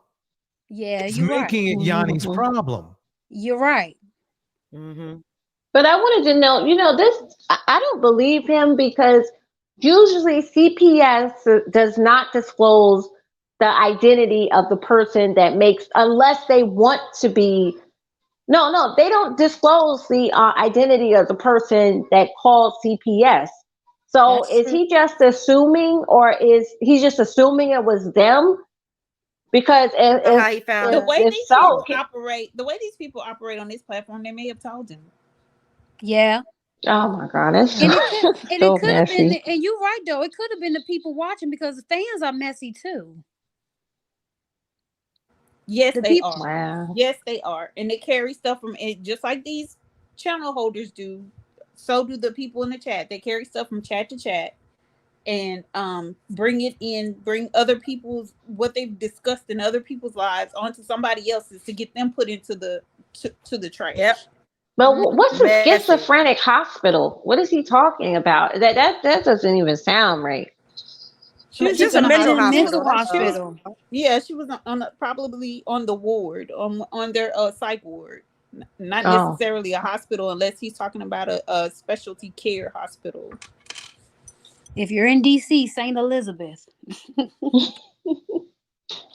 Yeah, it's you're making right. it Yanni's problem. You're right. But I wanted to know, this, I don't believe him because usually CPS does not disclose the identity of the person that makes, unless they want to be. No, they don't disclose the identity of the person that called CPS. So is he just assuming, or is he just assuming it was them? Because the way these people operate on this platform, they may have told him. Yeah. Oh my God, that's and it so could have been, messy. and you're right though, it could have been the people watching because the fans are messy too. Yes, the they people, are. Wow. Yes, they are, and they carry stuff from it, just like these channel holders do. So do the people in the chat. They carry stuff from chat to chat, and bring other people's what they've discussed in other people's lives onto somebody else's to get them put into the to the trash. Yep. But what's a schizophrenic hospital? What is he talking about? That doesn't even sound right. She was just in a mental hospital. She was probably on the ward, on their psych ward, not necessarily a hospital, unless he's talking about a specialty care hospital. If you're in DC, St. Elizabeth.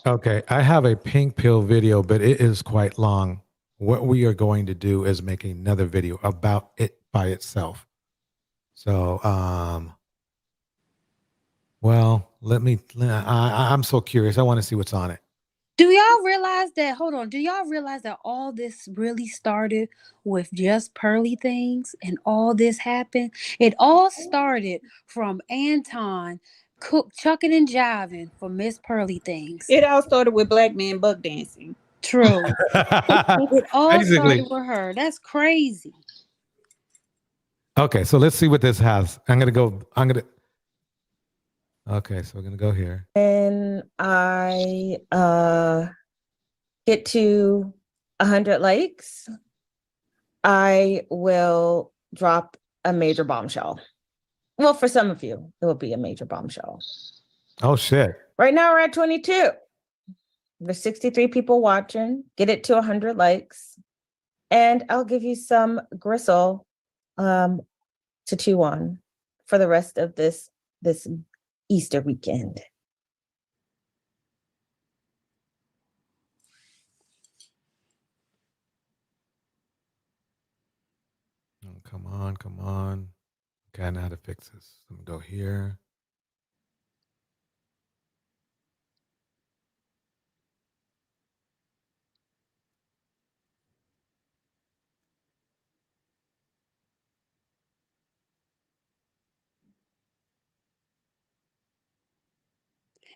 Okay, I have a pink pill video, but it is quite long. What we are going to do is make another video about it by itself. So, well, I'm so curious. I want to see what's on it. Do y'all realize that? Hold on. Do y'all realize that all this really started with just Pearly Things and all this happened? It all started from Anton chucking and jiving for Miss Pearly Things. It all started with Black men buck dancing. True. It all started with her. That's crazy. Okay, so let's see what this has. Okay, so we're gonna go here. And I get to 100 likes, I will drop a major bombshell. Well, for some of you, it will be a major bombshell. Oh shit. Right now we're at 22. There's 63 people watching. Get it to 100 likes. and I'll give you some gristle to chew on for the rest of this Easter weekend. Oh, come on, come on. Okay, I know how to fix this. Let me go here.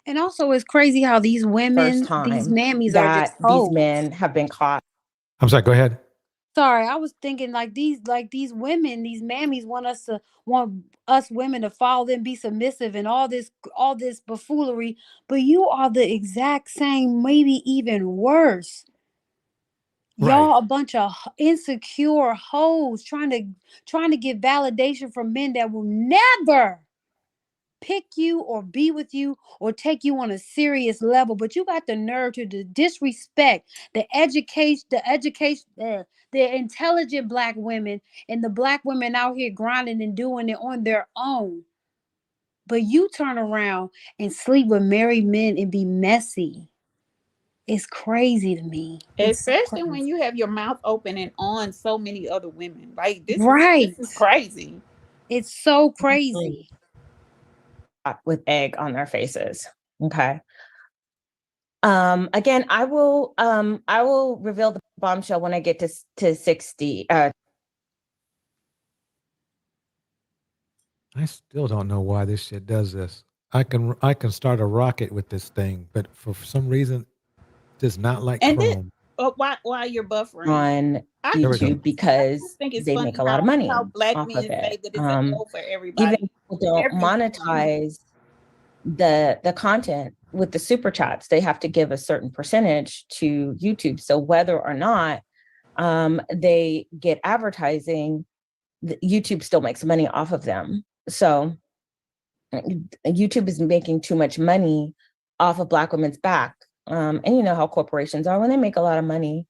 And also, it's crazy how these women, First time these mammies are just that these hoes. men have been caught. I'm sorry, go ahead. Sorry, I was thinking like these women, these mammies want us women to follow them, be submissive, and all this buffoonery. But you are the exact same, maybe even worse. Y'all a bunch of insecure hoes trying to get validation from men that will never pick you or be with you or take you on a serious level. But you got the nerve to disrespect the intelligent Black women and the Black women out here grinding and doing it on their own. But you turn around and sleep with married men and be messy. It's crazy to me. Especially when you have your mouth open and on so many other women. Like this is crazy. It's so crazy. With egg on their faces. Okay. Again, I will reveal the bombshell when I get to 60. I still don't know why this shit does this. I can start a rocket with this thing, but for some reason, it does not like And Chrome. while you're buffering on YouTube because they make a lot of money how Black off men of say it. that it's a no for everybody. Even people don't monetize the content with the super chats. They have to give a certain percentage to YouTube. So whether or not they get advertising, YouTube still makes money off of them. So YouTube is making too much money off of Black women's back. And you know how corporations are when they make a lot of money.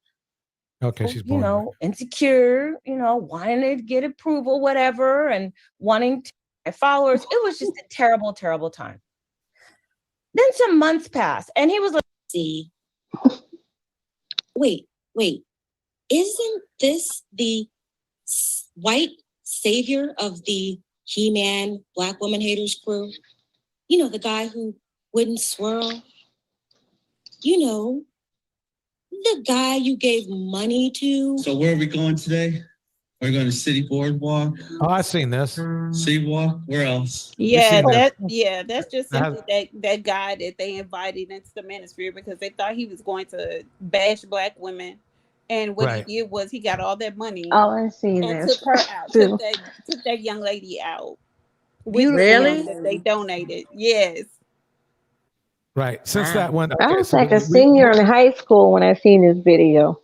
Okay, she's born. Insecure, wanting to get approval, whatever, and wanting to get followers. It was just a terrible, terrible time. Then some months passed, and he was like, see. Wait. Isn't this the white savior of the He-Man Black woman haters crew? You know, the guy who wouldn't swirl? You know, the guy you gave money to. So where are we going today? We're going to City Boardwalk. Oh, I've seen this. City Walk. Where else? Yeah, that's just simply that guy that they invited into the ministry because they thought he was going to bash Black women. And what he did was he got all that money. Oh, I see and this. took her out, took that young lady out. Really? That they donated. Yes. Right. Since that one, I was like a senior in high school when I seen this video.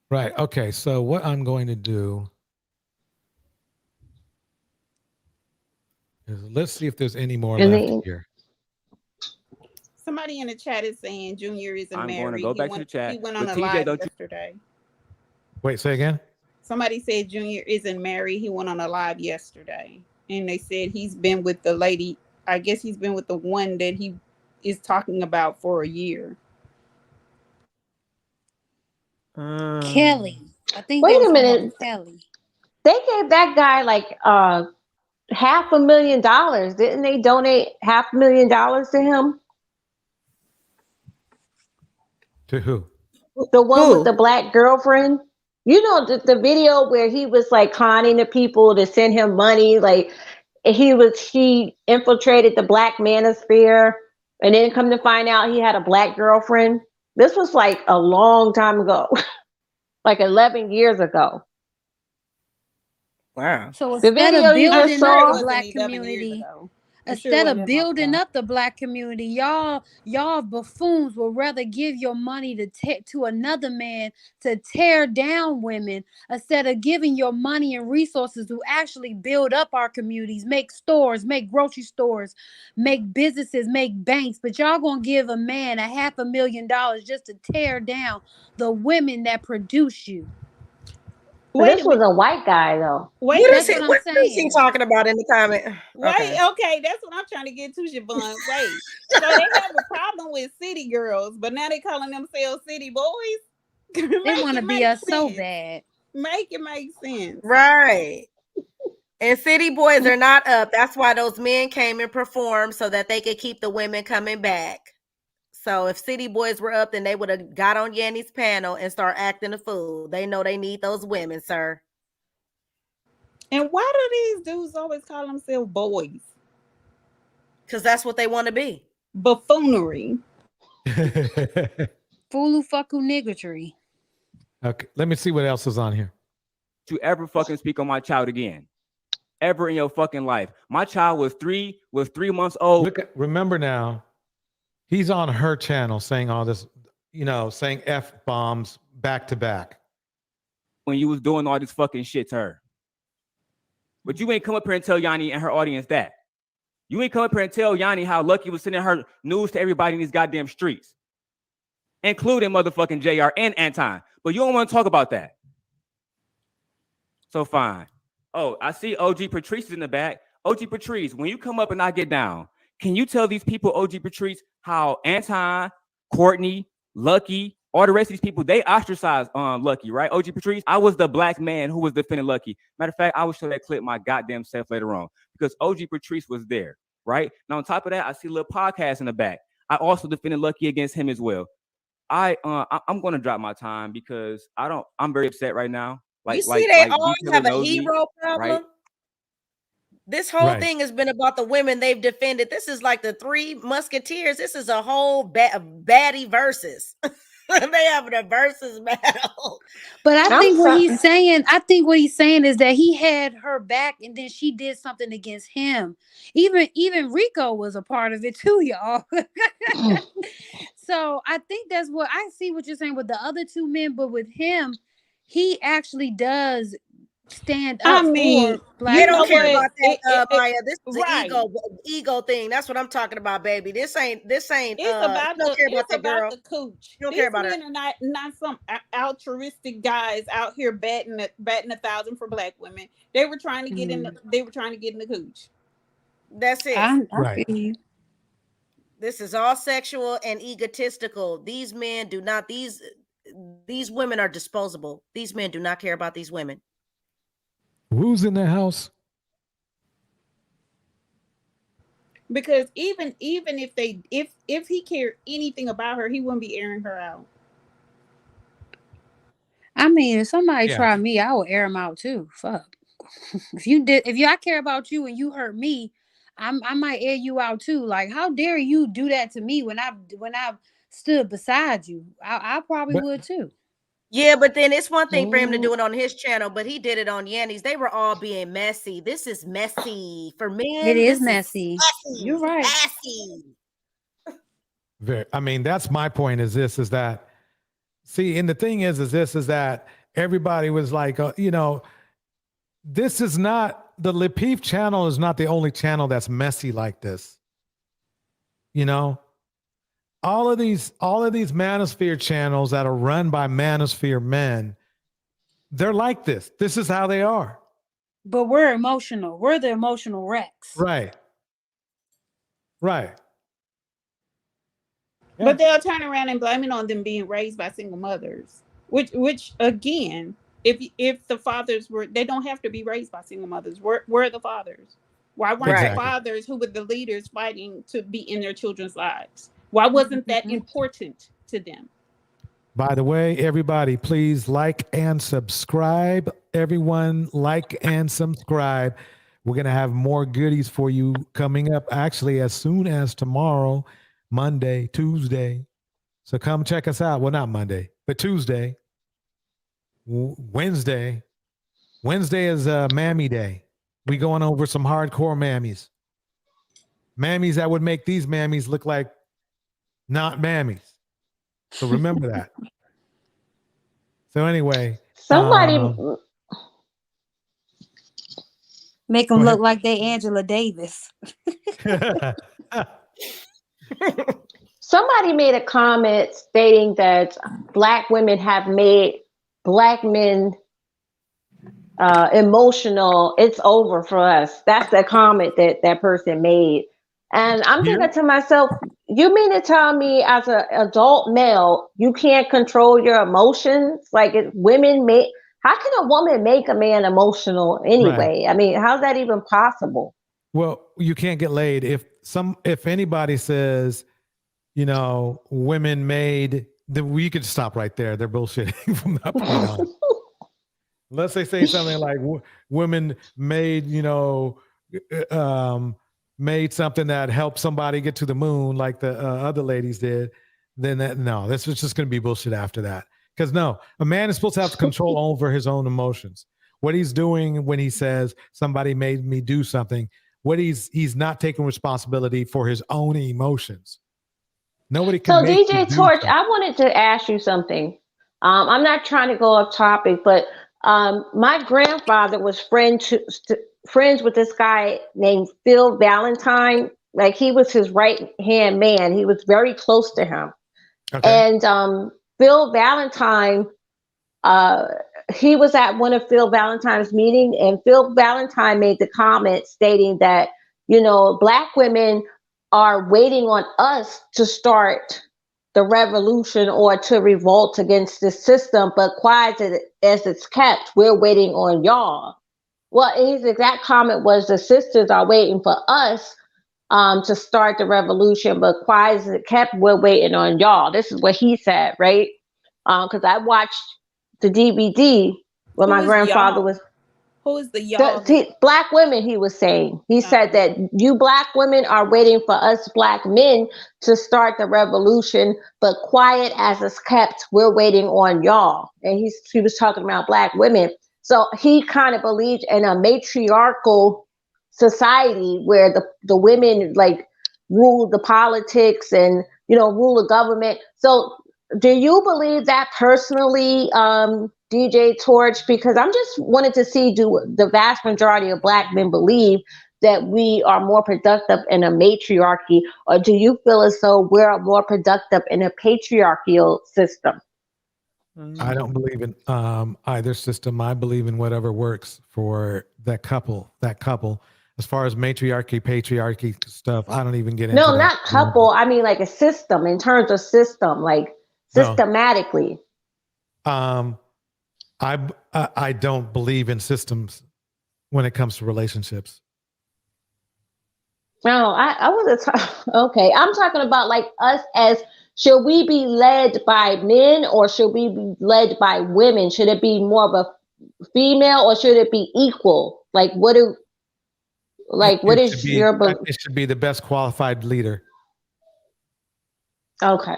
Right. Okay. So what I'm going to do is let's see if there's any more left here. Somebody in the chat is saying Junior isn't married. I'm going to go back to the chat. He went on a TJ, live don't you- yesterday. Wait, say again? Somebody said Junior isn't married. He went on a live yesterday. And they said he's been with the lady. I guess he's been with the one that he is talking about for a year. Kelly. I think Wait they a were talking about minute. Kelly. They gave that guy like $500,000. Didn't they donate $500,000 to him? To who? The one with the Black girlfriend. You know the video where he was like conning the people to send him money. Like he infiltrated the Black manosphere, and then come to find out he had a Black girlfriend. This was like a long time ago, like 11 years ago. Wow. So The instead video of you just building saw, up the Black community, Instead of building up the Black community, y'all buffoons will rather give your money to another man to tear down women instead of giving your money and resources to actually build up our communities, make stores, make grocery stores, make businesses, make banks. But y'all gonna give a man $500,000 just to tear down the women that produce you. This was a white guy though. What is he talking about in the comment? Wait, Okay. okay, that's what I'm trying to get to, Siobhan. Wait, so they have a problem with city girls, but now they calling themselves city boys? They want to be us so bad. Make it make sense. Right. And city boys are not up. That's why those men came and performed so that they could keep the women coming back. So if city boys were up, then they would have got on Yanni's panel and start acting a fool. They know they need those women, sir. And why do these dudes always call themselves boys? Because that's what they want to be. Buffoonery. Foolu fucku niggotry. Okay, let me see what else is on here. To ever fucking speak on my child again. Ever in your fucking life. My child was three months old. Remember now, he's on her channel saying all this, saying F-bombs back to back. When you was doing all this fucking shit to her. But you ain't come up here and tell Yanni and her audience that. You ain't come up here and tell Yanni how Lucky was sending her news to everybody in these goddamn streets. Including motherfucking JR and Anton. But you don't want to talk about that. So fine. Oh, I see OG Patrice is in the back. OG Patrice, when you come up and I get down, can you tell these people, OG Patrice, how Anton, Courtney, Lucky, all the rest of these people, they ostracized Lucky, right? OG Patrice, I was the black man who was defending Lucky. Matter of fact, I will show that clip my goddamn self later on because OG Patrice was there, right? Now, on top of that, I see a little podcast in the back. I also defended Lucky against him as well. I'm going to drop my time because I'm very upset right now. You see, they all have a hero problem. Right? This whole thing has been about the women they've defended. This is like the Three Musketeers. This is a whole baddie versus. They have a versus battle. But I think what he's saying is that he had her back and then she did something against him. Even Rico was a part of it too, y'all. So I think that's what I see what you're saying with the other two men, but with him, he actually does stand up for black. They don't care about that, Maya. This is an ego thing. That's what I'm talking about, baby. This ain't. It's about the cooch. You don't care about it. Are not some altruistic guys out here batting 1,000 for black women. They were trying to get in. They were trying to get in the cooch. That's it. Right. This is all sexual and egotistical. These men do not. These women are disposable. These men do not care about these women. Who's in the house? Because even if he cared anything about her, he wouldn't be airing her out. I mean, if somebody tried me, I would air them out too. Fuck. If I care about you and you hurt me, I might air you out too. Like, how dare you do that to me when I've stood beside you? I probably would too. Yeah, but then it's one thing for him to do it on his channel, but he did it on Yanni's. They were all being messy. This is messy for men. It is messy. You're right. Messy. I mean, that's my point. Is that see? And the thing is that everybody was like, this is not the Lapeef channel is not the only channel that's messy like this. All of these manosphere channels that are run by manosphere men, they're like this. This is how they are. But we're emotional. We're the emotional wrecks. Right. Yeah. But they'll turn around and blame it on them being raised by single mothers. Which again, if the fathers they don't have to be raised by single mothers. Where are the fathers? Why weren't the fathers who were the leaders fighting to be in their children's lives? Why wasn't that important to them? By the way, everybody, please like and subscribe. Everyone, like and subscribe. We're going to have more goodies for you coming up actually as soon as tomorrow, Monday, Tuesday. So come check us out. Well, not Monday, but Tuesday, Wednesday. Wednesday is Mammy Day. We going over some hardcore mammies. mammies that would make these mammies look like not mammies. So remember that. So anyway, Somebody Make them look like they Angela Davis. somebody made a comment stating that Black women have made Black men emotional. It's over for us. That's the comment that person made. And I'm thinking to myself, you mean to tell me as an adult male, you can't control your emotions? Like how can a woman make a man emotional anyway? Right. I mean, how's that even possible? Well, you can't get laid. If anybody says, women made, then we could stop right there. They're bullshitting from that point on. Unless they say something like women made, made something that helped somebody get to the moon like the other ladies did, then this was just going to be bullshit after that. Because no, a man is supposed to have control over his own emotions. What he's doing when he says somebody made me do something, he's not taking responsibility for his own emotions. Nobody can. So DJ Torch, I wanted to ask you something. I'm not trying to go off topic, but my grandfather was friends with this guy named Phil Valentine. Like he was his right hand man. He was very close to him. Okay. And Phil Valentine, he was at one of Phil Valentine's meetings, and Phil Valentine made the comment stating that, Black women are waiting on us to start the revolution or to revolt against the system, but quiet as it's kept, we're waiting on y'all. Well, his exact comment was the sisters are waiting for us to start the revolution, but quiet as it kept, we're waiting on y'all. This is what he said, right? Because I watched the DVD when my grandfather was. Who is the y'all? Black women, he was saying. He said that you Black women are waiting for us Black men to start the revolution, but quiet as it's kept, we're waiting on y'all. And he was talking about Black women. So he kind of believed in a matriarchal society where the women like rule the politics and, rule the government. So do you believe that personally, DJ Torch? Because I'm just wanted to see, do the vast majority of Black men believe that we are more productive in a matriarchy, or do you feel as though we're more productive in a patriarchal system? I don't believe in either system. I believe in whatever works for that couple. As far as matriarchy, patriarchy stuff, I don't even get into that. No, not couple. I mean like a system, in terms of system, like systematically. No. I don't believe in systems when it comes to relationships. No, I wasn't. Okay, I'm talking about like us as, should we be led by men or should we be led by women? Should it be more of a female or should it be equal? Like what is your belief? It should be the best qualified leader. Okay.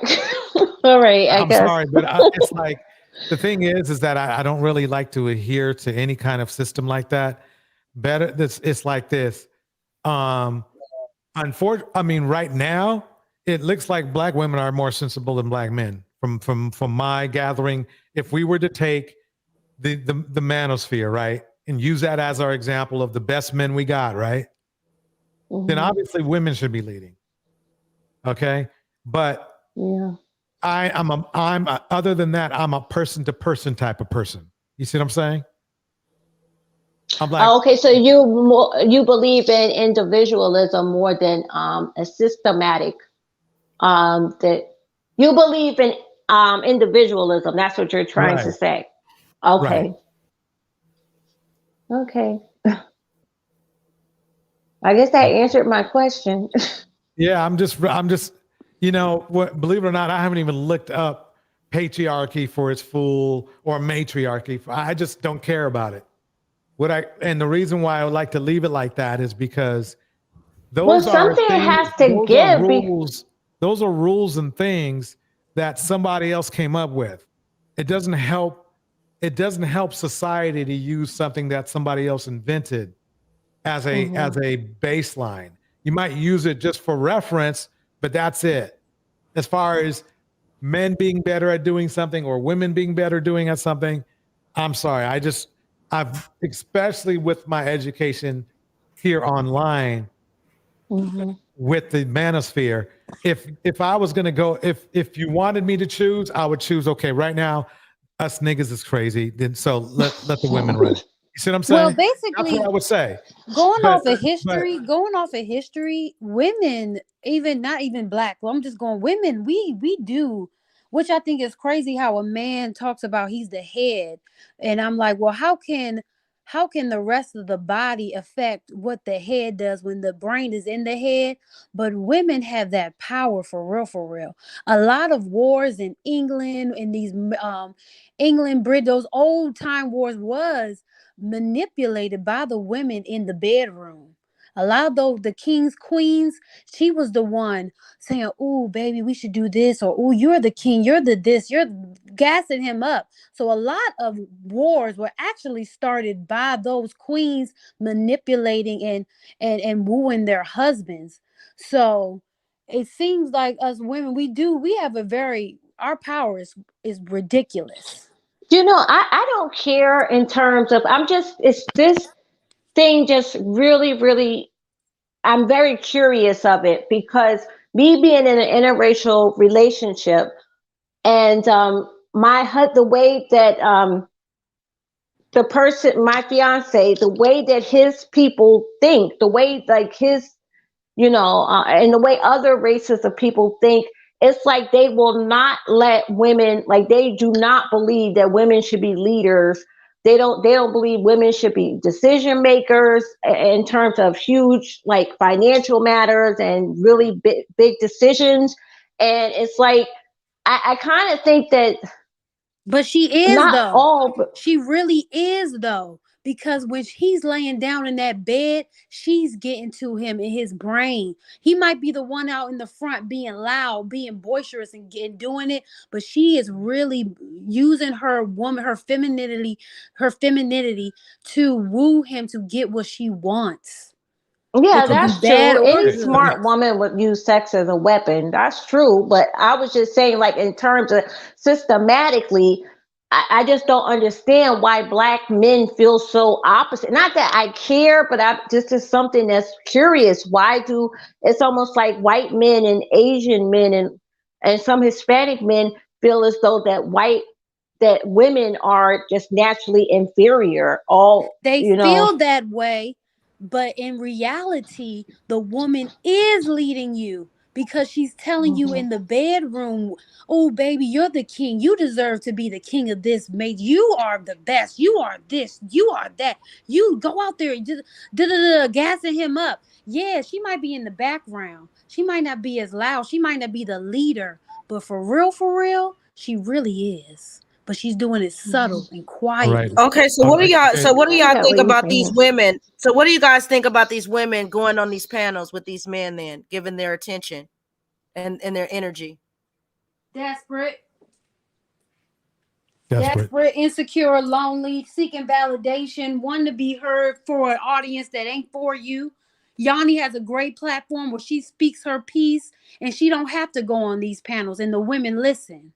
All right. I guess. I'm sorry, but it's like, the thing is that I don't really like to adhere to any kind of system like that. It's like this. Unfortunately, right now, it looks like Black women are more sensible than Black men. From my gathering, if we were to take the manosphere, right, and use that as our example of the best men we got, right, then obviously women should be leading. Okay, but yeah. I'm other than that, I'm a person to person type of person. You see what I'm saying? I'm like, okay, so you believe in individualism more than a systematic. That you believe in individualism. That's what you're trying to say. Okay. Right. Okay. I guess that answered my question. Yeah, I'm just. Believe it or not, I haven't even looked up patriarchy for its full, or matriarchy. I just don't care about it. And the reason why I would like to leave it like that is because those are rules. Those are rules and things that somebody else came up with. It doesn't help society to use something that somebody else invented as a baseline. You might use it just for reference, but that's it. As far as men being better at doing something or women being better doing at something, I'm sorry. I've especially with my education here online with the manosphere. If I was gonna go, if you wanted me to choose, I would choose, okay, right now, us niggas is crazy. Then so let the women run it. You see what I'm saying? Well, That's basically, what I would say. going But off of history, women, even not even black. Well, I'm just going women. We do, which I think is crazy. How a man talks about he's the head, and I'm like, well, how can the rest of the body affect what the head does when the brain is in the head? But women have that power for real, for real. A lot of wars in England, in these England, Brit, those old time wars was manipulated by the women in the bedroom. A lot of those, the kings, queens, she was the one saying, "Ooh, baby, we should do this," or "Ooh, you're the king, you're the this," you're gassing him up. So a lot of wars were actually started by those queens manipulating and wooing their husbands. So it seems like us women, we have our power is ridiculous. You know, I don't care in terms of, it's this thing just really, really, I'm very curious of it because me being in an interracial relationship and the way that the person, my fiance, the way that his people think, the way like his, and the way other races of people think, it's like they will not let women, like they do not believe that women should be leaders. They don't believe women should be decision makers in terms of huge like financial matters and really big decisions. And it's like I kind of think that, but she is not though. all, but she really is though, because when he's laying down in that bed, she's getting to him in his brain. He might be the one out in the front being loud, being boisterous and doing it, but she is really using her femininity to woo him to get what she wants. yeah, that's true. Any smart woman would use sex as a weapon. That's true. But I was just saying, like, in terms of systematically, I just don't understand why black men feel so opposite. Not that I care, but this is something that's curious. It's almost like white men and Asian men and some Hispanic men feel as though that women are just naturally inferior. They feel that way, but in reality, the woman is leading you because she's telling you in the bedroom, "Oh, baby, you're the king. You deserve to be the king of this, mate. You are the best. You are this. You are that. You go out there and just gassing him up." Yeah, she might be in the background. She might not be as loud. She might not be the leader, but for real, she really is. But she's doing it subtle and quiet. Okay, so what do y'all think about these women? So what do you guys think about these women going on these panels with these men then, giving their attention and their energy? Desperate, insecure, lonely, seeking validation, wanting to be heard for an audience that ain't for you. Yanni has a great platform where she speaks her piece and she don't have to go on these panels and the women listen.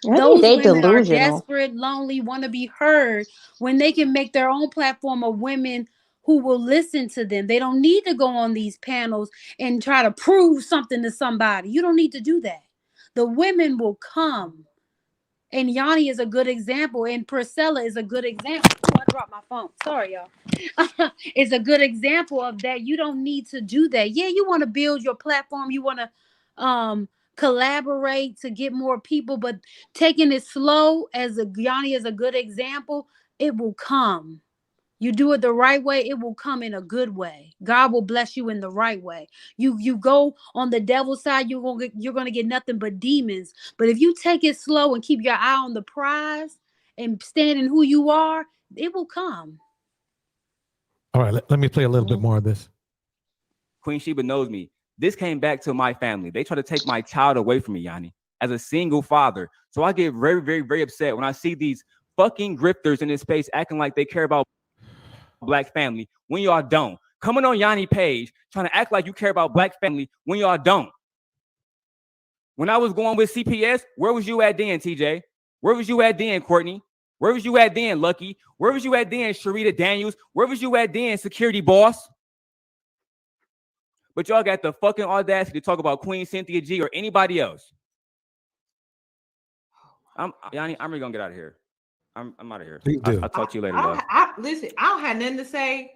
Those women are desperate, lonely, want to be heard when they can make their own platform of women who will listen to them. They don't need to go on these panels and try to prove something to somebody. You don't need to do that. The women will come. And Yanni is a good example. And Priscilla is a good example. Oh, I dropped my phone. Sorry, y'all. It's a good example of that. You don't need to do that. Yeah, you want to build your platform. You want to collaborate to get more people, but taking it slow, Yanni is a good example, it will come. You do it the right way, it will come in a good way. God will bless you in the right way. You go on the devil's side, you're gonna get nothing but demons. But if you take it slow and keep your eye on the prize and stand in who you are, it will come. All right, let me play a little bit more of this. Queen Sheba knows me. This came back to my family. They try to take my child away from me, Yanni, as a single father. So I get very, very, very upset when I see these fucking grifters in this space acting like they care about black family when y'all don't. coming on Yanni page, trying to act like you care about black family when y'all don't. When I was going with CPS, where was you at then, TJ? Where was you at then, Courtney? Where was you at then, Lucky? Where was you at then, Sharita Daniels? Where was you at then, Security Boss? But y'all got the fucking audacity to talk about Queen Cynthia G or anybody else. Yanni, I'm really gonna get out of here. I'm out of here. I'll talk to you later, love. Listen, I don't have nothing to say.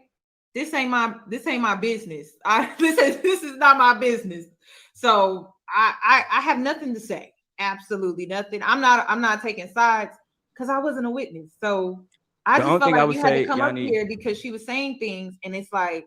This ain't my business. This is not my business. So I have nothing to say. Absolutely nothing. I'm not taking sides because I wasn't a witness. So I just felt like you had to come up here because she was saying things, and it's like,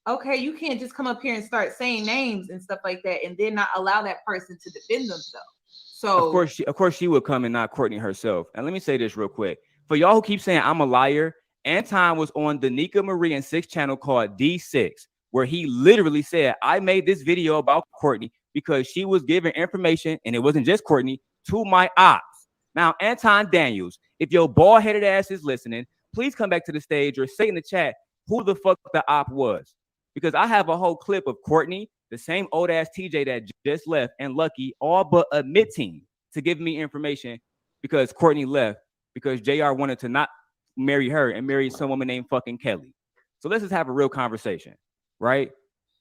okay, you can't just come up here and start saying names and stuff like that, and then not allow that person to defend themselves. So of course she would come and not Courtney herself. And let me say this real quick. For y'all who keep saying I'm a liar, Anton was on the Nika Marie and 6 channel called D6, where he literally said, I made this video about Courtney because she was giving information, and it wasn't just Courtney, to my ops. Now, Anton Daniels, if your bald-headed ass is listening, please come back to the stage or say in the chat who the fuck the op was. Because I have a whole clip of Courtney, the same old-ass TJ that just left, and Lucky, all but admitting to give me information because Courtney left because JR wanted to not marry her and marry some woman named fucking Kelly. So let's just have a real conversation, right?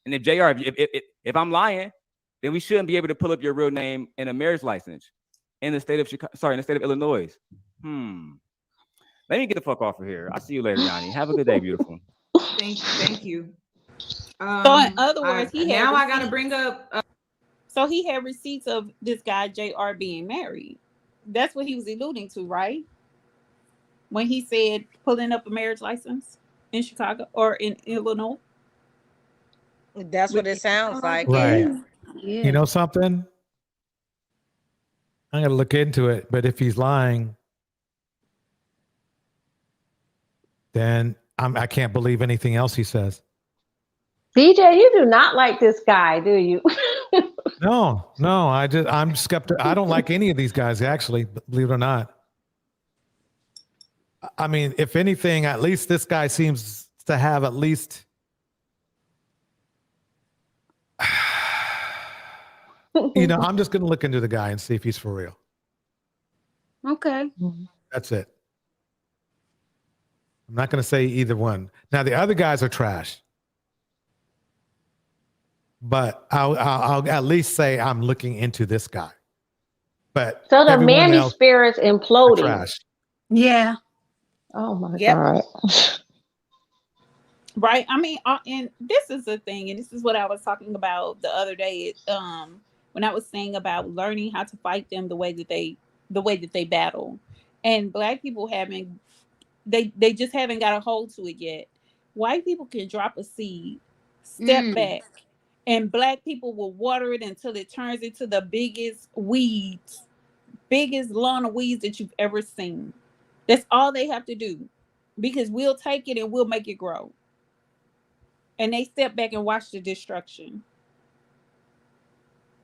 And if JR, if I'm lying, then we shouldn't be able to pull up your real name in a marriage license in the state of in the state of Illinois. Let me get the fuck off of here. I'll see you later, Yanni. Have a good day, beautiful. Thank you. So in other words, I gotta bring up. So he had receipts of this guy JR being married. That's what he was alluding to, right? When he said pulling up a marriage license in Chicago or in Illinois. That's what it sounds like. Right. Yeah. You know something? I'm gonna look into it, but if he's lying, then I can't believe anything else he says. DJ, you do not like this guy, do you? No, I'm skeptical. I don't like any of these guys, actually, believe it or not. I mean, if anything, at least this guy seems to have at least I'm just gonna look into the guy and see if he's for real. Okay. That's it. I'm not gonna say either one. Now the other guys are trash. But I'll at least say I'm looking into this guy. But so the Mandy spirit's imploding. Trash. Yeah. Oh my God. Right. I mean, and this is the thing, and this is what I was talking about the other day. When I was saying about learning how to fight them the way that they battle, and black people they just haven't got a hold to it yet. White people can drop a seed, step back, and black people will water it until it turns into the biggest lawn of weeds that you've ever seen. That's all they have to do, because we'll take it and we'll make it grow. And they step back and watch the destruction.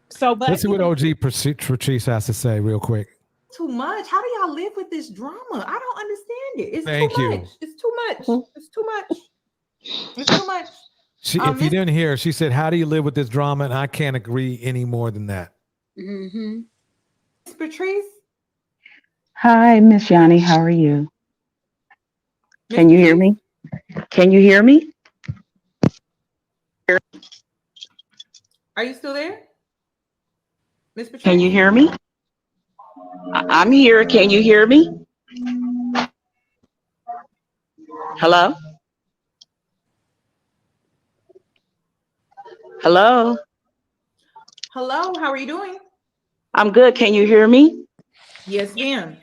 So, let's see what OG Patrice has to say real quick. Too much. How do y'all live with this drama? I don't understand it. It's Thank too you. much. It's too much. It's too much. It's too much. If you didn't hear, she said, "How do you live with this drama?" And I can't agree any more than that. Mm-hmm. Patrice. Hi, Miss Yanni. How are you? Can you hear me? Can you hear me? Are you still there? Miss Patrice? Can you hear me? I'm here. Can you hear me? Hello? Hello? Hello, how are you doing? I'm good. Can you hear me? Yes, ma'am.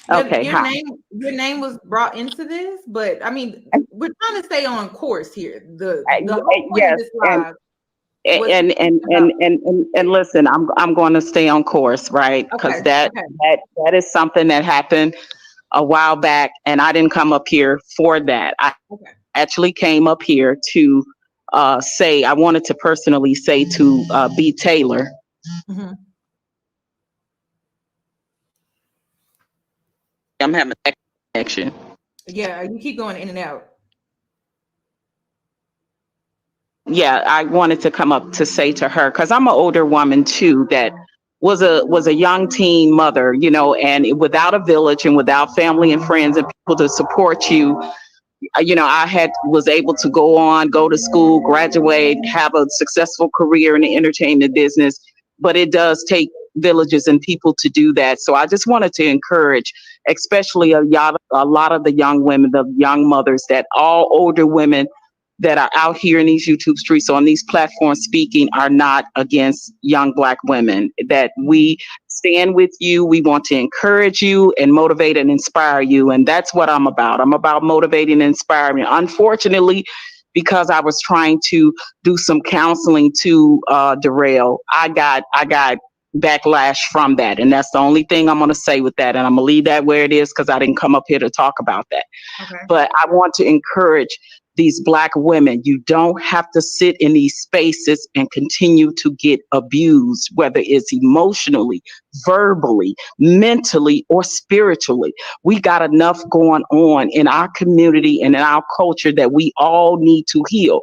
Okay. Your name was brought into this, but I mean, we're trying to stay on course here. The whole point of this live. And listen, I'm going to stay on course, right? Because that is something that happened a while back, and I didn't come up here for that. I actually came up here to say, I wanted to personally say to B. Taylor. Mm-hmm. I'm having a connection. Yeah, you keep going in and out. yeah, I wanted to come up to say to her, because I'm an older woman too, that was a young teen mother, you know, and without a village and without family and friends and people to support you, you know, was able to go to school, graduate, have a successful career in the entertainment business, but it does take villages and people to do that. So I just wanted to encourage, especially a lot of the young women, the young mothers, that all older women that are out here in these YouTube streets, on these platforms speaking, are not against young Black women, that we stand with you. We want to encourage you and motivate and inspire you. And that's what I'm about. I'm about motivating and inspiring. Unfortunately, because I was trying to do some counseling to Darrell, I got backlash from that. And that's the only thing I'm going to say with that. And I'm going to leave that where it is, because I didn't come up here to talk about that. Okay. But I want to encourage these Black women. You don't have to sit in these spaces and continue to get abused, whether it's emotionally, verbally, mentally, or spiritually. We got enough going on in our community and in our culture that we all need to heal.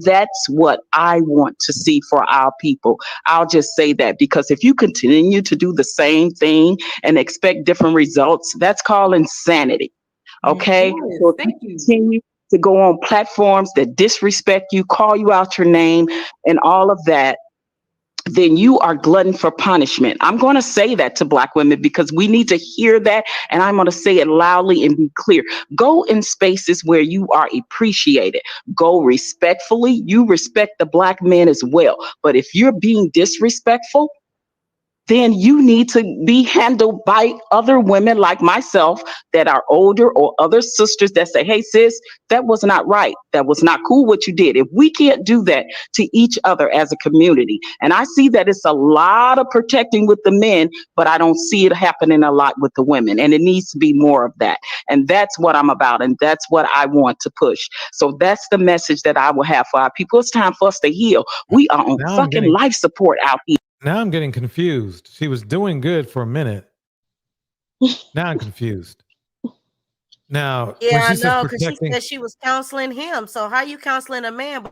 That's what I want to see for our people. I'll just say that, because if you continue to do the same thing and expect different results, that's called insanity. Okay? Yes, So if thank you you. continue to go on platforms that disrespect you, call you out your name, and all of that, then you are glutton for punishment. I'm going to say that to Black women, because we need to hear that. And I'm going to say it loudly and be clear. Go in spaces where you are appreciated. Go respectfully. You respect the Black man as well. But if you're being disrespectful, then you need to be handled by other women like myself that are older, or other sisters that say, hey, sis, that was not right. That was not cool what you did. If we can't do that to each other as a community, and I see that it's a lot of protecting with the men, but I don't see it happening a lot with the women. And it needs to be more of that. And that's what I'm about. And that's what I want to push. So that's the message that I will have for our people. It's time for us to heal. We are on fucking life support out here. Now I'm getting confused. She was doing good for a minute. Now I'm confused. Now, Yeah, when I she says know, because she protecting, said she was counseling him. So how you counseling a man?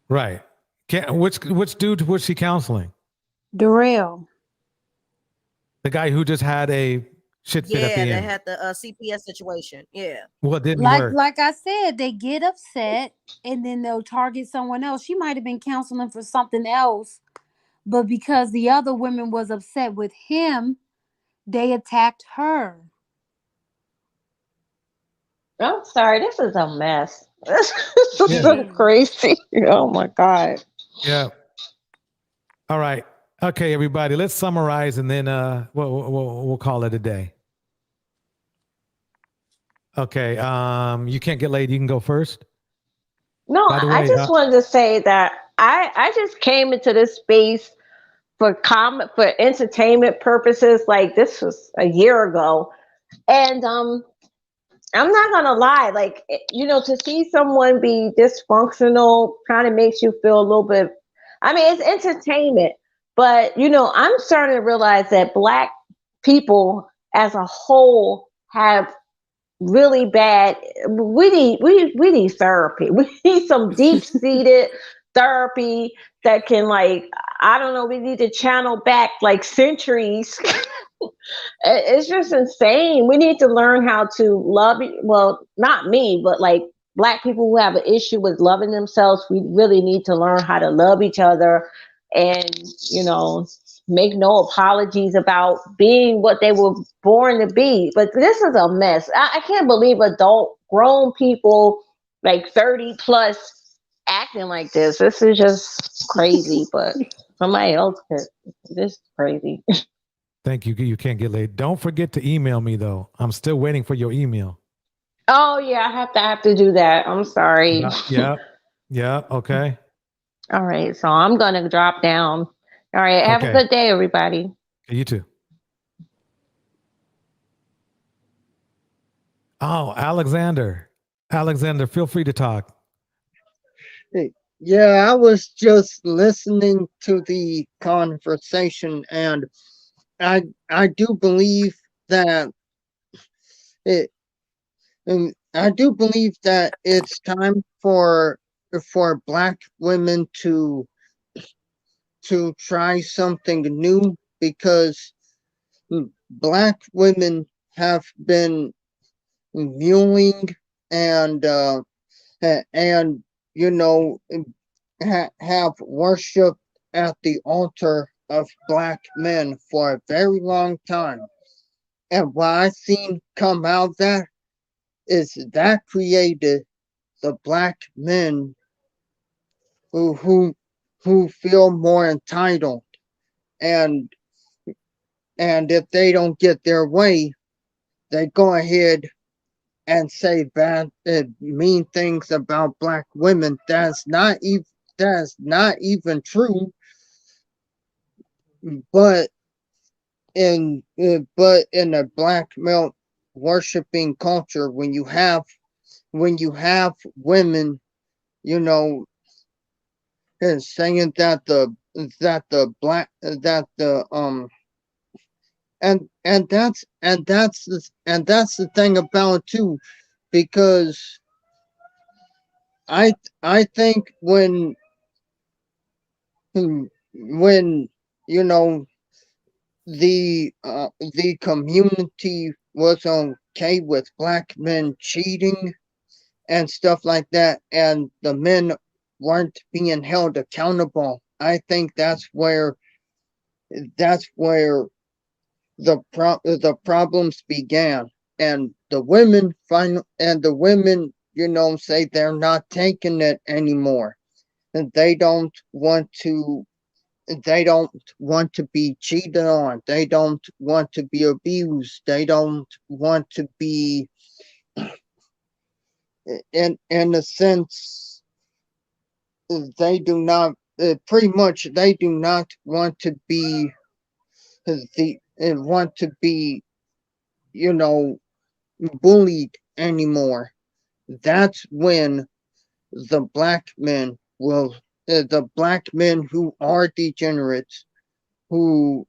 right? Which dude was she counseling? Darrell. The guy who just had a shit fit at the Yeah, that end. had the CPS situation. Yeah. Well, it didn't work. Like I said, they get upset and then they'll target someone else. She might have been counseling for something else, but because the other women was upset with him, they attacked her. I'm sorry, this is a mess. This is so crazy. Oh my God. Yeah. All right. Okay, everybody. Let's summarize, and then we'll call it a day. Okay. You can't get laid. You can go first. No, By the I way, just wanted to say that I just came into this space for entertainment purposes. Like, this was a year ago, and I'm not gonna lie, like, to see someone be dysfunctional kind of makes you feel a little bit. I mean, it's entertainment, but I'm starting to realize that Black people as a whole have really bad. We need therapy. We need some deep seated therapy that can, like, I don't know. We need to channel back like centuries. It's just insane. We need to learn how to love. Well, not me, but like Black people who have an issue with loving themselves. We really need to learn how to love each other, and make no apologies about being what they were born to be. But this is a mess. I can't believe adult grown people like 30 plus acting like this. This is just crazy. But somebody else could. This is crazy. thank you. You can't get laid. Don't forget to email me, though. I'm still waiting for your email. Oh yeah, I have to do that. I'm sorry. Yeah. Okay. All right, so I'm gonna drop down. All right, have a good day, everybody. You too. Oh, Alexander, feel free to talk. Yeah, I was just listening to the conversation, and I do believe that it's time for for Black women to try something new, because Black women have been viewing and you know have worshipped at the altar of Black men for a very long time. And what I seen come out of that is that created the Black men who feel more entitled, and if they don't get their way, they go ahead and say bad, mean things about Black women. That's not even true. But in a Black male worshiping culture, when you have women, you know, saying that the black that the and that's the thing about it too, because I think when you know the community was okay with Black men cheating and stuff like that, and the men weren't being held accountable, I think that's where the problems began. And the women, say they're not taking it anymore, and they don't want to be cheated on, they don't want to be abused, they don't want to be, in a sense, they do not, pretty much they do not want to be want to be, you know, bullied anymore. That's when the Black men the Black men who are degenerates, who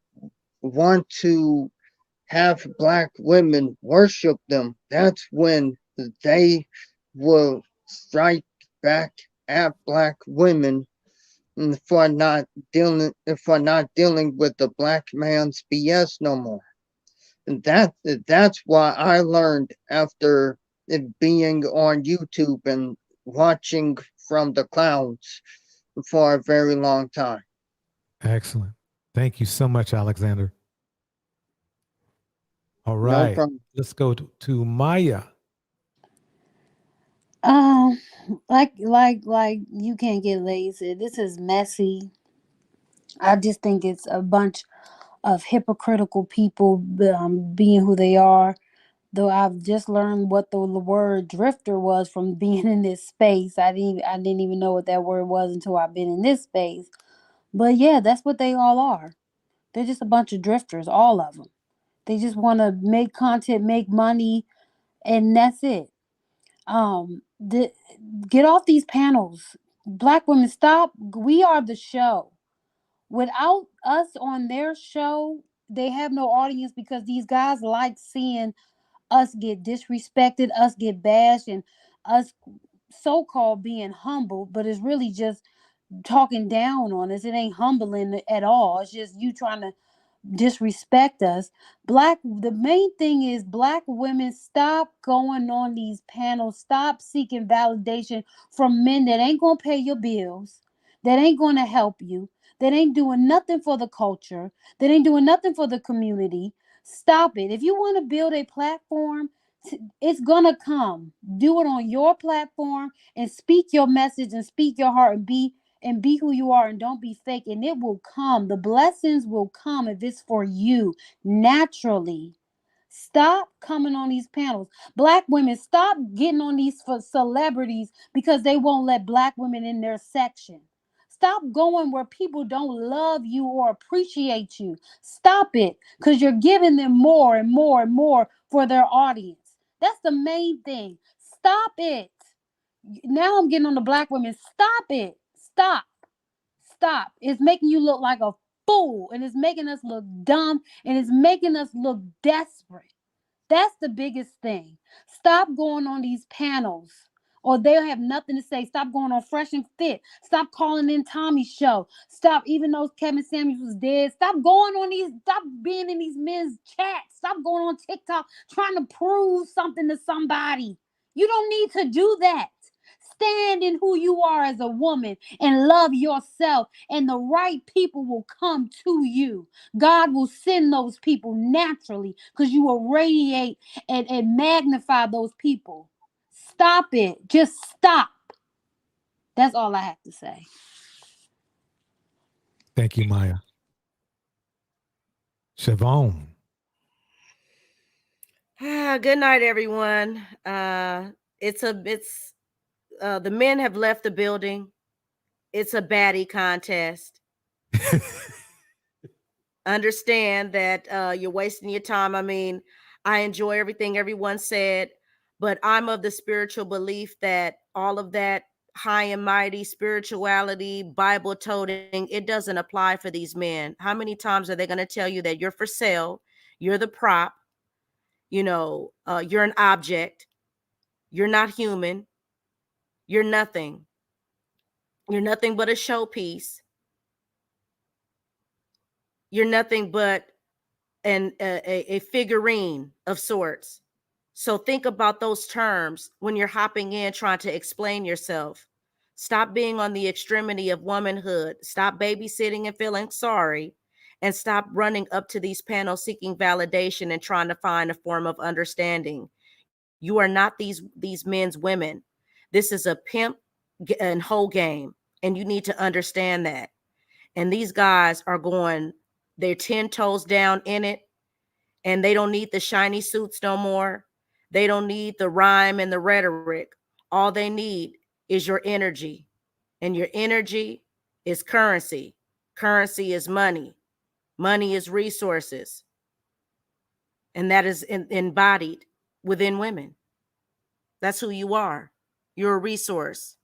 want to have Black women worship them, that's when they will strike back at Black women for not dealing with the Black man's BS no more. And that's why I learned after it being on YouTube and watching from the clouds for a very long time. Excellent. Thank you so much, Alexander. All No right. problem. Let's go to Maya. Like you can't get lazy. This is messy. I just think it's a bunch of hypocritical people being who they are. Though I've just learned what the word drifter was from being in this space. I didn't even know what that word was until I've been in this space. But yeah, that's what they all are. They're just a bunch of drifters, all of them. They just want to make content, make money, and that's it. Get off these panels. Black women, stop. We are the show. Without us on their show, they have no audience because these guys like seeing us get disrespected, us get bashed, and us so-called being humble, but it's really just talking down on us. It ain't humbling at all. It's just you trying to disrespect us. The main thing is Black women, stop going on these panels, stop seeking validation from men that ain't gonna pay your bills, that ain't gonna help you, that ain't doing nothing for the culture, that ain't doing nothing for the community. Stop it. If you want to build a platform, it's gonna come. Do it on your platform and speak your message and speak your heart, and be who you are, and don't be fake, and it will come. The blessings will come if it's for you naturally. Stop coming on these panels. Black women, stop getting on these for celebrities because they won't let Black women in their section. Stop going where people don't love you or appreciate you. Stop it, because you're giving them more and more and more for their audience. That's the main thing. Stop it. Now I'm getting on the Black women. Stop it. Stop. Stop. It's making you look like a fool, and it's making us look dumb, and it's making us look desperate. That's the biggest thing. Stop going on these panels or they'll have nothing to say. Stop going on Fresh and Fit. Stop calling in Tommy's show. Stop, even though Kevin Samuels was dead, stop being in these men's chats. Stop going on TikTok trying to prove something to somebody. You don't need to do that. Stand in who you are as a woman and love yourself, and the right people will come to you. God will send those people naturally because you will radiate and magnify those people. Stop it. Just stop. That's all I have to say. Thank you, Maya. Siobhan. Good night, everyone. The men have left the building. It's a baddie contest. Understand that you're wasting your time. I mean, I enjoy everything everyone said, but I'm of the spiritual belief that all of that high and mighty spirituality, Bible toting, it doesn't apply for these men. How many times are they going to tell you that you're for sale? You're the prop. You're an object. You're not human. You're nothing. You're nothing but a showpiece. You're nothing but a figurine of sorts. So think about those terms when you're hopping in trying to explain yourself. Stop being on the extremity of womanhood. Stop babysitting and feeling sorry. And stop running up to these panels seeking validation and trying to find a form of understanding. You are not these men's women. This is a pimp and hoe game, and you need to understand that. And these guys are they're 10 toes down in it, and they don't need the shiny suits no more. They don't need the rhyme and the rhetoric. All they need is your energy, and your energy is currency. Currency is money. Money is resources, and that is embodied within women. That's who you are. You're a resource.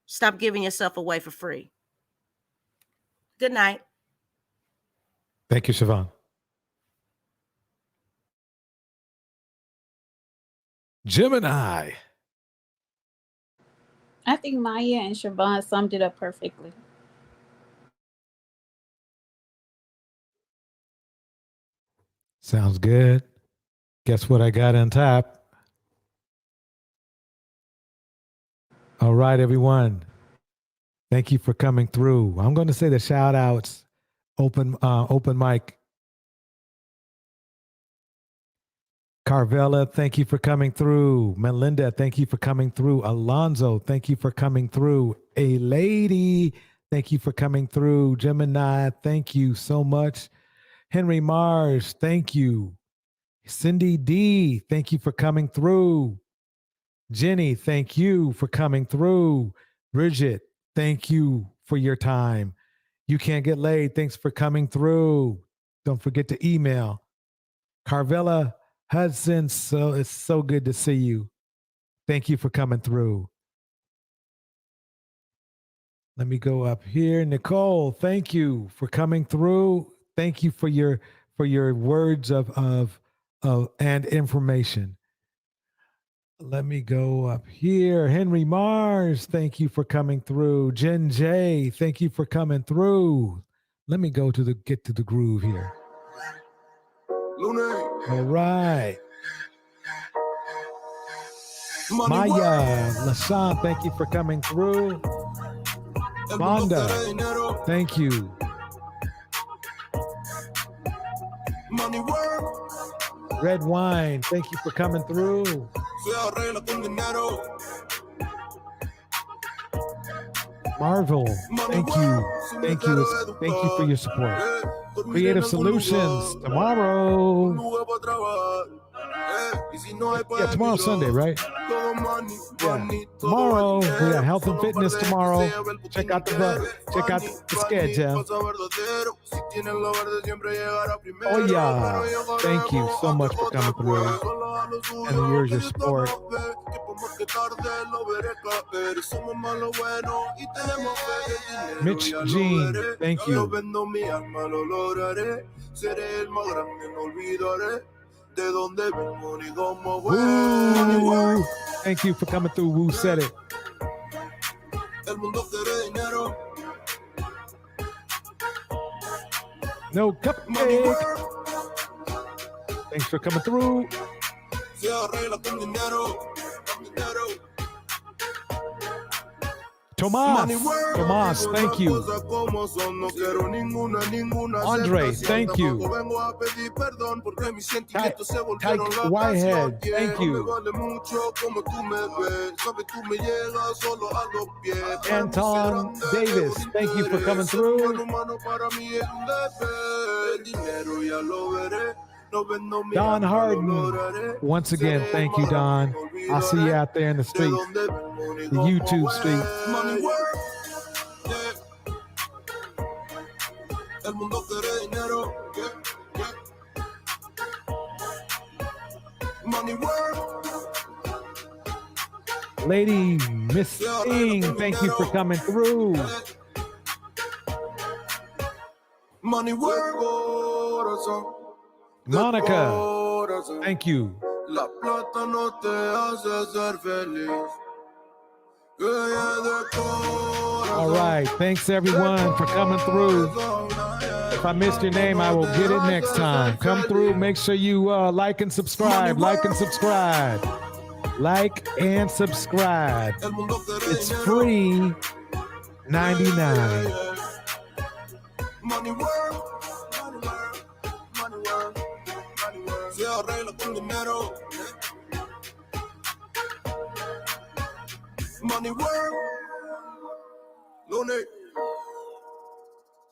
Stop giving yourself away for free. Good night. Thank you, Siobhan. Gemini. I think Maya and Siobhan summed it up perfectly. Sounds good. Guess what I got on tap? All right, everyone. Thank you for coming through. I'm going to say the shout outs. Open mic. Carvella, thank you for coming through. Melinda, thank you for coming through. Alonzo, thank you for coming through. A Lady, thank you for coming through. Gemini, thank you so much. Henry Mars, thank you. Cindy D, thank you for coming through. Jenny, thank you for coming through. Bridget, thank you for your time. You Can't Get Laid, thanks for coming through. Don't forget to email. Carvella Hudson, so it's so good to see you. Thank you for coming through. Let me go up here. Nicole, thank you for coming through. Thank you for your words of and information. Let me go up here. Henry Mars, thank you for coming through. Jen J, thank you for coming through. Let me go get to the groove here. All right. Maya Lashan, thank you for coming through. Fonda, thank you. Red Wine, thank you for coming through. Marvel, thank you. Thank you. Thank you for your support. Creative Solutions, tomorrow. Yeah, tomorrow's Sunday, right? Yeah. Tomorrow, we got health and fitness tomorrow. Check out the schedule. Oh yeah. Thank you so much for coming through. And here's your support. Mitch Jean, thank you. Thank you for coming through. Who said it? No cupcake. Thanks for coming through. Tomas, thank you. Andre, thank you. Tyke Whitehead, thank you. Anton Davis, thank you for coming through. Don Harden, once again, thank you, Don. I'll see you out there in the streets, the YouTube streets. Lady Miss Singh, thank you for coming through. Monica, thank you. All right, thanks everyone for coming through. If I missed your name, I will get it next time. Come through, make sure you like and subscribe, like and subscribe. Like and subscribe. It's free 99. Money world,